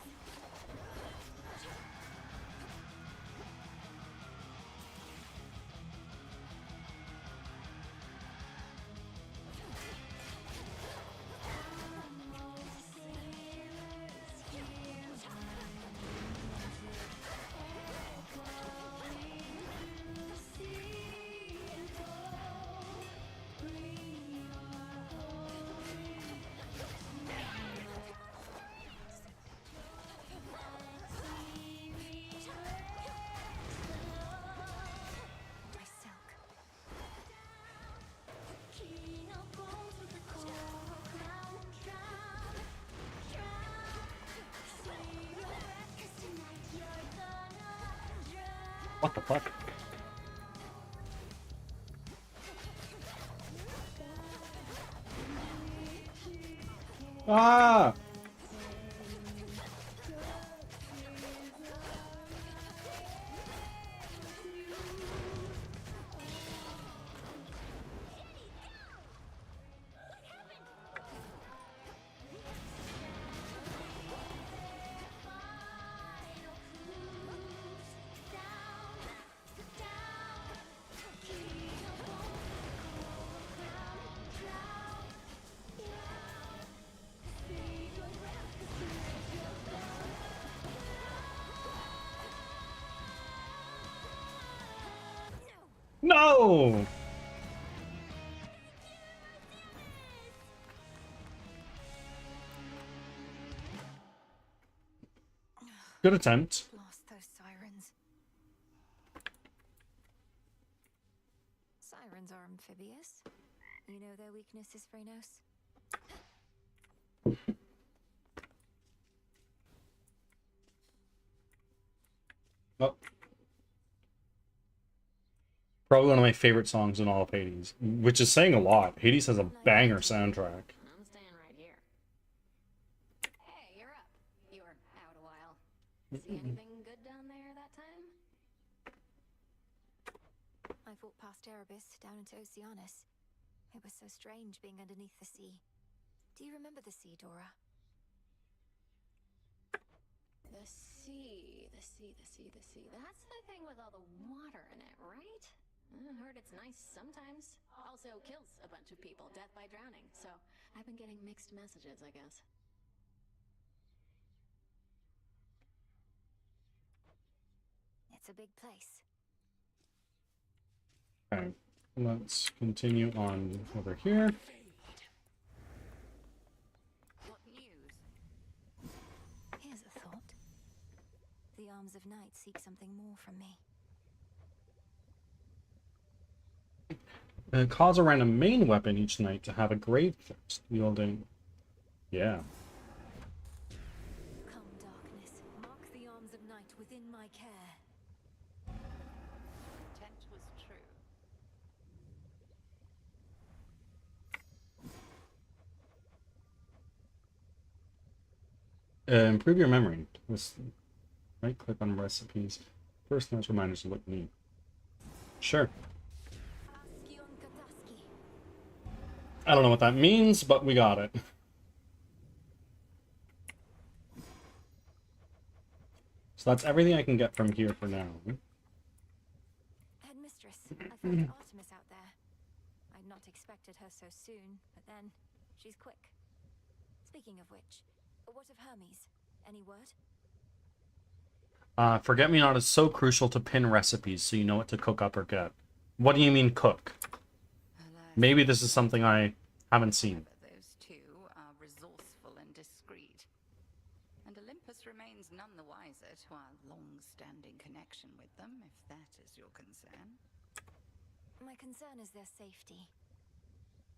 What the fuck? Ah! No! Good attempt. Blast those sirens. Sirens are amphibious. You know their weaknesses, Phrenos? Oh. Probably one of my favorite songs in all of Hades, which is saying a lot. Hades has a banger soundtrack. I'm staying right here. Hey, you're up. You were out a while. See anything good down there that time? I fought past Erebus down into Oceanus. It was so strange being underneath the sea. Do you remember the sea, Dora? The sea, the sea, the sea, the sea. That's the thing with all the water in it, right? I heard it's nice sometimes. Also kills a bunch of people, death by drowning. So I've been getting mixed messages, I guess. It's a big place. Okay, let's continue on over here. What news? Here's a thought. The arms of night seek something more from me. Cause a random main weapon each night to have a grave thirst wielding. Yeah. Come, darkness, mark the arms of night within my care. Intent was true. Improve your memory. Let's right click on recipes. First notes reminders to look neat. Sure. I don't know what that means, but we got it. So that's everything I can get from here for now. Headmistress, I found Artemis out there. I'd not expected her so soon, but then she's quick. Speaking of which, what of Hermes? Any word? Forget-me-not is so crucial to pin recipes so you know what to cook up or get. What do you mean cook? Maybe this is something I haven't seen. Those two are resourceful and discreet. And Olympus remains none the wiser to our long-standing connection with them, if that is your concern. My concern is their safety.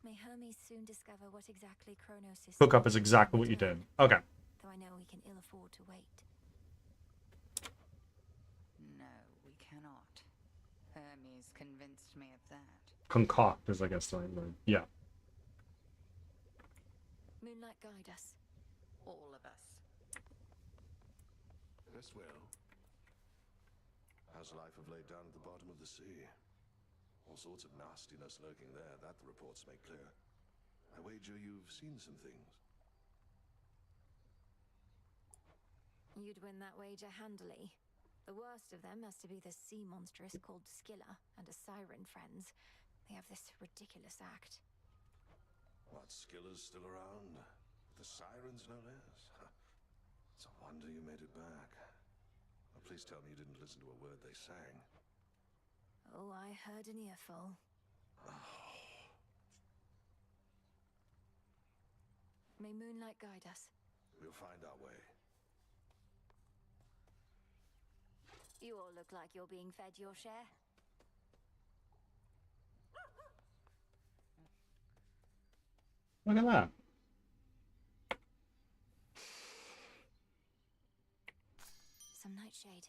May Hermes soon discover what exactly Kronos is. Cook up is exactly what you did. Okay. Though I know we can ill afford to wait. No, we cannot. Hermes convinced me of that. Concoct is, I guess, the right word. Yeah. Moonlight, guide us. All of us. Yes, well. How's life of late down at the bottom of the sea? All sorts of nastiness lurking there, that the reports make clear. I wager you've seen some things. You'd win that wager handily. The worst of them has to be the sea monstrous called Scylla and a siren friends. They have this ridiculous act. What, Scylla's still around? The sirens, no less? It's a wonder you made it back. Well, please tell me you didn't listen to a word they sang. Oh, I heard an earful. May moonlight guide us. We'll find our way. You all look like you're being fed your share. Look at that. Some nightshade.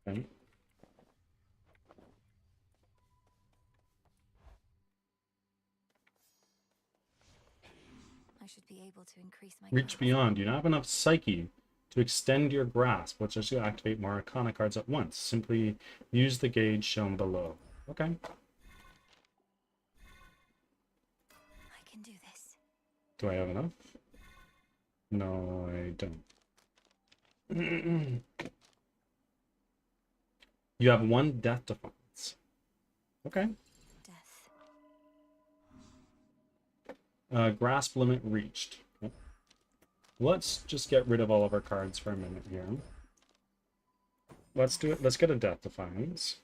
Okay. I should be able to increase my Reach grasp. beyond. You now have enough psyche to extend your grasp, which is to activate more Arcana cards at once. Simply use the gauge shown below. Okay. I can do this. Do I have enough? No, I don't. You have one death defense. Okay. Death. Grasp limit reached. Okay. Let's just get rid of all of our cards for a minute here. Let's do it. Let's get a death defiance.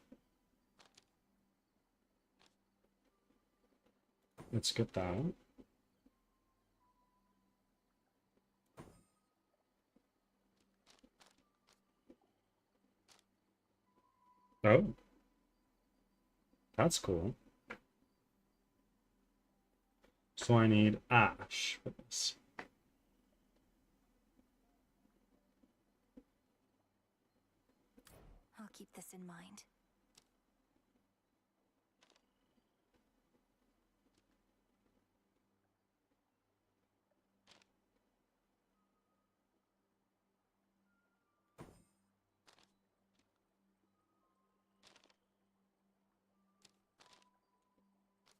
Let's get that. Oh. That's cool. So I need Ash for this. I'll keep this in mind.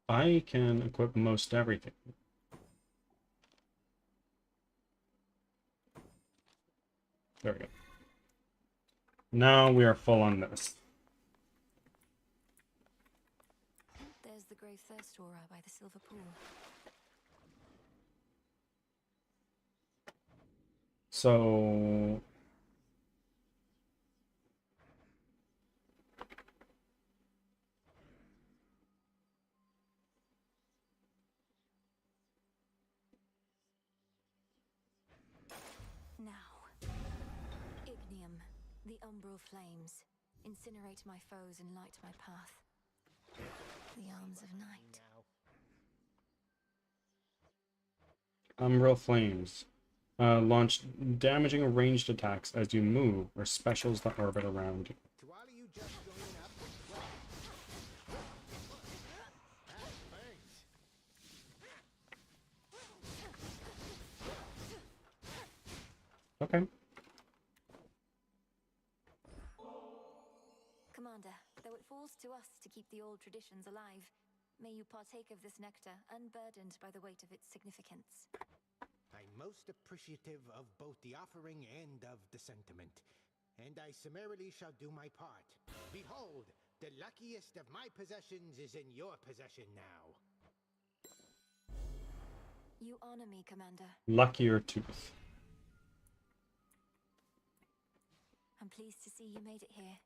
I can equip most everything. There we go. Now we are full on this. There's the Grave Thirst Aura by the Silver Pool. So Now. Ignium, the umbral flames. Incinerate my foes and light my path. The arms of night. Umbral Flames. Launch damaging ranged attacks as you move, or specials that orbit around you. To all of you just joining up, thanks. Okay. Commander, though it falls to us to keep the old traditions alive, may you partake of this nectar unburdened by the weight of its significance. I'm most appreciative of both the offering and of the sentiment, and I summarily shall do my part. Behold, the luckiest of my possessions is in your possession now. You honor me, Commander. Luckier Tooth. I'm pleased to see you made it here.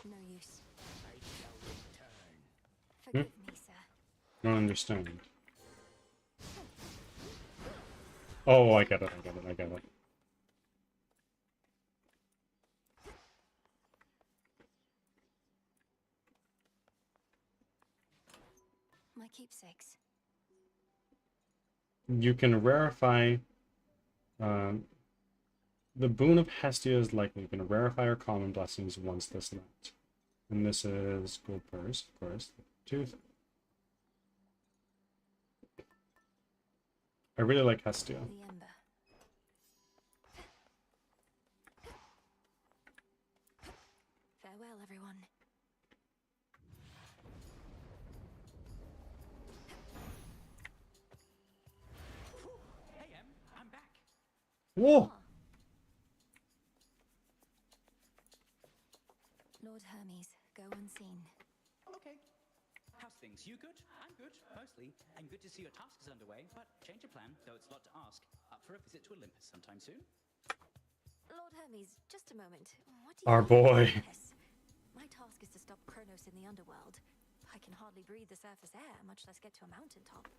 No use. I shall return. Forgive me, sir. I don't understand. Oh, I get it, I get it, I get it. My keepsakes. You can rarefy... the Boon of Hestia is likely. You can rarefy or common blessings once this night. And this is gold purse, of course. Tooth. I really like Hestia. The Ember. Farewell, everyone. Hey, I'm back. Whoa! Lord Hermes, go unseen. Okay. How's things? You good? I'm good, mostly. And good to see your task is underway, but change of plan, though it's a lot to ask. Up for a visit to Olympus sometime soon? Lord Hermes, just a moment. What do you Our mean, boy. Olympus? My task is to stop Kronos in the underworld. I can hardly breathe the surface air, much less get to a mountaintop.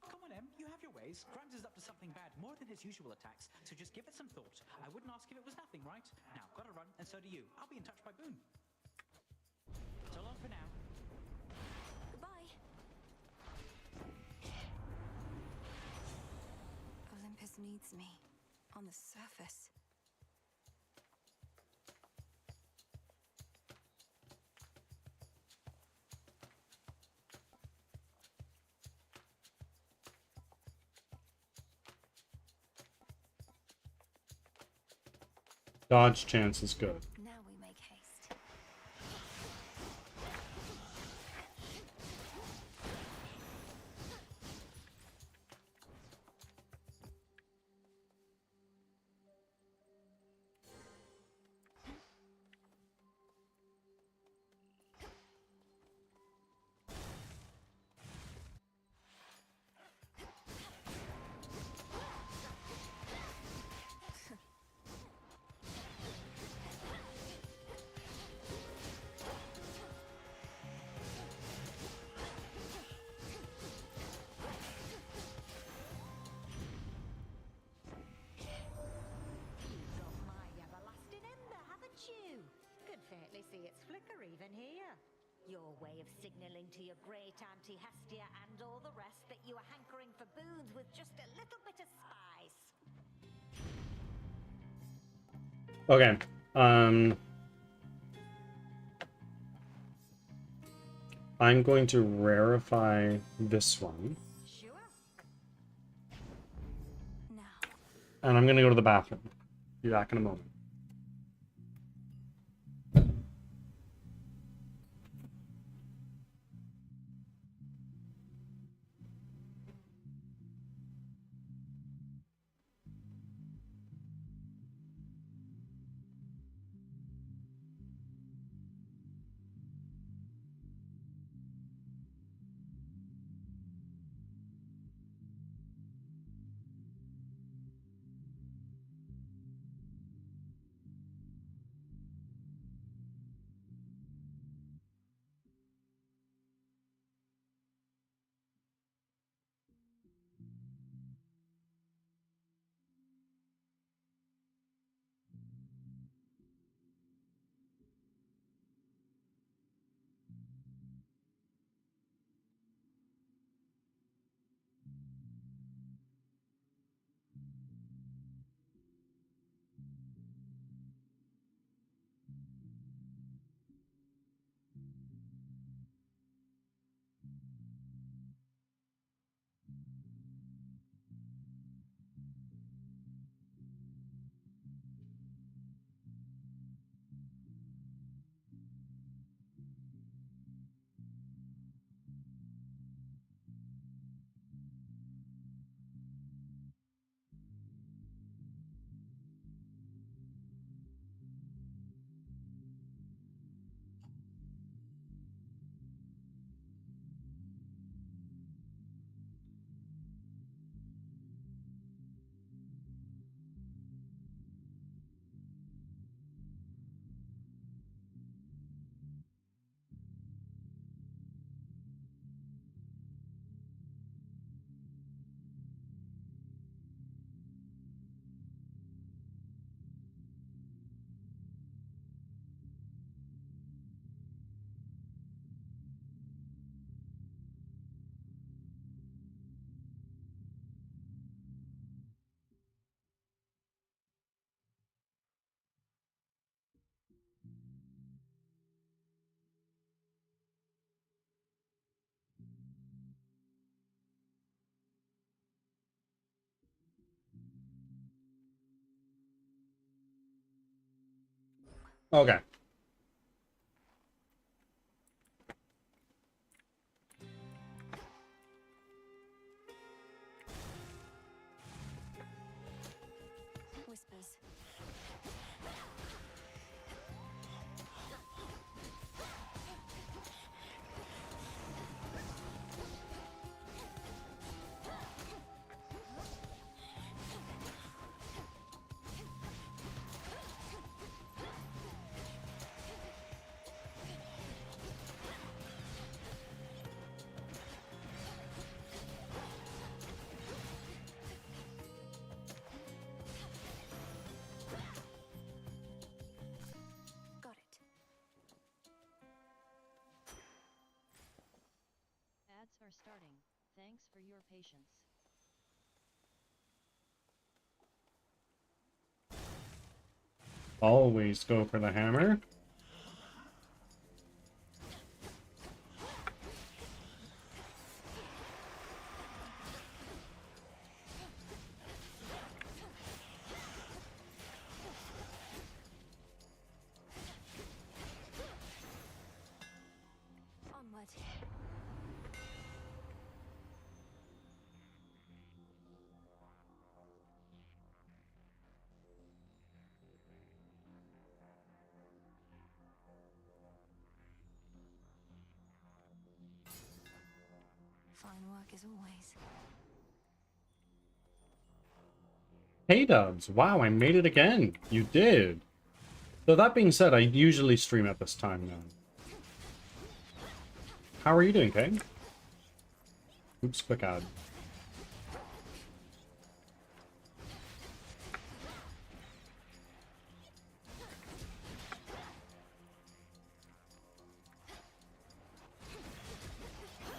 Come on, Em, you have your ways. Grimes is up to something bad, more than his usual attacks, so just give it some thought. I wouldn't ask if it was nothing, right? Now, gotta run, and so do you. I'll be in touch by Boone. So long for now. Goodbye. excites me on the surface. Dodge chance is good. Now we make haste. Fairly see its flicker even here. Your way of signaling to your great Auntie Hestia and all the rest that you are hankering for boons with just a little bit of spice. Okay. I'm going to rarefy this one. Sure. Now. And I'm going to go to the bathroom. Be back in a moment. Okay. Whispers. Got it. Ads are starting. Thanks for your patience. always go for the hammer. Onward. Fine work as always. Hey Dubs, wow, I made it again. You did. So that being said, I usually stream at this time now. How are you doing, Kay? Oops, quick ad.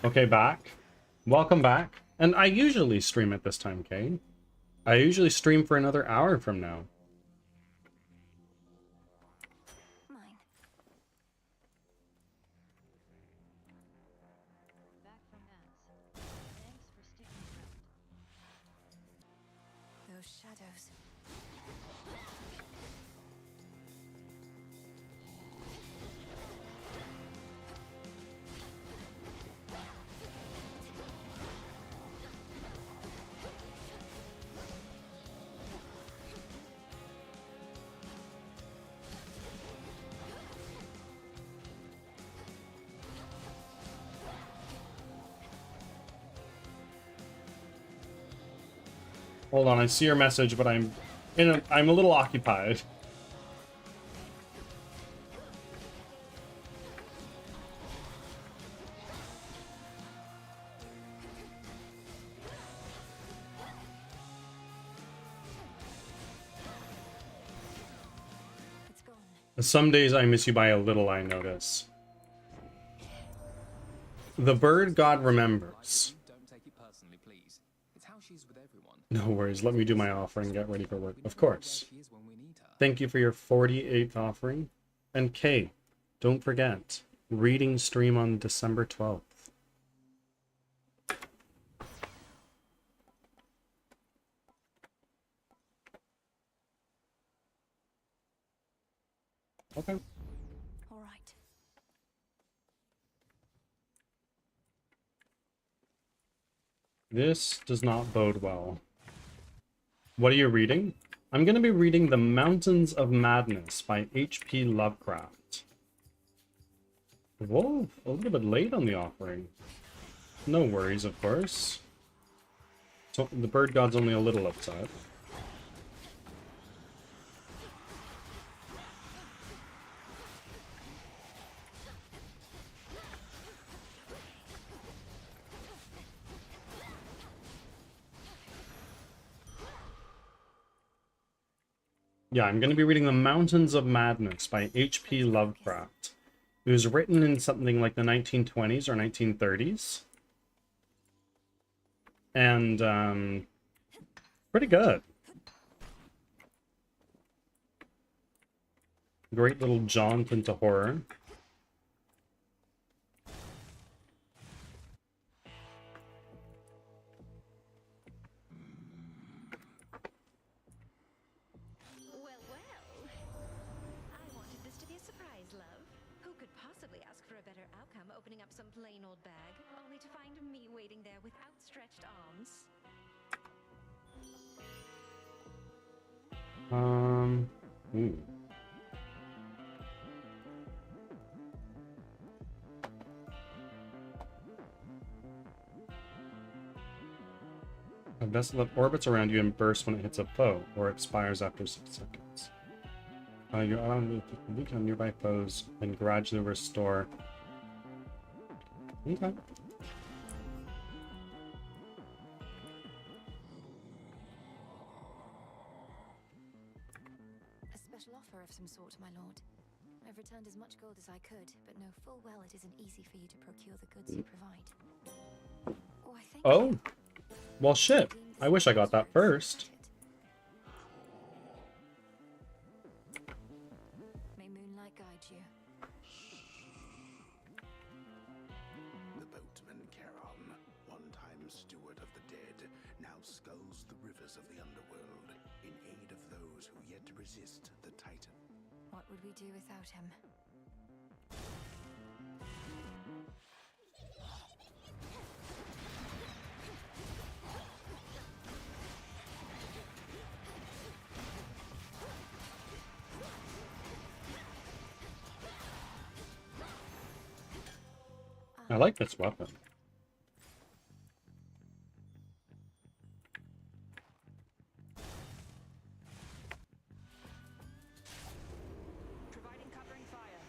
Okay, back. Welcome back. And I usually stream at this time, Kay. I usually stream for another hour from now. Mine. Back from ads. Thanks for sticking around. Those shadows. Hold on, I see your message, but I'm a little occupied. It's gone. Some days I miss you by a little, I notice. The bird God remembers. Don't take it personally, please. It's how she is with everyone. No worries, let me do my offering and get ready for work. Of course. Thank you for your 48th offering. And Kay, don't forget, reading stream on December 12th. Okay. All right. This does not bode well. What are you reading? I'm going to be reading The Mountains of Madness by H.P. Lovecraft. Whoa, a little bit late on the offering. No worries, of course. So the bird god's only a little upset. Yeah, I'm going to be reading The Mountains of Madness by H.P. Lovecraft. It was written in something like the 1920s or 1930s. And, pretty good. Great little jaunt into horror. Well, well. I wanted this to be a surprise, love. Who could possibly ask for a better outcome opening up some plain old bag, only to find me waiting there with outstretched arms? Ooh. A vessel that orbits around you and bursts when it hits a foe, or expires after 6 seconds. You weaken on nearby foes and gradually restore. Okay. A special offer of some sort, my lord. I've returned as much gold as I could, but know full well it isn't easy for you to procure the goods you provide. Why, thank Oh, you. well shit. I wish I got that first. steward of the dead, now sculls the rivers of the underworld in aid of those who yet resist the Titan. What would we do without him? I like this weapon. Providing covering fire.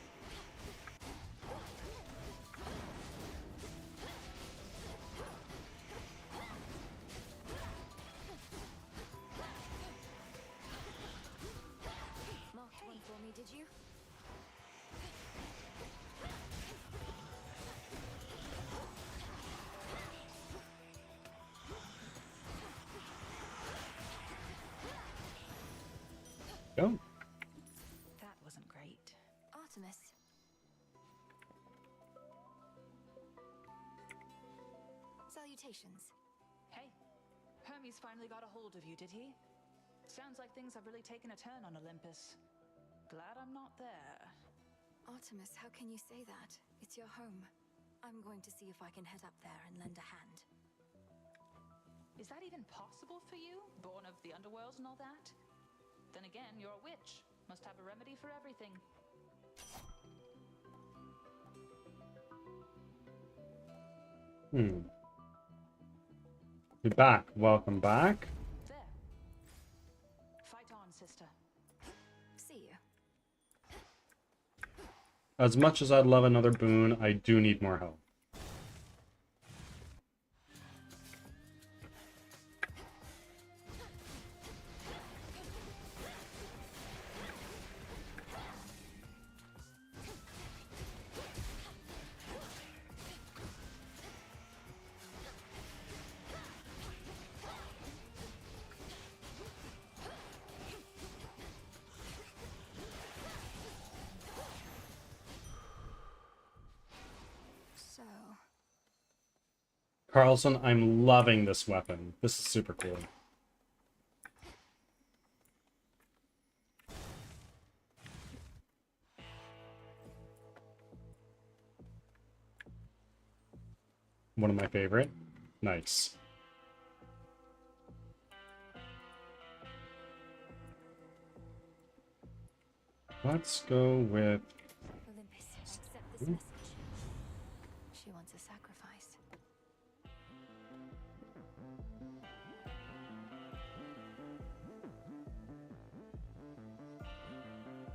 Marked one for me, did you? Go. That wasn't great. Artemis. Salutations. Hey, Hermes finally got a hold of you, did he? Sounds like things have really taken a turn on Olympus. Glad I'm not there. Artemis, how can you say that? It's your home. I'm going to see if I can head up there and lend a hand. Is that even possible for you? Born of the underworld and all that? Then again, you're a witch. Must have a remedy for everything. You're back. Welcome back. There. Fight on, sister. See you. As much as I'd love another boon, I do need more help. So, Carlson, I'm loving this weapon. This is super cool. One of my favorite. Nice. Let's go with... Olympus, accept this message. She wants a sacrifice.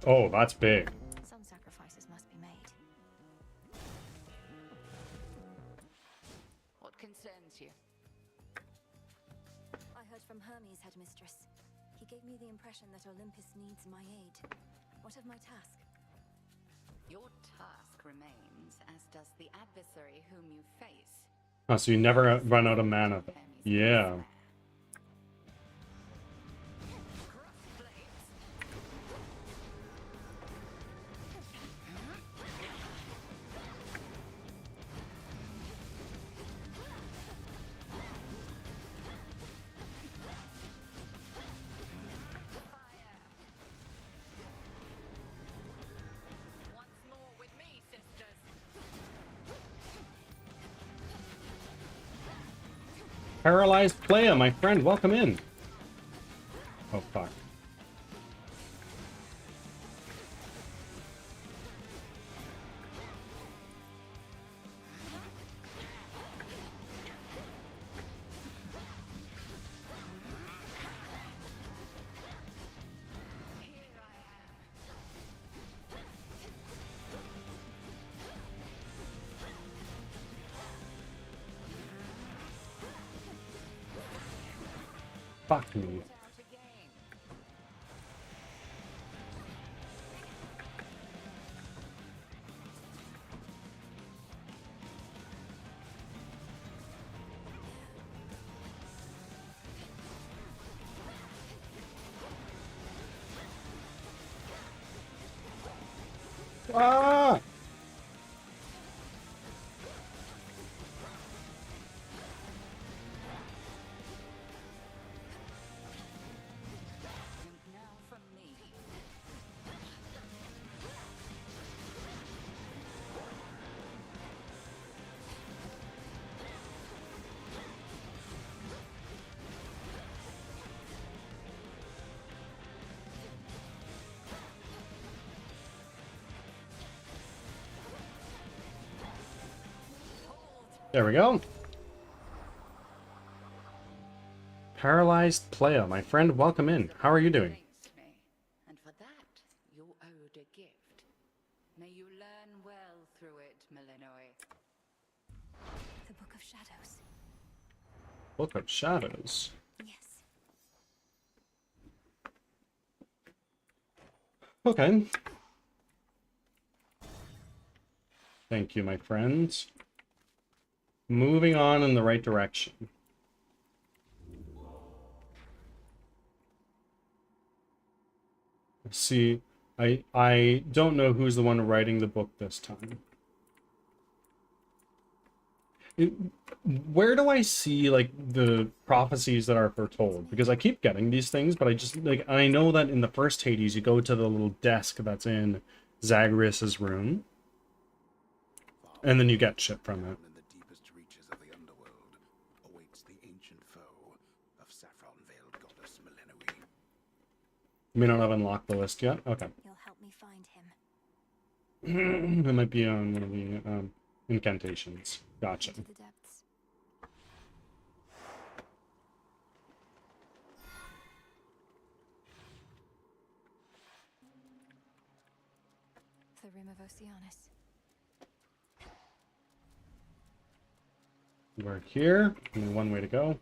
Oh, that's big. Some sacrifices must be made. What concerns you? I heard from Hermes, headmistress. He gave me the impression that Olympus needs my aid. What of my task? Your task remains, as does the adversary whom you face. Oh, so you never run out of mana. Yeah. Paralyzed Playa, my friend, welcome in. Oh, fuck. Fuck me. Ah! There we go. Paralyzed Playa, my friend, welcome in. How are you doing? And for that, you're owed a gift. May you learn well through it, Melinoi. The Book of Shadows. Book of Shadows. Yes. Okay. Thank you, my friends. Moving on in the right direction. See, I don't know who's the one writing the book this time. Where do I see, like, the prophecies that are foretold? Because I keep getting these things, but I just, like, I know that in the first Hades, you go to the little desk that's in Zagreus's room, and then you get shit from it. In the deepest reaches of the underworld awaits the ancient foe of saffron-veiled goddess Melinoi. We don't have unlocked the list yet? Okay. You'll help me find him. It might be on one of the incantations. Gotcha. Into the depths. The Rim of Oceanus. We're here. Only one way to go.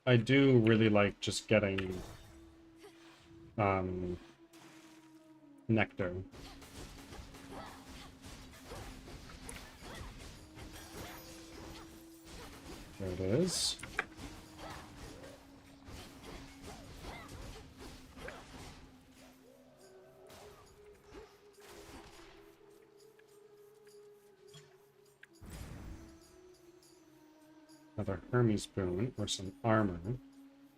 I do really like just getting nectar. There it is. Another Hermes boon or some armor.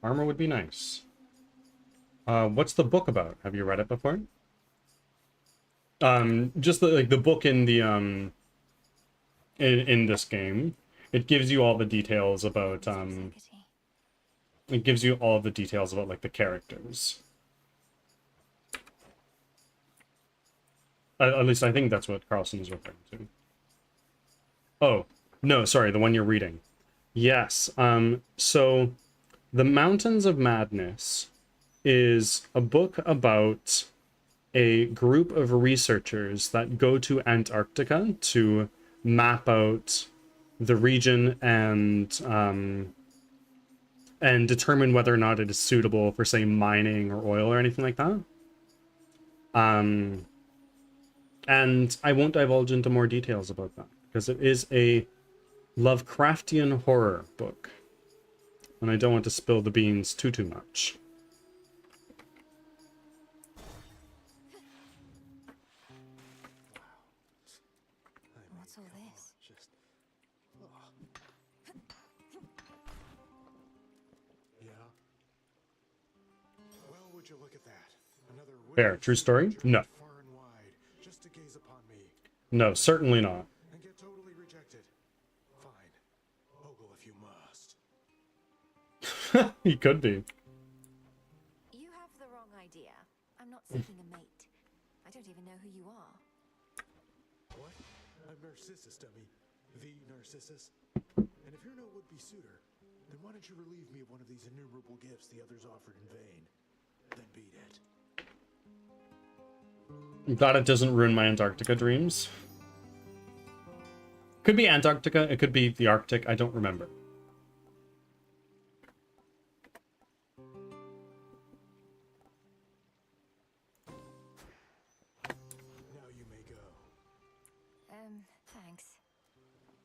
Armor would be nice. What's the book about? Have you read it before? Just the book in the in this game. It gives you all the details about it gives you all the details about like the characters. At least I think that's what Carlson is referring to. Oh, no, sorry, the one you're reading. Yes. So The Mountains of Madness is a book about a group of researchers that go to Antarctica to map out the region and determine whether or not it is suitable for, say, mining or oil or anything like that. And I won't divulge into more details about that because it is a Lovecraftian horror book, and I don't want to spill the beans too much. What's all this? Yeah. Well, would you look at that? Another Fair. True story? No. far and wide, just to gaze upon me No, certainly not. and get totally rejected. Fine. Ogle if you must. He could be. You have the wrong idea. I'm not seeking a mate. I don't even know who you are. What? I'm Narcissus, dummy. The Narcissus. And if you're no would-be suitor, then why don't you relieve me of one of these innumerable gifts the others offered in vain? Then beat it. I'm glad it doesn't ruin my Antarctica dreams. Could be Antarctica, it could be the Arctic, I don't remember. Now you may go. Thanks.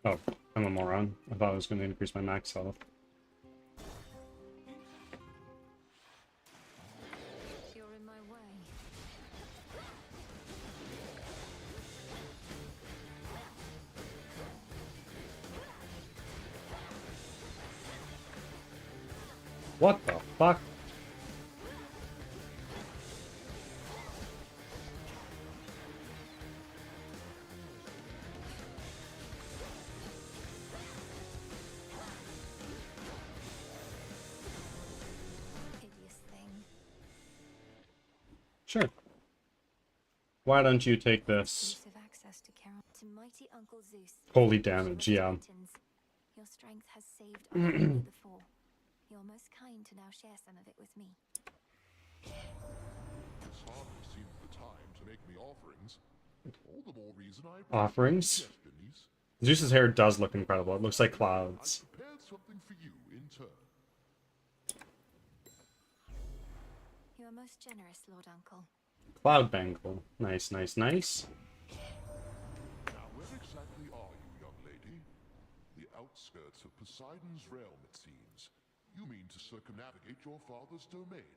Oh, I'm a moron. I thought I was going to increase my max health. You're in my way. What the fuck? Sure. Why don't you take this? Exclusive access to mighty Uncle Zeus. Holy damage, yeah. Your strength has saved our family before. You're most kind to now share some of it with me. This hardly seems the time to make me offerings. All the more reason I Offerings? Yes, Denise. Zeus's hair does look incredible. It looks like clouds. I've prepared something for you in turn. You are most generous, Lord Uncle. Cloud bangle. Nice, nice, nice. Now, where exactly are you, young lady? The outskirts of Poseidon's realm, it seems. You mean to circumnavigate your father's domain.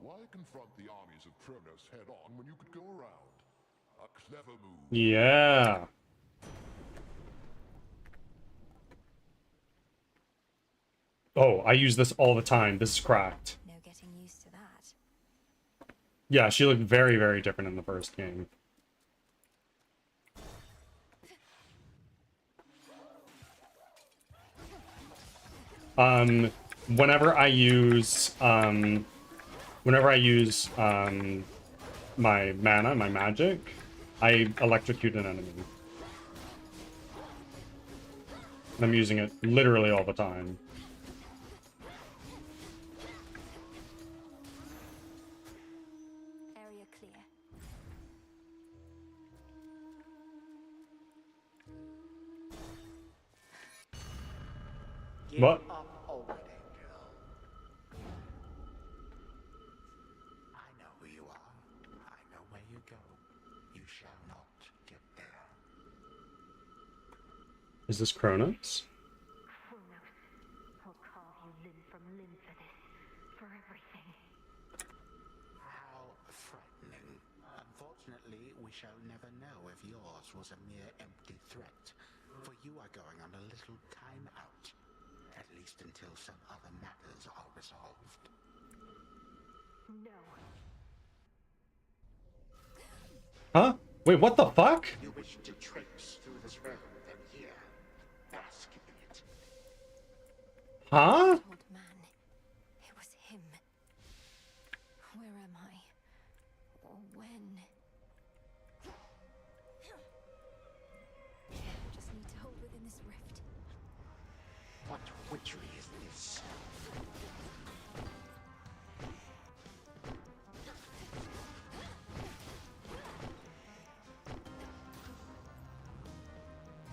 Why confront the armies of Kronos head-on when you could go around? A clever move. Yeah. Oh, I use this all the time. This is cracked. No getting used to that. Yeah, she looked very, very different in the first game. Whenever I use my mana, my magic, I electrocute an enemy. And I'm using it literally all the time. Area clear. What? Up already, girl. I know who you are. I know where you go. You shall not get there. Is this Kronos? I'll carve you limb from limb for this. For everything. How frightening. Unfortunately, we shall never know if yours was a mere empty threat. For you are going on a little time out. At least until some other matters are resolved. No. Huh? Wait, what the fuck? You wish to traipse through this realm, then here. Bask in it. Huh? Old man. It was him. Where am I? Or when? Just need to hold within this rift. What witchery is this?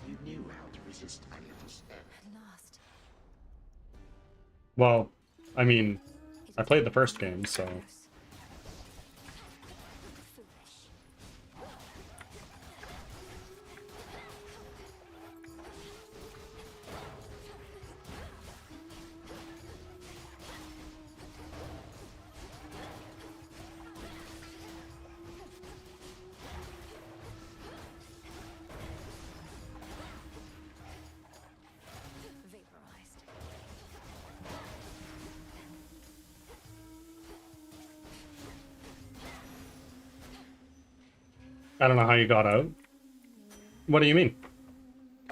You knew how to resist my little spell. At last. Well, I mean, I played the first game, so... Vaporized. I don't know how you got out. What do you mean?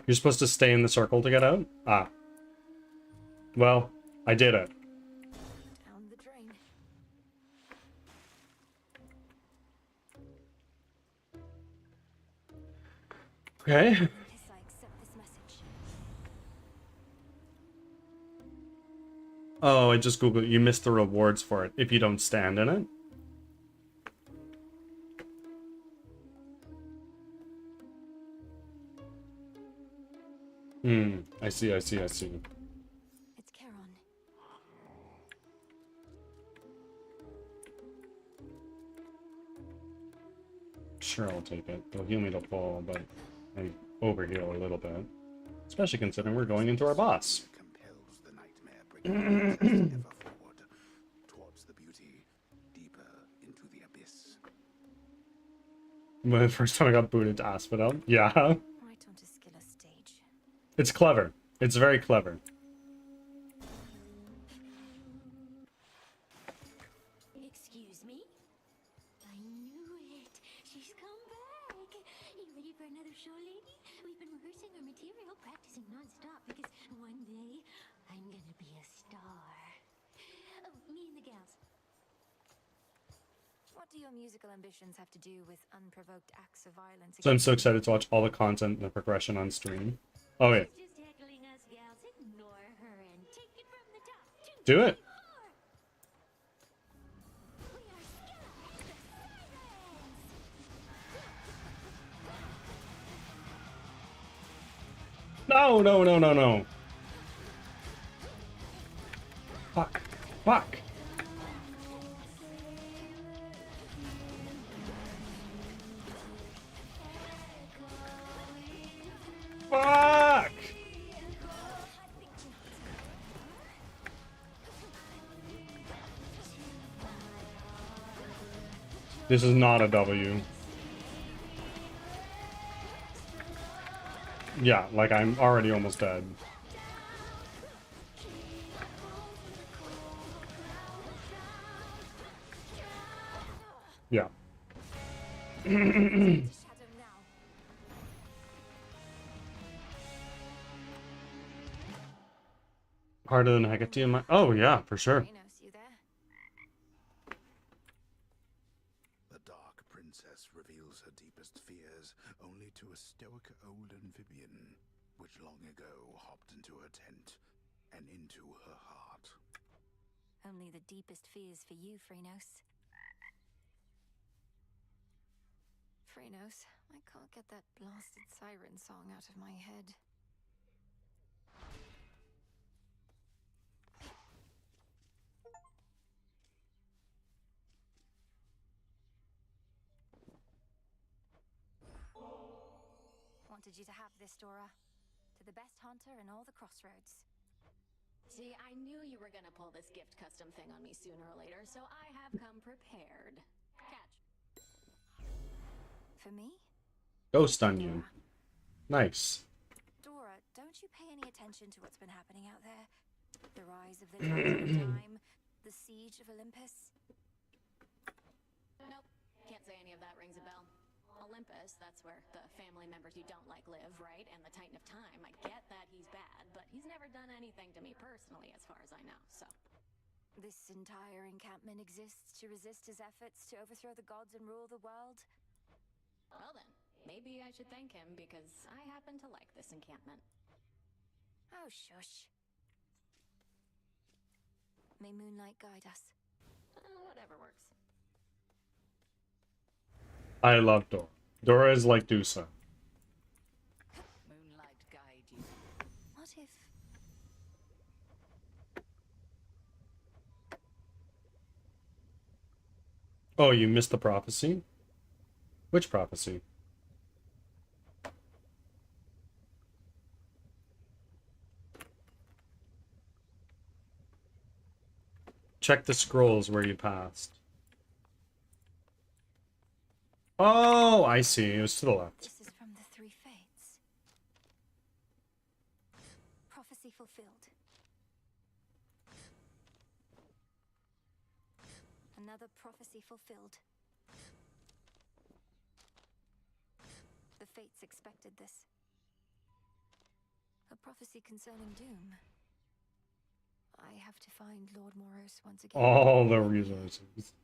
You're supposed to stay in the circle to get out? Ah. Well, I did it. Down the drain. Okay. Yes, I accept this message. Oh, I just googled it. You missed the rewards for it if you don't stand in it. I see, I see, I see. It's Charon. Sure, I'll take it. They'll heal me to full, but I overheal a little bit. Especially considering we're going into our boss. Compels the nightmare bringing ever forward towards the beauty, deeper into the abyss. When the first time I got booted to Asphodel. Yeah. Right onto Skilla stage. It's clever. It's very clever. Excuse me? I knew it. She's come back. You ready for another show, lady? We've been rehearsing our material, practicing non-stop, because one day I'm gonna be a star. Oh, me and the gals. What do your musical ambitions have to do with unprovoked acts of violence? So I'm so excited to watch all the content and the progression on stream. Oh wait. Just heckling us gals. Ignore her and take it from the top. Do it. No, no, no, no, no. Fuck. Fuck. Fuck. This is not a W. Yeah, like I'm already almost dead. Yeah. Harder than Hecate in my... Oh, yeah, for sure. The Dark Princess reveals her deepest fears only to a stoic old amphibian, which long ago hopped into her tent and into her heart. Only the deepest fears for you, Phrynos. Phrynos, I can't get that blasted siren song out of my head. Wanted you to have this, Dora. To the best hunter in all the crossroads. See, I knew you were gonna pull this gift custom thing on me sooner or later, so I have come prepared. Catch. For me? Ghost onion. Nice. Dora, don't you pay any attention to what's been happening out there? The rise of the time, the siege of Olympus? Nope, can't say any of that rings a bell. Olympus, that's where the family members you don't like live, right? And the Titan of Time, I get that he's bad, but he's never done anything to me personally as far as I know, so. This entire encampment exists to resist his efforts to overthrow the gods and rule the world? Well then, maybe I should thank him because I happen to like this encampment. Oh, shush. May moonlight guide us. Whatever works. I love Dora. Dora is like Dusa. Moonlight guide you. What if... Oh, you missed the prophecy? Which prophecy? Check the scrolls where you passed. Oh, I see. It was to the left. This is from the Three Fates. Prophecy fulfilled. Another prophecy fulfilled. The Fates expected this. A prophecy concerning doom. I have to find Lord Moros once again. All the resources.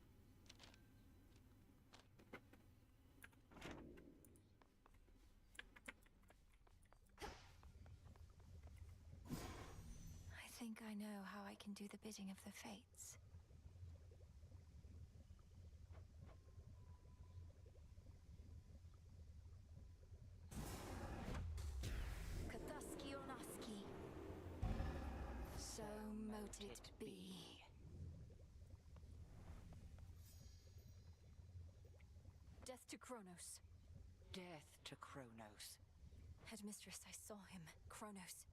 I think I know how I can do the bidding of the Fates. Kathuski Onaski. So mote it be. Death to Kronos. Death to Kronos. Headmistress, I saw him, Kronos.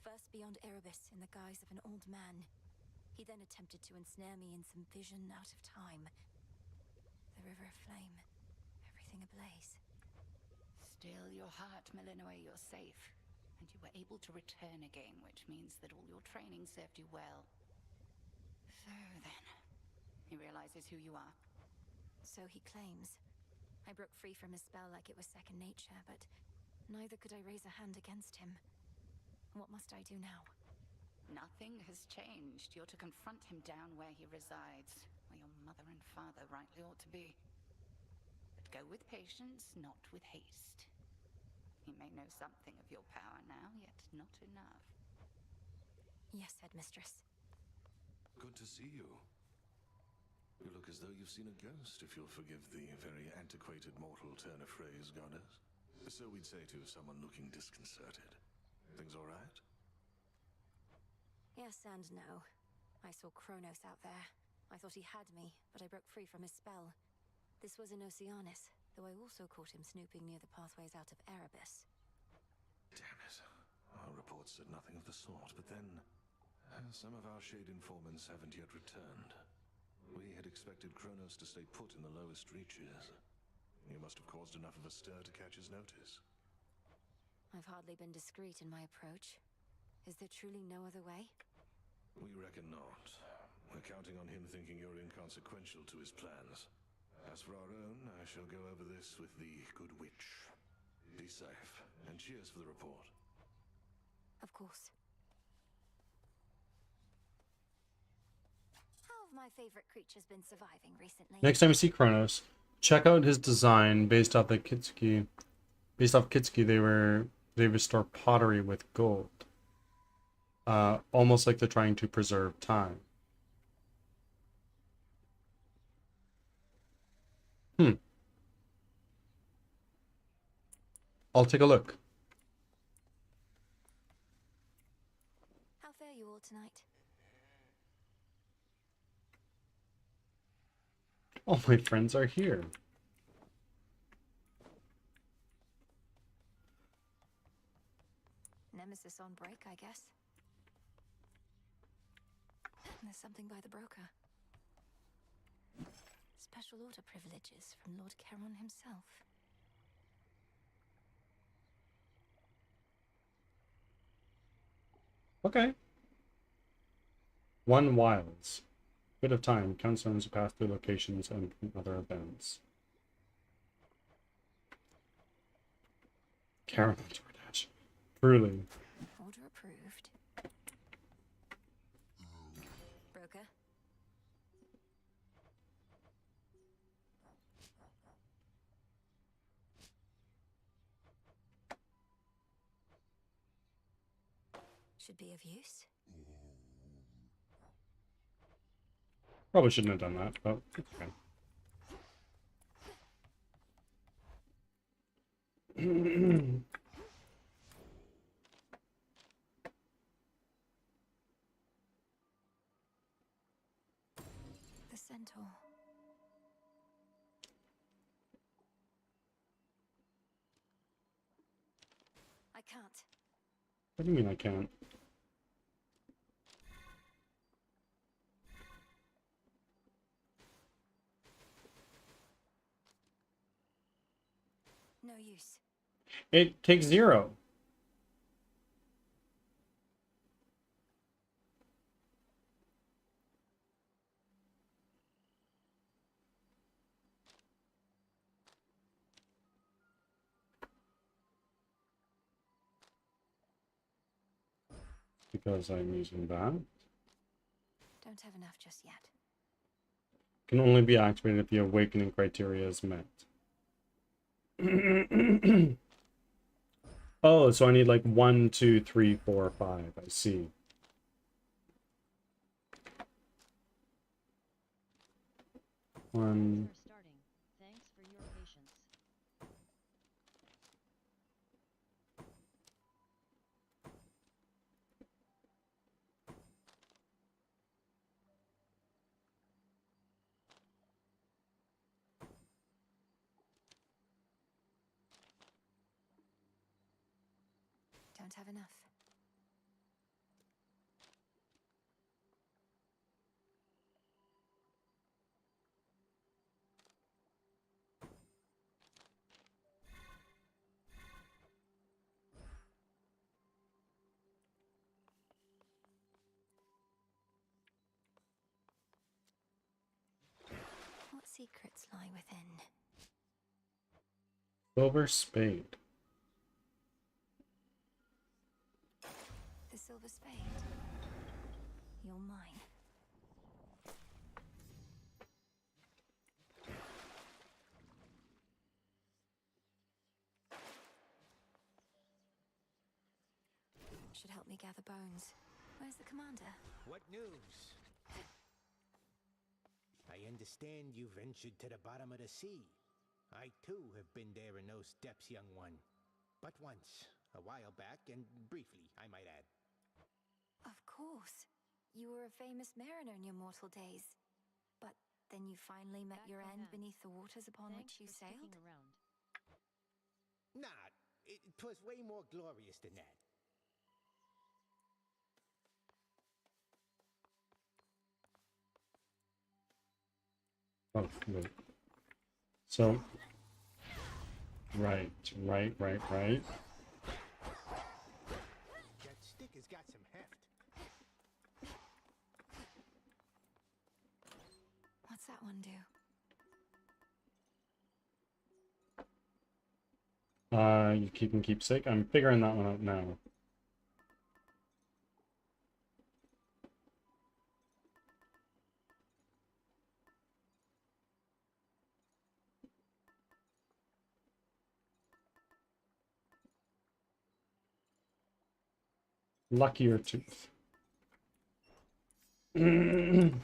First beyond Erebus in the guise of an old man. He then attempted to ensnare me in some vision out of time. The river of flame. Everything ablaze. Still your heart, Melinoe, you're safe. And you were able to return again, which means that all your training served you well. So then, he realizes who you are. So he claims. I broke free from his spell like it was second nature, but neither could I raise a hand against him. What must I do now? Nothing has changed. You're to confront him down where he resides, where your mother and father rightly ought to be. But go with patience, not with haste. You may know something of your power now, yet not enough. Yes, Headmistress. Good to see you. You look as though you've seen a ghost, if you'll forgive the very antiquated mortal turn of phrase, Goddess. So we'd say to someone looking disconcerted. Things all right? Yes and no. I saw Kronos out there. I thought he had me, but I broke free from his spell. This was in Oceanus, though I also caught him snooping near the pathways out of Erebus. Damn it. Our reports said nothing of the sort, but then some of our Shade informants haven't yet returned. We had expected Kronos to stay put in the lowest reaches. You must have caused enough of a stir to catch his notice. I've hardly been discreet in my approach. Is there truly no other way? We reckon not. We're counting on him thinking you're inconsequential to his plans. As for our own, I shall go over this with the good witch. Be safe, and cheers for the report. Of course. How have my favorite creatures been surviving recently? Next time you see Kronos, check out his design based off the Kitsuki. Based off Kitsuki, they restore pottery with gold. Almost like they're trying to preserve time. I'll take a look. How fare you all tonight? All my friends are here. Nemesis on break, I guess. There's something by the broker. Special order privileges from Lord Charon himself. Okay. 1 Wilds. Bit of time. Count stones to pass through locations and other events. Charon DoorDash. Truly. Order approved. Broker? Should be of use. Probably shouldn't have done that, but it's okay. The centaur. I can't. What do you mean I can't? No use. It takes 0. Because I'm using that. Don't have enough just yet. Can only be activated if the awakening criteria is met. Oh, so I need like 1, 2, 3, 4, 5. I see. One. Thanks for your patience. Don't have enough. What secrets lie within? Silver spade. The silver spade. You're mine. should help me gather bones. Where's the commander? What news? I understand you ventured to the bottom of the sea. I too have been there in those depths, young one. But once, a while back, and briefly, I might add. Of course. You were a famous mariner in your mortal days. But then you finally met your end beneath the waters upon which you sailed? Nah, it was way more glorious than that. Oh, wait. So, right. That stick has got some heft. What's that one do? You keep and keepsake. I'm figuring that one out now. Luckier tooth. Heading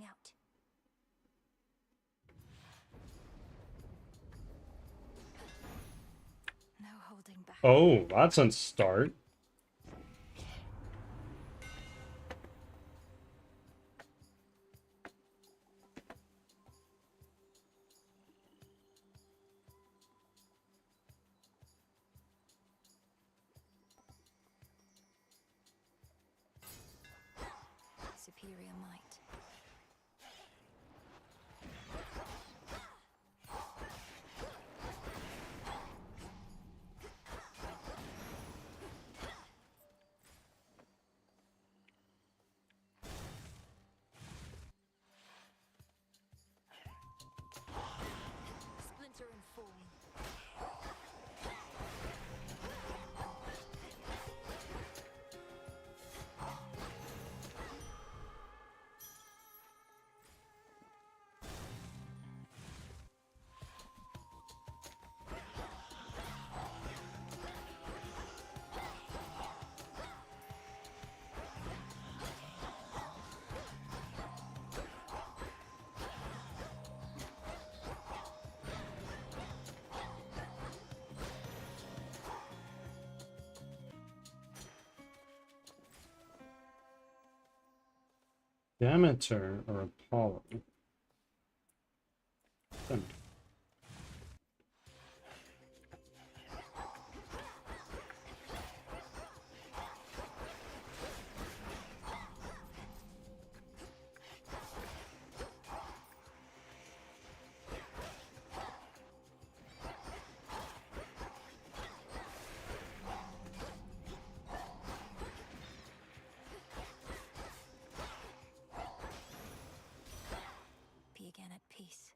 out. No holding back. Oh, that's a start. Superior might. Splinter and form. Demeter or Apollo? Demeter. Be again at peace.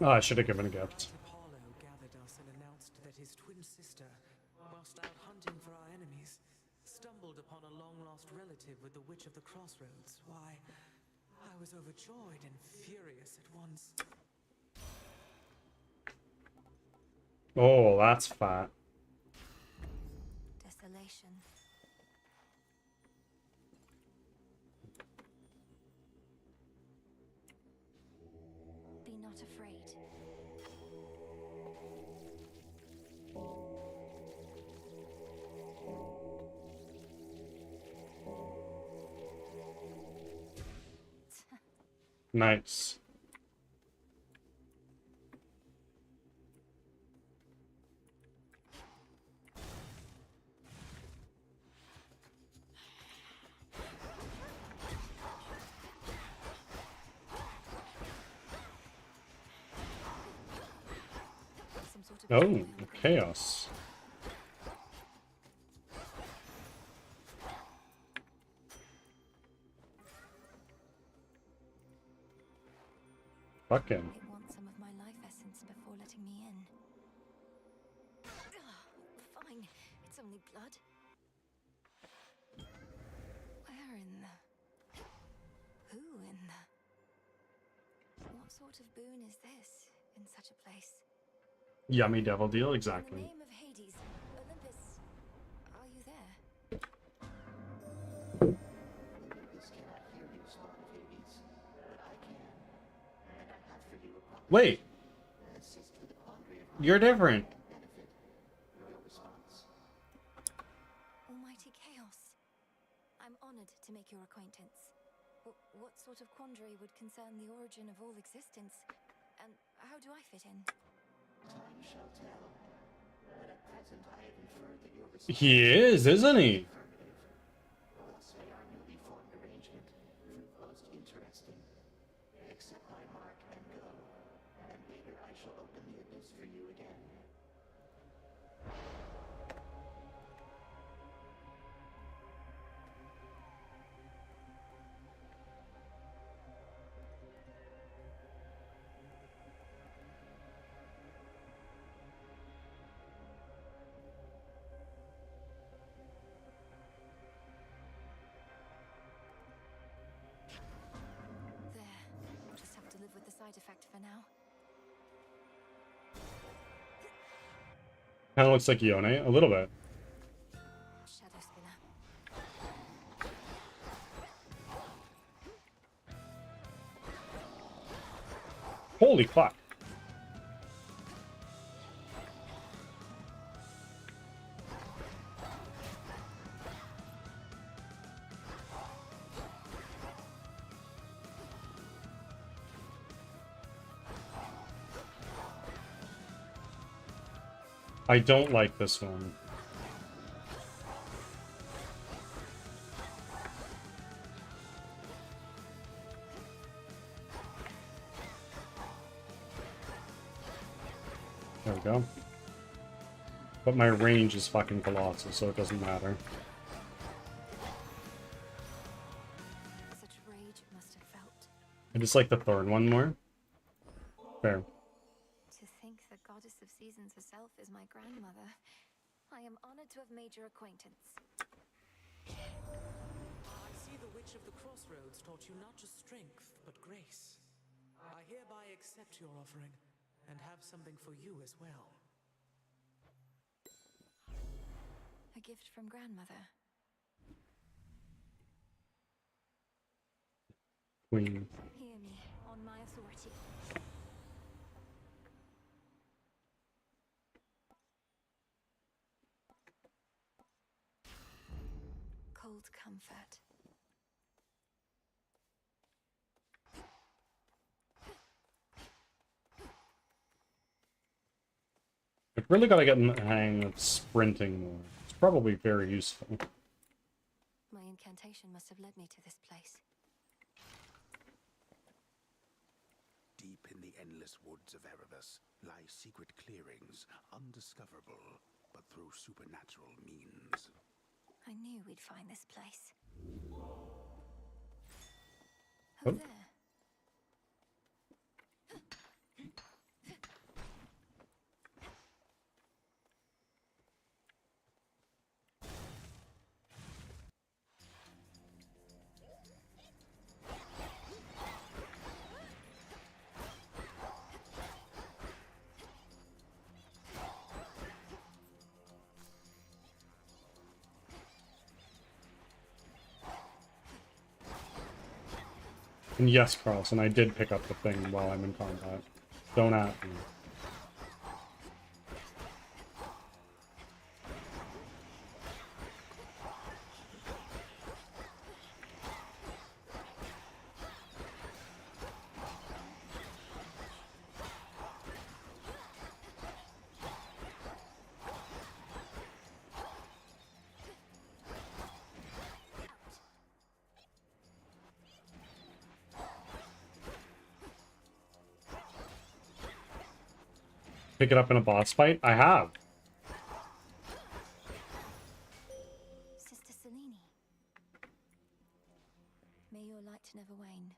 Oh, I should have given a gift. Apollo gathered us and announced that his twin sister, whilst out hunting for our enemies, stumbled upon a long-lost relative with the Witch of the Crossroads. Why, I was overjoyed and furious at once. Oh, that's fat. Desolation. Be not afraid. Nice. Oh, chaos. Fucking. It wants some of my life essence before letting me in. Fine, it's only blood. Where in the... Who in the... What sort of boon is this in such a place? Yummy devil deal, In the exactly. name of Hades, Olympus, are you there? Olympus cannot hear you, spawn of Hades, but I can, and I have for you a promise. Wait, Assist with the quandary of you're different. benefit. Your response. Almighty Chaos. I'm honored to make your acquaintance. What sort of quandary would concern the origin of all existence? And how do I fit in? Time shall tell. But at present I have inferred that your response He is, isn't he? affirmative. Thus may our newly formed arrangement prove most interesting. Accept my mark and go, and later I shall open the abyss for you again. There. I'll just have to live with the side effect for now. Kind of looks like Yone, a little bit. Shadow Spinner. Holy fuck. I don't like this one. There we go. But my range is fucking colossal, so it doesn't matter. Such rage it must have felt. I just like the thorn one more. Fair. To think the goddess of seasons herself is my grandmother. I am honored to have made your acquaintance. I see the Witch of the Crossroads taught you not just strength, but grace. I hereby accept your offering, and have something for you as well. A gift from grandmother. Queen. Hear me, on my authority. Cold comfort. I've really got to get in the hang of sprinting more. It's probably very useful. My incantation must have led me to this place. Deep in the endless woods of Erebus lie secret clearings, undiscoverable, but through supernatural means. I knew we'd find this place. Oh. There. And yes, Carlson, I did pick up the thing while I'm in combat. Don't at me. Pick it up in a boss fight? I have. Sister Selene. May your light never wane.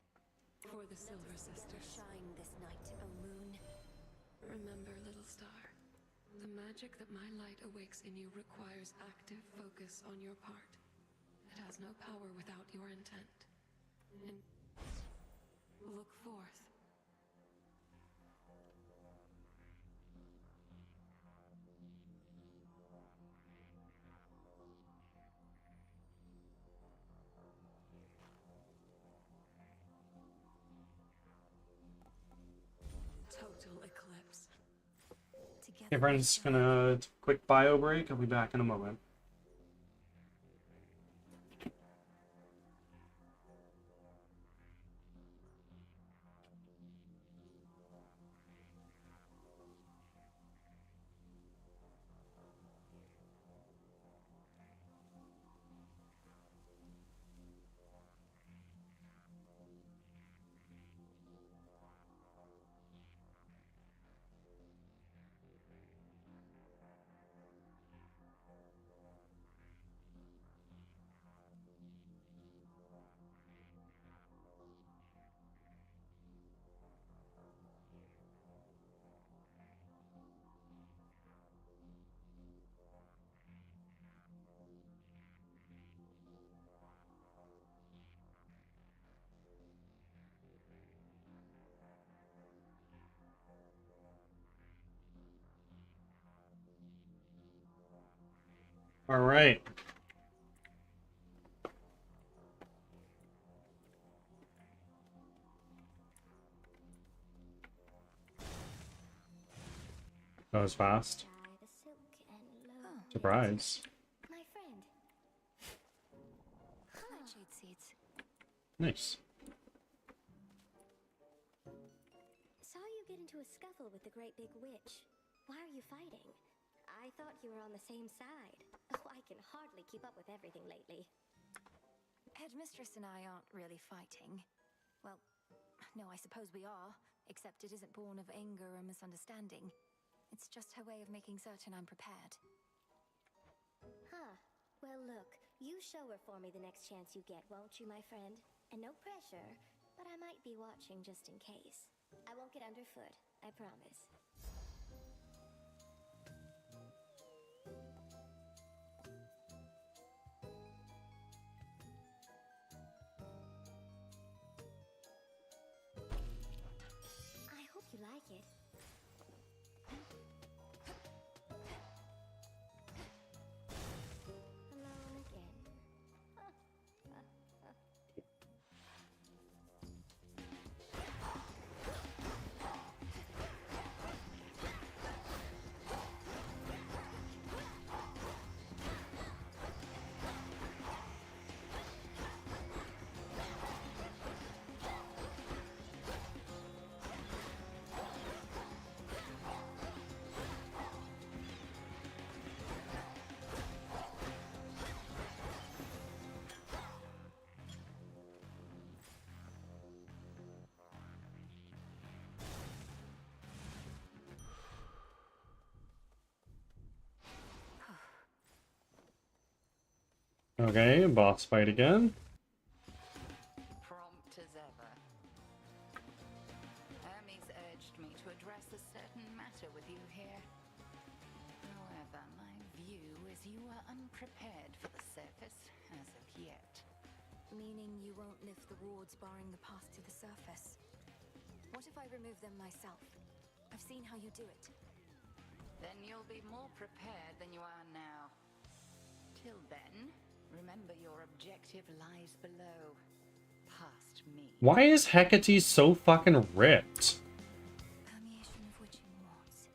For the Silver Sisters. Shine this night, O moon. Remember, little star, the magic that my light awakes in you requires active focus on your part. It has no power without your intent. And look forth. Okay, friends, gonna take a quick bio break. I'll be back in a moment. All right. That was fast. Surprise. My friend. Nightshade seeds. Nice. Saw you get into a scuffle with the great big witch. Why are you fighting? I thought you were on the same side. Oh, I can hardly keep up with everything lately. Headmistress and I aren't really fighting. Well, no, I suppose we are, except it isn't born of anger or misunderstanding. It's just her way of making certain I'm prepared. Huh. Well, look, you show her for me the next chance you get, won't you, my friend? And no pressure, but I might be watching just in case. I won't get underfoot, I promise. I hope you like it. Alone again. Okay, boss fight again. Prompt as ever. Hermes urged me to address a certain matter with you here. However, my view is you are unprepared for the surface as of yet. Meaning you won't lift the wards barring the path to the surface. What if I remove them myself? I've seen how you do it. Then you'll be more prepared than you are now. Till then, remember your objective lies below. Past me. Why is Hecate so fucking ripped? Permeation of witching wards.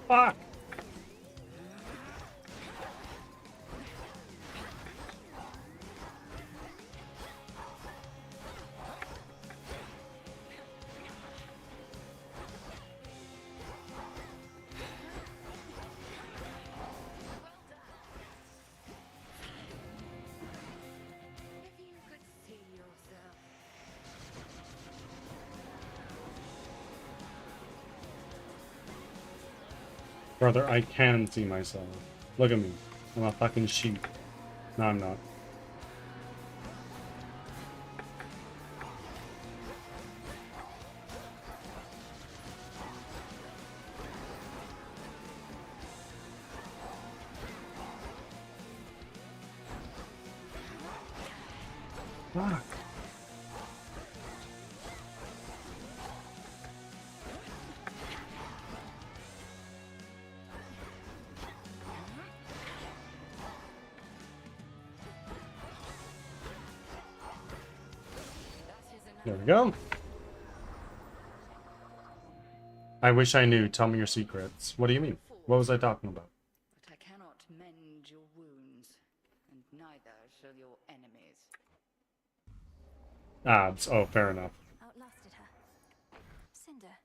Fuck! Brother, I can see myself. Look at me. I'm a fucking sheep. No, I'm not. Fuck. There we go. I wish I knew. Tell me your secrets. What do you mean? What was I talking about? But I cannot mend your wounds, and neither shall your enemies. Abs. Oh, fair enough. Outlasted her. Cinder.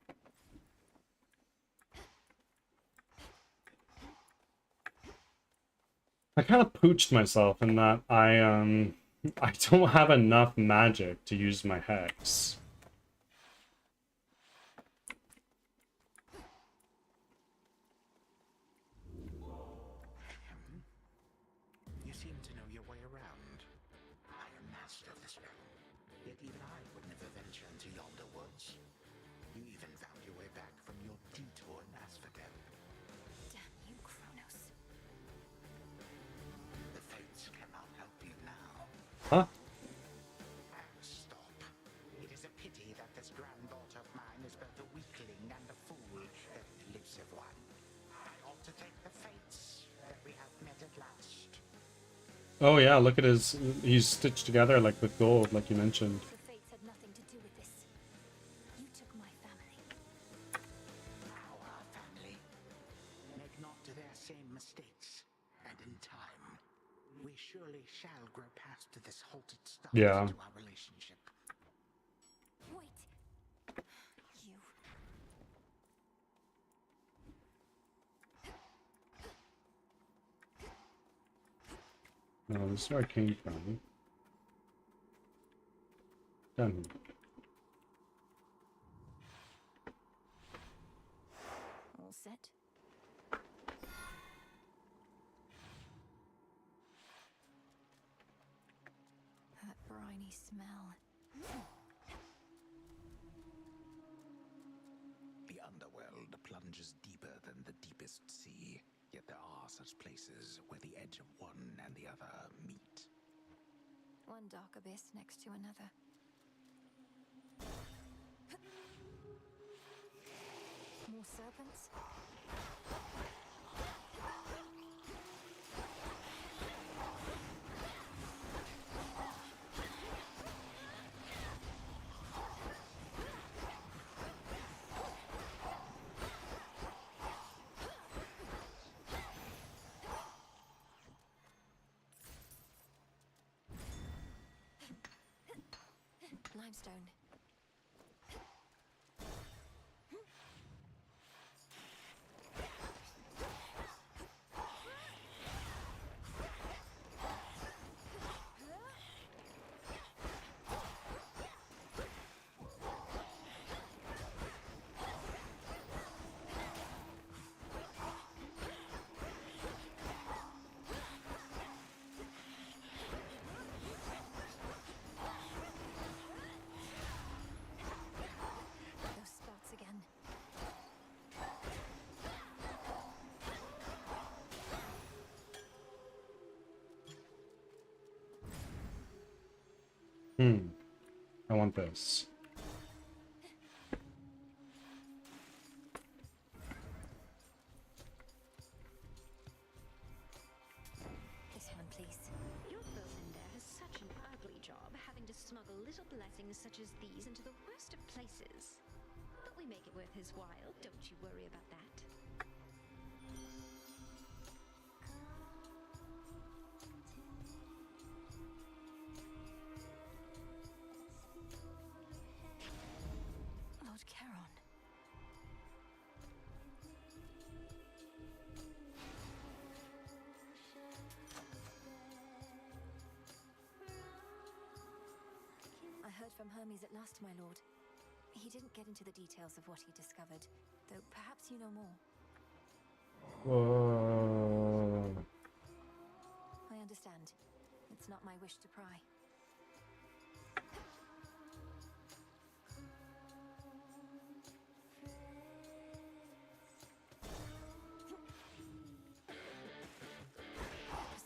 I kind of pooched myself in that I don't have enough magic to use my hex. You seem to know your way around. I am master of this realm, yet even I would never venture into yonder woods. You even found your way back from your detour in Asphodel. Damn you, Kronos. The fates cannot help you now. Huh? Stop. It is a pity that this granddaughter of mine is both a weakling and a fool, an elusive one. I ought to thank the fates that we have met at last. Oh yeah, look at his. He's stitched together like with gold, like you mentioned. The fates had nothing to do with this. You took my family. Our family. Make not their same mistakes, and in time, we surely shall grow past this halted start Yeah. to our relationship. Wait. You. No, this is where I came from. Down here. All set? That briny smell. The underworld plunges deeper than the deepest sea, yet there are such places where the edge of one and the other meet. One dark abyss next to another. More serpents? Limestone. Those spots again. I want this. This one, please. Your bowmender has such an ugly job having to smuggle little blessings such as these into the worst of places. But we make it worth his while, don't you worry about that. Lord Charon. I heard from Hermes at last, my lord. He didn't get into the details of what he discovered, though perhaps you know more. Whoa. I understand. It's not my wish to pry. A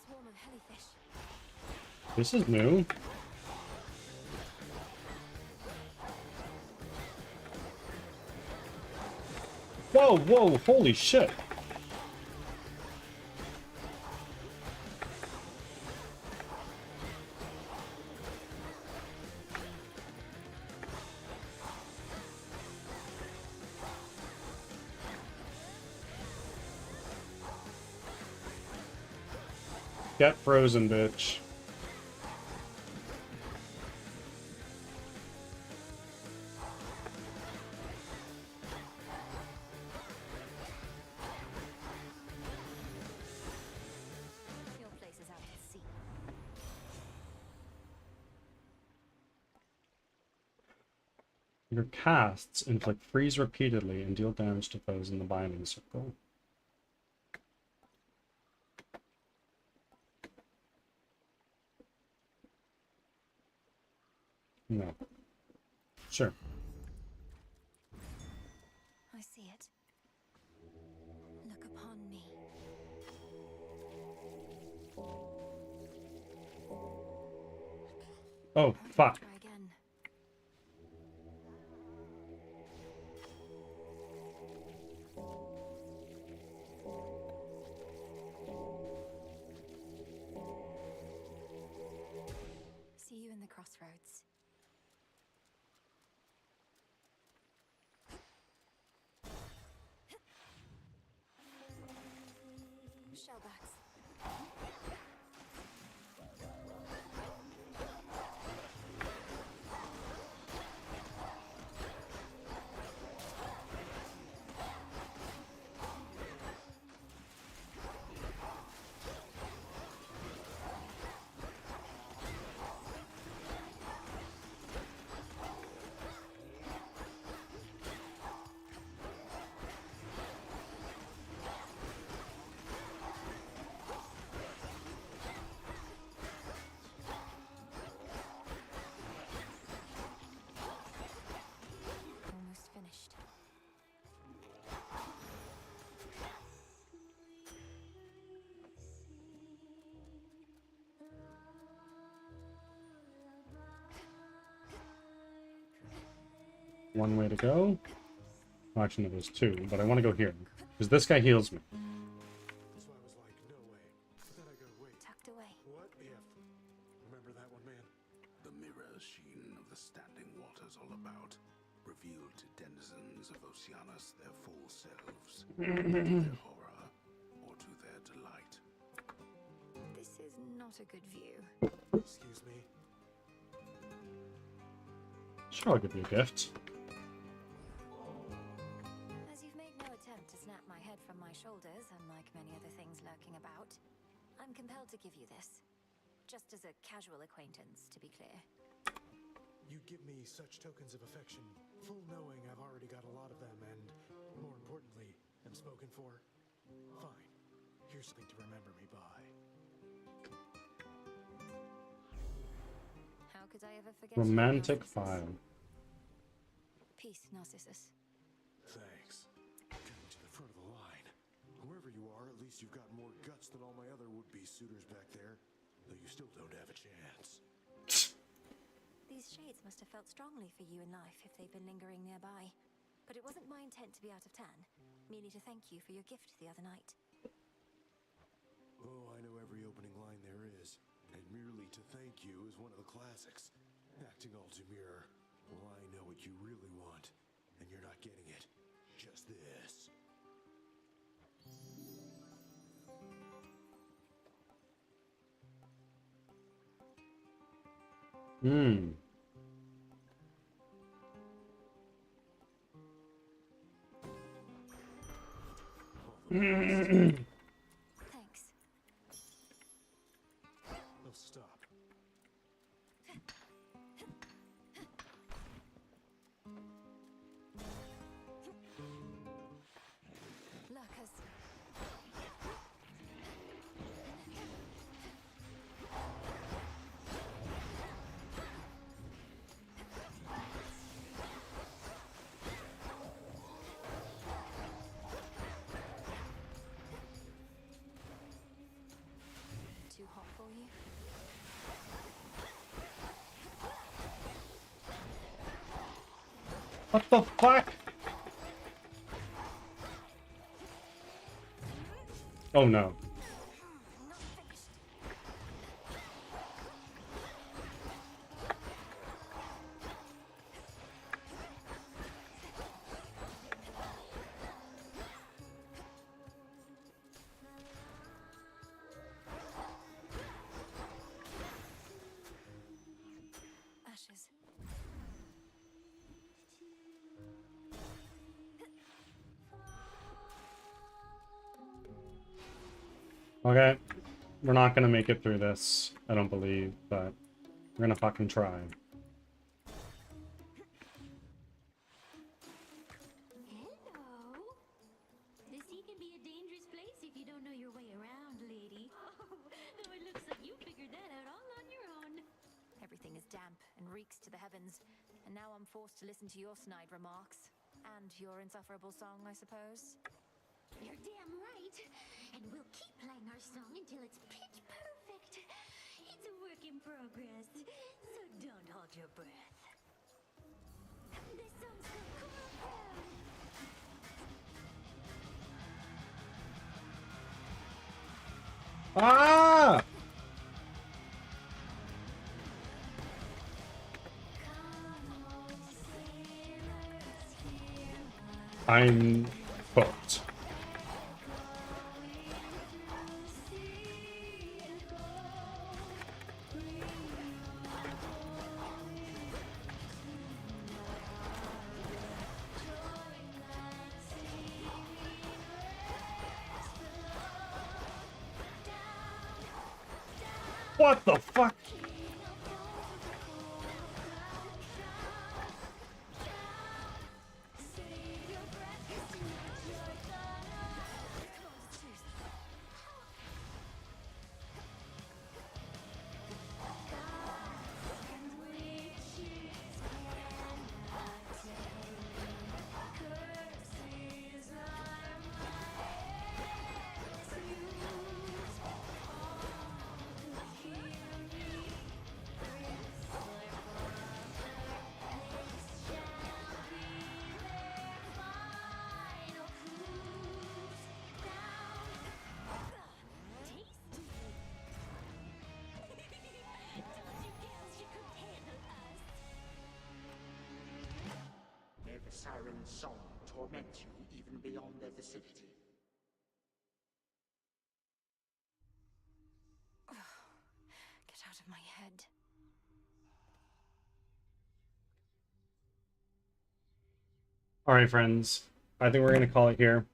swarm of jellyfish. This is new. Whoa, whoa, holy shit. Get frozen, bitch. Your place is out at sea. Your casts inflict freeze repeatedly and deal damage to foes in the binding circle. No. Sure. I see it. Look upon me. Oh, fuck. Try again. See you in the crossroads. Shellbacks. Almost finished. One way to go. Well, actually, no, there's two, but I want to go here. Because this guy heals me. So I was like, no way. But then I go, wait. Tucked away. What if? Remember that one, man? The mirror sheen of the standing waters all about, revealed to denizens of Oceanus their full selves, to their horror or to their delight. This is not a good view. Excuse me. Sure, I'll give you a gift. As you've made no attempt to snap my head from my shoulders, unlike many other things lurking about, I'm compelled to give you this. Just as a casual acquaintance, to be clear. You give me such tokens of affection, full knowing I've already got a lot of them, and, more importantly, am spoken for. Fine. Here's something to remember me by. How could I ever forget you, Romantic Narcissus? file. Peace, Narcissus. Thanks. Getting to the front of the line. Whoever you are, at least you've got more guts than all my other would-be suitors back there. Though you still don't have a chance. These shades must have felt strongly for you in life if they've been lingering nearby. But it wasn't my intent to be out of turn, merely to thank you for your gift the other night. Oh, I know every opening line there is. And merely to thank you is one of the classics. Acting all demure. Well, I know what you really want. And you're not getting it. Just this. Hmm. Thanks. They'll stop. Lurkers. What the fuck? Oh no. Ashes. Okay. We're not gonna make it through this, I don't believe, but we're gonna fucking try. Hello. The sea can be a dangerous place if you don't know your way around, lady. Oh, it looks like you figured that out all on your own. Everything is damp and reeks to the heavens, and now I'm forced to listen to your snide remarks. And your insufferable song, I suppose. You're damn right. And we'll keep playing our song until it's pitch perfect. It's a work in progress, so don't hold your breath. This song's called Coral Ah! I'm hooked. What the fuck? May the siren's song torment you even beyond their vicinity. Get out of my head. All right, friends. I think we're gonna call it here.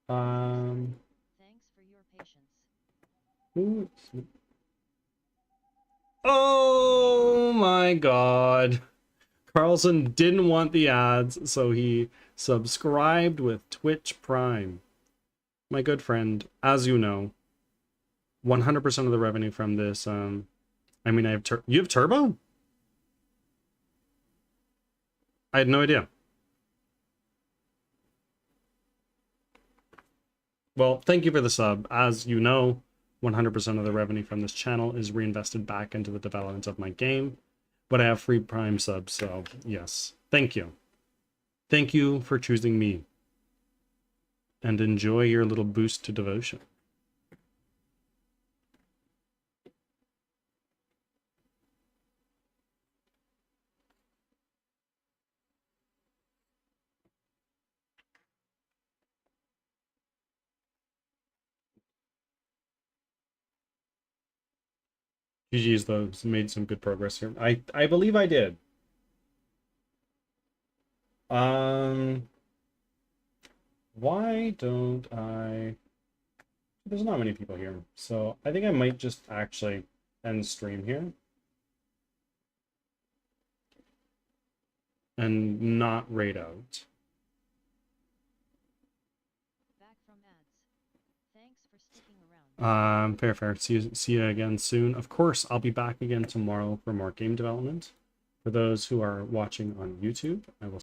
Thanks for your patience. Oops. Oh my god. Carlson didn't want the ads, so he subscribed with Twitch Prime. My good friend, as you know, 100% of the revenue from this, I mean, you have Turbo? I had no idea. Well, thank you for the sub. As you know, 100% of the revenue from this channel is reinvested back into the development of my game, but I have free Prime subs, so yes. Thank you. Thank you for choosing me. And enjoy your little boost to devotion. GG's though, made some good progress here. I believe I did. Why don't I... There's not many people here, so I think I might just actually end stream here. And not raid out. Back from ads. Thanks for sticking around. Fair. See you again soon. Of course, I'll be back again tomorrow for more game development. For those who are watching on YouTube, I will